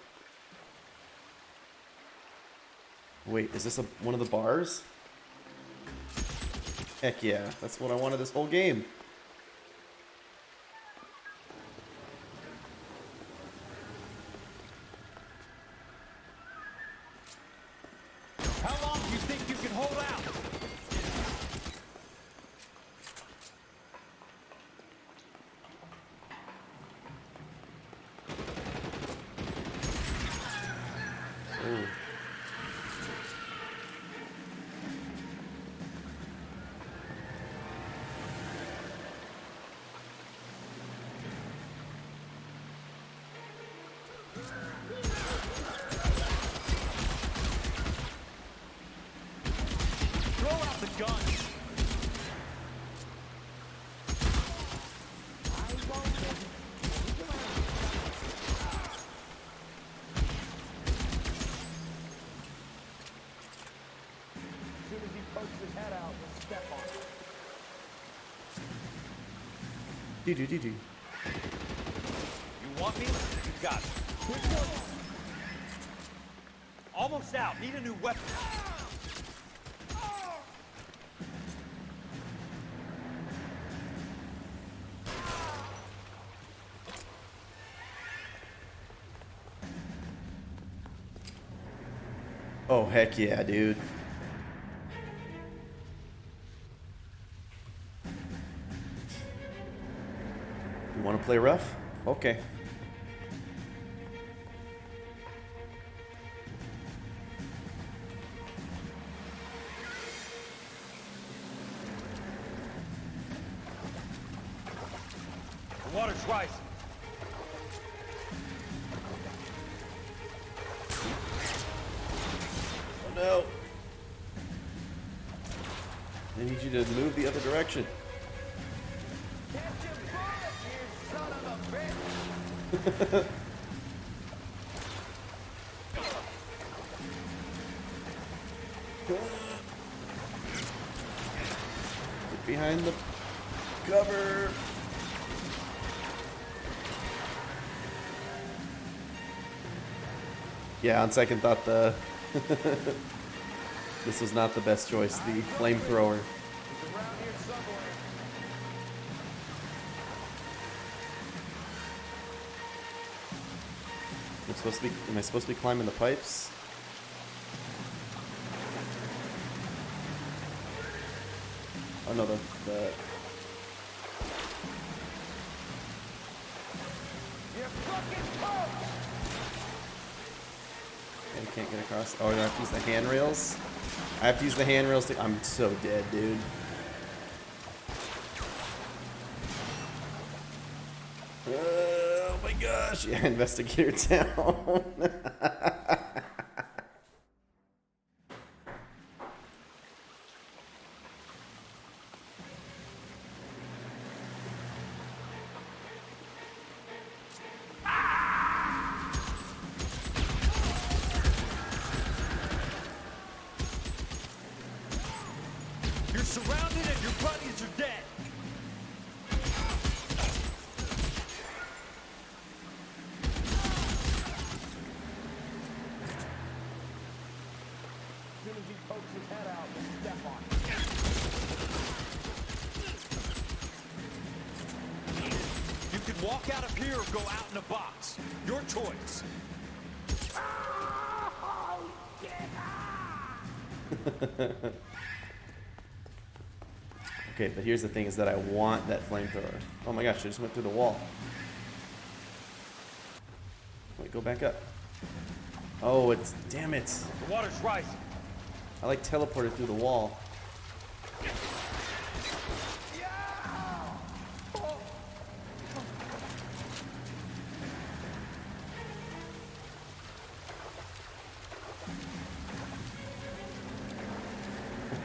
Wait, is this one of the bars? Heck yeah, that's what I wanted this whole game. How long do you think you can hold out? Throw out the gun. As soon as he pokes his head out, we'll step on it. Do. You want me? You got it. Quick one. Almost out. Need a new weapon. Oh, heck yeah, dude. You want to play rough? Okay. The water's rising. Oh no. I need you to move the other direction. Get behind the cover. Yeah, on second thought, this was not the best choice, the flamethrower. Am I supposed to be climbing the pipes? Oh no, the I can't get across. Oh, I have to use the handrails? I have to use the handrails to... I'm so dead, dude. Oh my gosh. Yeah, investigator down. You're surrounded and your buddies are dead. As soon as he pokes his head out, we'll step on it. You can walk out of here or go out in a box. Your choice. Okay, but here's the thing is that I want that flamethrower. Oh my gosh, I just went through the wall. Wait, go back up. Oh, it's... Damn it. The water's rising. I like teleported through the wall.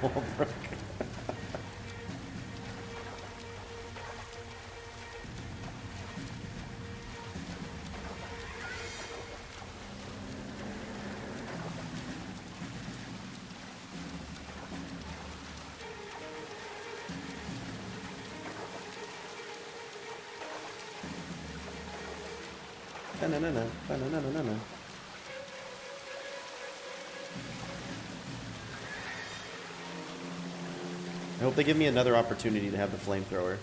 Oh, bro. Ba-na-na-na, ba-na-na-na-na. I hope they give me another opportunity to have the flamethrower.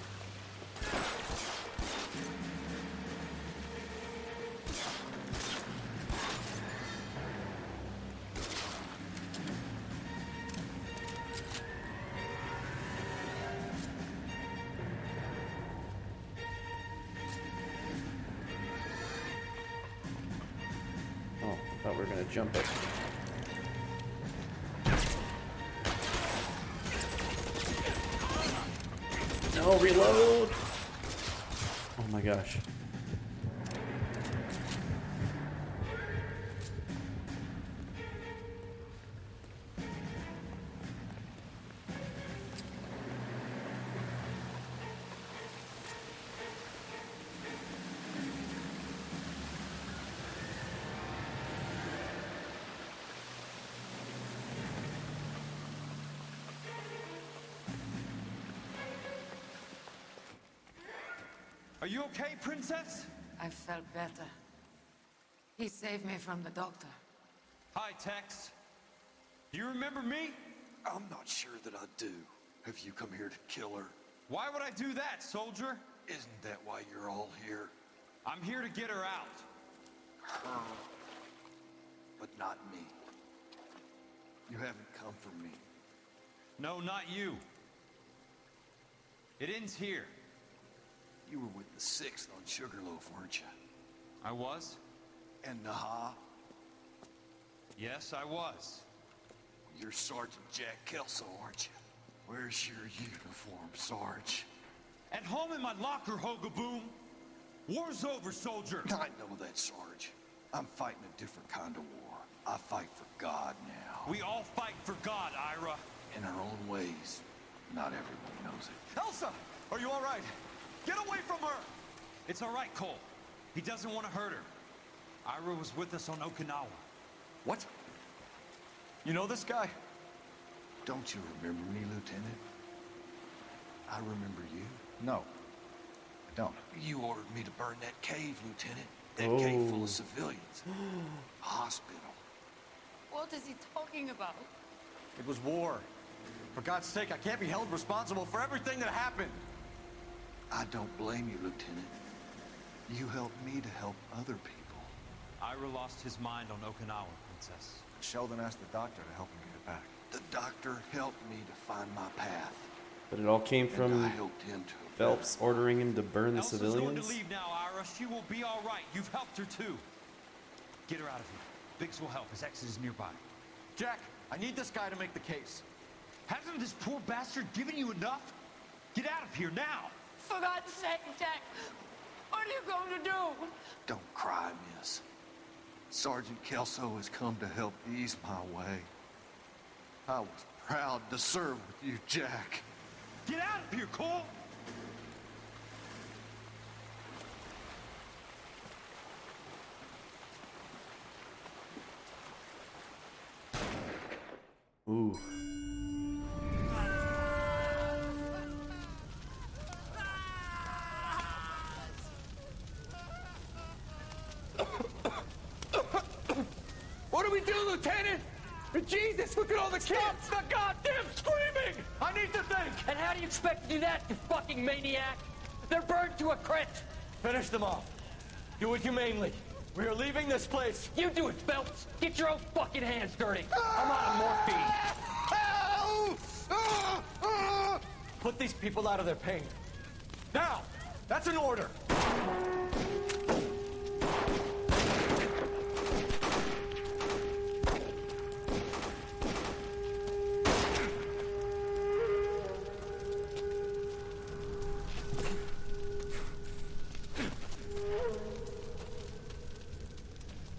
Oh, I thought we were gonna jump it. No, reload! Oh my gosh. Are you okay, Princess? I felt better. He saved me from the doctor. Hi, Tex. Do you remember me? I'm not sure that I do. Have you come here to kill her? Why would I do that, soldier? Isn't that why you're all here? I'm here to get her out. Her. But not me. You haven't come for me. No, not you. It ends here. You were with the 6th on Sugarloaf, weren't you? I was? And Naha? Yes, I was. You're Sergeant Jack Kelso, aren't you? Where's your uniform, Sarge? At home in my locker, Hogaboom. War's over, soldier. I know that, Sarge. I'm fighting a different kind of war. I fight for God now. We all fight for God, Ira. In our own ways. Not everyone knows it. Elsa! Are you all right? Get away from her! It's all right, Cole. He doesn't want to hurt her. Ira was with us on Okinawa. What? You know this guy? Don't you remember me, Lieutenant? I remember you. No, I don't. You ordered me to burn that cave, Lieutenant. That cave full of civilians. A hospital. What is he talking about? It was war. For God's sake, I can't be held responsible for everything that happened. I don't blame you, Lieutenant. You helped me to help other people. Ira lost his mind on Okinawa, Princess. Sheldon asked the doctor to help him get it back. The doctor helped me to find my path. But it all came from I helped him to Phelps ordering him to burn the Elsa's civilians. going to leave now, Ira. She will be all right. You've helped her too. Get her out of here. Biggs will help. His exit is nearby. Jack, I need this guy to make the case. Hasn't this poor bastard given you enough? Get out of here now! For God's sake, Jack! What are you going to do? Don't cry, miss. Sergeant Kelso has come to help ease my way. I was proud to serve with you, Jack. Get out of here, Cole! Ooh. What do we do, Lieutenant? Jesus, look at all the kids! The goddamn screaming! I need to think! And how do you expect to do that, you fucking maniac? They're burned to a crisp! Finish them off. Do it humanely. We are leaving this place. You do it, Phelps! Get your own fucking hands dirty! I'm out of morphine! Put these people out of their pain. Now! That's an order!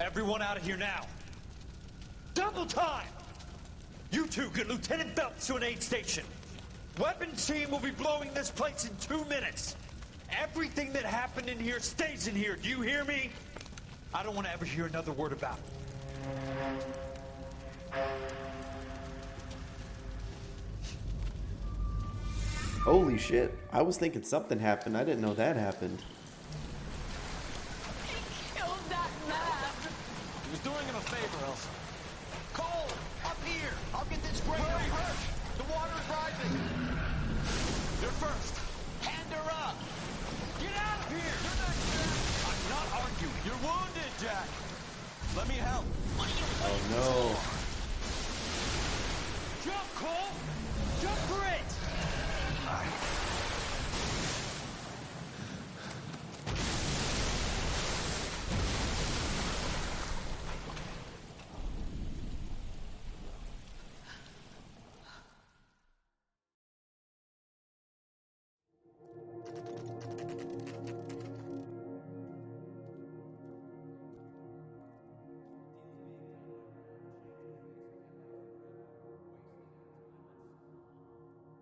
Everyone out of here now. Double time! You two get Lieutenant Phelps to an aid station. Weapons team will be blowing this place in 2 minutes. Everything that happened in here stays in here. Do you hear me? I don't want to ever hear another word about it. Holy shit. I was thinking something happened. I didn't know that happened. Killed that man! He was doing him a favor, Elsa. Cole, up here! I'll get this grader first! The water's rising! You're first! Hand her up! Get out of here! You're not Jack! I'm not arguing. You're wounded, Jack! Let me help. Oh no. Jump, Cole! Jump for it!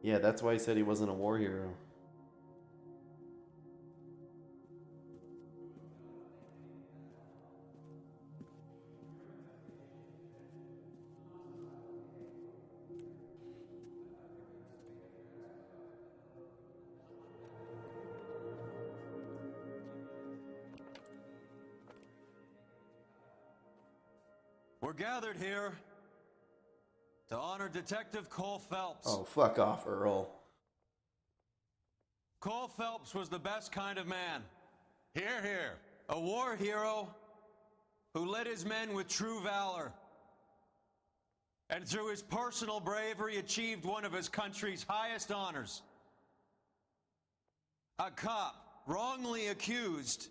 Yeah, that's why he said he wasn't a war hero. We're gathered here to honor Detective Cole Phelps. Oh, fuck off, Earl. Cole Phelps was the best kind of man. Hear, hear. A war hero who led his men with true valor. And through his personal bravery achieved one of his country's highest honors. A cop wrongly accused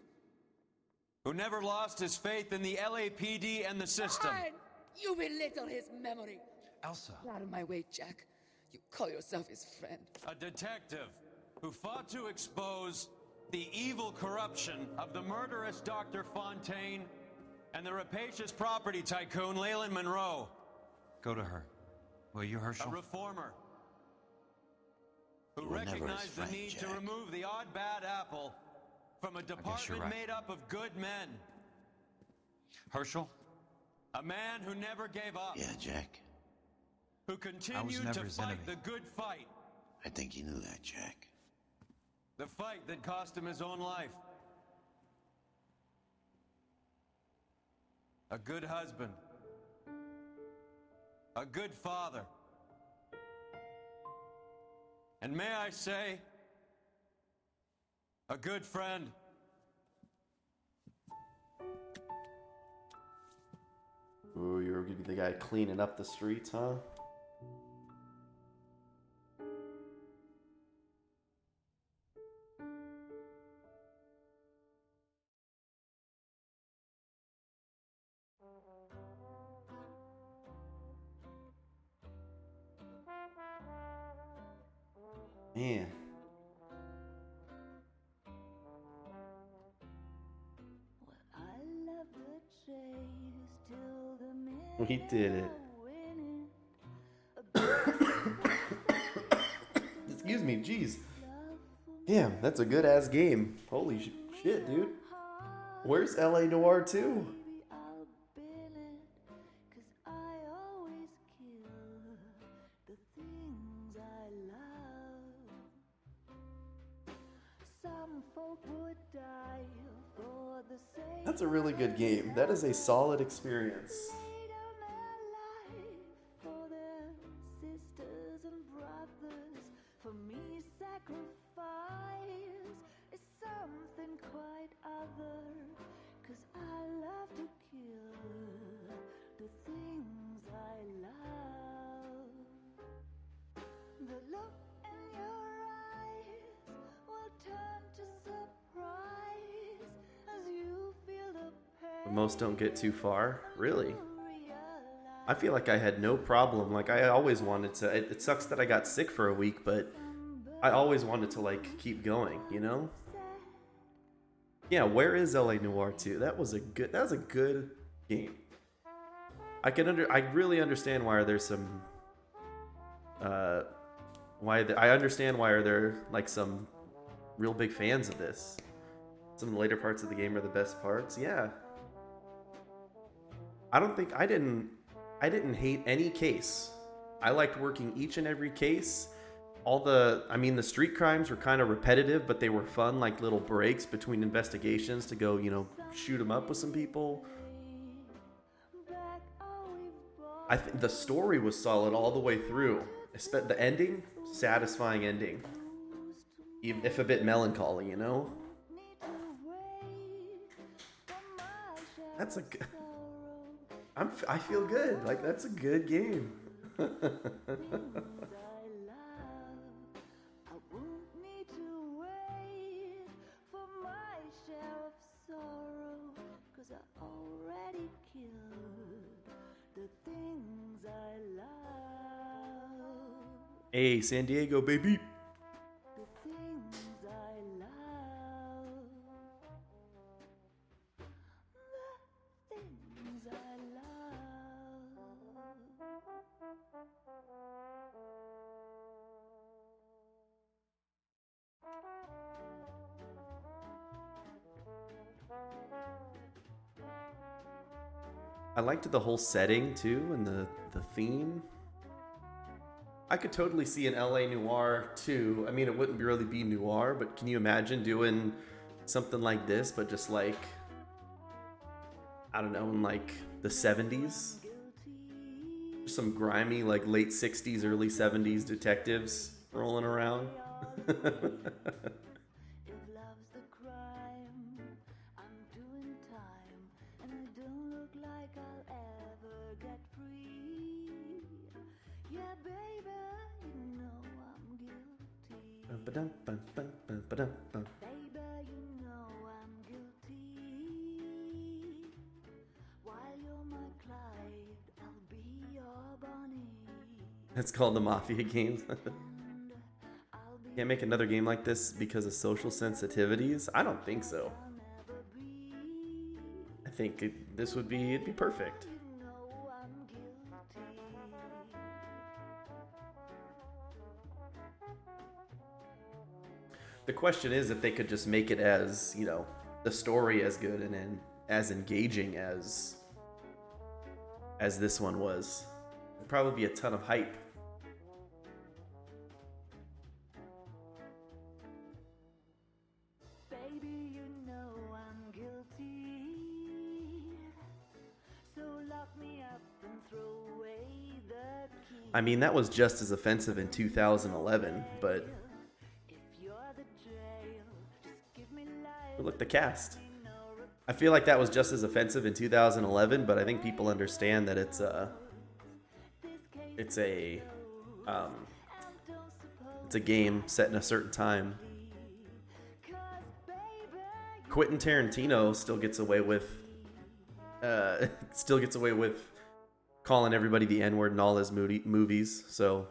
who never lost his faith in the LAPD and the system. Fine. You belittle his memory. Elsa. Out of my way, Jack. You call yourself his friend. A detective who fought to expose the evil corruption of the murderous Dr. Fontaine and the rapacious property tycoon Leyland Monroe. Go to her. Will you, Herschel? A reformer who You were never his recognized friend, the need to Jack. remove the odd bad apple from a department right. made up of good men. Herschel? A man who never gave up. Yeah, Jack. Who continued never to his fight enemy. the good fight. I think you knew that, Jack. The fight that cost him his own life. A good husband. A good father. And may I say, a good friend. Ooh, you're gonna be the guy cleaning up the streets, huh? Man. We did it. Excuse me, jeez. Damn, that's a good ass game. Holy shit, dude. Where's LA Noire 2? That's a really good game. That is a solid experience. Most don't get too far. Really? I feel like I had no problem. Like, I always wanted to. It sucks that I got sick for a week, but I always wanted to, like, keep going, you know? Yeah, where is LA Noire 2? That was a good game. I really understand why there's some I understand why are there like some real big fans of this. Some of the later parts of the game are the best parts. Yeah. I didn't hate any case. I liked working each and every case. The street crimes were kind of repetitive, but they were fun, like little breaks between investigations to go, shoot them up with some people. I think the story was solid all the way through. The ending, satisfying ending. Even if a bit melancholy, That's I feel good. Like, that's a good game. Hey, San Diego, baby. I liked the whole setting too, and the theme. I could totally see an LA Noire 2. I mean, it wouldn't really be noir, but can you imagine doing something like this, but just like, I don't know, in like the 70s. Some grimy, like late 60s, early 70s detectives rolling around. It's called the Mafia Games. Can't make another game like this because of social sensitivities? I don't think so. I think it'd be perfect. The question is if they could just make it as, you know, the story as good and as engaging as this one was. It'd probably be a ton of hype. I mean, that was just as offensive in 2011, but look, the cast. I feel like that was just as offensive in 2011, but I think people understand that it's a game set in a certain time. Quentin Tarantino still gets away with calling everybody the N-word in all his movies, so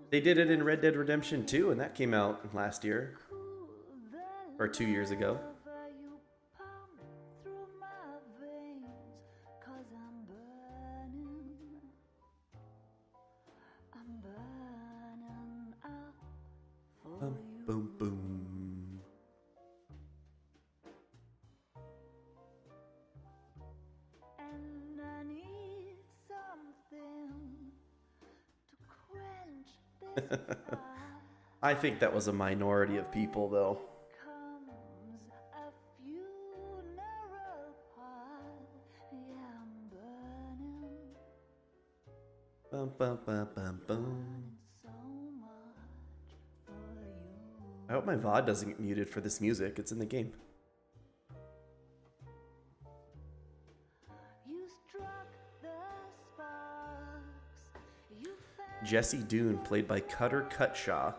they did it in Red Dead Redemption 2, and that came out last year or 2 years ago. Boom, boom, boom. I think that was a minority of people, though. Bum, bum, bum, bum, bum. I hope my VOD doesn't get muted for this music. It's in the game. Jesse Dune, played by Cutter Cutshaw.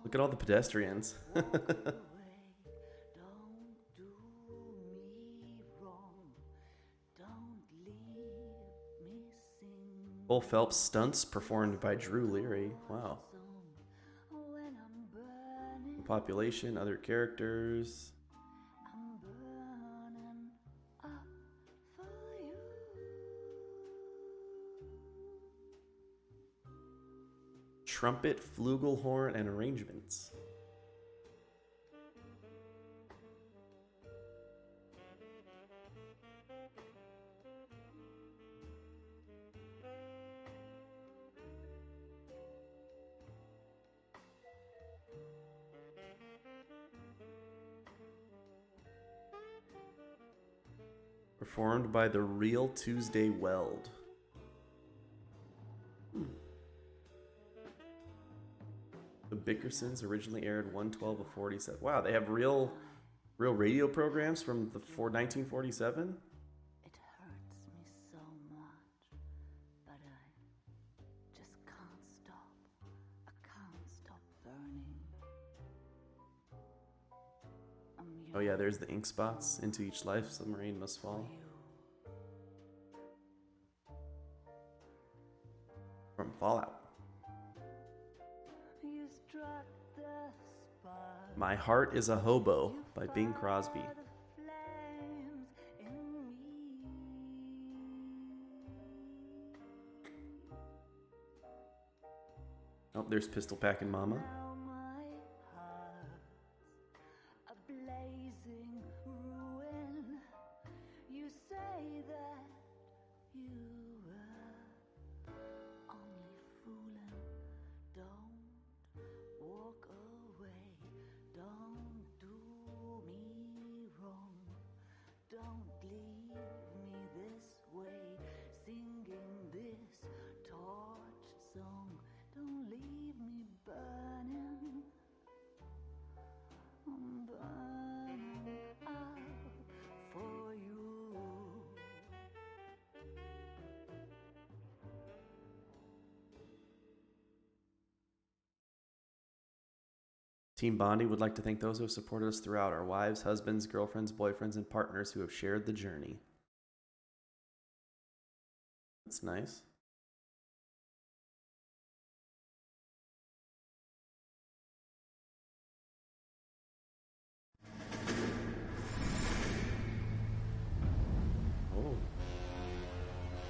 Look at all the pedestrians. Phelps stunts performed by Drew Leary. Wow. Population, other characters. Trumpet, flugelhorn, and arrangements. Performed by the Real Tuesday Weld. The Bickersons originally aired 112 of 47. Wow, they have real radio programs from the 1947? It hurts me so much, but I just can't stop. I can't stop burning. Oh yeah, there's the ink spots. Into each life, submarine must fall. From Fallout. My Heart is a Hobo by Bing Crosby. Oh, there's Pistol Packin' Mama. Now my heart's a blazing ruin. You say that you were only fooling. Don't walk away. Don't do me wrong. Don't leave me this way, singing this torch song. Don't leave me burning. I'm burning out for you. Team Bondi would like to thank those who have supported us throughout, our wives, husbands, girlfriends, boyfriends, and partners who have shared the journey. That's nice. Oh.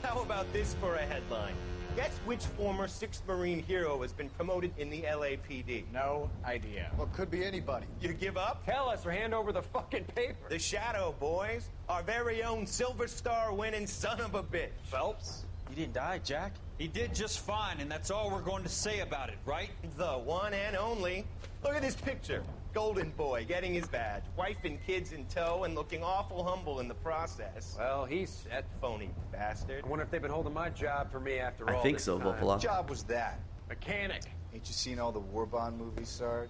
How about this for a headline? Guess which former 6th Marine hero has been promoted in the LAPD? No idea. Well, could be anybody. You give up? Tell us or hand over the fucking paper. The Shadow, boys. Our very own Silver Star winning son of a bitch. Phelps? You didn't die, Jack. He did just fine, and that's all we're going to say about it, right? The one and only. Look at this picture. Golden boy getting his badge, wife and kids in tow, and looking awful humble in the process. Well, he's That phony bastard. I wonder if they've been holding my job for me after all I think this so, time. Volpala. What job was that? Mechanic. Ain't you seen all the war bond movies, Sarge?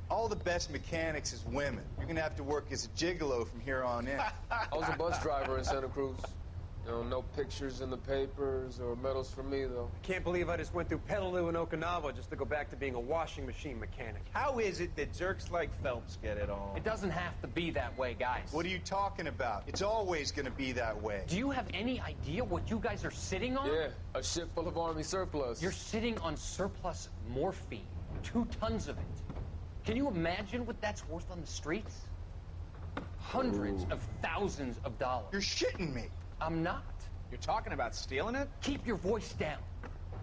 All the best mechanics is women. You're gonna have to work as a gigolo from here on in. I was a bus driver in Santa Cruz. You know, no pictures in the papers or medals for me, though. I can't believe I just went through Petaloo and Okinawa just to go back to being a washing machine mechanic. How is it that jerks like Phelps get it all? It doesn't have to be that way, guys. What are you talking about? It's always gonna be that way. Do you have any idea what you guys are sitting on? Yeah, a ship full of Army surplus. You're sitting on surplus morphine. 2 tons of it. Can you imagine what that's worth on the streets? Hundreds of thousands of dollars. You're shitting me. I'm not. You're talking about stealing it? Keep your voice down.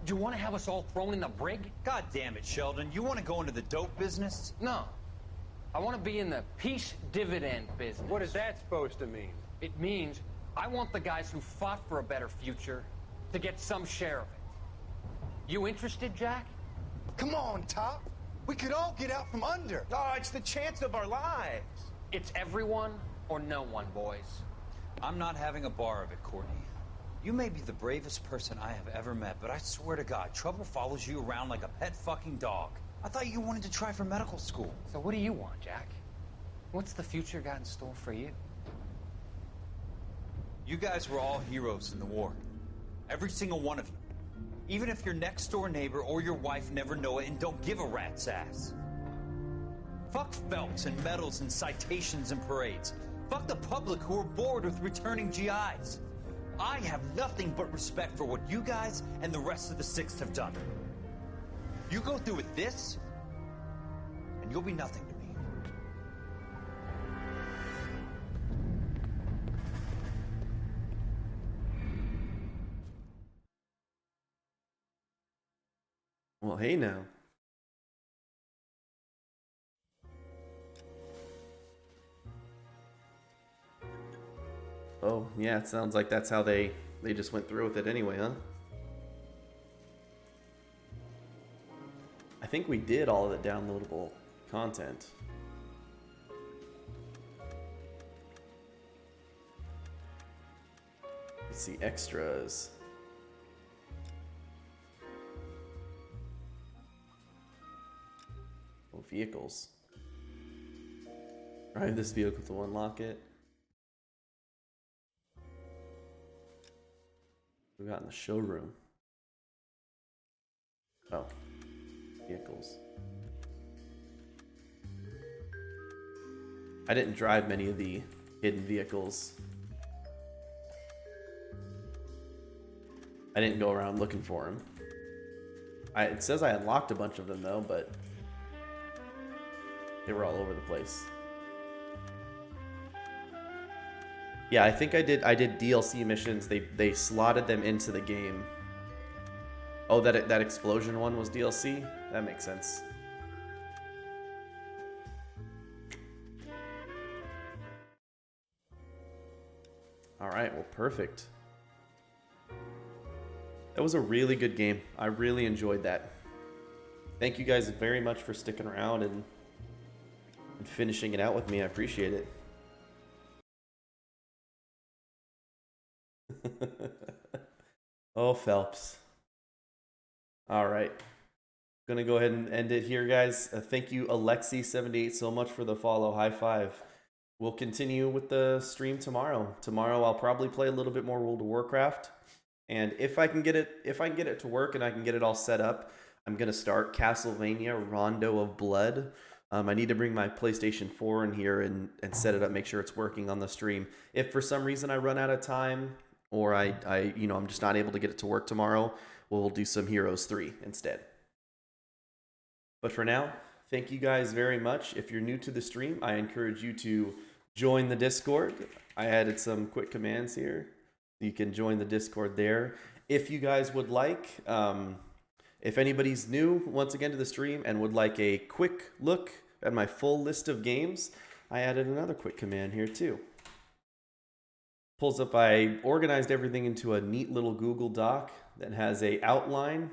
Do you want to have us all thrown in the brig? God damn it, Sheldon. You want to go into the dope business? No. I want to be in the peace dividend business. What is that supposed to mean? It means I want the guys who fought for a better future to get some share of it. You interested, Jack? Come on, Top. We could all get out from under. Oh, it's the chance of our lives. It's everyone or no one, boys. I'm not having a bar of it, Courtney. You may be the bravest person I have ever met, but I swear to God, trouble follows you around like a pet fucking dog. I thought you wanted to try for medical school. So what do you want, Jack? What's the future got in store for you? You guys were all heroes in the war. Every single one of you. Even if your next door neighbor or your wife never know it and don't give a rat's ass. Fuck Phelps and medals and citations and parades. Fuck the public who are bored with returning GIs. I have nothing but respect for what you guys and the rest of the 6th have done. You go through with this, and you'll be nothing to me. Well, hey now. Oh, yeah, it sounds like that's how they just went through with it anyway, huh? I think we did all of the downloadable content. Let's see, extras. Oh, vehicles. Drive this vehicle to unlock it. We got in the showroom. Oh, vehicles. I didn't drive many of the hidden vehicles. I didn't go around looking for them. It says I unlocked a bunch of them though, but they were all over the place. Yeah, I think I did DLC missions. They slotted them into the game. Oh, that explosion one was DLC? That makes sense. Alright, well, perfect. That was a really good game. I really enjoyed that. Thank you guys very much for sticking around and finishing it out with me. I appreciate it. Oh, Phelps. All right. Gonna go ahead and end it here, guys. Thank you, Alexi78, so much for the follow. High five. We'll continue with the stream tomorrow. Tomorrow, I'll probably play a little bit more World of Warcraft, and if I can get it to work and I can get it all set up, I'm gonna start Castlevania Rondo of Blood. I need to bring my PlayStation 4 in here and set it up, make sure it's working on the stream. If for some reason I run out of time or I'm just not able to get it to work tomorrow, we'll do some Heroes 3 instead. But for now, thank you guys very much. If you're new to the stream, I encourage you to join the Discord. I added some quick commands here. You can join the Discord there. If you guys would like, if anybody's new, once again, to the stream and would like a quick look at my full list of games, I added another quick command here too. Pulls up, I organized everything into a neat little Google Doc that has a outline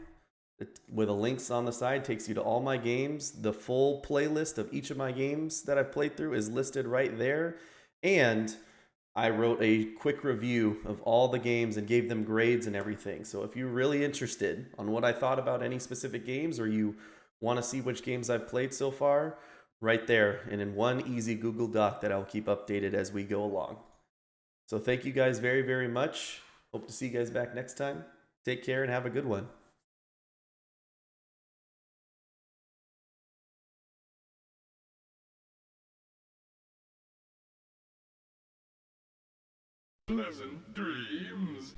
with a links on the side, takes you to all my games. The full playlist of each of my games that I've played through is listed right there. And I wrote a quick review of all the games and gave them grades and everything. So if you're really interested on what I thought about any specific games, or you want to see which games I've played so far, right there and in one easy Google Doc that I'll keep updated as we go along. So thank you guys very, very much. Hope to see you guys back next time. Take care and have a good one. Pleasant dreams.